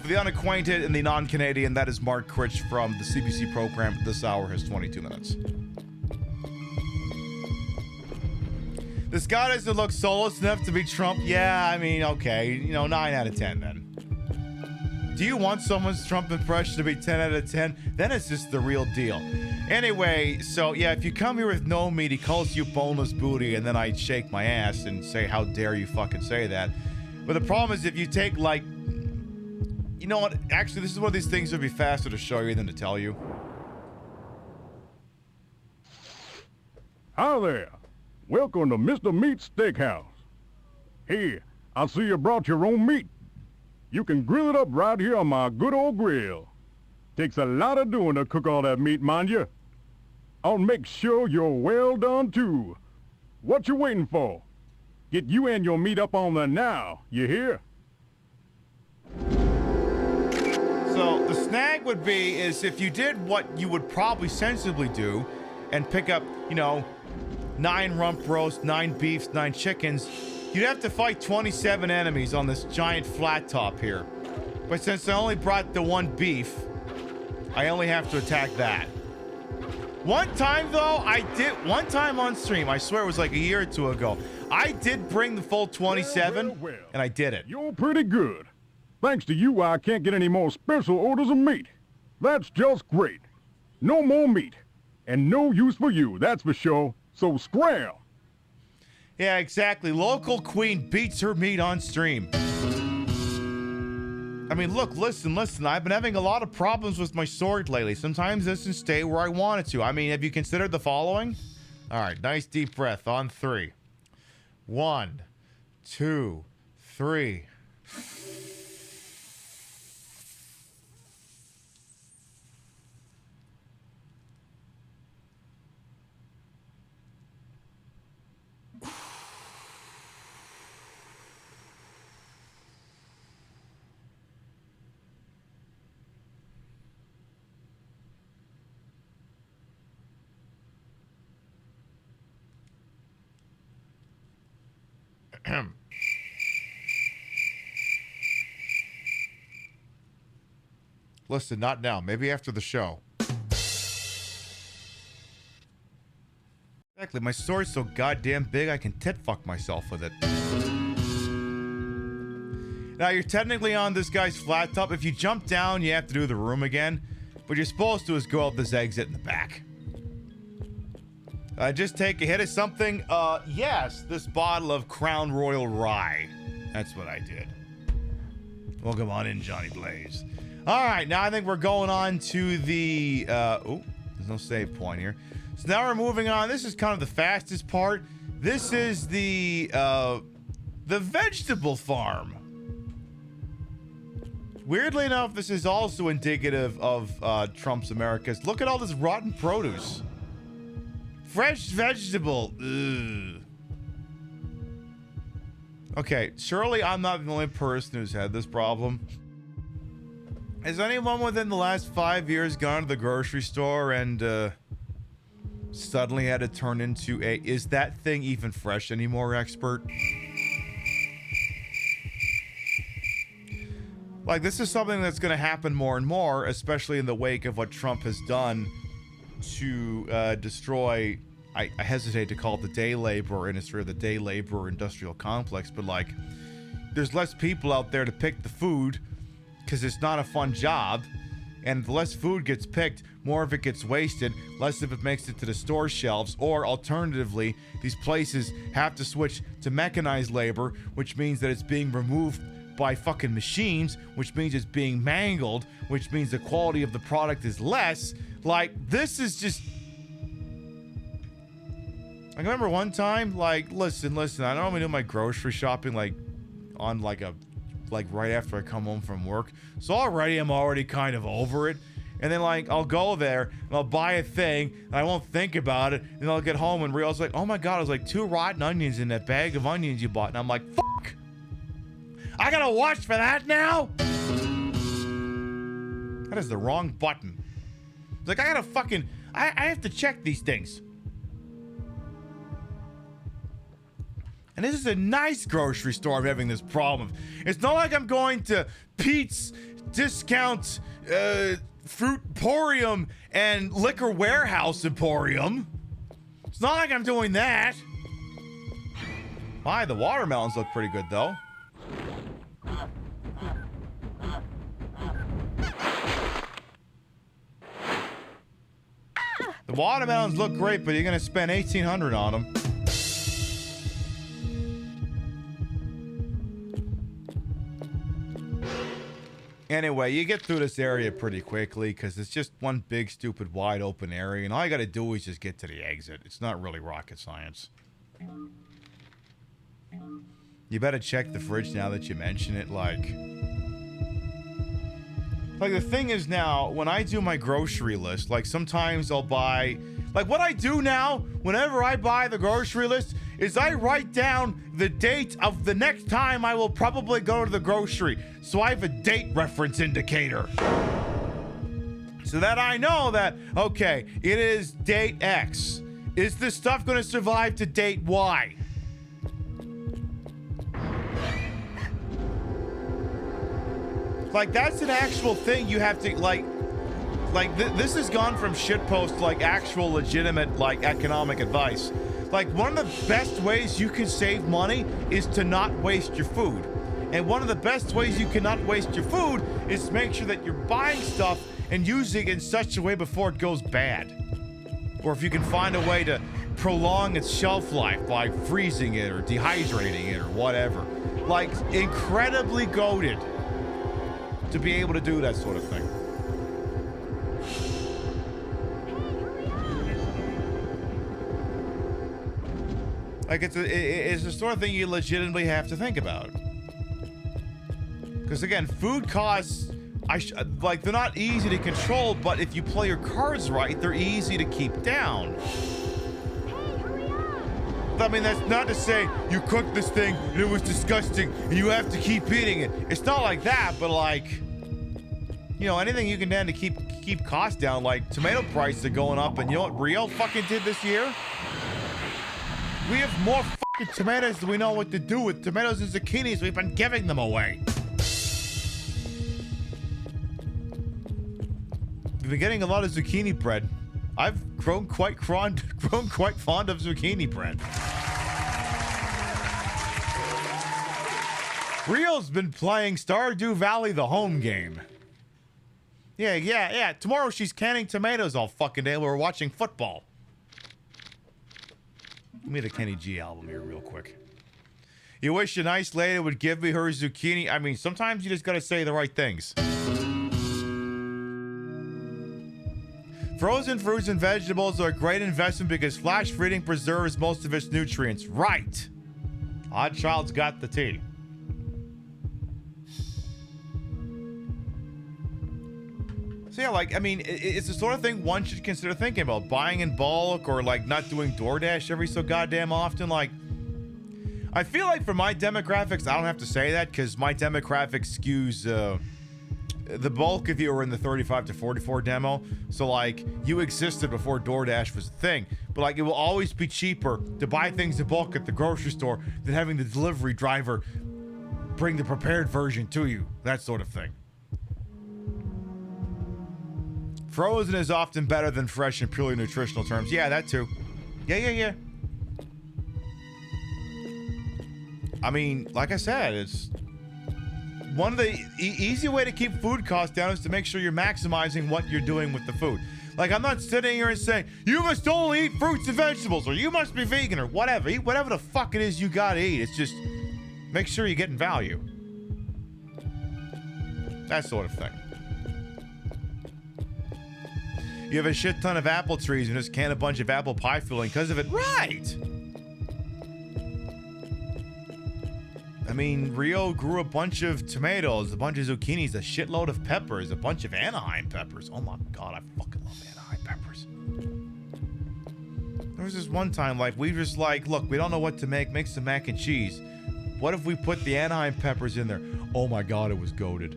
For the unacquainted and the non-Canadian, that is Mark Critch from the CBC program. This hour has 22 minutes. This guy doesn't look soulless enough to be Trump. Yeah, I mean, okay. You know, 9 out of 10 then. Do you want someone's Trump impression to be 10 out of 10? Then it's just the real deal. Anyway, so yeah, if you come here with no meat, he calls you boneless booty, and then I shake my ass and say, how dare you fucking say that. But the problem is if you take like, you know what? Actually, this is one of these things that would be faster to show you than to tell you. Hi there. Welcome to Mr. Meat Steakhouse. Here, I see you brought your own meat. You can grill it up right here on my good old grill. Takes a lot of doing to cook all that meat, mind you. I'll make sure you're well done, too. What you waiting for? Get you and your meat up on there now, you hear? So the snag would be is if you did what you would probably sensibly do and pick up, 9 rump roasts, 9 beefs, 9 chickens, you'd have to fight 27 enemies on this giant flat top here. But since I only brought the 1 beef, I only have to attack that. One time, though, one time on stream, I swear it was like a year or 2 ago, I did bring the full 27, and I did it. You're pretty good. Thanks to you, I can't get any more special orders of meat. That's just great. No more meat. And no use for you, that's for sure. So scram. Yeah, exactly. Local queen beats her meat on stream. I mean, look, listen. I've been having a lot of problems with my sword lately. Sometimes it doesn't stay where I want it to. I mean, have you considered the following? All right, nice deep breath on 3. 1, 2, 3. Listen, not now. Maybe after the show. Exactly. My sword's so goddamn big I can tit-fuck myself with it. Now, you're technically on this guy's flat top. If you jump down, you have to do the room again. What you're supposed to is go out this exit in the back. Just take a hit of something. Yes, this bottle of Crown Royal Rye. That's what I did. Welcome on in, Johnny Blaze. All right, now I think we're going on to the... oh, there's no save point here. So now we're moving on. This is kind of the fastest part. This is the vegetable farm. Weirdly enough, this is also indicative of Trump's Americas. Look at all this rotten produce. Fresh vegetable. Ugh. Okay, surely I'm not the only person who's had this problem. Has anyone within the last 5 years gone to the grocery store and suddenly had to turn into a is that thing even fresh anymore expert? Like, this is something that's going to happen more and more, especially in the wake of what Trump has done to destroy, I hesitate to call it the day labor industry or the day labor industrial complex, but like, there's less people out there to pick the food because it's not a fun job, and the less food gets picked, more of it gets wasted, less of it makes it to the store shelves, or alternatively, these places have to switch to mechanized labor, which means that it's being removed by fucking machines, which means it's being mangled, which means the quality of the product is less. Like, this is just... I remember one time, like, listen, I normally do my grocery shopping, like, on, like, right after I come home from work. So already, I'm already kind of over it. And then, like, I'll go there, and I'll buy a thing, and I won't think about it, and I'll get home and realize, like, oh my god, there's like 2 rotten onions in that bag of onions you bought. And I'm like, fuck! I gotta watch for that now? That is the wrong button. It's like, I gotta fucking... I have to check these things. And this is a nice grocery store I'm having this problem. It's not like I'm going to Pete's Discount Fruit Emporium and Liquor Warehouse Emporium. It's not like I'm doing that. Why, the watermelons look pretty good, though. The watermelons look great, but you're gonna spend $1,800 on them. Anyway, you get through this area pretty quickly because it's just one big, stupid, wide open area, and all you gotta do is just get to the exit. It's not really rocket science. You better check the fridge now that you mention it, like... Like, the thing is now, when I do my grocery list, like, sometimes I'll buy... Like, what I do now, whenever I buy the grocery list, is I write down the date of the next time I will probably go to the grocery. So I have a date reference indicator. So that I know that, okay, it is date X. Is this stuff going to survive to date Y? Like, that's an actual thing you have to, this has gone from shitpost to, like, actual legitimate, like, economic advice. Like, one of the best ways you can save money is to not waste your food. And one of the best ways you cannot waste your food is to make sure that you're buying stuff and using it in such a way before it goes bad. Or if you can find a way to prolong its shelf life by freezing it or dehydrating it or whatever. Like, incredibly goated to be able to do that sort of thing. Like, it's the sort of thing you legitimately have to think about. Because again, food costs, they're not easy to control, but if you play your cards right, they're easy to keep down. I mean, that's not to say you cooked this thing and it was disgusting and you have to keep eating it. It's not like that, but like, you know, anything you can do to keep costs down. Like, tomato prices are going up, and you know what Rio fucking did this year? We have more fucking tomatoes than we know what to do with. Tomatoes and zucchinis, we've been giving them away. We've been getting a lot of zucchini bread. I've grown quite fond of zucchini bread. Rio's been playing Stardew Valley, the home game. Yeah. Tomorrow she's canning tomatoes all fucking day while we're watching football. Give me the Kenny G album here real quick. You wish a nice lady would give me her zucchini. I mean, sometimes you just gotta say the right things. Frozen fruits and vegetables are a great investment because flash freezing preserves most of its nutrients. Right. Odd Child's got the tea. So yeah, like, I mean, it's the sort of thing one should consider thinking about. Buying in bulk or, like, not doing DoorDash every so goddamn often. Like, I feel like for my demographics, I don't have to say that because my demographic skews, the bulk of you are in the 35 to 44 demo. So, like, you existed before DoorDash was a thing. But, like, it will always be cheaper to buy things in bulk at the grocery store than having the delivery driver bring the prepared version to you. That sort of thing. Frozen is often better than fresh in purely nutritional terms. Yeah, that too. Yeah. I mean, like I said, it's one of the easy way to keep food costs down is to make sure you're maximizing what you're doing with the food. Like, I'm not sitting here and saying, you must only eat fruits and vegetables, or you must be vegan, or whatever. Eat whatever the fuck it is you gotta eat. It's just, make sure you're getting value. That sort of thing. You have a shit ton of apple trees and just can a bunch of apple pie filling because of it. Right! I mean, Rio grew a bunch of tomatoes, a bunch of zucchinis, a shitload of peppers, a bunch of Anaheim peppers. Oh my god, I fucking love Anaheim peppers. There was this one time, like, we just like, look, we don't know what to make some mac and cheese. What if we put the Anaheim peppers in there? Oh my god, it was goated.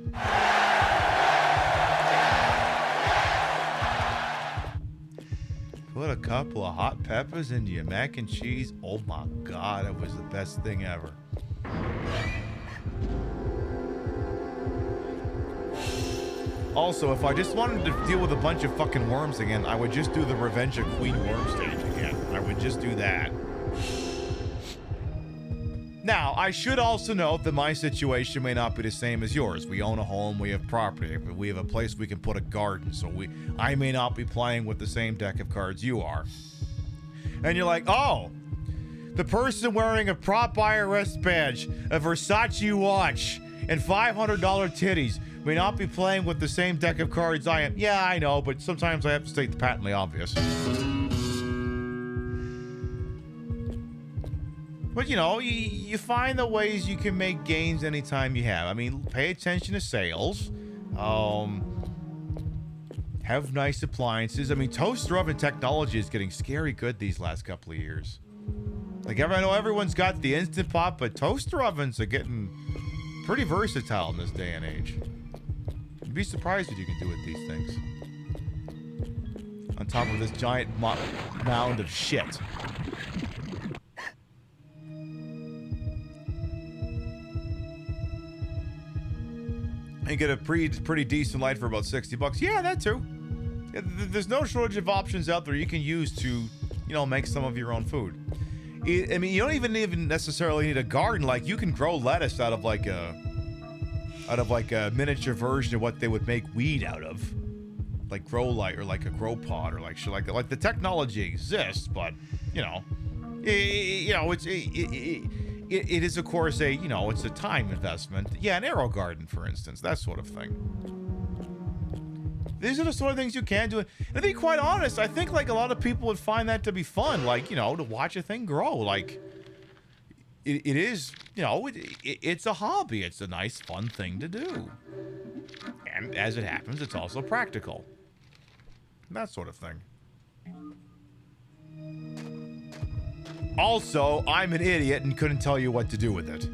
Put a couple of hot peppers into your mac and cheese. Oh my god, it was the best thing ever. Also, if I just wanted to deal with a bunch of fucking worms again, I would just do the Revenge of Queen Worm stage again. I would just do that. Now, I should also note that my situation may not be the same as yours. We own a home, we have property, we have a place we can put a garden, so I may not be playing with the same deck of cards you are. And you're like, oh, the person wearing a Prop IRS badge, a Versace watch, and $500 titties may not be playing with the same deck of cards I am. Yeah, I know, but sometimes I have to state the patently obvious. But, you know, you find the ways you can make gains anytime you have. I mean, pay attention to sales. Have nice appliances. I mean, toaster oven technology is getting scary good these last couple of years. Like, I know everyone's got the Instant Pot, but toaster ovens are getting pretty versatile in this day and age. You'd be surprised what you can do with these things. On top of this giant mound of shit. And get a pretty decent light for about $60. Yeah, that too. Yeah, there's no shortage of options out there you can use to, you know, make some of your own food. I mean, you don't even necessarily need a garden. Like, you can grow lettuce out of like a miniature version of what they would make weed out of, like grow light or like a grow pod or like shit like that. Like, the technology exists, but you know, it is of course it's a time investment. Yeah, an arrow garden, for instance, that sort of thing. These are the sort of things you can do. And to be quite honest, I think like a lot of people would find that to be fun, like, you know, to watch a thing grow. Like, it is, you know, it's a hobby. It's a nice, fun thing to do. And as it happens, it's also practical. That sort of thing. Also, I'm an idiot and couldn't tell you what to do with it.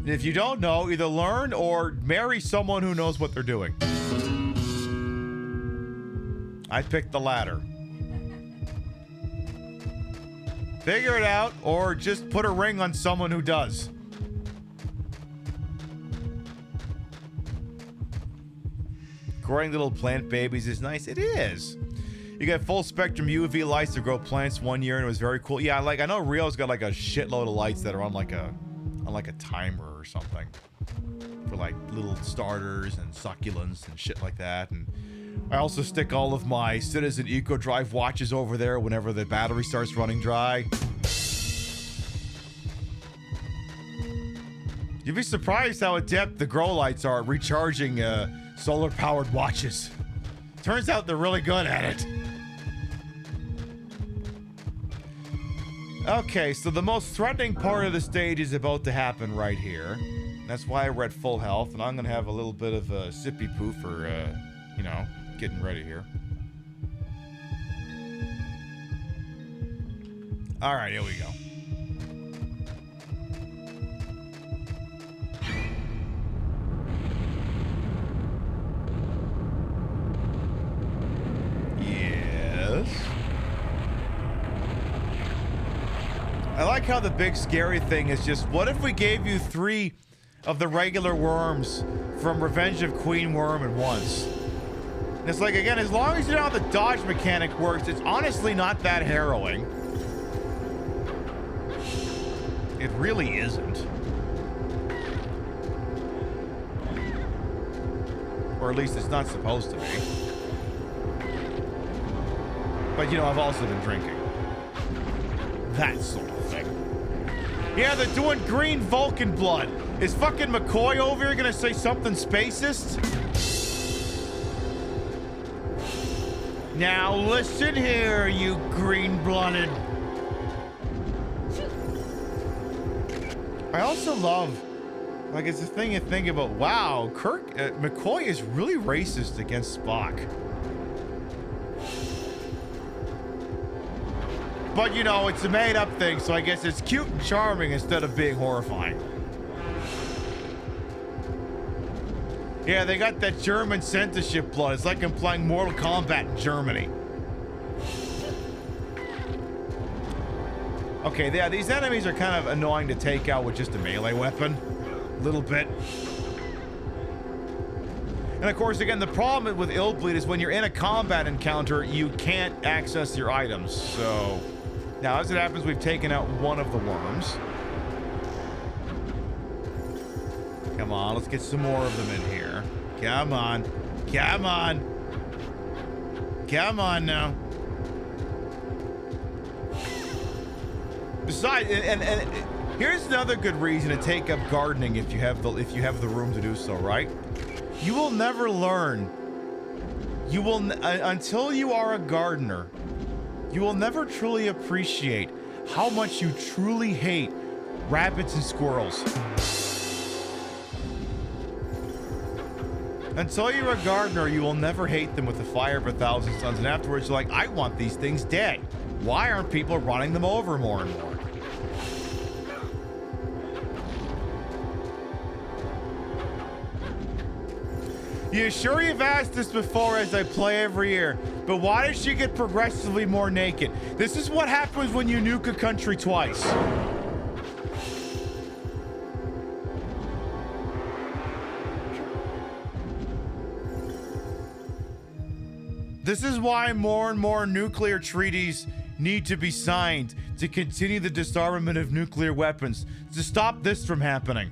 If you don't know, either learn or marry someone who knows what they're doing. I picked the latter. Figure it out, or just put a ring on someone who does. Growing little plant babies is nice. It is. You get full spectrum UV lights to grow plants 1 year, and it was very cool. Yeah, like I know Rio's got like a shitload of lights that are on like a timer or something for like little starters and succulents and shit like that. And I also stick all of my Citizen Eco Drive watches over there whenever the battery starts running dry. You'd be surprised how adept the grow lights are at recharging solar powered watches. Turns out they're really good at it. Okay, so the most threatening part of the stage is about to happen right here. That's why we're at full health, and I'm gonna have a little bit of a sippy poo for, you know, getting ready here. All right, here we go. Yes. I like how the big scary thing is just, what if we gave you 3 of the regular worms from Revenge of Queen Worm at once? And it's like, again, as long as you know how the dodge mechanic works, it's honestly not that harrowing. It really isn't. Or at least it's not supposed to be. But, you know, I've also been drinking. That sort of thing. Yeah, they're doing green Vulcan blood. Is fucking McCoy over here gonna say something spacist? Now listen here, you green-blooded. I also love, like, it's a thing you think about, wow, McCoy is really racist against Spock. But, you know, it's a made-up thing, so I guess it's cute and charming instead of being horrifying. Yeah, they got that German censorship blood. It's like I'm playing Mortal Kombat in Germany. Okay, yeah, these enemies are kind of annoying to take out with just a melee weapon. A little bit. And of course, again, the problem with Illbleed is when you're in a combat encounter, you can't access your items, so... Now, as it happens, we've taken out one of the worms. Come on, let's get some more of them in here. Come on. Come on. Come on now. Besides, and here's another good reason to take up gardening if you have the room to do so, right? You will never learn. You will until you are a gardener. You will never truly appreciate how much you truly hate rabbits and squirrels. Until you're a gardener, you will never hate them with the fire of 1,000 suns. And afterwards, you're like, I want these things dead. Why aren't people running them over more and more? You sure you've asked this before as I play every year, but why does she get progressively more naked? This is what happens when you nuke a country twice. This is why more and more nuclear treaties need to be signed to continue the disarmament of nuclear weapons, to stop this from happening.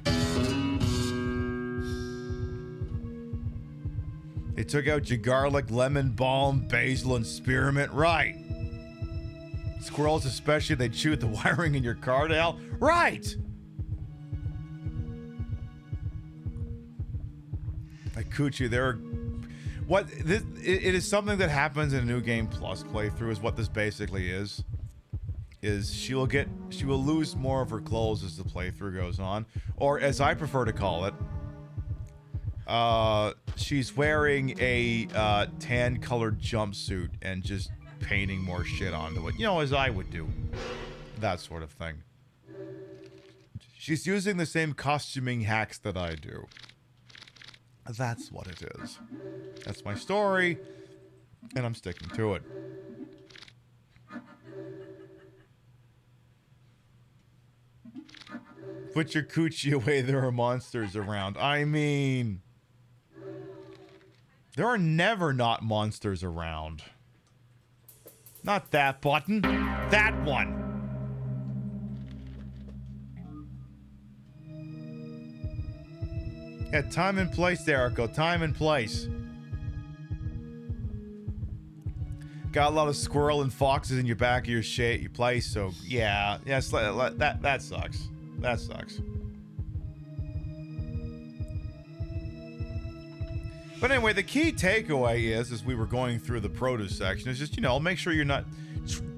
They took out your garlic, lemon balm, basil, and spearmint. Right. Squirrels especially, they chewed the wiring in your car to hell. Right. Like Coochie, there are... What this it is something that happens in a New Game Plus playthrough is what this basically is she will lose more of her clothes as the playthrough goes on, or as I prefer to call it, she's wearing a tan colored jumpsuit and just painting more shit onto it, you know, as I would do, that sort of thing. She's using the same costuming hacks that I do. That's what it is. That's my story, and I'm sticking to it. Put your coochie away, there are monsters around. I mean, there are never not monsters around. Not that button. That one. Yeah, time and place, Erico. Time and place. Got a lot of squirrel and foxes in your back of your place, so yeah. Yes, that sucks. That sucks. But anyway, the key takeaway is, as we were going through the produce section, is just, you know, make sure you're not...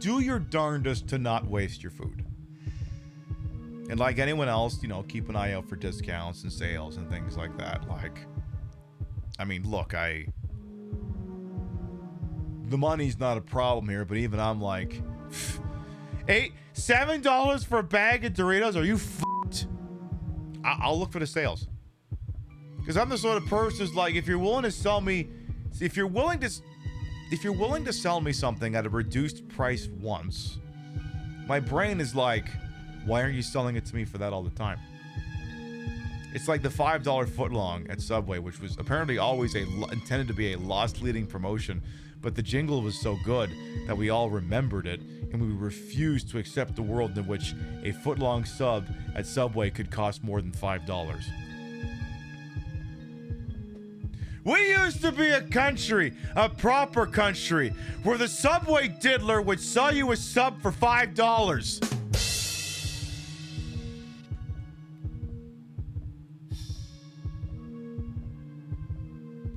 Do your darndest to not waste your food. And like anyone else, you know, keep an eye out for discounts and sales and things like that. Like, I mean, look, the money's not a problem here, but even I'm like, $7 for a bag of Doritos? Are you f***ed? I'll look for the sales. Because I'm the sort of person who's like, if you're willing to sell me something at a reduced price once, my brain is like, why aren't you selling it to me for that all the time? It's like the $5 footlong at Subway, which was apparently always intended to be a loss-leading promotion, but the jingle was so good that we all remembered it, and we refused to accept the world in which a footlong sub at Subway could cost more than $5. We used to be a country, a proper country, where the Subway diddler would sell you a sub for $5.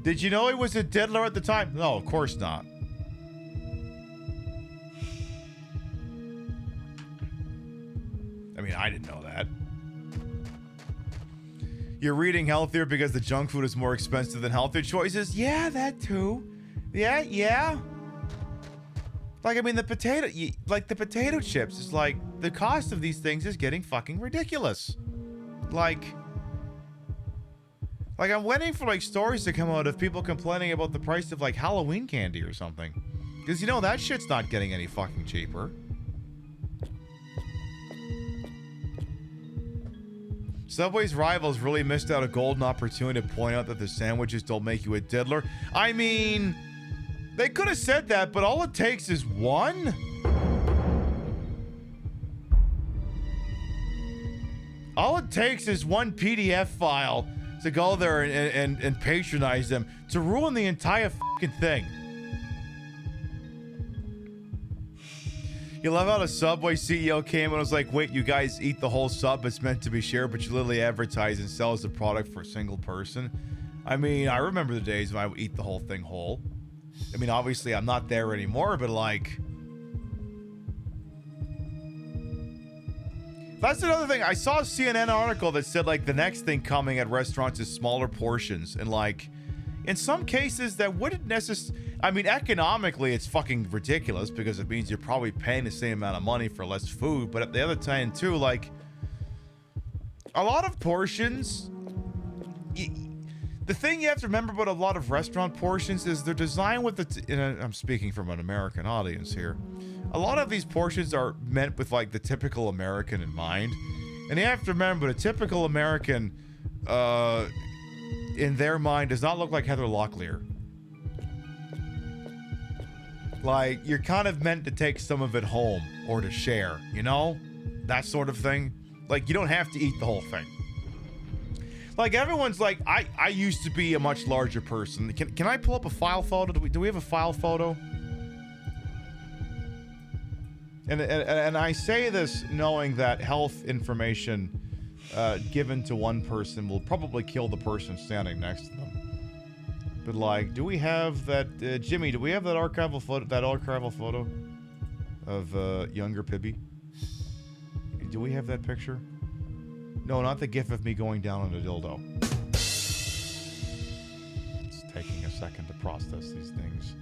Did you know he was a diddler at the time? No, of course not. I mean, I didn't know that. You're eating healthier because the junk food is more expensive than healthier choices? Yeah, that too. Yeah. Like, I mean, the potato chips is like, the cost of these things is getting fucking ridiculous. Like I'm waiting for like stories to come out of people complaining about the price of like Halloween candy or something. Because you know that shit's not getting any fucking cheaper. Subway's rivals really missed out a golden opportunity to point out that the sandwiches don't make you a diddler. I mean, they could have said that, but all it takes is one. All it takes is one PDF file to go there and patronize them to ruin the entire fucking thing. You love how the Subway CEO came and was like, wait, you guys eat the whole sub, it's meant to be shared, but you literally advertise and sells the product for a single person. I mean, I remember the days when I would eat the whole thing whole. I mean, obviously I'm not there anymore, but like... That's another thing. I saw a CNN article that said like the next thing coming at restaurants is smaller portions, and like in some cases that wouldn't necessarily, I mean, economically it's fucking ridiculous because it means you're probably paying the same amount of money for less food, but at the other time too, like, a lot of portions, the thing you have to remember about a lot of restaurant portions is they're designed with I'm speaking from an American audience here. A lot of these portions are meant with like the typical American in mind. And you have to remember the typical American in their mind does not look like Heather Locklear. Like, you're kind of meant to take some of it home or to share, you know? That sort of thing. Like, you don't have to eat the whole thing. Like, everyone's like, I used to be a much larger person. Can I pull up a file photo? Do we have a file photo? And I say this knowing that health information given to one person will probably kill the person standing next to them. But like, do we have that, Jimmy? Do we have that archival photo of younger Pibby? Do we have that picture? No, not the gif of me going down on a dildo. It's taking a second to process these things.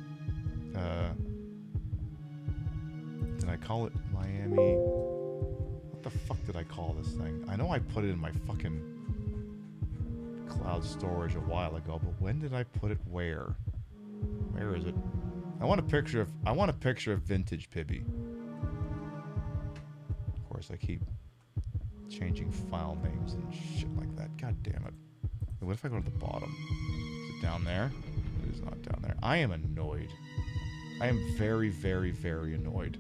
Did I call it Miami? What the fuck did I call this thing? I know I put it in my fucking cloud storage a while ago, but when did I put it where? Where is it? I want a picture of vintage Pibby. Of course, I keep changing file names and shit like that. God damn it. What if I go to the bottom? Is it down there? It is not down there. I am annoyed. I am very, very, very annoyed.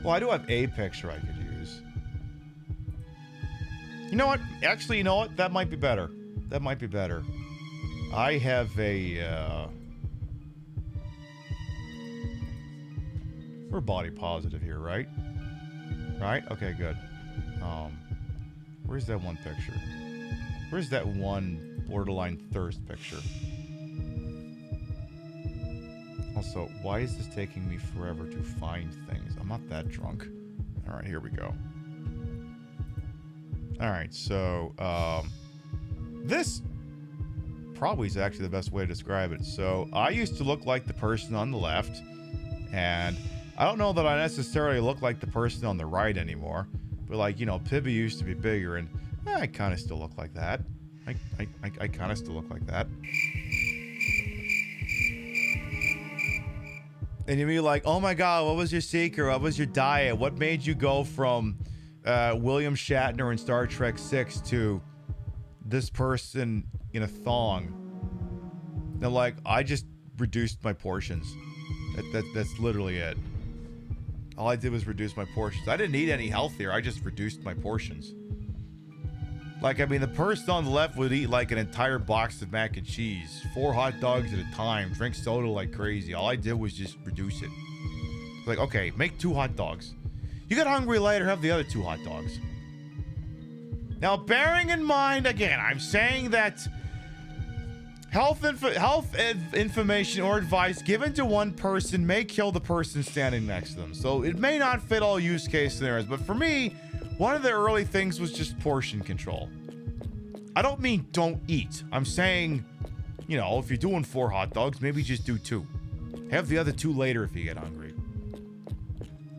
Well, I do have a picture I could use. You know what? Actually, you know what? That might be better. That might be better. I have a, we're body positive here, right? Right? Okay, good. Where's that one picture? Where's that one borderline thirst picture? Also, why is this taking me forever to find things? I'm not that drunk. All right, here we go. All right, so this probably is actually the best way to describe it. So I used to look like the person on the left, and I don't know that I necessarily look like the person on the right anymore, but like, you know, Pibby used to be bigger, and I kind of still look like that. I kind of still look like that. And you'd be like, oh my God, what was your secret? What was your diet? What made you go from William Shatner in Star Trek 6 to this person in a thong? They're like, I just reduced my portions. That's literally it. All I did was reduce my portions. I didn't eat any healthier. I just reduced my portions. Like, I mean, the person on the left would eat like an entire box of mac and cheese, 4 hot dogs at a time, drink soda like crazy. All I did was just reduce it. Like, okay, make 2 hot dogs. You get hungry later, have the other 2 hot dogs. Now, bearing in mind, again, I'm saying that health information or advice given to one person may kill the person standing next to them. So it may not fit all use case scenarios, but for me, one of the early things was just portion control. I don't mean don't eat. I'm saying, you know, if you're doing 4 hot dogs, maybe just do 2. Have the other 2 later if you get hungry.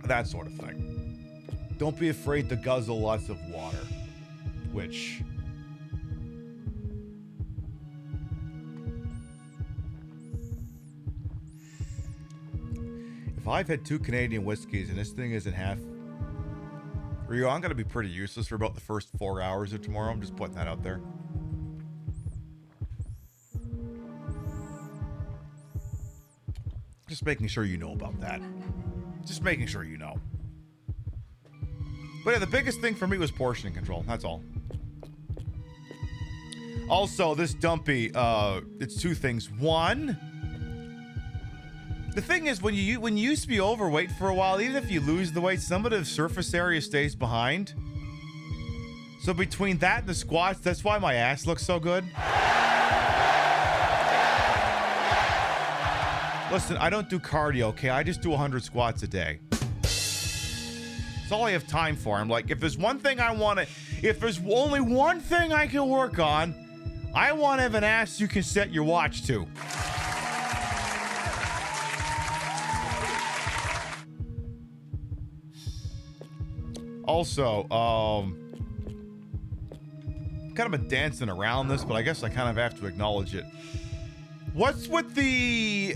That sort of thing. Don't be afraid to guzzle lots of water. Which... if I've had 2 Canadian whiskeys and this thing isn't half... Rio, I'm going to be pretty useless for about the first 4 hours of tomorrow. I'm just putting that out there. Just making sure you know about that. Just making sure you know. But yeah, the biggest thing for me was portion control. That's all. Also, this dumpy, it's 2 things. 1, the thing is, when you used to be overweight for a while, even if you lose the weight, some of the surface area stays behind. So between that and the squats, that's why my ass looks so good. Listen, I don't do cardio, okay? I just do 100 squats a day. That's all I have time for. I'm like, if there's one thing I want to... if there's only one thing I can work on, I want to have an ass you can set your watch to. Also, kind of been dancing around this, but I guess I kind of have to acknowledge it. What's with the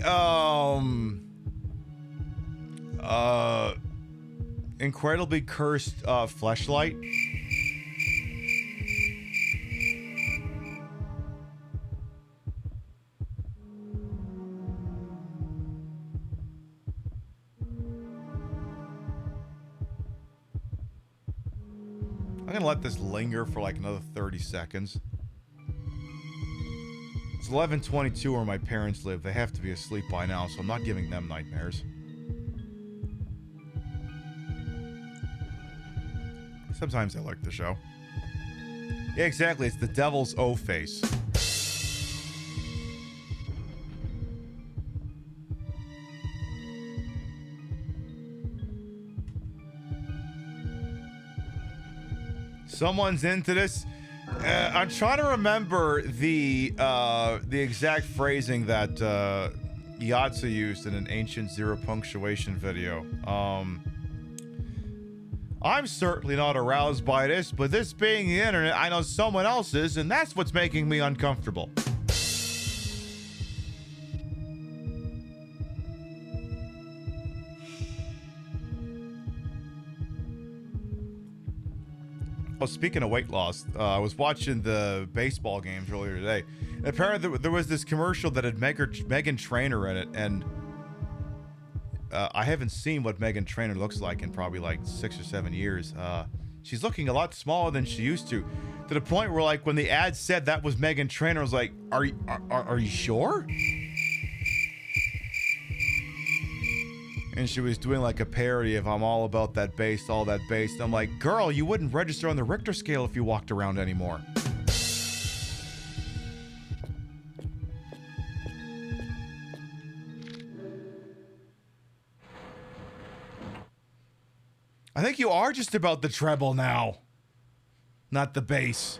incredibly cursed fleshlight? I'm gonna let this linger for like another 30 seconds. It's 11:22 where my parents live. They have to be asleep by now, so I'm not giving them nightmares. Sometimes I like the show. Yeah, exactly. It's the devil's O face. Someone's into this. I'm trying to remember the exact phrasing that Yatsu used in an ancient zero punctuation video. I'm certainly not aroused by this, but this being the internet, I know someone else is, and that's what's making me uncomfortable. Well, speaking of weight loss, I was watching the baseball games earlier today. And apparently there was this commercial that had Meghan Trainor in it, and I haven't seen what Meghan Trainor looks like in probably like 6 or 7 years. She's looking a lot smaller than she used to the point where, like, when the ad said that was Meghan Trainor, I was like, are you sure? And she was doing like a parody of I'm all about that bass, all that bass. And I'm like, girl, you wouldn't register on the Richter scale if you walked around anymore. I think you are just about the treble now, not the bass.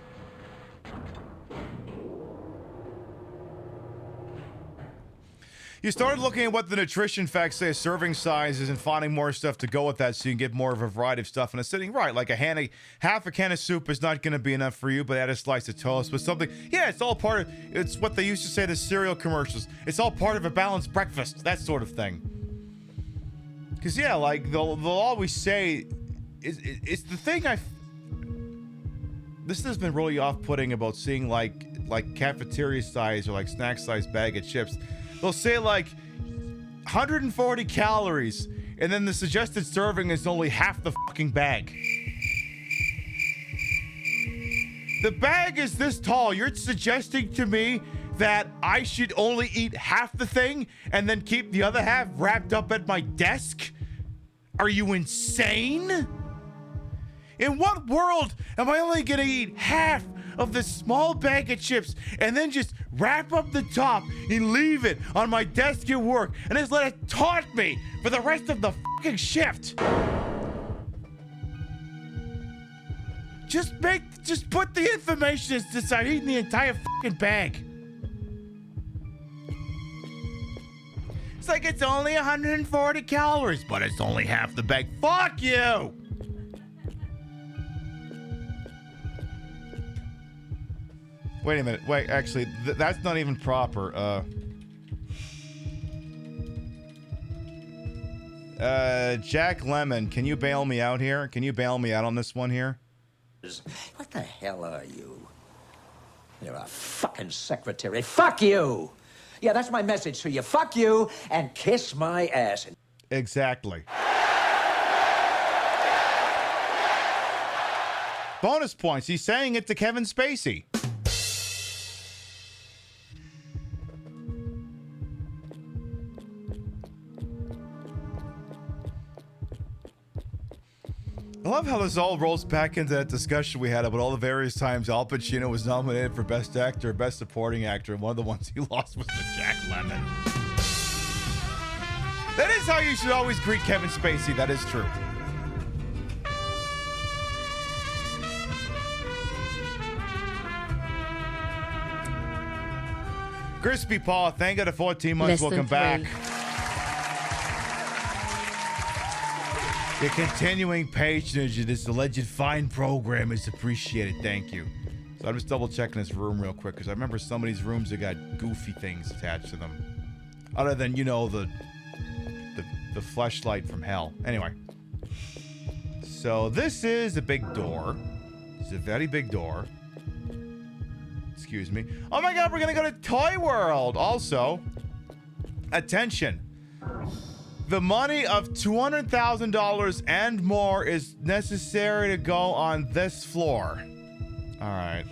You started looking at what the nutrition facts say serving sizes and finding more stuff to go with that so you can get more of a variety of stuff in a sitting. Right, like half a can of soup is not going to be enough for you, but add a slice of toast with something. Yeah, it's all part of, it's what they used to say to cereal commercials. It's all part of a balanced breakfast, that sort of thing. Because, yeah, like, they'll always say, it's the thing this has been really off-putting about seeing, like cafeteria size or, like, snack size bag of chips. They'll say, like, 140 calories, and then the suggested serving is only half the fucking bag. The bag is this tall. You're suggesting to me that I should only eat half the thing and then keep the other half wrapped up at my desk? Are you insane? In what world am I only gonna eat half of this small bag of chips and then just wrap up the top and leave it on my desk at work and just let it taunt me for the rest of the fucking shift? Just put the information as to start eating the entire fucking bag. It's like it's only 140 calories, but it's only half the bag. Fuck you! Wait a minute. Wait, actually, that's not even proper. Jack Lemmon, can you bail me out here? Can you bail me out on this one here? What the hell are you? You're a fucking secretary. Fuck you! Yeah, that's my message to you. Fuck you and kiss my ass. Exactly. Bonus points. He's saying it to Kevin Spacey. I love how this all rolls back into that discussion we had about all the various times Al Pacino was nominated for Best Actor, Best Supporting Actor, and one of the ones he lost was to Jack Lemmon. That is how you should always greet Kevin Spacey. That is true. Crispy Paul, thank you for 14 months. Less than Welcome back. 3. Your continuing patronage of this alleged fine program is appreciated. Thank you. So I'm just double checking this room real quick because I remember some of these rooms have got goofy things attached to them. Other than, you know, the fleshlight from hell. Anyway. So this is a big door. It's a very big door. Excuse me. Oh my god, we're gonna go to Toy World. Also, attention. The money of $200,000 and more is necessary to go on this floor. All right.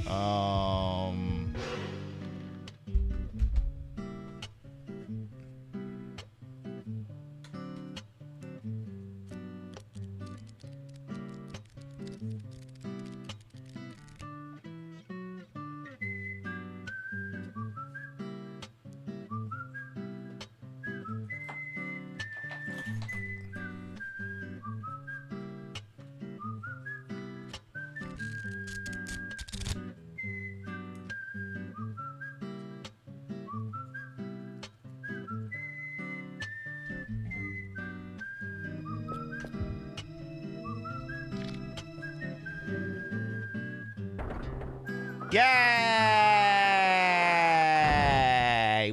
Yay!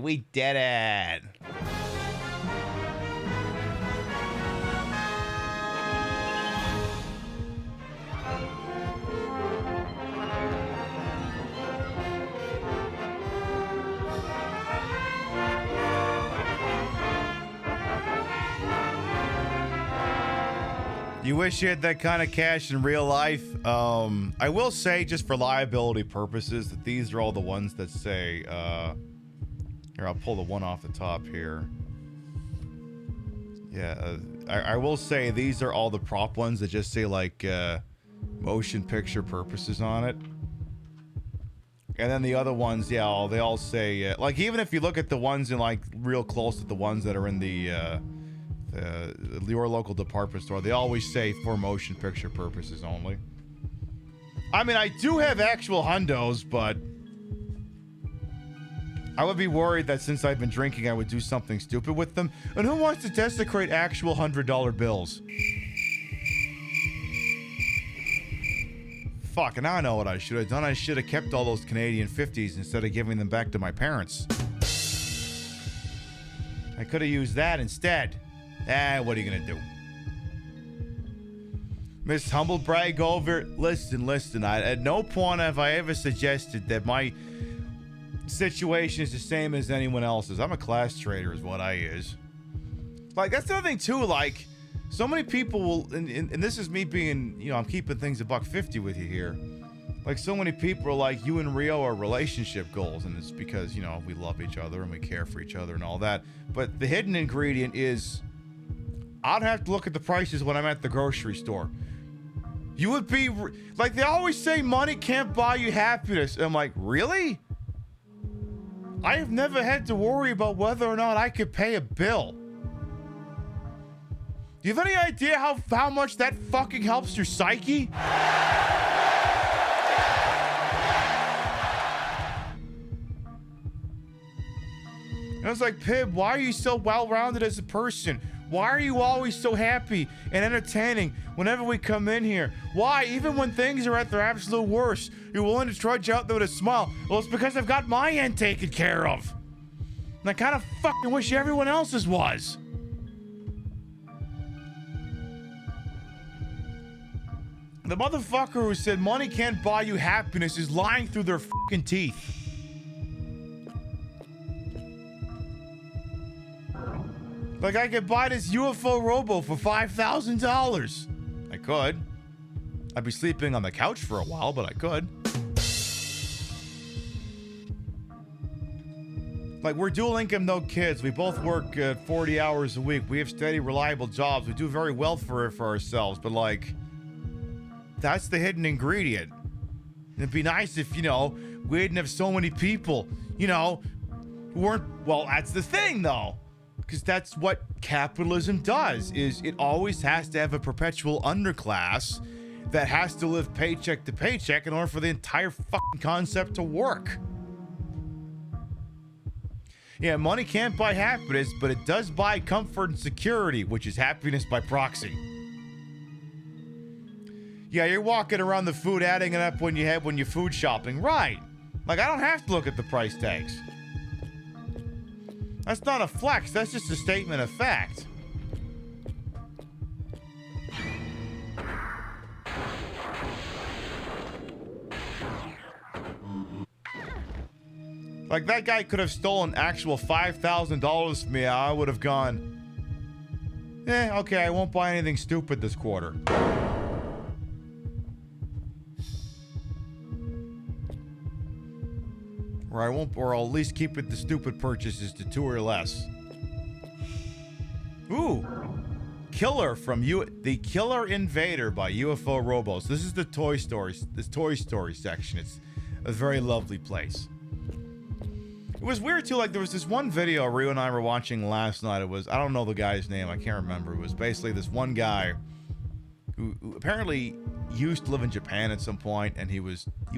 We did it. You wish you had that kind of cash in real life? I will say, just for liability purposes, that these are all the ones that say, here, I'll pull the one off the top here. Yeah, I will say these are all the prop ones that just say, like, motion picture purposes on it. And then the other ones, yeah, they all say, like, even if you look at the ones in, like, real close to the ones that are in your local department store, they always say for motion picture purposes only. I mean, I do have actual hundos, but I would be worried that since I've been drinking, I would do something stupid with them. And who wants to desecrate actual $100 bills? Fuck, and I know what I should have done. I should have kept all those Canadian 50s instead of giving them back to my parents. I could have used that instead. What are you gonna do? Miss Humblebrag over. Listen. At no point have I ever suggested that my situation is the same as anyone else's. I'm a class trader is what I is. Like, that's the other thing too, like, so many people will, and this is me being, you know, I'm keeping things $150 with you here. Like, so many people are like, you and Rio are relationship goals, and it's because, you know, we love each other and we care for each other and all that. But the hidden ingredient is, I'd have to look at the prices when I'm at the grocery store. You would be, like, they always say money can't buy you happiness. And I'm like, really? I have never had to worry about whether or not I could pay a bill. Do you have any idea how much that fucking helps your psyche? And I was like, Pib, why are you so well-rounded as a person? Why are you always so happy and entertaining whenever we come in here? Why, even when things are at their absolute worst, you're willing to trudge out there with a smile? Well, it's because I've got my end taken care of. And I kind of fucking wish everyone else's was. The motherfucker who said money can't buy you happiness is lying through their fucking teeth. Like, I could buy this UFO robo for $5,000. I could. I'd be sleeping on the couch for a while, but I could. Like, we're dual income, no kids. We both work 40 hours a week. We have steady, reliable jobs. We do very well for ourselves, but, like, that's the hidden ingredient. It'd be nice if, you know, we didn't have so many people, you know, who weren't, well, that's the thing, though. Because that's what capitalism does, is it always has to have a perpetual underclass that has to live paycheck to paycheck in order for the entire fucking concept to work. Yeah, money can't buy happiness, but it does buy comfort and security, which is happiness by proxy. Yeah, you're walking around the food, adding it up when you're food shopping. Right. Like, I don't have to look at the price tags. That's not a flex. That's just a statement of fact. Like, that guy could have stolen actual $5,000 from me. I would have gone, okay, I won't buy anything stupid this quarter. Or I won't, or I'll at least keep it the stupid purchases to 2 or less. Ooh. Killer from The Killer Invader by UFO Robos. This is the Toy Story section. It's a very lovely place. It was weird too, like there was this one video Rio and I were watching last night. It was, I don't know the guy's name, I can't remember. It was basically this one guy who apparently used to live in Japan at some point, and he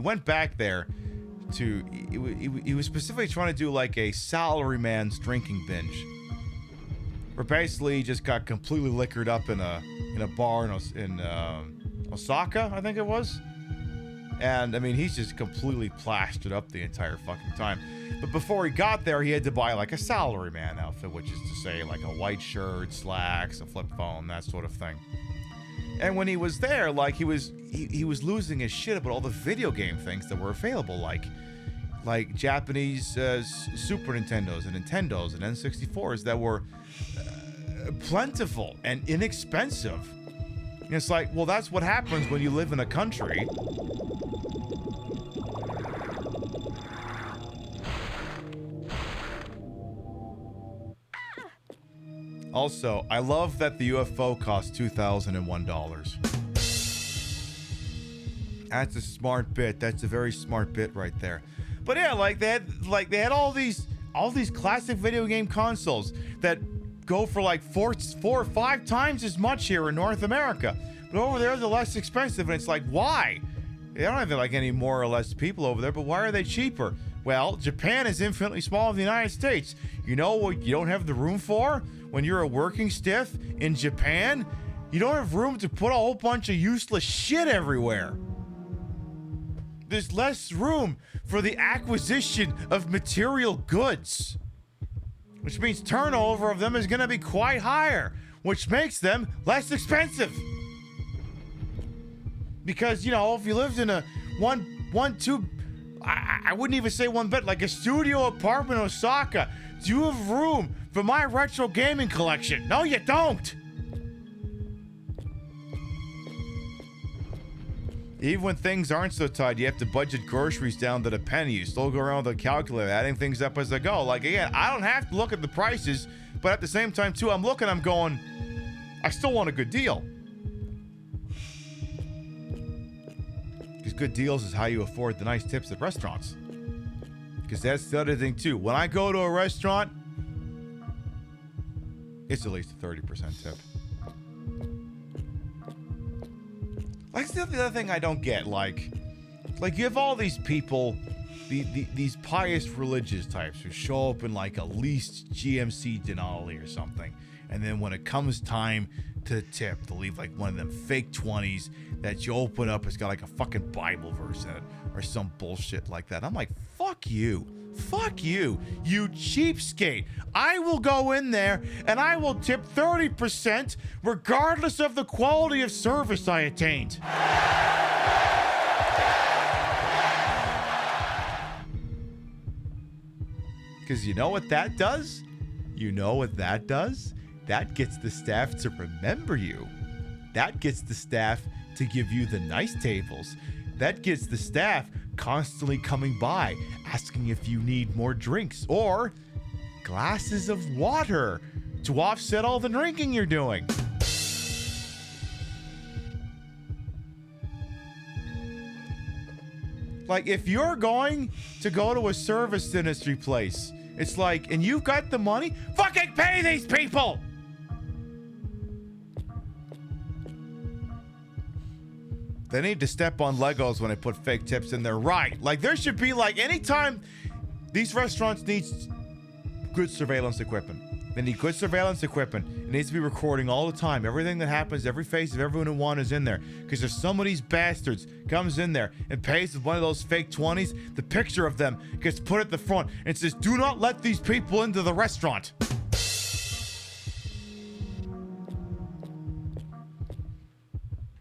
went back there to, he was specifically trying to do like a salaryman's drinking binge. Where basically he just got completely liquored up in a bar in Osaka, I think it was. And I mean, he's just completely plastered up the entire fucking time. But before he got there, he had to buy like a salaryman outfit, which is to say like a white shirt, slacks, a flip phone, that sort of thing. And when he was there, like he was losing his shit about all the video game things that were available, like Japanese Super Nintendos and N64s that were plentiful and inexpensive. And it's like, well, that's what happens when you live in a country. Also, I love that the UFO cost $2,001. That's a smart bit. That's a very smart bit right there. But yeah, they had all these classic video game consoles that go for like 4 or 5 times as much here in North America. But over there, they're less expensive, and it's like, why? They don't have like any more or less people over there, but why are they cheaper? Well, Japan is infinitely smaller than the United States. You know what you don't have the room for? When you're a working stiff in Japan, you don't have room to put a whole bunch of useless shit everywhere. There's less room for the acquisition of material goods, which means turnover of them is going to be quite higher, which makes them less expensive. Because, you know, if you lived in a I wouldn't even say one bed, like a studio apartment in Osaka, do you have room for my retro gaming collection? No, you don't. Even when things aren't so tight, you have to budget groceries down to the penny. You still go around with a calculator, adding things up as I go. Like, again, I don't have to look at the prices, but at the same time, too, I'm going, I still want a good deal. Because good deals is how you afford the nice tips at restaurants. Because that's the other thing, too. When I go to a restaurant, it's at least a 30% tip. Like, the other thing I don't get, like you have all these people, these pious religious types who show up in like a leased GMC Denali or something, and then when it comes time to tip, they'll leave like one of them fake 20s that you open up, it's got like a fucking Bible verse in it or some bullshit like that. I'm like, fuck you. Fuck you, you cheapskate. I will go in there and I will tip 30% regardless of the quality of service I attained. Because you know what that does? That gets the staff to remember you. That gets the staff to give you the nice tables. That gets the staff constantly coming by, asking if you need more drinks or glasses of water to offset all the drinking you're doing. Like, if you're going to go to a service industry place, it's like, and you've got the money, fucking pay these people! They need to step on Legos when they put fake tips in there, right? Like, there should be, like, anytime these restaurants need good surveillance equipment. They need good surveillance equipment. It needs to be recording all the time. Everything that happens, every face of everyone who won is in there. Because if some of these bastards comes in there and pays with one of those fake 20s, the picture of them gets put at the front and says, do not let these people into the restaurant.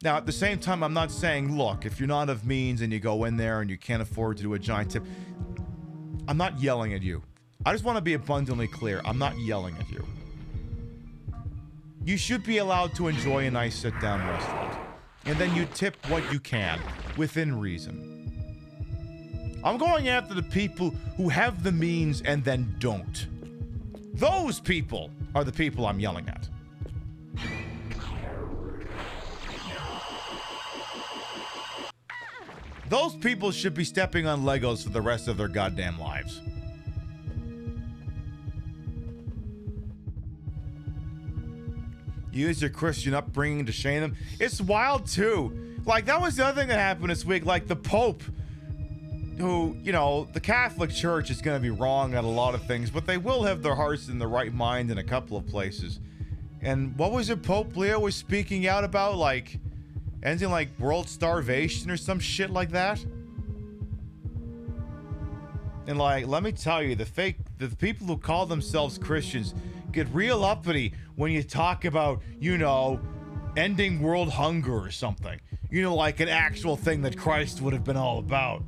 Now, at the same time, I'm not saying, look, if you're not of means and you go in there and you can't afford to do a giant tip, I'm not yelling at you. I just want to be abundantly clear. I'm not yelling at you. You should be allowed to enjoy a nice sit-down restaurant. And then you tip what you can, within reason. I'm going after the people who have the means and then don't. Those people are the people I'm yelling at. Those people should be stepping on Legos for the rest of their goddamn lives. Use your Christian upbringing to shame them. It's wild too. Like, that was the other thing that happened this week. Like, the Pope, who, you know, the Catholic Church is going to be wrong at a lot of things, but they will have their hearts in the right mind in a couple of places. And what was it Pope Leo was speaking out about? Like, ending like world starvation or some shit like that? And like, let me tell you, the people who call themselves Christians get real uppity when you talk about, you know, ending world hunger or something. You know, like an actual thing that Christ would have been all about.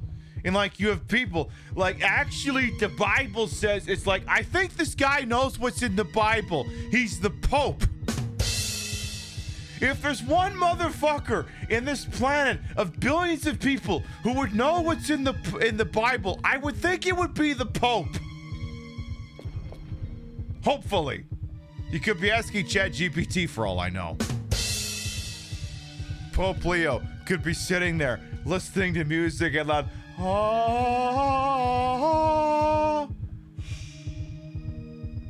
And like, you have people, like, actually the Bible says, it's like, I think this guy knows what's in the Bible. He's the Pope. If there's one motherfucker in this planet of billions of people who would know what's in the Bible, I would think it would be the Pope. Hopefully. You could be asking ChatGPT for all I know. Pope Leo could be sitting there listening to music and loud.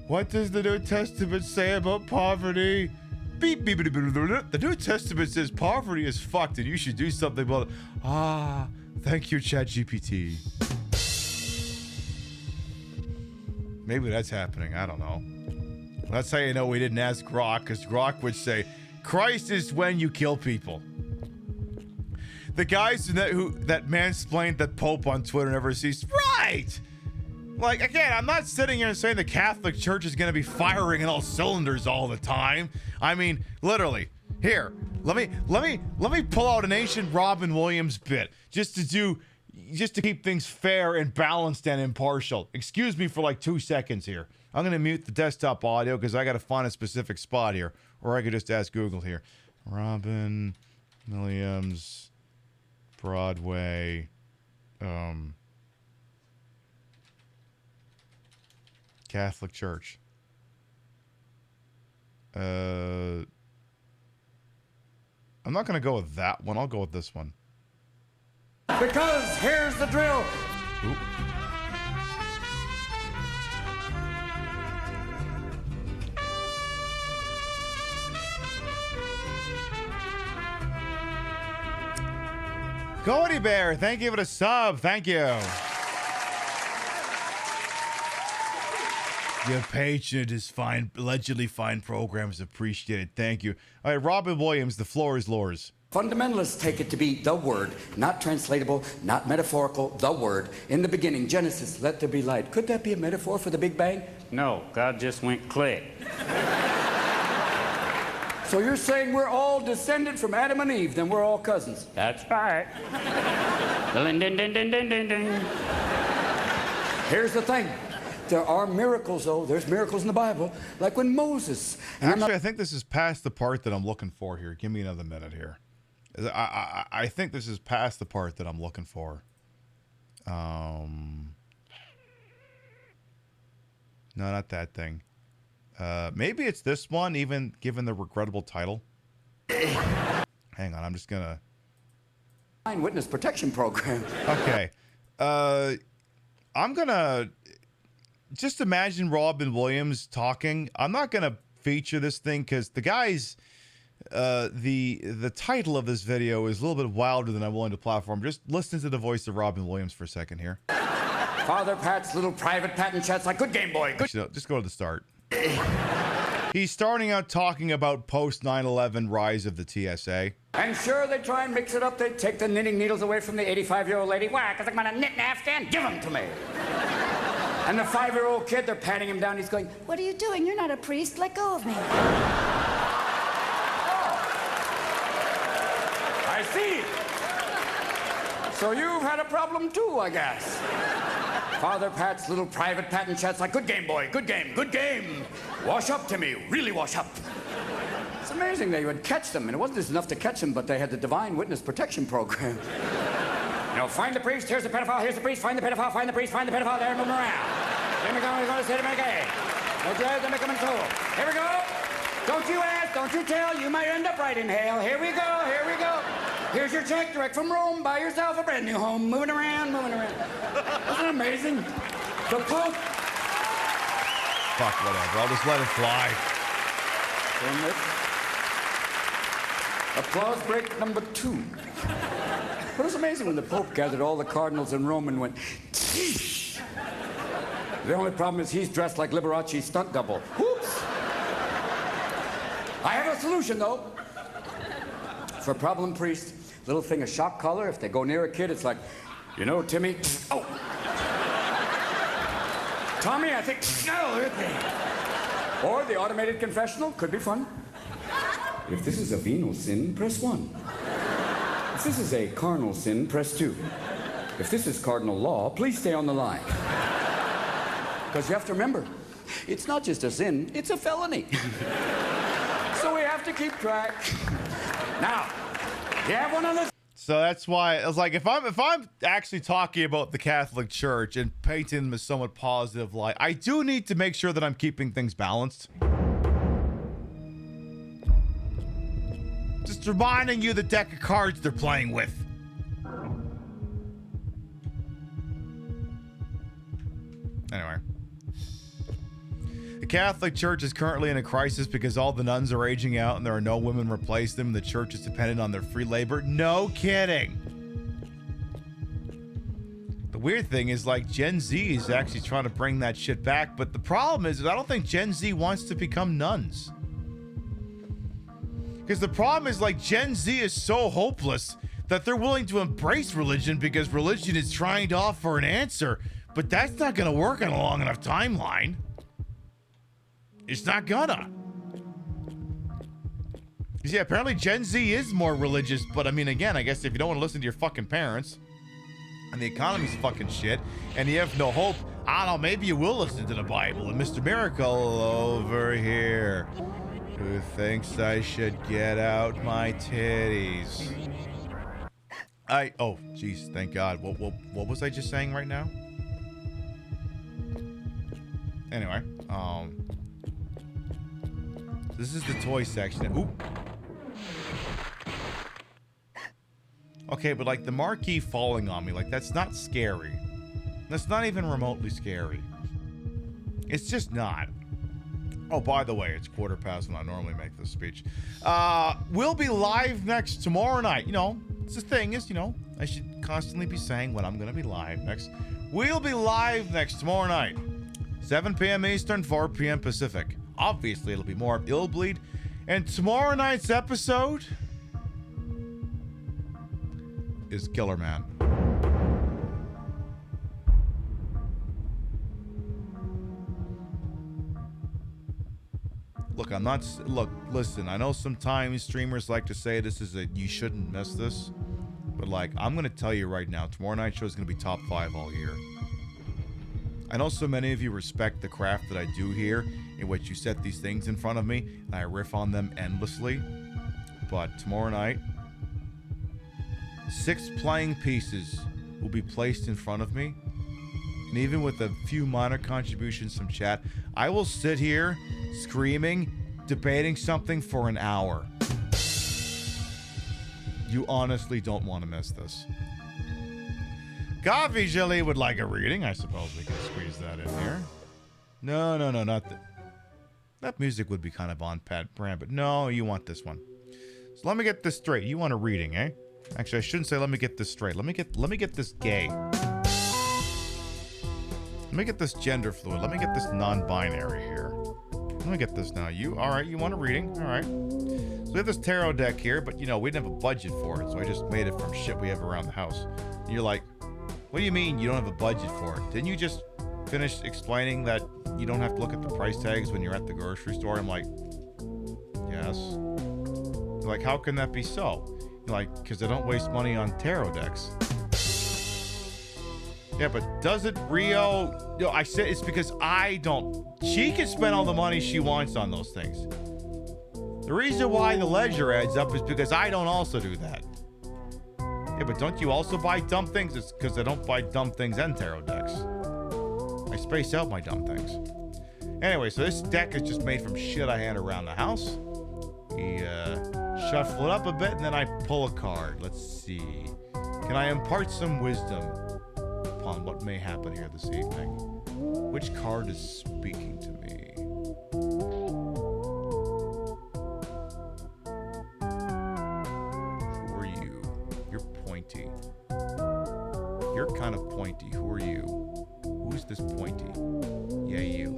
What does the New Testament say about poverty? Beep, beep, beep, beep, beep. The New Testament says poverty is fucked and you should do something about it. Thank you, ChatGPT. Maybe that's happening. I don't know. That's how you know we didn't ask Grok, because Grok would say, Christ is when you kill people. The guys that mansplained that Pope on Twitter never ceased. Right! Like, again, I'm not sitting here and saying the Catholic Church is going to be firing in all cylinders all the time. I mean, literally. Here, let me pull out an ancient Robin Williams bit just to keep things fair and balanced and impartial. Excuse me for like 2 seconds here. I'm going to mute the desktop audio because I got to find a specific spot here, or I could just ask Google here. Robin Williams, Broadway, Catholic Church. I'm not going to go with that one. I'll go with this one. Because here's the drill. Oop. Cody Bear, thank you for the sub. Thank you. Your patronage is fine. Allegedly fine programs appreciated. Thank you. All right, Robin Williams, the floor is yours. Fundamentalists take it to be the word, not translatable, not metaphorical, the word. In the beginning, Genesis, let there be light. Could that be a metaphor for the Big Bang? No, God just went click. So you're saying we're all descended from Adam and Eve, then we're all cousins? That's right. Ding, ding, ding, ding, ding, ding, ding. Here's the thing. There are miracles, though. There's miracles in the Bible, like when Moses... Actually, I think this is past the part that I'm looking for here. Give me another minute here. I think this is past the part that I'm looking for. No, not that thing. Maybe it's this one, even given the regrettable title. Hang on, I'm just gonna... Witness Protection Program. Okay. I'm gonna... Just imagine Robin Williams talking. I'm not gonna feature this thing because the guy's... the title of this video is a little bit wilder than I'm willing to platform. Just listen to the voice of Robin Williams for a second here. Father Pat's little private patent chat's like, good game, boy. Good. Just go to the start. He's starting out talking about post 9/11 rise of the TSA. And sure, they try and mix it up. They take the knitting needles away from the 85-year-old lady. Why? Because I'm going to knit an Afghan? Give them to me. And the 5-year-old kid, they're patting him down. He's going, What are you doing? You're not a priest. Let go of me. I see. So you've had a problem too, I guess. Father Pat's little private patent chat's like, good game, boy. Good game. Good game. Wash up to me. Really wash up. It's amazing they would catch them, and it wasn't just enough to catch them, but they had the Divine Witness Protection Program. You know, find the priest, here's the pedophile, here's the priest, find the pedophile, find the priest, find the pedophile, there, move around. Here we go, we're going to say to make a. Okay, then make them in cool. Here we go. Don't you ask, don't you tell, you might end up right in hell. Here we go, here we go. Here's your check direct from Rome. Buy yourself a brand new home. Moving around, moving around. Isn't it amazing? The Pope. Fuck, whatever. I'll just let it fly. Applause break number 2. But it was amazing when the Pope gathered all the cardinals in Rome and went, Teesh. The only problem is he's dressed like Liberace's stunt double. Whoops! I have a solution, though. For problem priest, little thing of shock collar. If they go near a kid, it's like, you know, Timmy. Oh. Tommy, I think. No. Or the automated confessional. Could be fun. If this is a venal sin, press 1. If this is a carnal sin, press 2. If this is cardinal law, please stay on the line. Because you have to remember, it's not just a sin, it's a felony. So we have to keep track. Now, you have one on this. So that's why I was like, if I'm actually talking about the Catholic Church and painting them as somewhat positive light, I do need to make sure that I'm keeping things balanced. Just reminding you the deck of cards they're playing with. Anyway. The Catholic Church is currently in a crisis because all the nuns are aging out and there are no women to replace them. The church is dependent on their free labor. No kidding. The weird thing is, like, Gen Z is actually trying to bring that shit back, but the problem is I don't think Gen Z wants to become nuns. Because the problem is, like, Gen Z is so hopeless that they're willing to embrace religion because religion is trying to offer an answer, but that's not going to work on a long enough timeline. It's not gonna. You see, apparently Gen Z is more religious, but I mean, again, I guess if you don't want to listen to your fucking parents, and the economy's fucking shit, and you have no hope, I don't know, maybe you will listen to the Bible. And Mr. Miracle over here, who thinks I should get out my titties. Oh, jeez, thank God. What was I just saying right now? Anyway, this is the toy section. Ooh. Okay, but like the marquee falling on me, like that's not scary. That's not even remotely scary. It's just not. Oh, by the way, it's 1:15 when I normally make this speech. We'll be live next tomorrow night. You know, it's the thing is, you know, I should constantly be saying when I'm going to be live next. We'll be live next tomorrow night. 7 p.m. Eastern, 4 p.m. Pacific. Obviously, it'll be more of Illbleed. And tomorrow night's episode is Killer Man. Look, I'm not... Look, listen, I know sometimes streamers like to say this is a... You shouldn't miss this. But, like, I'm going to tell you right now, tomorrow night's show is going to be top 5 all year. I know so many of you respect the craft that I do here, in which you set these things in front of me, and I riff on them endlessly. But tomorrow night, 6 playing pieces will be placed in front of me. And even with a few minor contributions from chat, I will sit here screaming, debating something for an hour. You honestly don't want to miss this. Coffee Jelly would like a reading. I suppose we can squeeze that in here. No, not that. That music would be kind of on brand, but no, you want this one. So let me get this straight. You want a reading, eh? Actually, I shouldn't say let me get this straight. Let me get this gay. me get this gender fluid. Let me get this non-binary here. Let me get this now. All right, you want a reading? All right. So we have this tarot deck here, but, we didn't have a budget for it, so I just made it from shit we have around the house. And you're like, what do you mean you don't have a budget for it? Didn't you just finish explaining that you don't have to look at the price tags when you're at the grocery store? I'm like, yes. You're like, how can that be so? You're like, because I don't waste money on tarot decks. Yeah, but does it, Rio? I said it's because I don't. She can spend all the money she wants on those things. The reason why the ledger adds up is because I don't also do that. Yeah, but don't you also buy dumb things? It's because I don't buy dumb things and tarot decks. I space out my dumb things. Anyway, so this deck is just made from shit I had around the house. We shuffle it up a bit, and then I pull a card. Let's see. Can I impart some wisdom upon what may happen here this evening? Which card is speaking to me? Who are you? You're pointy. You're kind of pointy. Who are you? Who's this pointy? Yeah, you.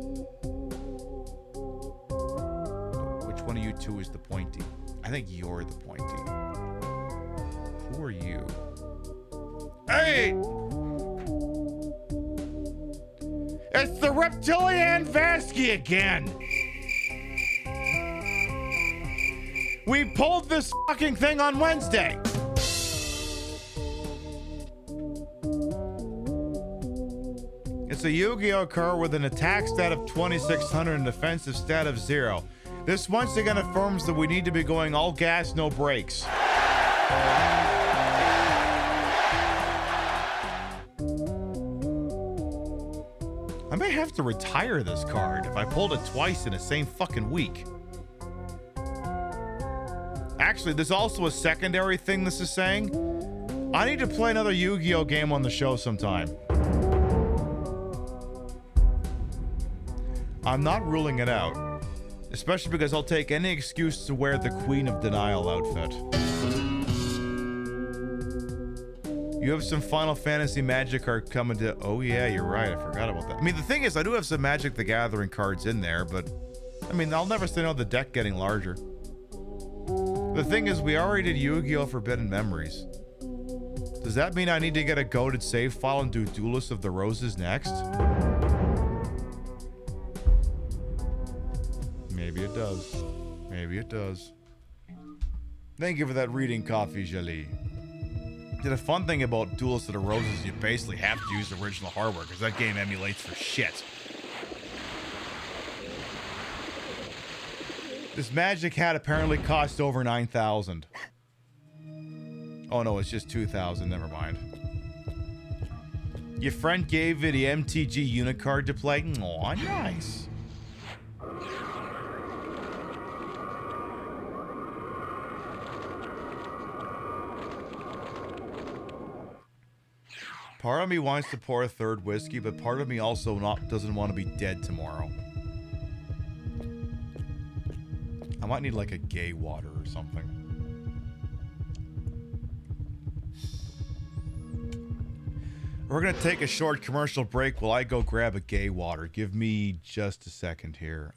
Which one of you two is the pointy? I think you're the pointy. Who are you? Hey! It's the reptilian Vasky again! We pulled this fucking thing on Wednesday! It's a Yu-Gi-Oh card with an attack stat of 2600 and defensive stat of 0. This once again affirms that we need to be going all gas, no brakes. I may have to retire this card if I pulled it twice in the same fucking week. Actually, there's also a secondary thing this is saying. I need to play another Yu-Gi-Oh game on the show sometime. I'm not ruling it out, especially because I'll take any excuse to wear the Queen of Denial outfit. You have some Final Fantasy Magic card coming to... Oh yeah, you're right, I forgot about that. I mean, the thing is, I do have some Magic the Gathering cards in there, but... I mean, I'll never say no to the deck getting larger. The thing is, we already did Yu-Gi-Oh! Forbidden Memories. Does that mean I need to get a goated save file and do Duelist of the Roses next? Maybe it does. Maybe it does. Thank you for that reading, Coffee Jelly. The fun thing about Duelist of the Roses is you basically have to use the original hardware because that game emulates for shit. This Magic hat apparently cost over 9,000. Oh no, it's just 2,000. Never mind. Your friend gave you the MTG unit card to play? Aw, nice. Part of me wants to pour a third whiskey, but part of me also doesn't want to be dead tomorrow. I might need like a gay water or something. We're gonna take a short commercial break while I go grab a gay water. Give me just a second here.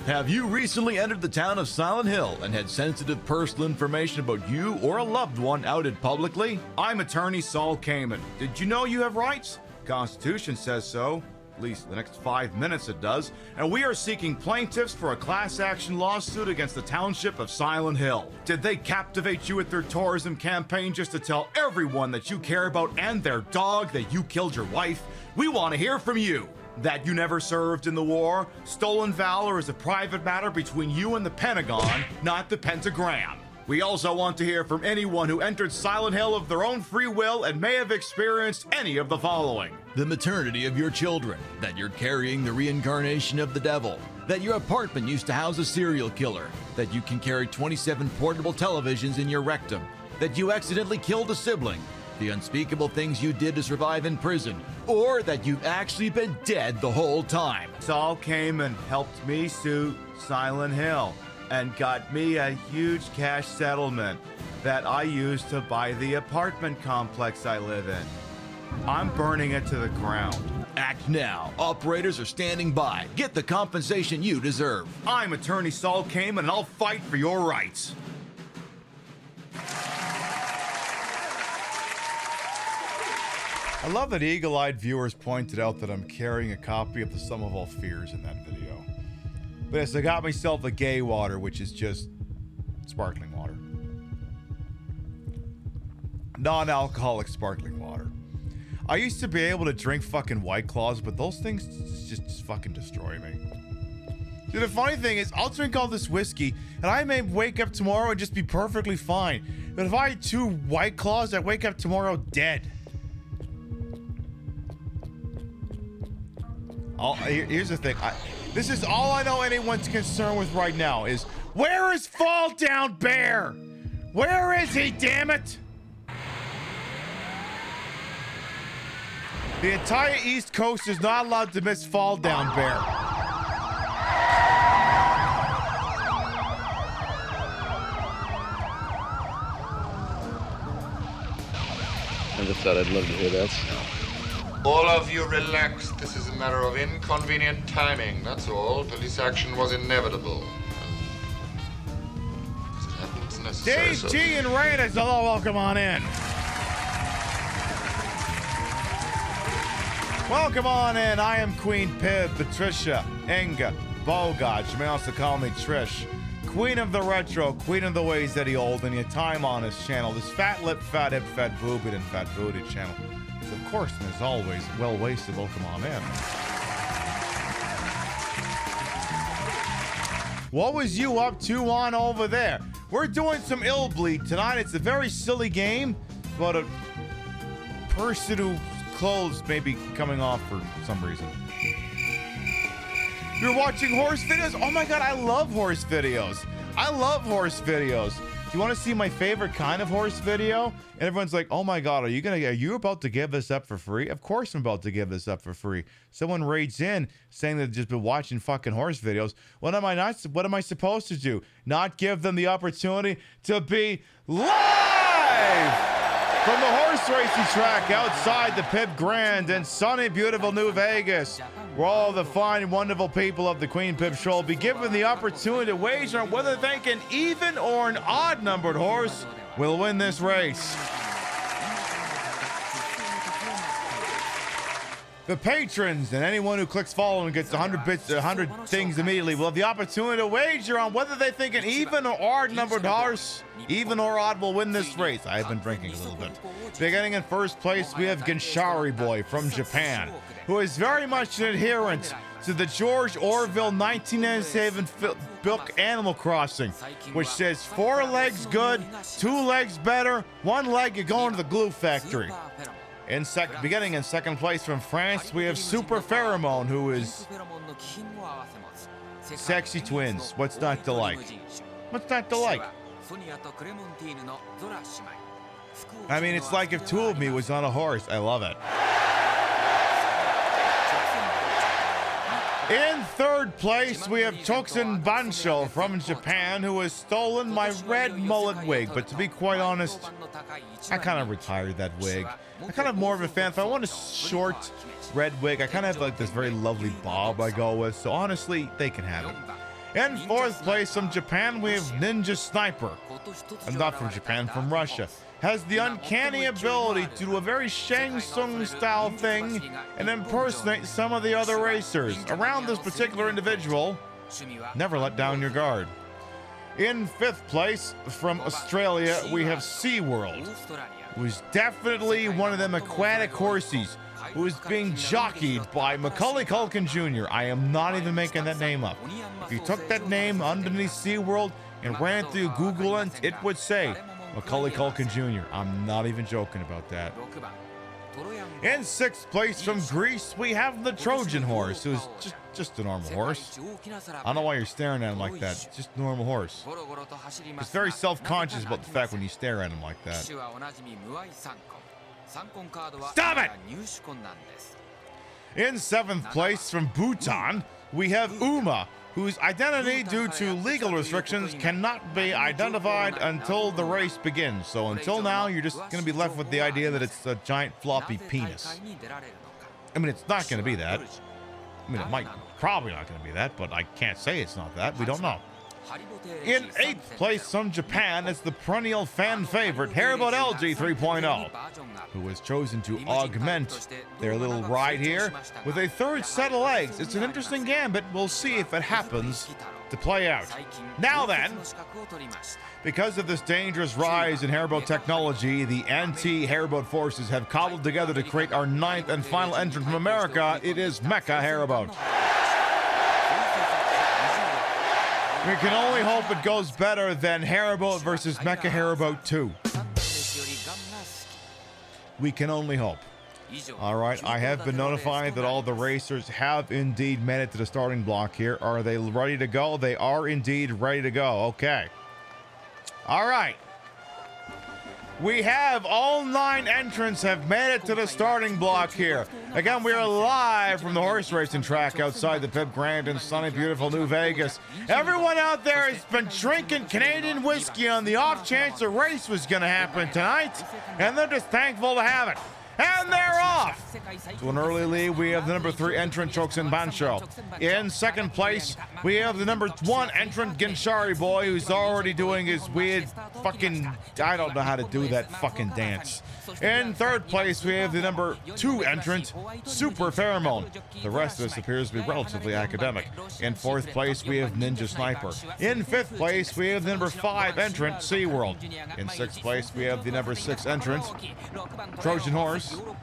Have you recently entered the town of Silent Hill and had sensitive personal information about you or a loved one outed publicly? I'm attorney Saul Kamen. Did you know you have rights? Constitution says so. At least the next 5 minutes it does. And we are seeking plaintiffs for a class action lawsuit against the township of Silent Hill. Did they captivate you with their tourism campaign just to tell everyone that you care about and their dog that you killed your wife? We want to hear from you. That you never served in the war? Stolen valor is a private matter between you and the Pentagon, not the Pentagram. We also want to hear from anyone who entered Silent Hill of their own free will and may have experienced any of the following. The maternity of your children, that you're carrying the reincarnation of the devil, that your apartment used to house a serial killer, that you can carry 27 portable televisions in your rectum, that you accidentally killed a sibling, the unspeakable things you did to survive in prison, or that you've actually been dead the whole time. Saul came and helped me sue Silent Hill and got me a huge cash settlement that I used to buy the apartment complex I live in. I'm burning it to the ground. Act now. Operators are standing by. Get the compensation you deserve. I'm Attorney Saul Kamen, and I'll fight for your rights. I love that eagle-eyed viewers pointed out that I'm carrying a copy of The Sum of All Fears in that video. But yes, I got myself a gay water, which is just sparkling water. Non-alcoholic sparkling water. I used to be able to drink fucking White Claws, but those things just fucking destroy me. See, the funny thing is, I'll drink all this whiskey, and I may wake up tomorrow and just be perfectly fine. But if I had 2 White Claws, I'd wake up tomorrow dead. Here's the thing. This is all I know anyone's concerned with right now is, where is Fall Down Bear? Where is he, damn it? The entire East Coast is not allowed to miss Fall Down Bear. I just thought I'd love to hear that sound. All of you relax. This is a matter of inconvenient timing, that's all. Police action was inevitable. Because it happens necessary. Dave G and Raiders, hello, welcome on in. Welcome on in. I am Queen Pib, Patricia, Enga, Bogart. You may also call me Trish. Queen of the retro, queen of the ways that he old, and your time on his channel. This fat lip, fat hip, fat boobid, and fat booted channel. Of course, and as always, well wasted. Welcome on in. What was you up to on over there? We're doing some Illbleed tonight. It's a very silly game about a person whose clothes may be coming off for some reason. You're watching horse videos? Oh my god, I love horse videos. I love horse videos. Do you want to see my favorite kind of horse video? And everyone's like, oh my god, are you about to give this up for free? Of course I'm about to give this up for free. Someone raids in saying that they've just been watching fucking horse videos. What am I supposed to do? Not give them the opportunity to be live from the horse racing track outside the Pib Grand in sunny, beautiful New Vegas, where all the fine, wonderful people of the Queen Pib Show will be given the opportunity to wager on whether they think an even or an odd-numbered horse will win this race. The patrons and anyone who clicks follow and gets 100 things immediately will have the opportunity to wager on whether they think an even or odd-numbered horse, even or odd, will win this race. I've been drinking a little bit. Beginning in first place, we have Ginshari Boy from Japan, who is very much an adherent to the George Orwell 1997 book Animal Crossing, which says 4 legs good, 2 legs better, 1 leg you're going to the glue factory. Beginning in second place from France, we have Super Pheromone, who is sexy twins. What's not to like? What's not to like? I mean, it's like if 2 of me was on a horse. I love it. In third place, we have Toksen Bansho from Japan, who has stolen my red mullet wig. But to be quite honest, I kind of retired that wig. I'm kind of more of a fan. If I want a short red wig, I kind of have like this very lovely bob I go with. So honestly, they can have it. In fourth place from Japan, we have Ninja Sniper. I'm not from Japan, from Russia. Has the uncanny ability to do a very Shang Tsung style thing and impersonate some of the other racers. Around this particular individual, never let down your guard. In fifth place from Australia, we have SeaWorld, who's definitely one of them aquatic horses who is being jockeyed by Macaulay Culkin Jr. I am not even making that name up. If you took that name underneath SeaWorld and ran through Google, it would say Macaulay Culkin Jr. I'm not even joking about that. In sixth place from Greece, we have the Trojan horse, who's just a normal horse. I don't know why you're staring at him like that. It's just a normal horse. He's very self-conscious about the fact when you stare at him like that. Stop it! In seventh place from Bhutan, we have Uma, whose identity due to legal restrictions cannot be identified until the race begins. So until now, you're just going to be left with the idea that it's a giant floppy penis. I mean, it's not going to be that. I mean, it might probably not going to be that, but I can't say it's not that. We don't know. In 8th place from Japan is the perennial fan favorite Haribo LG 3.0, who was chosen to augment their little ride here with a third set of legs. It's an interesting gambit. We'll see if it happens to play out. Now then, because of this dangerous rise in Haribo technology, the anti-Haribo forces have cobbled together to create our 9th and final entrant from America. It is Mecha Haribo. We can only hope it goes better than Haribo versus Mecha Haribo 2. We can only hope. All right, I have been notified that all the racers have indeed made it to the starting block here. Are they ready to go? They are indeed ready to go. Okay. All right. We have all 9 entrants have made it to the starting block here. Again, we are live from the horse racing track outside the Pip Grand in sunny, beautiful New Vegas. Everyone out there has been drinking Canadian whiskey on the off chance a race was going to happen tonight, and they're just thankful to have it. And they're off! To an early lead, we have the number 3 entrant, Choksin Bancho. In 2nd place, we have the number 1 entrant, Ginshari Boy, who's already doing his weird fucking... I don't know how to do that fucking dance. In 3rd place, we have the number 2 entrant, Super Pheromone. The rest of this appears to be relatively academic. In 4th place, we have Ninja Sniper. In 5th place, we have the number 5 entrant, SeaWorld. In 6th place, we have the number 6 entrant, Trojan Horse.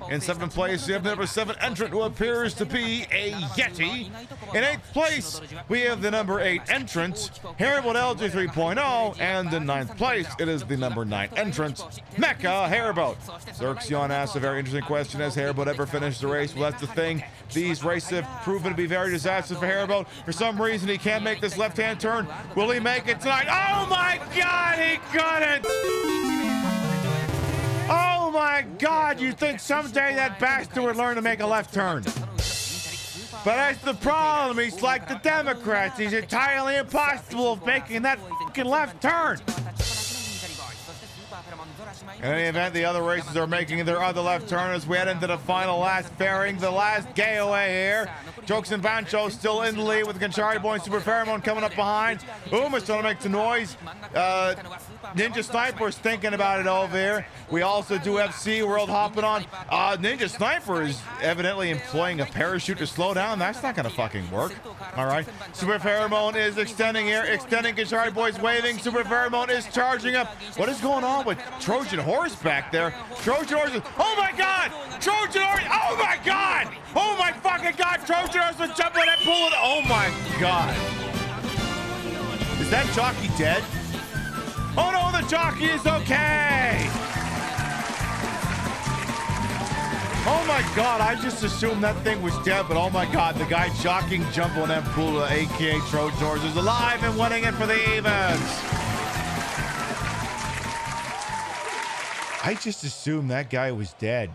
In 7th place, we have the number 7 entrant, who appears to be a Yeti. In 8th place, we have the number 8 entrant, Haribo LG 3.0. And in 9th place, it is the number 9 entrant, Mecha Haribo. Xerxion asks a very interesting question. Has Haribo ever finished the race? Well, that's the thing. These races have proven to be very disastrous for Haribo. For some reason, he can't make this left-hand turn. Will he make it tonight? Oh my God, he couldn't! Oh my God, you'd think someday that bastard would learn to make a left turn. But that's the problem. He's like the Democrats. He's entirely impossible of making that fucking left turn. In any event, the other races are making their other left turn as we head into the final last fairing, the last gayaway here. Jokes and Bancho still in the lead with Ginshari Boy and Super Pheromone coming up behind. Uma's trying to make some noise. Ninja Sniper is thinking about it over here. We also do have SeaWorld hopping on. Ninja Sniper is evidently employing a parachute to slow down. That's not going to fucking work. All right. Super Pheromone is extending here. Extending. Ginshari Boy's waving. Super Pheromone is charging up. What is going on with Trojan Horse back there? Trojan Horse is... Oh my God! Trojan Horse... Oh my God! Oh my fucking God! Trojan Horse was jumping and pulling... Oh my God. Is that jockey dead? Oh no, the jockey is okay! Oh my God, I just assumed that thing was dead, but oh my God, the guy jockeying Jumbo Nampula, aka Trojan Horse, is alive and winning it for the evens! I just assumed that guy was dead.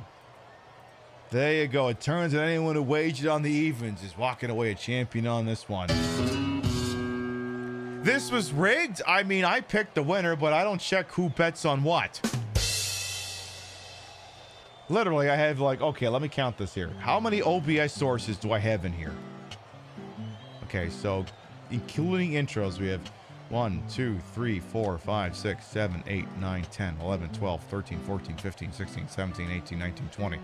There you go. It turns out anyone who wagered on the evens is walking away a champion on this one. This was rigged? I mean, I picked the winner, but I don't check who bets on what. Literally, I have like, okay, let me count this here. How many OBS sources do I have in here? Okay, so including intros, we have 1, 2, 3, 4, 5, 6, 7, 8, 9, 10, 11, 12, 13, 14, 15, 16, 17, 18, 19, 20.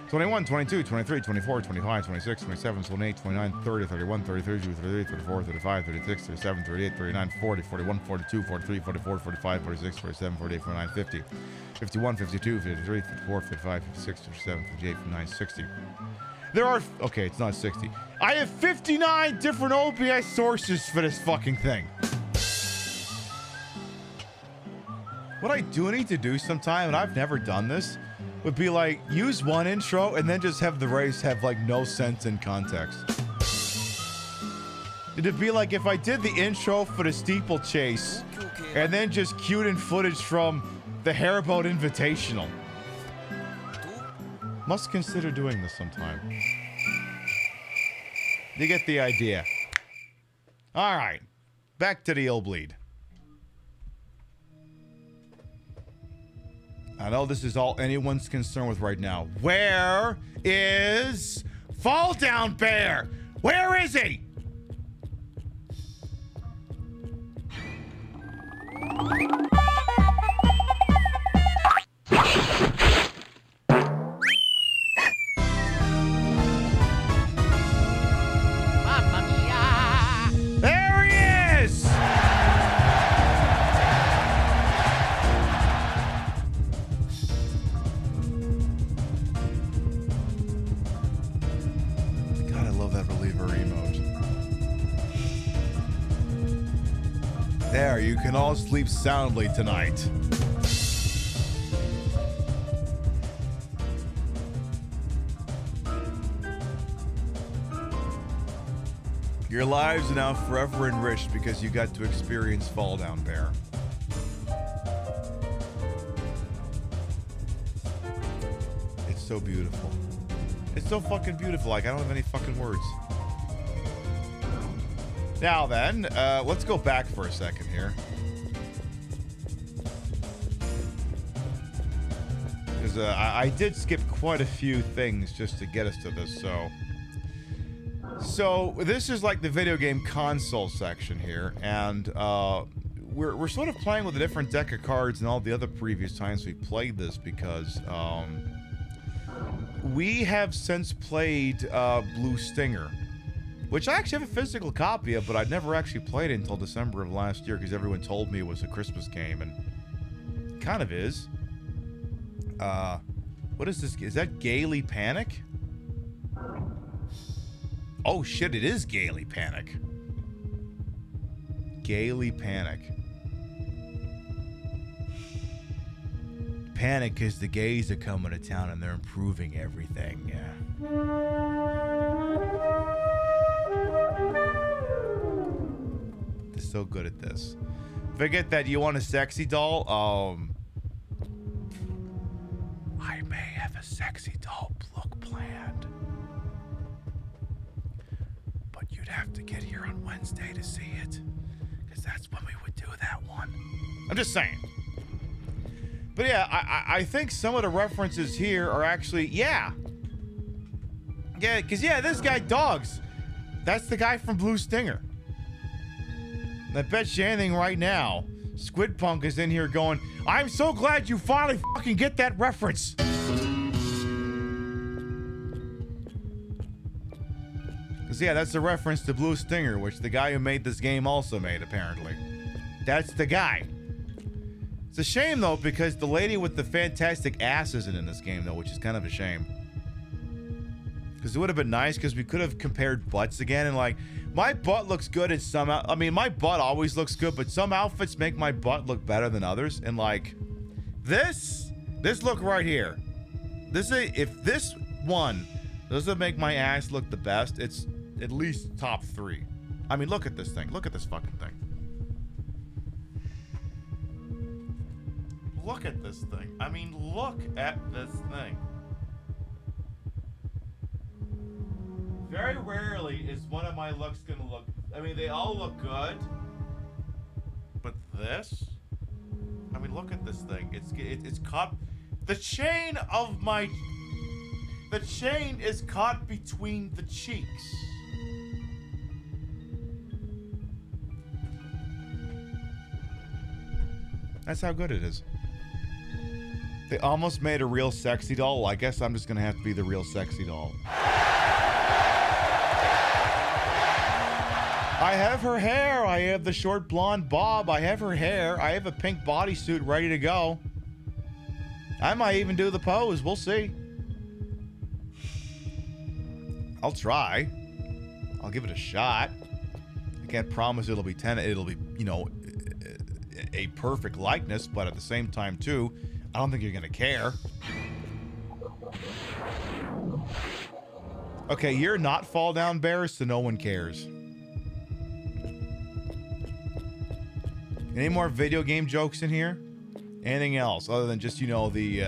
21, 22, 23, 24, 25, 26, 27, 28, 29, 30, 31, 32, 33, 34, 35, 36, 37, 38, 39, 40, 41, 42, 43, 44, 45, 46, 47, 48, 49, 50, 51, 52, 53, 54, 55, 56, 57, 58, 59, 60. There are... Okay, it's not 60. I have 59 different OBS sources for this fucking thing. What I do need to do sometime, and I've never done this, would be like use one intro and then just have the race have like no sense in context. It'd be like if I did the intro for the steeplechase and then just cued in footage from the Haribo Invitational. Must consider doing this sometime. You get the idea. All right. Back to the Illbleed. I know this is all anyone's concerned with right now. Where is Fall Down Bear? Where is he? There he is! God, I love that reliever emote. There, you can all sleep soundly tonight. Your lives are now forever enriched because you got to experience Fall Down Bear. It's so beautiful. It's so fucking beautiful. Like, I don't have any fucking words. Now then, let's go back for a second here. Because I did skip quite a few things just to get us to this, So this is like the video game console section here, and we're sort of playing with a different deck of cards than all the other previous times we played this because we have since played Blue Stinger, which I actually have a physical copy of, but I'd never actually played it until December of last year because everyone told me it was a Christmas game, and it kind of is. What is this? Is that Gaily Panic? Oh shit, it is Gaily Panic. Gaily Panic. Panic because the gays are coming to town and they're improving everything. Yeah. They're so good at this. Forget that you want a sexy doll. I may have a sexy doll look planned. You'd have to get here on Wednesday to see it, because that's when we would do that one. I'm just saying. But yeah, I think some of the references here are actually, yeah, because this guy Dogs, that's the guy from Blue Stinger. And I bet you anything right now, Squid Punk is in here going, I'm so glad you finally fucking get that reference. Because, yeah, that's a reference to Blue Stinger, which the guy who made this game also made, apparently. That's the guy. It's a shame, though, because the lady with the fantastic ass isn't in this game, though, which is kind of a shame. Because it would have been nice, because we could have compared butts again, and, like, my butt looks good in some... I mean, my butt always looks good, but some outfits make my butt look better than others, and, like, this look right here. If this one doesn't make my ass look the best, it's at least top 3. I mean, look at this thing. Look at this fucking thing. Look at this thing. I mean, look at this thing. Very rarely is one of my looks gonna look... I mean, they all look good. But this? I mean, look at this thing. It's caught... The chain of my... The chain is caught between the cheeks. That's how good it is. They almost made a real sexy doll. I guess I'm just gonna have to be the real sexy doll. I have her hair. I have the short blonde bob. I have her hair. I have a pink bodysuit ready to go. I might even do the pose. We'll see. I'll try. I'll give it a shot. I can't promise it'll be you know, a perfect likeness, but at the same time too, I don't think you're gonna care. Okay, you're not Fall Down Bear, so no one cares. Any more video game jokes in here? Anything else other than just, you know, the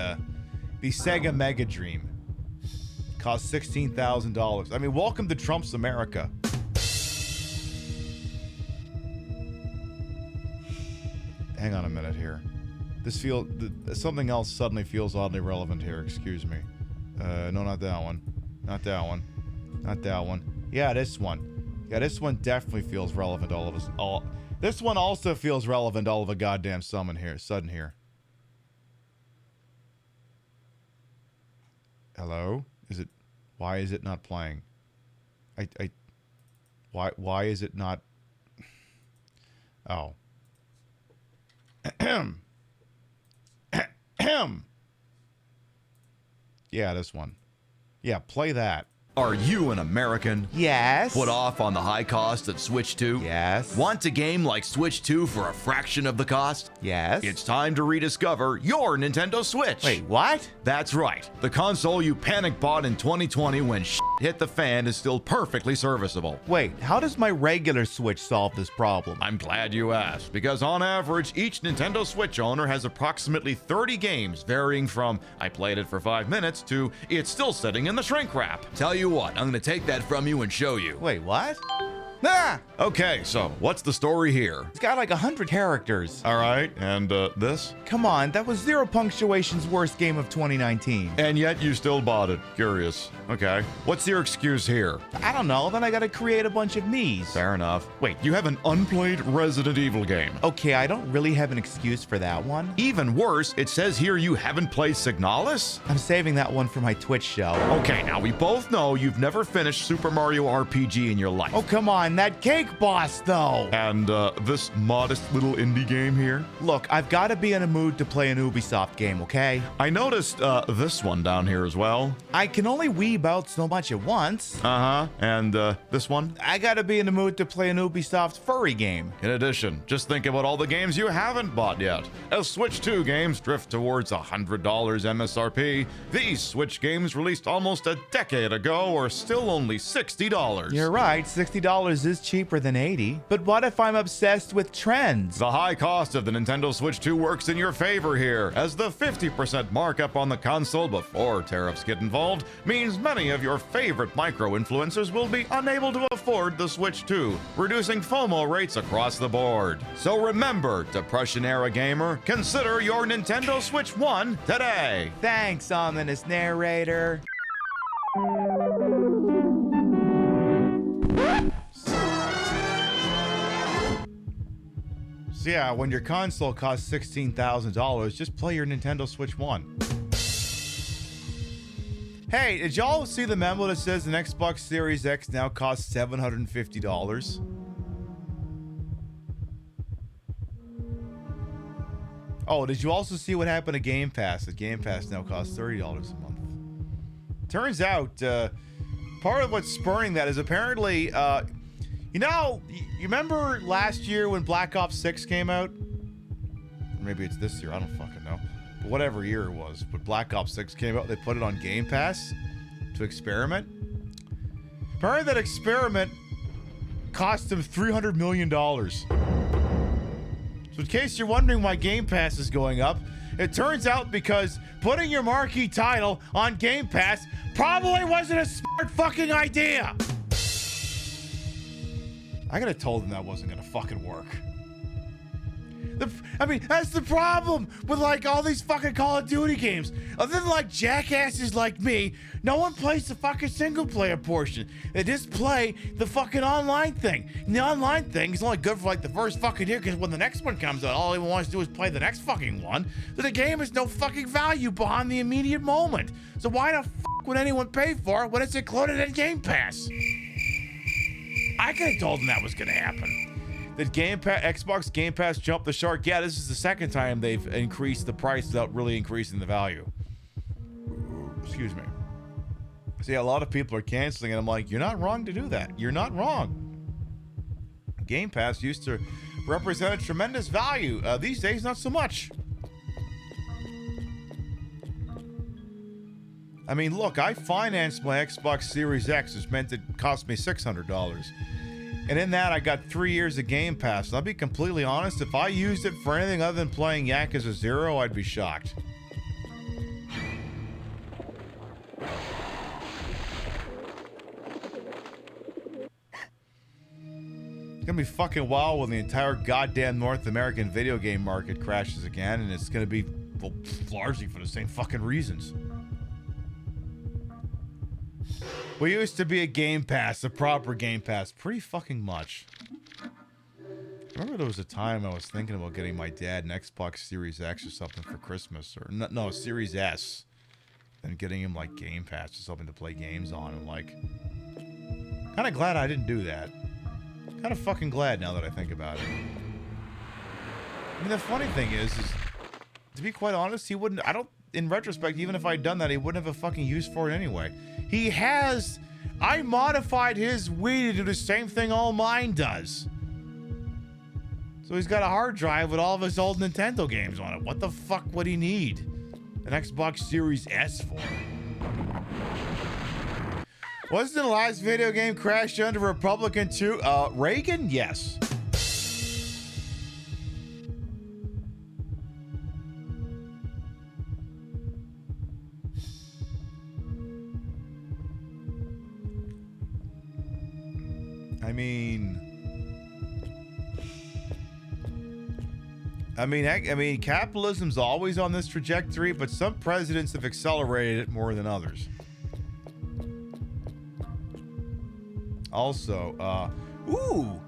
Sega Mega Dream cost $16,000. I mean, welcome to Trump's America. hang on a minute here. Something else suddenly feels oddly relevant here. Excuse me. No, not that one. Not that one. Not that one. Yeah, this one. Yeah, this one definitely feels relevant. This one also feels relevant. All of a goddamn sudden here. Hello? Why is it not playing? Why is it not? Oh. Yeah, this one. Yeah, play that. Are you an American? Yes. Put off on the high cost of Switch 2? Yes. Want a game like Switch 2 for a fraction of the cost? Yes. It's time to rediscover your Nintendo Switch. Wait, what? That's right. The console you panic bought in 2020 when shit hit the fan is still perfectly serviceable. Wait, how does my regular Switch solve this problem? I'm glad you asked, because on average, each Nintendo Switch owner has approximately 30 games, varying from I played it for 5 minutes to it's still sitting in the shrink wrap. Tell you what, I'm gonna take that from you and show you. Wait, what? Ah! Okay, so what's the story here? It's got like 100 characters. All right, and this? Come on, that was Zero Punctuation's worst game of 2019. And yet you still bought it. Curious. Okay. What's your excuse here? I don't know, then I gotta create a bunch of me's. Fair enough. Wait, you have an unplayed Resident Evil game. Okay, I don't really have an excuse for that one. Even worse, it says here you haven't played Signalis? I'm saving that one for my Twitch show. Okay, now we both know you've never finished Super Mario RPG in your life. Oh, come on, that cake boss, though. And this modest little indie game here? Look, I've got to be in a mood to play an Ubisoft game, okay? I noticed this one down here as well. I can only weeb out so much at once. Uh-huh. And this one? I got to be in the mood to play an Ubisoft furry game. In addition, just think about all the games you haven't bought yet. As Switch 2 games drift towards $100 MSRP, these Switch games released almost a decade ago are still only $60. You're right, $60 is cheaper than $80. But what if I'm obsessed with trends? The high cost of the Nintendo Switch 2 works in your favor here, as the 50% markup on the console before tariffs get involved means many of your favorite micro-influencers will be unable to afford the Switch 2, reducing FOMO rates across the board. So remember, Depression-era gamer, consider your Nintendo Switch 1 today. Thanks, ominous narrator. So yeah, when your console costs $16,000, just play your Nintendo Switch 1. Hey, did y'all see the memo that says an Xbox Series X now costs $750? Oh, did you also see what happened to Game Pass? That Game Pass now costs $30 a month. Turns out, part of what's spurring that is apparently, you remember last year when Black Ops 6 came out? Or maybe it's this year, I don't fucking know. But whatever year it was, but Black Ops 6 came out, they put it on Game Pass to experiment. Apparently that experiment cost them $300 million. So in case you're wondering why Game Pass is going up, it turns out because putting your marquee title on Game Pass probably wasn't a smart fucking idea. I could have told them that wasn't gonna fucking work. I mean, that's the problem with like all these fucking Call of Duty games. Other than like jackasses like me, no one plays the fucking single player portion. They just play the fucking online thing. And the online thing is only good for like the first fucking year, because when the next one comes out, all anyone wants to do is play the next fucking one. So the game has no fucking value beyond the immediate moment. So why the fuck would anyone pay for it when it's included in Game Pass? I could have told them that was gonna happen. Did Xbox Game Pass jump the shark? Yeah, this is the second time they've increased the price without really increasing the value. Excuse me. See, a lot of people are canceling it. I'm like, you're not wrong to do that. You're not wrong. Game Pass used to represent a tremendous value. These days, not so much. I mean, look, I financed my Xbox Series X, which meant it cost me $600. And in that, I got 3 years of Game Pass. And I'll be completely honest, if I used it for anything other than playing Yakuza 0, I'd be shocked. gonna be fucking wild when the entire goddamn North American video game market crashes again, and it's gonna be, well, largely for the same fucking reasons. We used to be a Game Pass, a proper Game Pass, pretty fucking much. I remember there was a time I was thinking about getting my dad an Xbox Series X or something for Christmas, or no, Series S, and getting him like Game Pass or something to play games on. I'm like, kind of glad I didn't do that. Kind of fucking glad now that I think about it. I mean, the funny thing is to be quite honest, he wouldn't. In retrospect, even if I'd done that, he wouldn't have a fucking use for it anyway. I modified his Wii to do the same thing all mine does. So he's got a hard drive with all of his old Nintendo games on it. What the fuck would he need an Xbox Series S for? Wasn't the last video game crashed under Republican too? Reagan? Yes. I mean, capitalism's always on this trajectory, but some presidents have accelerated it more than others. Also, ooh,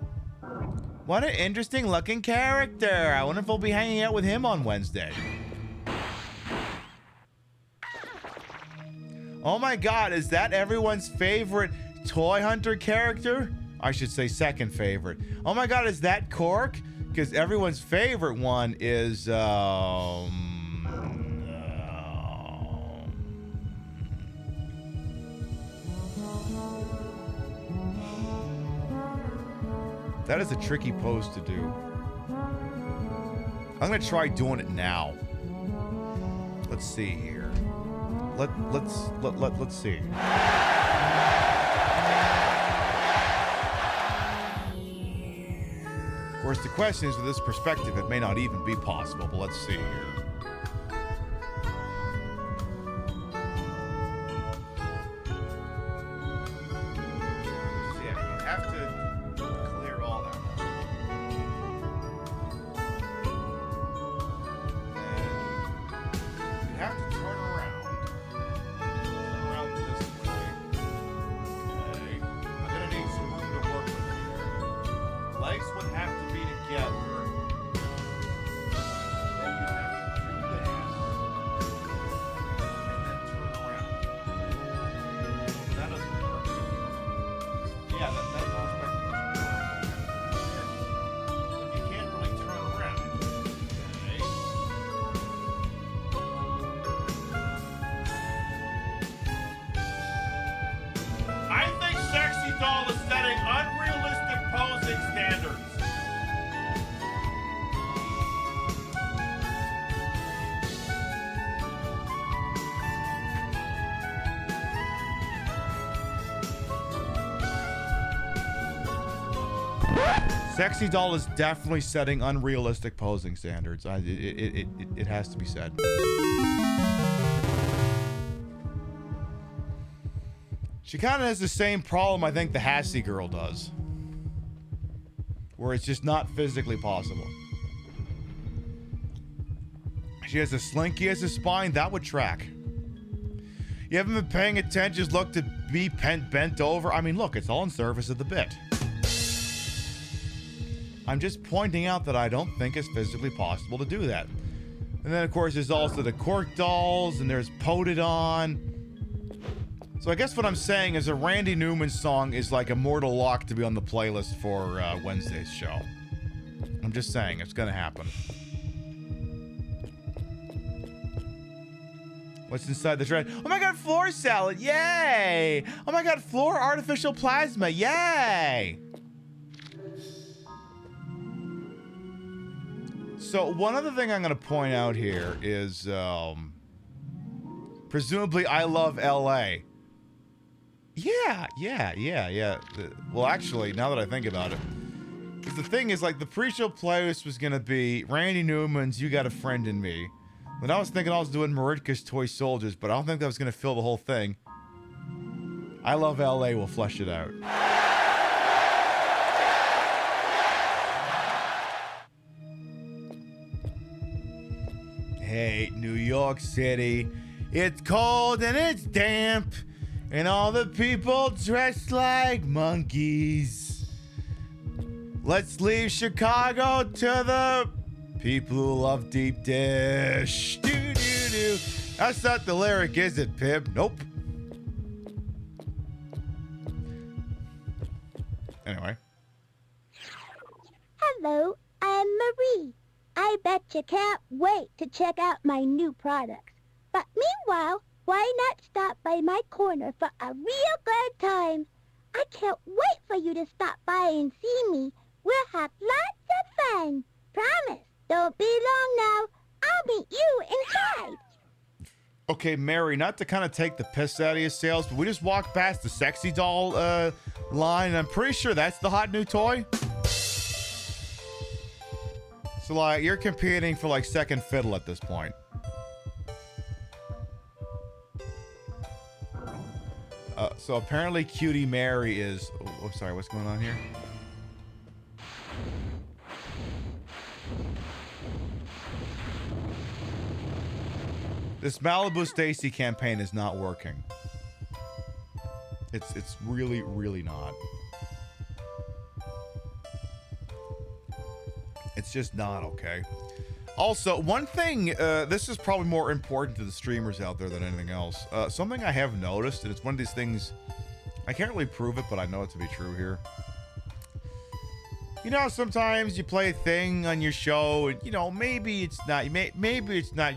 what an interesting looking character. I wonder if we'll be hanging out with him on Wednesday. Oh my God, is that everyone's favorite toy hunter character? I should say second favorite. Oh my God, is that Cork? Because everyone's favorite one is, that is a tricky pose to do. I'm gonna try doing it now. Let's see here. Let's see. Of course, the question is, with this perspective, it may not even be possible, but let's see here. Yeah, you have to clear all that. And you have to turn around. Turn around this way. Okay. I'm gonna need some room to work with here. Legs would have to be together. Then you have to do this. And then turn around. That doesn't work. Yeah, that perspective doesn't work. But you can't really turn around. Okay. I think Sexy Doll is setting unrealistic posing standards. Sexy Doll is definitely setting unrealistic posing standards. It has to be said. She kind of has the same problem I think the Hassie girl does, where it's just not physically possible. She has a slinky as a spine, that would track. You haven't been paying attention, just look to be bent over. I mean, look, it's all in service of the bit. I'm just pointing out that I don't think it's physically possible to do that. And then, of course, there's also the Cork dolls, and there's Poted On. So I guess what I'm saying is a Randy Newman song is like a mortal lock to be on the playlist for Wednesday's show. I'm just saying, it's gonna happen. What's inside the shred? Oh my God, floor salad, yay! Oh my God, floor artificial plasma, yay! So one other thing I'm gonna point out here is, presumably I Love LA. Yeah. Well, actually, now that I think about it, because the thing is, like, the pre-show playlist was gonna be Randy Newman's "You Got a Friend in Me." Then I was thinking I was doing Maritka's Toy Soldiers, but I don't think that was gonna fill the whole thing. I Love LA will flesh it out. hate New York City. It's cold and it's damp, and all the people dressed like monkeys. Let's leave Chicago to the people who love deep dish. Do. That's not the lyric, is it, Pib? Nope. Anyway. Hello, I'm Marie. I bet you can't wait to check out my new products. But meanwhile, why not stop by my corner for a real good time? I can't wait for you to stop by and see me. We'll have lots of fun. Promise. Don't be long now. I'll meet you inside. Okay, Mary, not to kind of take the piss out of your sales, but we just walked past the sexy doll line, and I'm pretty sure that's the hot new toy. So, like, you're competing for, like, second fiddle at this point. So apparently Cutie Mary is... Oh, sorry, what's going on here? This Malibu Stacy campaign is not working. It's really, really not. It's just not, okay? Also, one thing, this is probably more important to the streamers out there than anything else. Something I have noticed, and it's one of these things, I can't really prove it, but I know it to be true here. You know, sometimes you play a thing on your show, and, you know, maybe it's not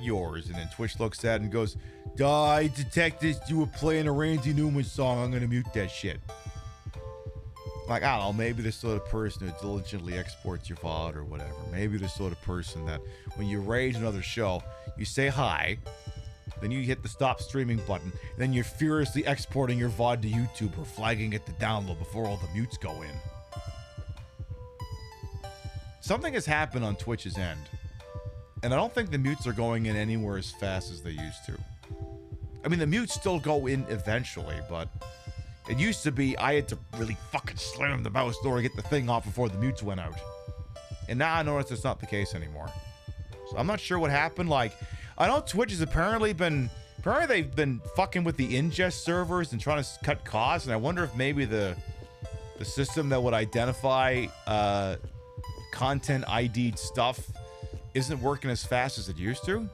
yours, and then Twitch looks at it and goes, I detected you were playing a Randy Newman song, I'm gonna mute that shit. Like, I don't know, maybe the sort of person who diligently exports your VOD or whatever. Maybe the sort of person that when you raid another show, you say hi, then you hit the stop streaming button, and then you're furiously exporting your VOD to YouTube or flagging it to download before all the mutes go in. Something has happened on Twitch's end, and I don't think the mutes are going in anywhere as fast as they used to. I mean, the mutes still go in eventually, but it used to be I had to really fucking slam the mouse in order to get the thing off before the mutes went out. And now I notice it's not the case anymore. So I'm not sure what happened. Like, I know Twitch has apparently they've been fucking with the ingest servers and trying to cut costs, and I wonder if maybe the system that would identify content ID'd stuff isn't working as fast as it used to.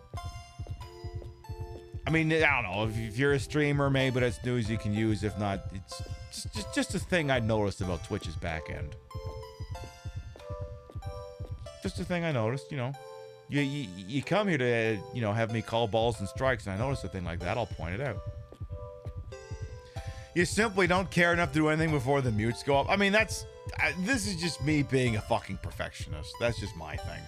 I mean, I don't know, if you're a streamer, maybe that's news you can use. If not, it's just a thing I noticed about Twitch's back end. Just a thing I noticed, you know. You come here to, you know, have me call balls and strikes, and I notice a thing like that, I'll point it out. You simply don't care enough to do anything before the mutes go up. I mean, this is just me being a fucking perfectionist. That's just my thing.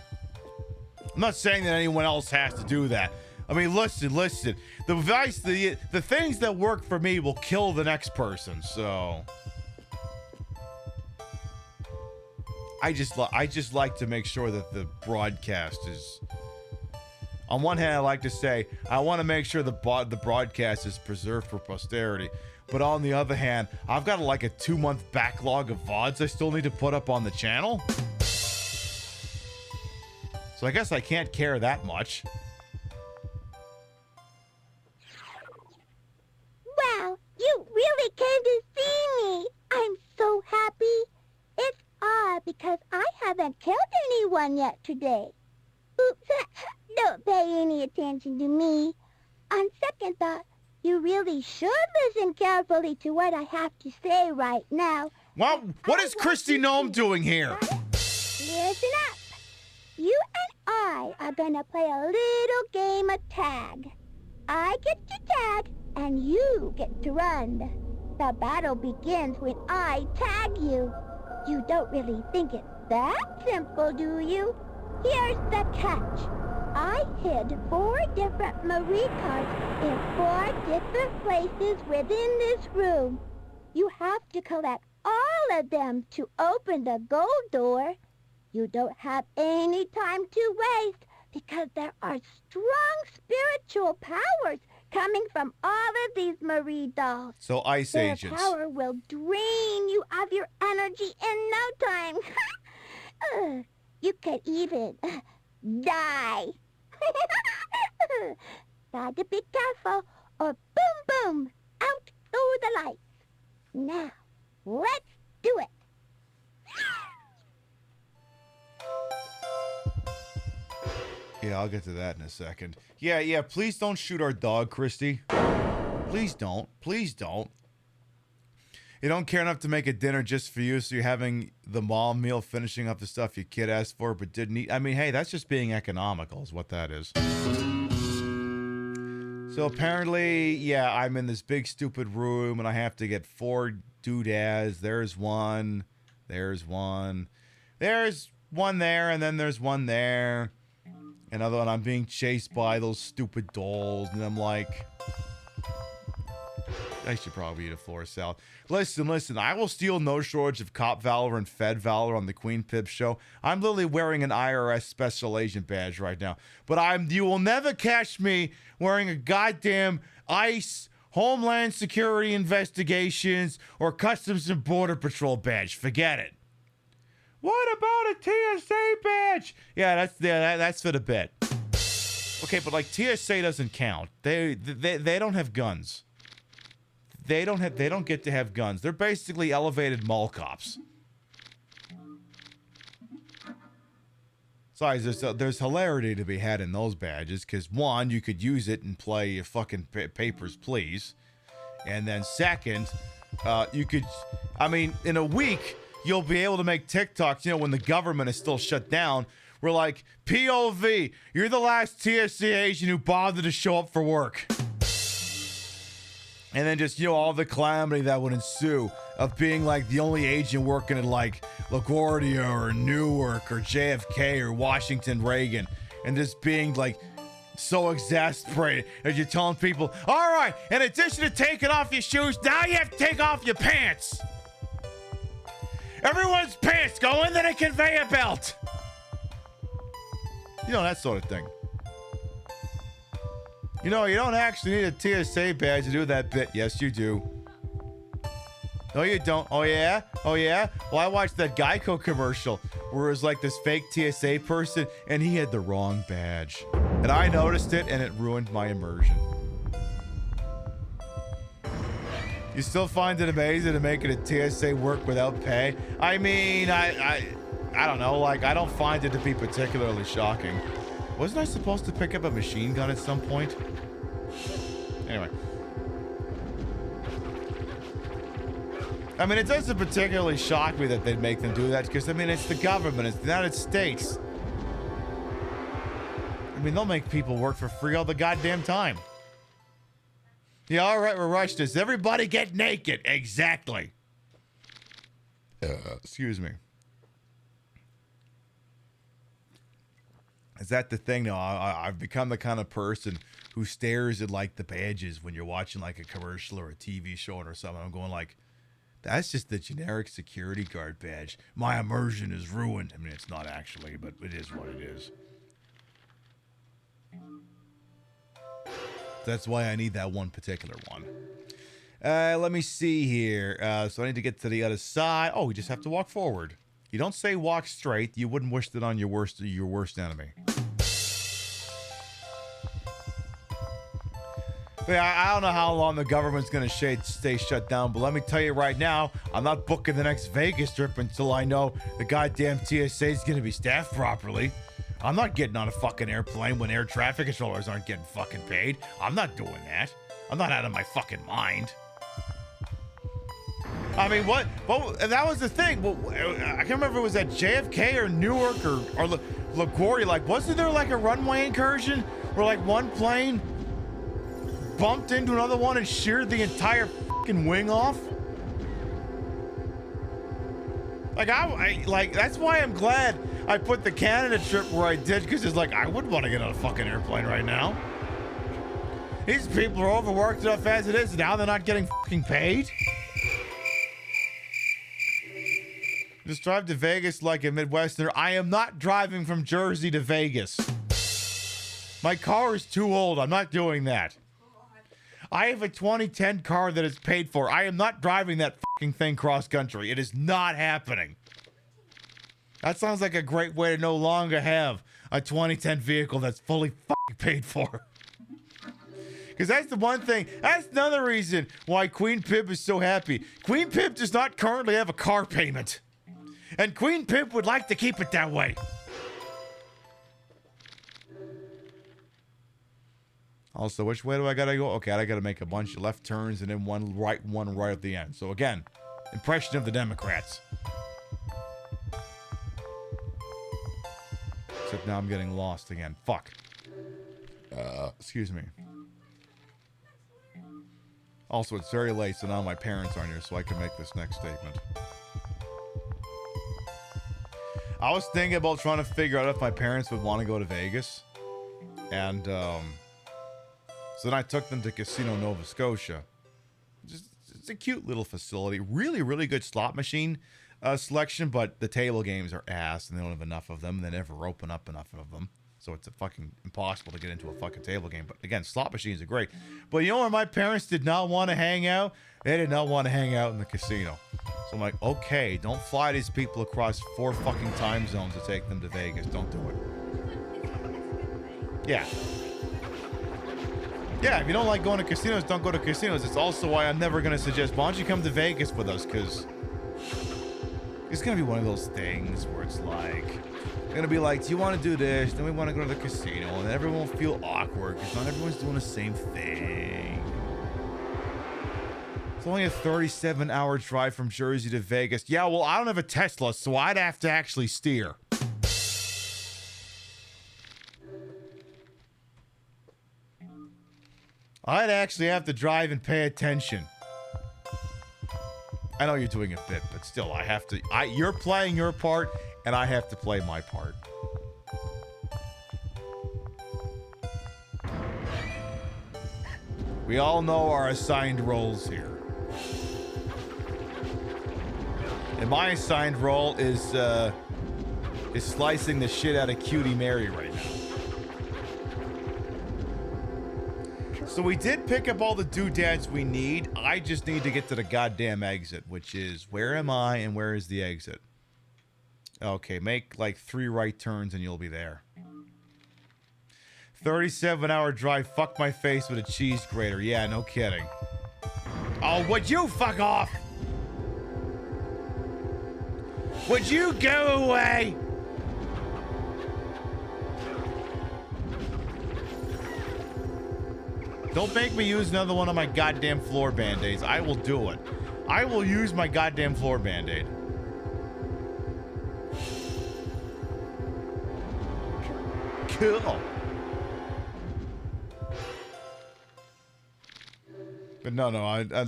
I'm not saying that anyone else has to do that. I mean, listen. The things that work for me will kill the next person. So I just like to make sure that the broadcast is. On one hand, I like to say I want to make sure the broadcast is preserved for posterity. But on the other hand, I've got like a 2-month backlog of VODs I still need to put up on the channel. So I guess I can't care that much. Wow, you really came to see me. I'm so happy. It's odd because I haven't killed anyone yet today. Oops, don't pay any attention to me. On second thought, you really should listen carefully to what I have to say right now. Well, what is Christy Gnome doing here? Listen up. You and I are gonna play a little game of tag. I get to tag, and you get to run. The battle begins when I tag you. You don't really think it's that simple, do you? Here's the catch. I hid 4 different Marie cards in 4 different places within this room. You have to collect all of them to open the gold door. You don't have any time to waste because there are strong spiritual powers coming from all of these Marie dolls. So Ice Their Agents. power will drain you of your energy in no time. You could even die. Gotta be careful, or boom, boom, out go the lights. Now, let's do it. Yeah, I'll get to that in a second. Yeah, please don't shoot our dog, Christy. Please don't. Please don't. You don't care enough to make a dinner just for you, so you're having the mom meal, finishing up the stuff your kid asked for but didn't eat. I mean, hey, that's just being economical is what that is. So apparently, yeah, I'm in this big stupid room and I have to get 4 doodads. There's one. There's one. There's one there, and then there's one there. Another one, I'm being chased by those stupid dolls, and I'm like, I should probably eat a floor salad. Listen, I will steal no shortage of cop valor and fed valor on the Queen Pib show. I'm literally wearing an IRS special agent badge right now. But you will never catch me wearing a goddamn ICE, Homeland Security Investigations, or Customs and Border Patrol badge. Forget it. What about a TSA badge? Yeah, that's for the bit. Okay, but like TSA doesn't count. They don't have guns. They don't get to have guns. They're basically elevated mall cops. Sorry, there's hilarity to be had in those badges because one, you could use it and play your fucking Papers, Please, and then second, you could. I mean, in a week, you'll be able to make TikToks. You know, when the government is still shut down, we're like, POV, you're the last TSA agent who bothered to show up for work. And then just, you know, all the calamity that would ensue of being like the only agent working at like LaGuardia or Newark or JFK or Washington Reagan, and just being like so exasperated as you're telling people, all right, in addition to taking off your shoes, now you have to take off your pants. Everyone's pants go into the conveyor belt. You know, that sort of thing. You know, you don't actually need a TSA badge to do that bit. Yes, you do. No, you don't. Oh, yeah? Oh, yeah? Well, I watched that Geico commercial where it was like this fake TSA person and he had the wrong badge. And I noticed it and it ruined my immersion. You still find it amazing to make it a TSA work without pay? I mean, I don't know. Like, I don't find it to be particularly shocking. Wasn't I supposed to pick up a machine gun at some point? Anyway. I mean, it doesn't particularly shock me that they'd make them do that because, I mean, it's the government. It's the United States. I mean, they'll make people work for free all the goddamn time. Yeah, all right, we'll rush this. Everybody get naked. Exactly. Excuse me. Is that the thing now? I've become the kind of person who stares at like the badges when you're watching like a commercial or a TV show or something. I'm going like, that's just the generic security guard badge. My immersion is ruined. I mean, it's not actually, but it is what it is. That's why I need that one particular one. Let me see here. So I need to get to the other side. Oh, we just have to walk forward. You don't say walk straight. You wouldn't wish that on your worst enemy. But yeah, I don't know how long the government's going to stay shut down, but let me tell you right now, I'm not booking the next Vegas trip until I know the goddamn TSA is going to be staffed properly. I'm not getting on a fucking airplane when air traffic controllers aren't getting fucking paid. I'm not doing that. I'm not out of my fucking mind. I mean, what? That was the thing. Well, I can't remember if it was at JFK or Newark or LaGuardia. Like, wasn't there like a runway incursion where like one plane bumped into another one and sheared the entire fucking wing off? Like, like that's why I'm glad I put the Canada trip where I did, because it's like I wouldn't want to get on a fucking airplane right now. These people are overworked enough as it is, and now they're not getting fucking paid. Just drive to Vegas like a Midwesterner. I am not driving from Jersey to Vegas. My car is too old. I'm not doing that. I have a 2010 car that is paid for. I am not driving that fucking thing cross country. It is not happening. That sounds like a great way to no longer have a 2010 vehicle that's fully fucking paid for. Because that's the one thing. That's another reason why Queen Pip is so happy. Queen Pip does not currently have a car payment. And Queen Pip would like to keep it that way. Also, which way do I gotta go? Okay, I gotta make a bunch of left turns and then one right at the end. So again, impression of the Democrats. Except now I'm getting lost again. Fuck. Excuse me. Also, it's very late, so now my parents aren't here, so I can make this next statement. I was thinking about trying to figure out if my parents would want to go to Vegas. And, so then I took them to Casino Nova Scotia. It's a cute little facility. Really, really good slot machine selection, but the table games are ass, and they don't have enough of them. They never open up enough of them. So it's a fucking impossible to get into a fucking table game. But again, slot machines are great. But you know where my parents did not want to hang out? They did not want to hang out in the casino. So I'm like, okay, don't fly these people across 4 fucking time zones to take them to Vegas. Don't do it. Yeah. Yeah, if you don't like going to casinos, don't go to casinos. It's also why I'm never going to suggest, why don't you come to Vegas with us? Because it's going to be one of those things where it's like, they're going to be like, do you want to do this? Then we want to go to the casino. And everyone will feel awkward because not everyone's doing the same thing. It's only a 37-hour drive from Jersey to Vegas. Yeah, well, I don't have a Tesla, so I'd have to actually steer. I'd actually have to drive and pay attention. I know you're doing a bit, but still, I have to. You're playing your part, and I have to play my part. We all know our assigned roles here. And my assigned role is slicing the shit out of Cutie Mary right now. So we did pick up all the doodads we need. I just need to get to the goddamn exit, which is, where am I and where is the exit? Okay, make like 3 right turns and you'll be there. 37-hour drive, fuck my face with a cheese grater. Yeah, no kidding. Oh, would you fuck off? Would you go away? Don't make me use another one of my goddamn floor band-aids. I will do it. I will use my goddamn floor band-aid. Cool. But no,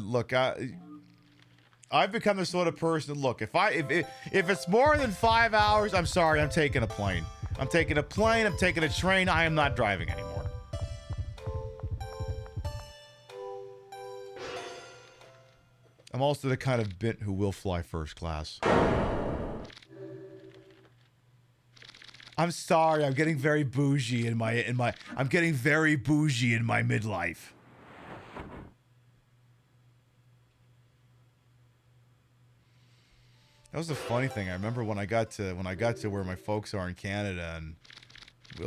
look, I've become the sort of person. Look, if it's more than 5 hours, I'm sorry, I'm taking a plane. I'm taking a plane. I'm taking a train. I am not driving anymore. I'm also the kind of bit who will fly first class. I'm sorry, I'm getting very bougie in my I'm getting very bougie in my midlife. That was the funny thing. I remember when I got to where my folks are in Canada, and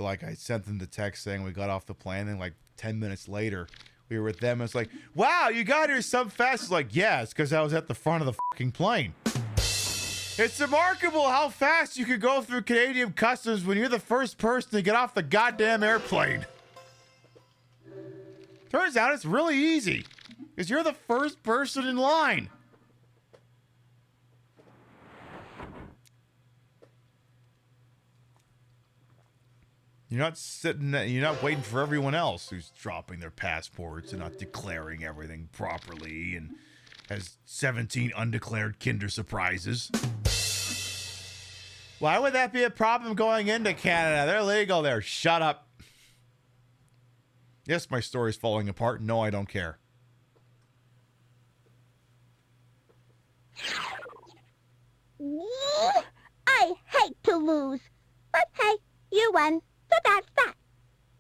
I sent them the text saying we got off the plane, and like 10 minutes later, we were with them, and it's like, wow, you got here so fast. It's like, yeah, it's because I was at the front of the fucking plane. It's remarkable how fast you could go through Canadian customs when you're the first person to get off the goddamn airplane. Turns out it's really easy, because you're the first person in line. You're not waiting for everyone else who's dropping their passports and not declaring everything properly and has 17 undeclared Kinder Surprises. Why would that be a problem going into Canada? They're legal there. Shut up. Yes, my story's falling apart. No, I don't care. I hate to lose. But hey, you won. So that's that.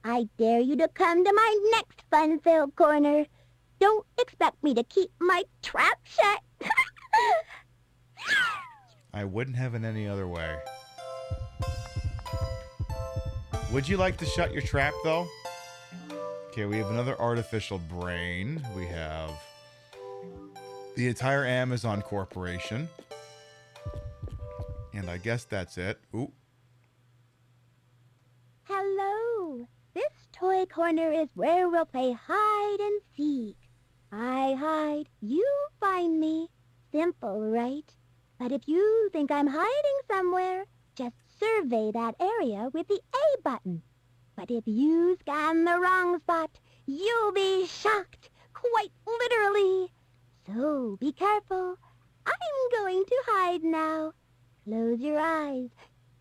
I dare you to come to my next fun-filled corner. Don't expect me to keep my trap shut. I wouldn't have it any other way. Would you like to shut your trap, though? Okay, we have another artificial brain. We have the entire Amazon corporation. And I guess that's it. Ooh. Hello. This toy corner is where we'll play hide and seek. I hide, you find me. Simple, right? But if you think I'm hiding somewhere, just survey that area with the A button. But if you scan the wrong spot, you'll be shocked, quite literally. So be careful. I'm going to hide now. Close your eyes.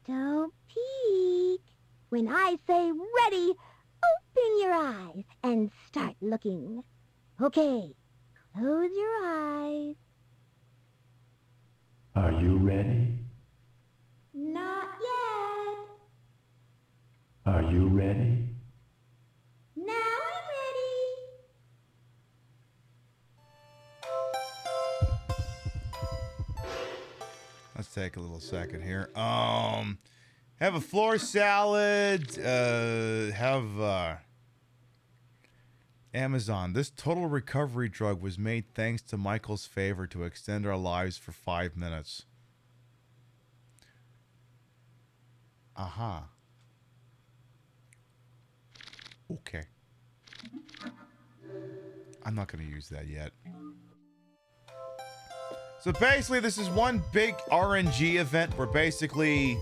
Don't peek. When I say ready, open your eyes and start looking. Okay, close your eyes. Are you ready? Not yet. Are you ready? Now I'm ready. Let's take a little second here. Have a floor salad. Have Amazon. This total recovery drug was made thanks to Michael's favor to extend our lives for 5 minutes. Aha. Okay. I'm not going to use that yet. So basically, this is one big RNG event where basically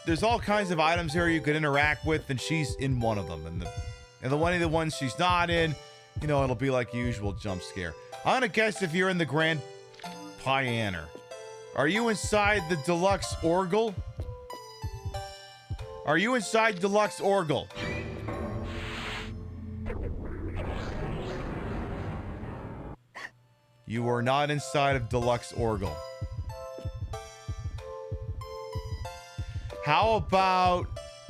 there's all kinds of items here you could interact with, and she's in one of them. And the one of the ones she's not in, you know, it'll be like usual jump scare. I'm gonna guess if you're in the Grand Pioneer. Are you inside the Deluxe Orgle? Are you inside Deluxe Orgle? You are not inside of Deluxe Orgle. How about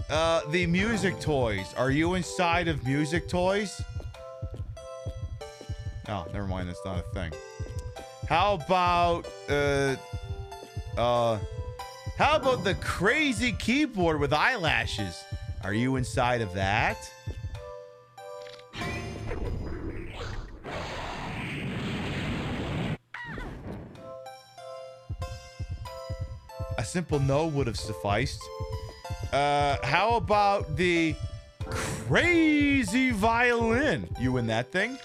the music toys? Are you inside of music toys? Oh, never mind. That's not a thing. How about how about the crazy keyboard with eyelashes? Are you inside of that? A simple no would have sufficed. How about the crazy violin? You in that thing?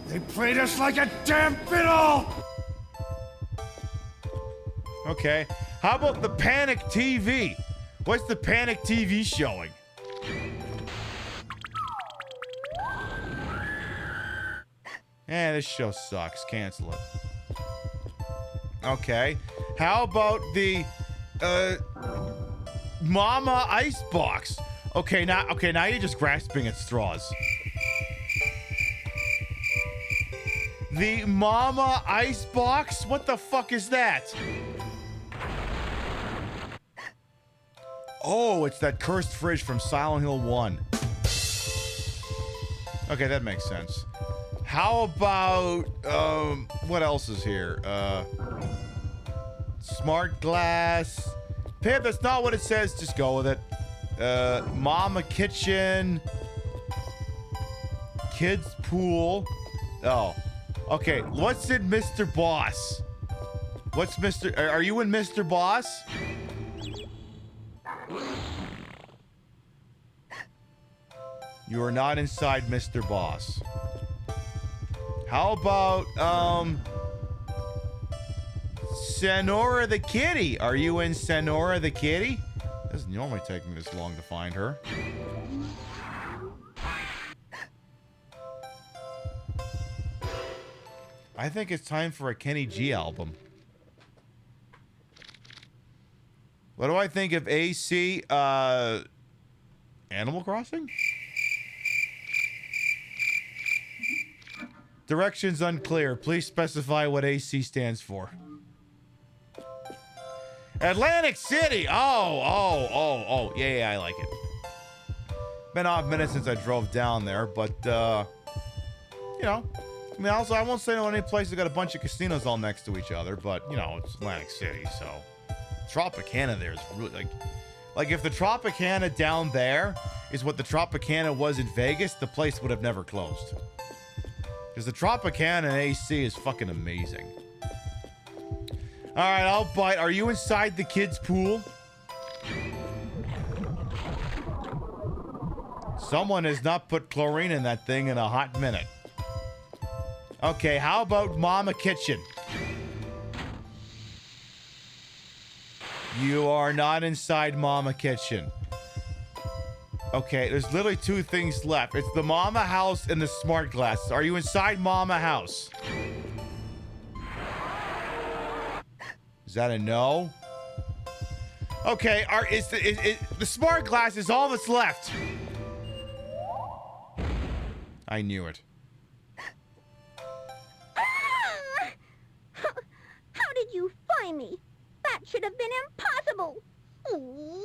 They played us like a damn fiddle! Okay. How about the Panic TV? What's the Panic TV showing? This show sucks. Cancel it. Okay. How about the Mama Icebox? Okay, now you're just grasping at straws. The Mama Icebox? What the fuck is that? Oh, it's that cursed fridge from Silent Hill 1. Okay, that makes sense. How about, what else is here? Smart glass. Pip, that's not what it says. Just go with it. Mama kitchen. Kids pool. Oh. Okay, what's in Mr. Boss? What's Mr. Are you in Mr. Boss? You are not inside Mr. Boss. How about, Senora the Kitty? Are you in Senora the Kitty? Doesn't normally take me this long to find her. I think it's time for a Kenny G album. What do I think of AC, Animal Crossing? Directions unclear. Please specify what AC stands for. Atlantic City! Oh. Yeah, I like it. Been off minutes since I drove down there, but, you know. I mean, also, I won't say no any place that got a bunch of casinos all next to each other, but, you know, it's Atlantic City, so. Tropicana there is really like if the Tropicana down there is what the Tropicana was in Vegas, the place would have never closed. Because the Tropicana in AC is fucking amazing. All right, I'll bite. Are you inside the kids' pool? Someone has not put chlorine in that thing in a hot minute. Okay, how about Mama Kitchen? You are not inside Mama Kitchen. Okay, there's literally two things left. It's the Mama House and the smart glasses. Are you inside Mama House? Is that a no? Okay, is the smart glass is all that's left. I knew it. How did you find me? That should have been impossible. Ooh,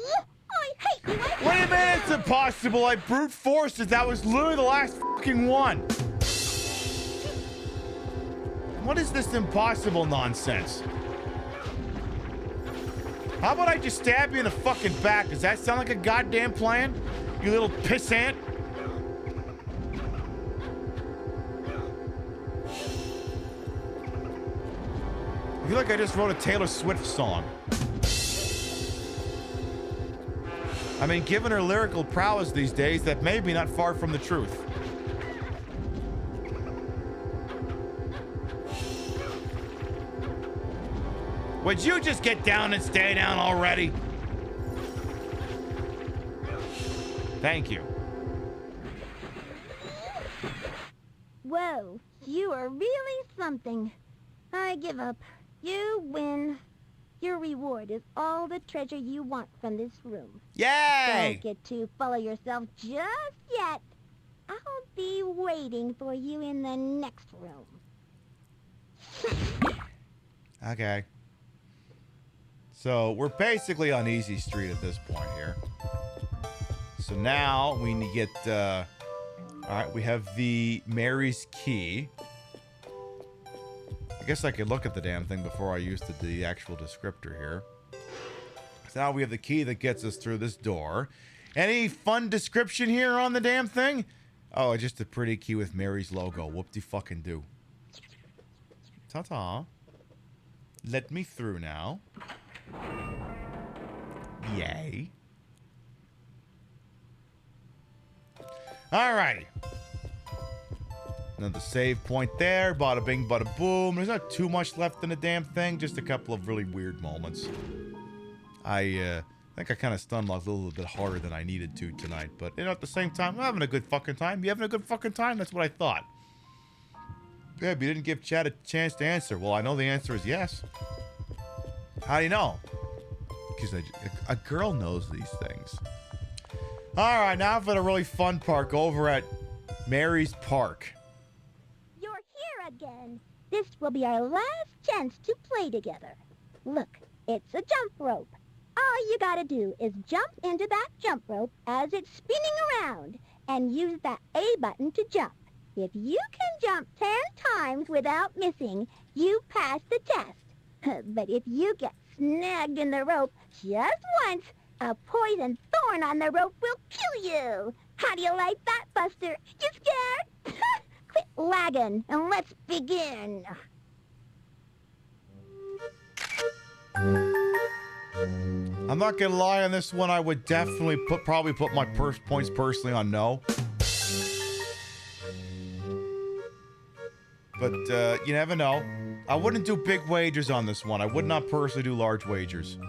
I hate you. What do you mean it's impossible? I brute forced it. That was literally the last fucking one. What is this impossible nonsense? How about I just stab you in the fucking back? Does that sound like a goddamn plan? You little pissant? I feel like I just wrote a Taylor Swift song. I mean, given her lyrical prowess these days, that may be not far from the truth. Would you just get down and stay down already? Thank you. Whoa, you are really something. I give up. You win. Your reward is all the treasure you want from this room. Yay! Don't get too full of yourself just yet. I'll be waiting for you in the next room. Okay. So we're basically on Easy Street at this point here. So now we need to get, all right, we have the Mary's Key. I guess I could look at the damn thing before I use the actual descriptor here. So now we have the key that gets us through this door. Any fun description here on the damn thing? Oh, just a pretty key with Mary's logo. Whoop-de-fucking-do. Ta-ta. Let me through now. Yay. Alright. Another save point there. Bada bing, bada boom. There's not too much left in the damn thing. Just a couple of really weird moments. I think I kind of stunned like a little bit harder than I needed to tonight. But, you know, at the same time, I'm having a good fucking time. You having a good fucking time? That's what I thought. Yeah, but you didn't give Chad a chance to answer. Well, I know the answer is yes. How do you know? Because a girl knows these things. All right, now for the really fun part over at Mary's Park. You're here again. This will be our last chance to play together. Look, it's a jump rope. All you gotta do is jump into that jump rope as it's spinning around and use that A button to jump. If you can jump 10 times without missing, you pass the test. But if you get snagged in the rope just once, a poison thorn on the rope will kill you. How do you like that, Buster? You scared? Quit lagging and let's begin. I'm not gonna lie on this one. I would definitely probably put my points personally on no. But you never know. I wouldn't do big wagers on this one. I would not personally do large wagers.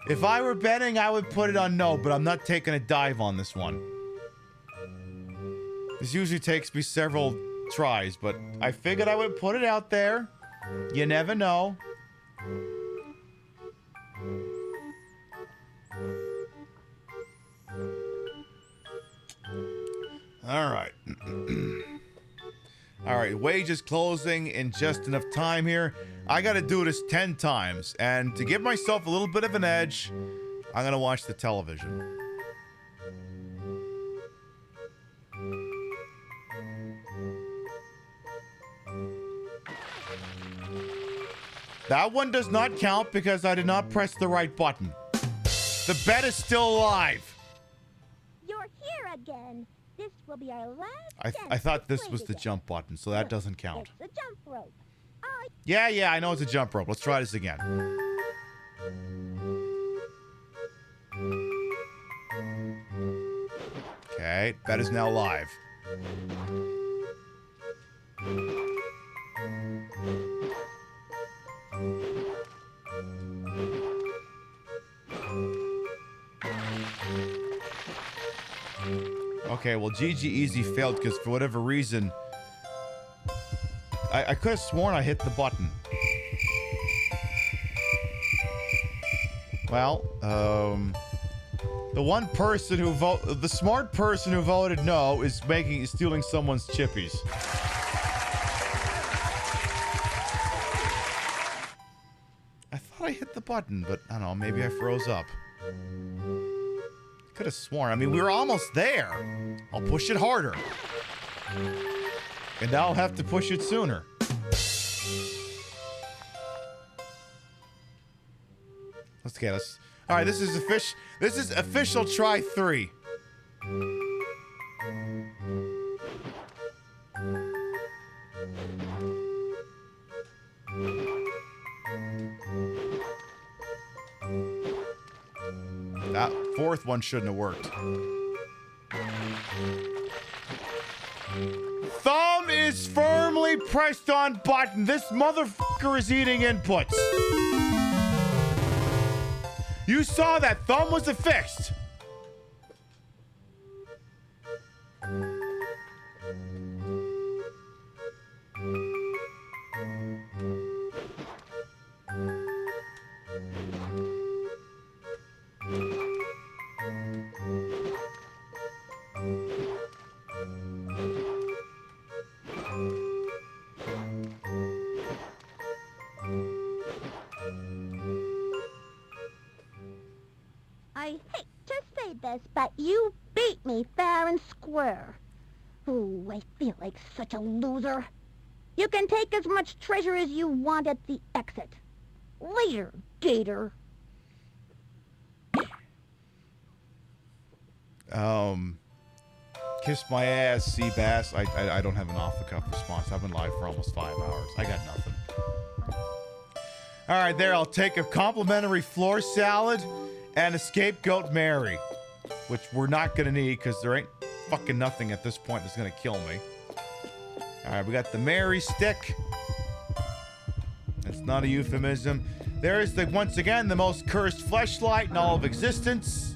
If I were betting, I would put it on no, but I'm not taking a dive on this one. This usually takes me several tries, but I figured I would put it out there. You never know. All right. All right, wages closing in just enough time here. I got to do this 10 times, and to give myself a little bit of an edge, I'm going to watch the television. That one does not count because I did not press the right button. The bet is still alive. You're here again. This will be our last I thought this was the jump button, so that doesn't count. It's the jump rope. Yeah, I know it's a jump rope. Let's try this again. Okay, bet is now live. Okay, well, GG Easy failed because for whatever reason, I could have sworn I hit the button. Well, the one person who the smart person who voted no is stealing someone's chippies. I thought I hit the button, but I don't know, maybe I froze up. Could have sworn. I mean, we were almost there. I'll push it harder. And now I'll have to push it sooner. Let's. All right, this is official try 3. That fourth one shouldn't have worked. Thumb is firmly pressed on button. This motherfucker is eating inputs. You saw that. Thumb was affixed. I hate to say this, but you beat me fair and square. Ooh, I feel like such a loser. You can take as much treasure as you want at the exit. Later, Gator. Kiss my ass, Seabass. I don't have an off-the-cuff response. I've been live for almost 5 hours. I got nothing. All right, there. I'll take a complimentary floor salad and a scapegoat Mary, which we're not gonna need because there ain't fucking nothing at this point that's gonna kill me. All right, we got the Mary stick. It's not a euphemism. There is once again the most cursed fleshlight in all of existence.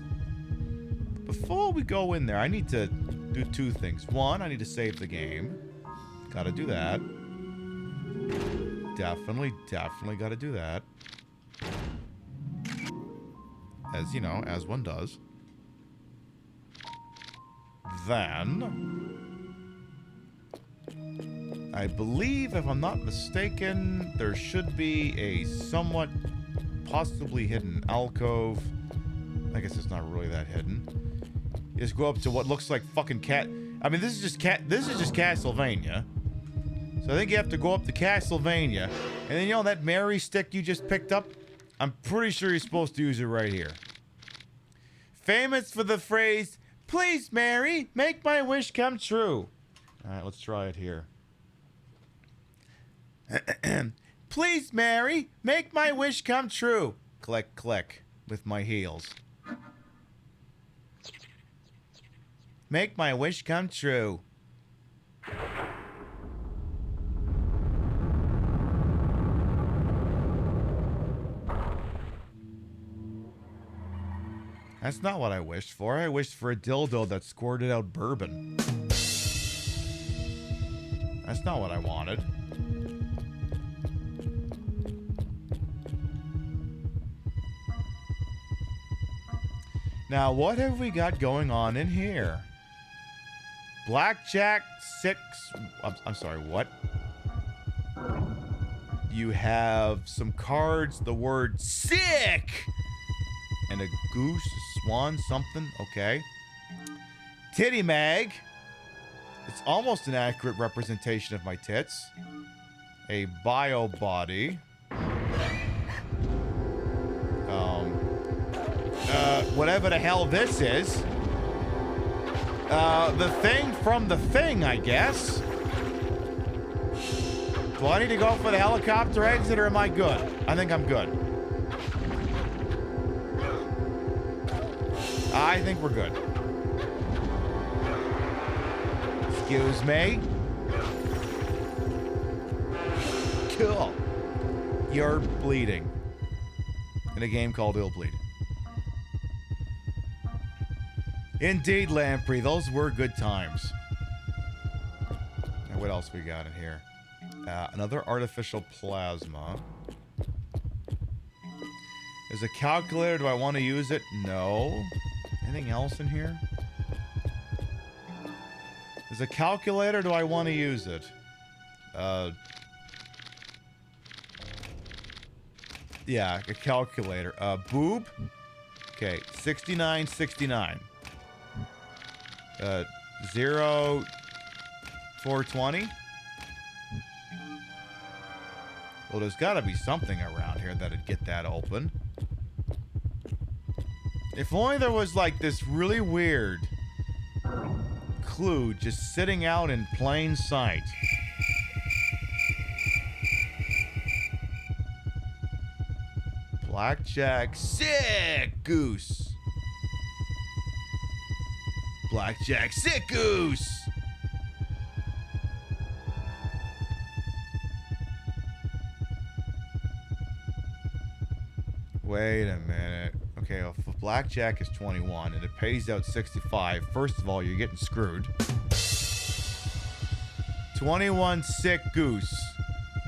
Before we go in there, I need to do 2 things. One, I need to save the game. Gotta do that. Definitely gotta do that. As, you know, as one does. Then, I believe, if I'm not mistaken, there should be a somewhat possibly hidden alcove. I guess it's not really that hidden. You just go up to what looks like fucking cat. I mean, this is just Castlevania. So I think you have to go up to Castlevania, and then, you know, that Mary stick you just picked up, I'm pretty sure you're supposed to use it right here. Famous for the phrase, "Please, Mary, make my wish come true." All right, let's try it here. Please, Mary, make my wish come true. Click, click, with my heels. Make my wish come true. That's not what I wished for. I wished for a dildo that squirted out bourbon. That's not what I wanted. Now, what have we got going on in here? Blackjack 6... I'm sorry, what? You have some cards, the word sick! And a goose, a swan, something. Okay. Titty mag. It's almost an accurate representation of my tits. A bio body. whatever the hell this is. The thing from the thing, I guess. Do I need to go for the helicopter exit or am I good? I think I'm good. I think we're good. Excuse me. Cool. You're bleeding. In a game called Illbleed. Indeed, Lamprey. Those were good times. Now, what else we got in here? Another artificial plasma. There's a calculator. Do I want to use it? No. Anything else in here? There's a calculator. Do I want to use it? Yeah, a calculator. Boob. Okay, 69, 69. 0, 420. Well, there's got to be something around here that'd get that open. If only there was like this really weird clue just sitting out in plain sight. Blackjack, sick goose. Blackjack, sick goose. Wait a minute. Okay, well, if blackjack is 21 and it pays out 65, first of all, you're getting screwed. 21 sick goose.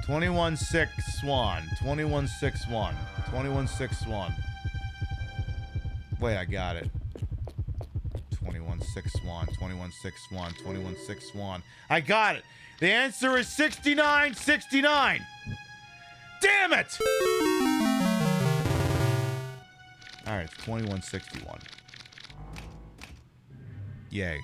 21 sick swan. 21 sick swan. 21 sick swan. Wait, I got it. 21 sick swan. 21 sick swan. 21 sick swan. I got it. The answer is 69, 69. Damn it! All right, 2161. Yay.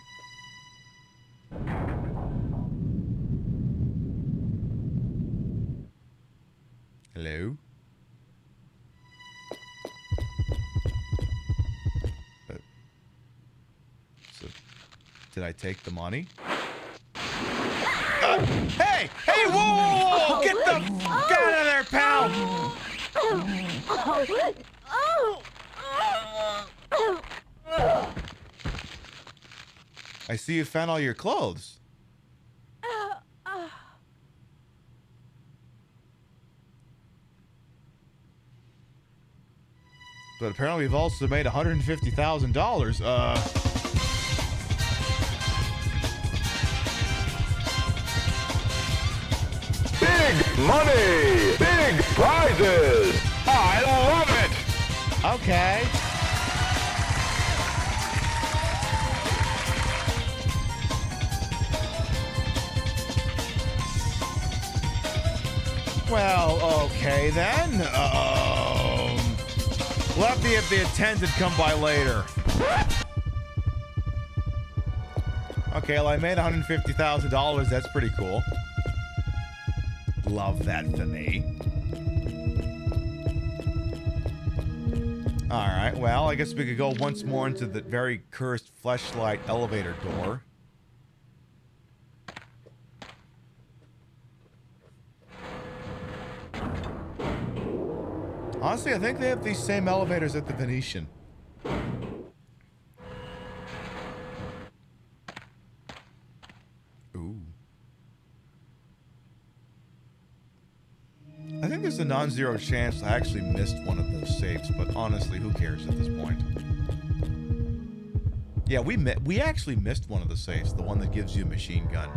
Hello? So, did I take the money? Hey! Hey, whoa, whoa, whoa! Get the f out of there, pal! I see you found all your clothes. But apparently we've also made $150,000. Big money! Big prizes! I love it! Okay. Well, okay then. We'll have to have the attendant come by later. Okay, well, I made $150,000. That's pretty cool. Love that for me. Alright, well, I guess we could go once more into the very cursed fleshlight elevator door. Honestly, I think they have these same elevators at the Venetian. Ooh. I think there's a non-zero chance I actually missed one of those safes, but honestly, who cares at this point? Yeah, we actually missed one of the safes, the one that gives you a machine gun.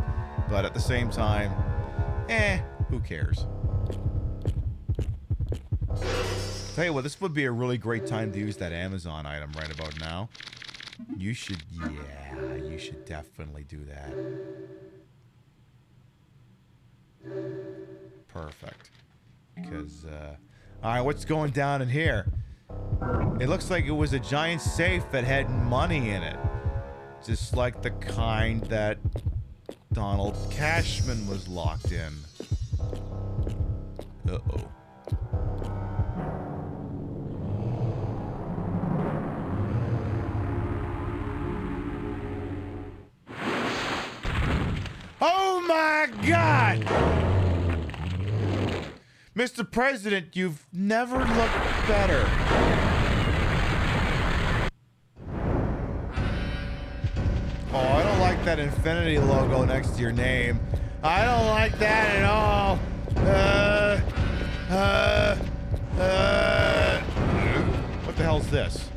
But at the same time, who cares? Tell you what, this would be a really great time to use that Amazon item right about now. You should, yeah, you should definitely do that. Perfect. Because, alright, what's going down in here? It looks like it was a giant safe that had money in it. Just like the kind that Donald Cashman was locked in. Uh-oh. Oh my God! Mr. President, you've never looked better. Oh, I don't like that infinity logo next to your name. I don't like that at all. What the hell's this?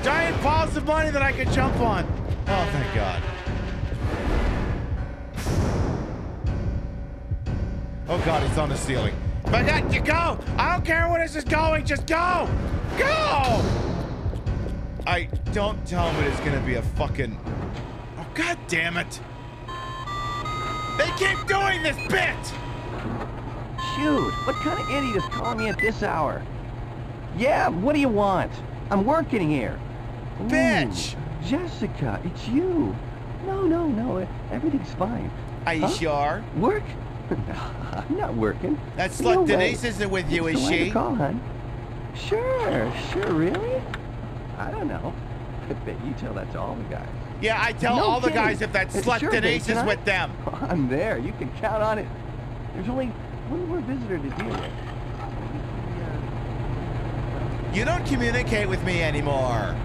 Giant piles of money that I can jump on. Oh, thank God. Oh God, he's on the ceiling. But God, you go! I don't care where this is going, just go! Go! Don't tell me there's gonna be a fucking... Oh, God damn it! They keep doing this bit! Shoot, what kind of idiot is calling me at this hour? Yeah, what do you want? I'm working here. Bitch! Ooh, Jessica, it's you. No, everything's fine. Are you sure? Work? I'm not working. That slut Denise isn't with you, is she? Call, hon. Sure, really? I don't know. I bet you tell that to all the guys. Yeah, I tell all the guys if that slut Denise is with them. I'm there. You can count on it. There's only one more visitor to deal with. You don't communicate with me anymore.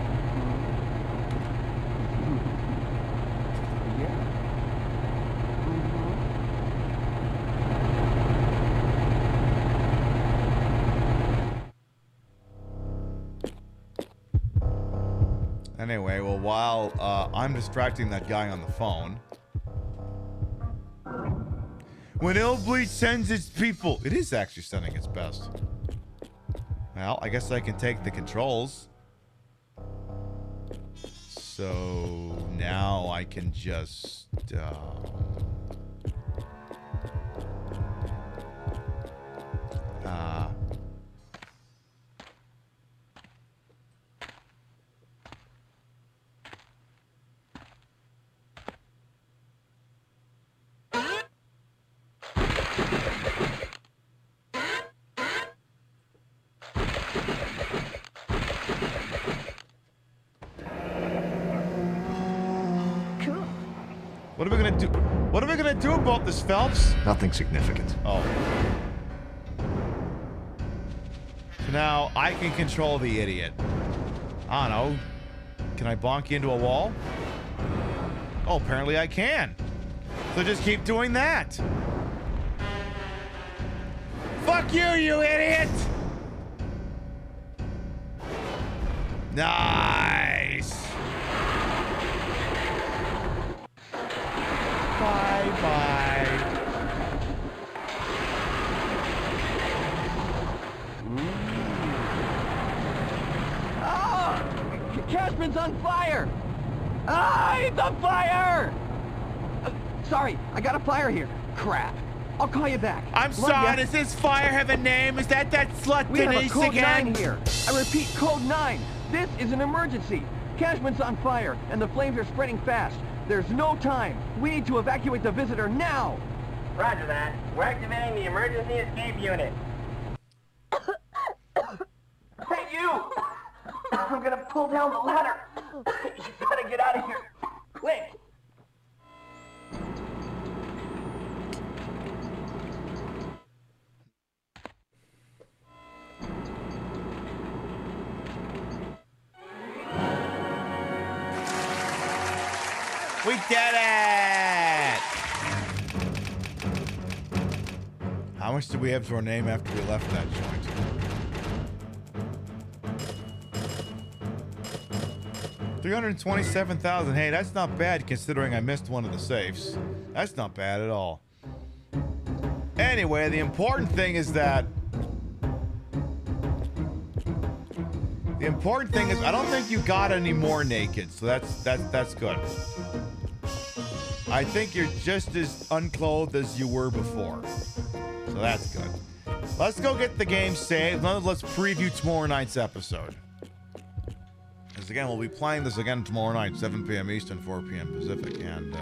Anyway, well, while I'm distracting that guy on the phone, when Illbleed sends its people, it is actually sending its best. Well, I guess I can take the controls. So now I can just... What are we gonna do? What are we gonna do about this, Phelps? Nothing significant. Oh. So now I can control the idiot. I don't know. Can I bonk you into a wall? Oh, apparently I can. So just keep doing that. Fuck you, you idiot! Nice. Bye-bye. Oh! Cashman's on fire! Ah, he's on fire! Sorry, I got a fire here. Crap. I'll call you back. I'm sorry, does this fire have a name? Is that slut we have a Denise code again? 9 here. I repeat, code 9. This is an emergency. Cashman's on fire, and the flames are spreading fast. There's no time. We need to evacuate the visitor now. Roger that. We're activating the emergency escape unit. Hey, you! I'm gonna pull down the ladder. You gotta get out of here. Quick! We did it! How much did we have to our name after we left that joint? $327,000. Hey, that's not bad considering I missed one of the safes. That's not bad at all. Anyway, the important thing is that... The important thing is I don't think you got any more naked, so that's good. I think you're just as unclothed as you were before. So that's good. Let's go get the game saved. Let's preview tomorrow night's episode. Because again, we'll be playing this again tomorrow night, 7 p.m. Eastern, 4 p.m. Pacific, and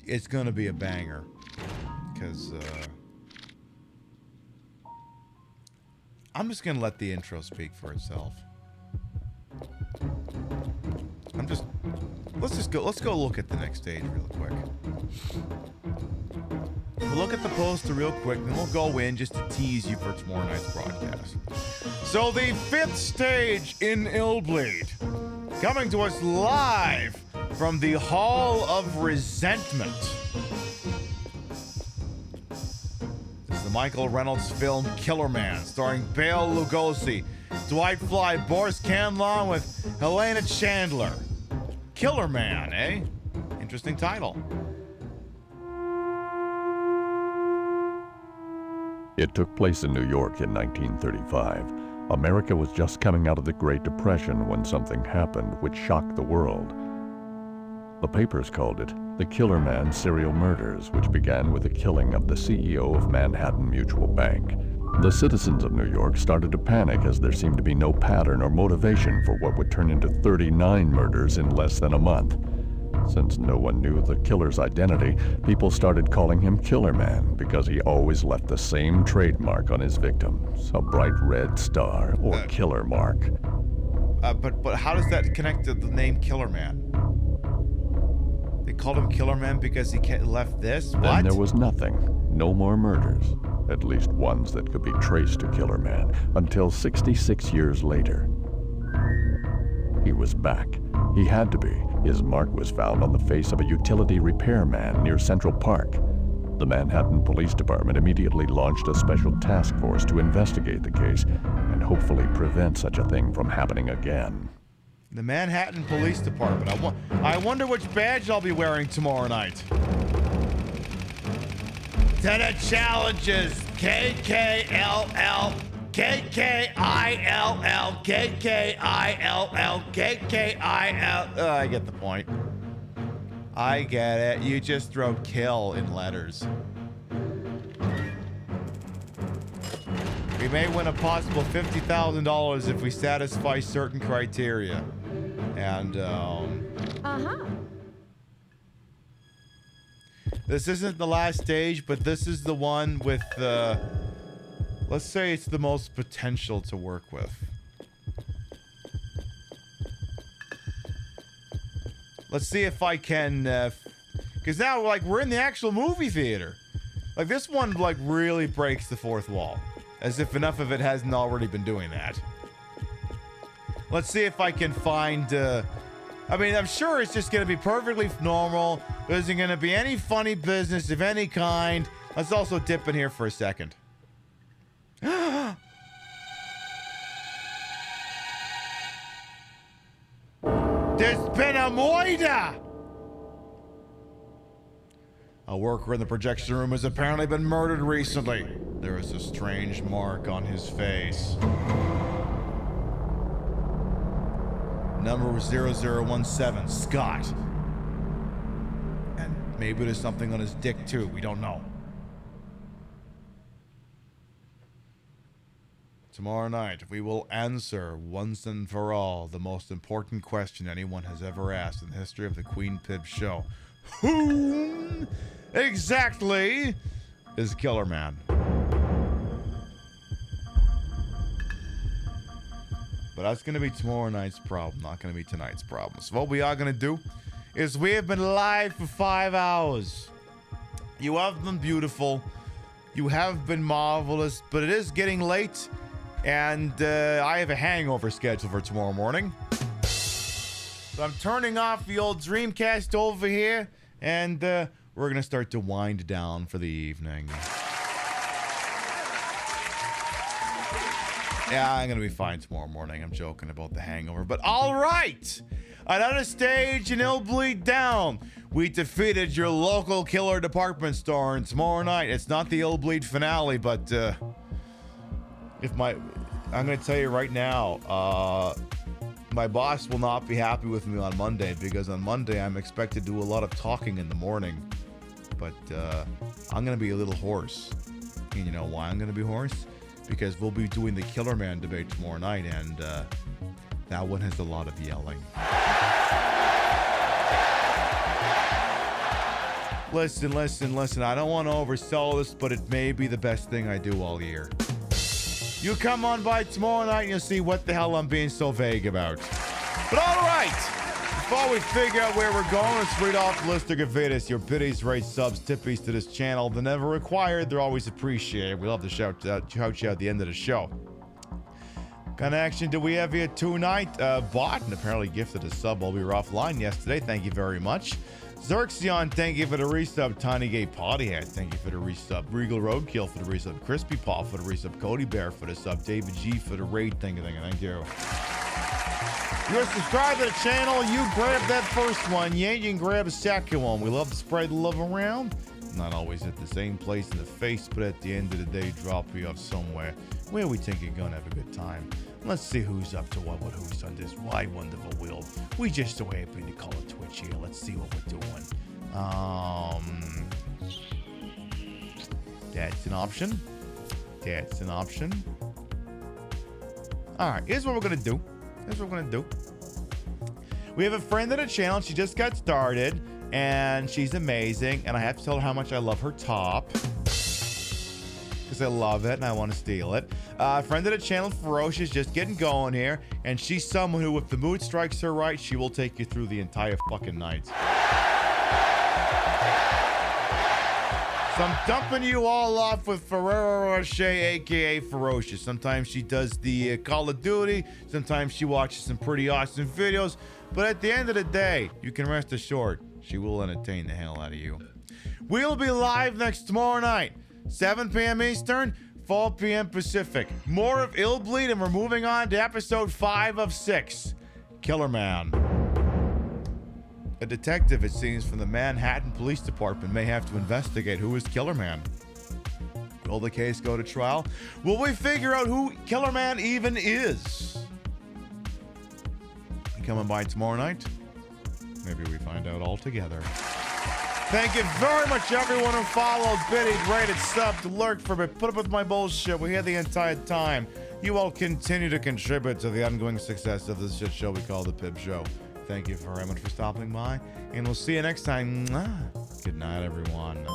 it's gonna be a banger. Because I'm just gonna let the intro speak for itself. Let's go look at the next stage real quick. We'll look at the poster real quick, then we'll go in just to tease you for tomorrow night's broadcast. So the 5th stage in Illbleed, coming to us live from the Hall of Resentment. This is the Michael Reynolds film Killer Man, starring Bela Lugosi, Dwight Fly, Boris Canlon with Helena Chandler. Killer Man, eh? Interesting title. It took place in New York in 1935. America was just coming out of the Great Depression when something happened which shocked the world. The papers called it the Killer Man Serial Murders, which began with the killing of the CEO of Manhattan Mutual Bank. The citizens of New York started to panic as there seemed to be no pattern or motivation for what would turn into 39 murders in less than a month. Since no one knew the killer's identity, people started calling him Killer Man because he always left the same trademark on his victims, a bright red star or killer mark. But how does that connect to the name Killer Man? They called him Killer Man because he left this? What? Then there was nothing. No more murders. At least ones that could be traced to Killer Man, until 66 years later. He was back. He had to be. His mark was found on the face of a utility repairman near Central Park. The Manhattan Police Department immediately launched a special task force to investigate the case and hopefully prevent such a thing from happening again. The Manhattan Police Department. I wonder which badge I'll be wearing tomorrow night. 10 challenges. KKLL. KKILL. KKILL. KKIL. I get the point. I get it. You just throw kill in letters. We may win a possible $50,000 if we satisfy certain criteria. And, this isn't the last stage, but this is the one with let's say it's the most potential to work with. Let's see if I can, because now, like, we're in the actual movie theater. Like, this one, like, really breaks the fourth wall. As if enough of it hasn't already been doing that. Let's see if I can find, I mean, I'm sure it's just going to be perfectly normal. There isn't going to be any funny business of any kind. Let's also dip in here for a second. There's been a murder! A worker in the projection room has apparently been murdered recently. There is a strange mark on his face. Number 0017, Scott. And maybe there's something on his dick too, we don't know. Tomorrow night, we will answer once and for all the most important question anyone has ever asked in the history of the Queen Pib show. Who exactly is Killer Man? But that's going to be tomorrow night's problem, not going to be tonight's problem. So what we are going to do is we have been live for 5 hours. You have been beautiful. You have been marvelous, but it is getting late. And I have a hangover scheduled for tomorrow morning. So I'm turning off the old Dreamcast over here, and we're going to start to wind down for the evening. Yeah, I'm going to be fine tomorrow morning. I'm joking about the hangover. But all right! Another stage in Illbleed down. We defeated your local killer department store, and tomorrow night, it's not the Illbleed finale, but I'm going to tell you right now, my boss will not be happy with me on Monday, because on Monday I'm expected to do a lot of talking in the morning. But I'm going to be a little hoarse. And you know why I'm going to be hoarse? Because we'll be doing the Killer Man debate tomorrow night, and that one has a lot of yelling. Listen. I don't want to oversell this, but it may be the best thing I do all year. You come on by tomorrow night and you'll see what the hell I'm being so vague about. But all right, before we figure out where we're going, let's read off the list of Gavitas. Your biddies, rates, subs, tippies to this channel. They're never required. They're always appreciated. We love to shout you out at the end of the show. What kind of action do we have here tonight? Bot apparently gifted a sub while we were offline yesterday. Thank you very much. Xerxion, thank you for the resub. Tiny Gay Potty Hat, thank you for the resub. Regal Roadkill for the resub. Crispy Paw for the resub. Cody Bear for the sub. David G for the raid. Thank you. You're subscribed to the channel. You grab that first one. Yeah, you can grab a second one. We love to spread the love around. Not always at the same place in the face, but at the end of the day, drop you off somewhere where we think you're gonna have a good time. Let's see who's up to what with who's on this wide, wonderful world. We just so happy to call it Twitch here. Let's see what we're doing. That's an option. That's an option. All right, here's what we're gonna do. We have a friend of the channel. She just got started, and she's amazing. And I have to tell her how much I love her top, because I love it and I want to steal it. Friend of the channel, Ferocious, just getting going here, and she's someone who, if the mood strikes her right, she will take you through the entire fucking night. So I'm dumping you all off with Ferrero Rocher, aka Ferocious. Sometimes she does the Call of Duty, sometimes she watches some pretty awesome videos, but at the end of the day, you can rest assured she will entertain the hell out of you. We'll be live tomorrow night, 7 p.m. Eastern, 4 p.m. Pacific. More of Illbleed, and we're moving on to episode 5 of 6, Killer Man. A detective, it seems, from the Manhattan Police Department may have to investigate who is Killer Man. Will the case go to trial? Will we figure out who Killer Man even is? You coming by tomorrow night? Maybe we find out all together. Thank you very much, everyone who followed, biddied, rated, subbed, lurked for me, put up with my bullshit. We're here the entire time. You all continue to contribute to the ongoing success of this shit show we call the Pib Show. Thank you very much for stopping by, and we'll see you next time. Good night, everyone.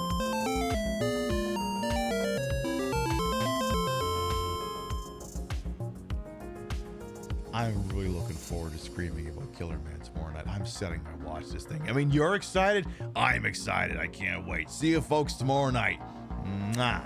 I'm really looking forward to screaming about Killer Man tomorrow night. I'm setting my watch this thing. I mean, you're excited? I'm excited. I can't wait. See you folks tomorrow night. Mwah.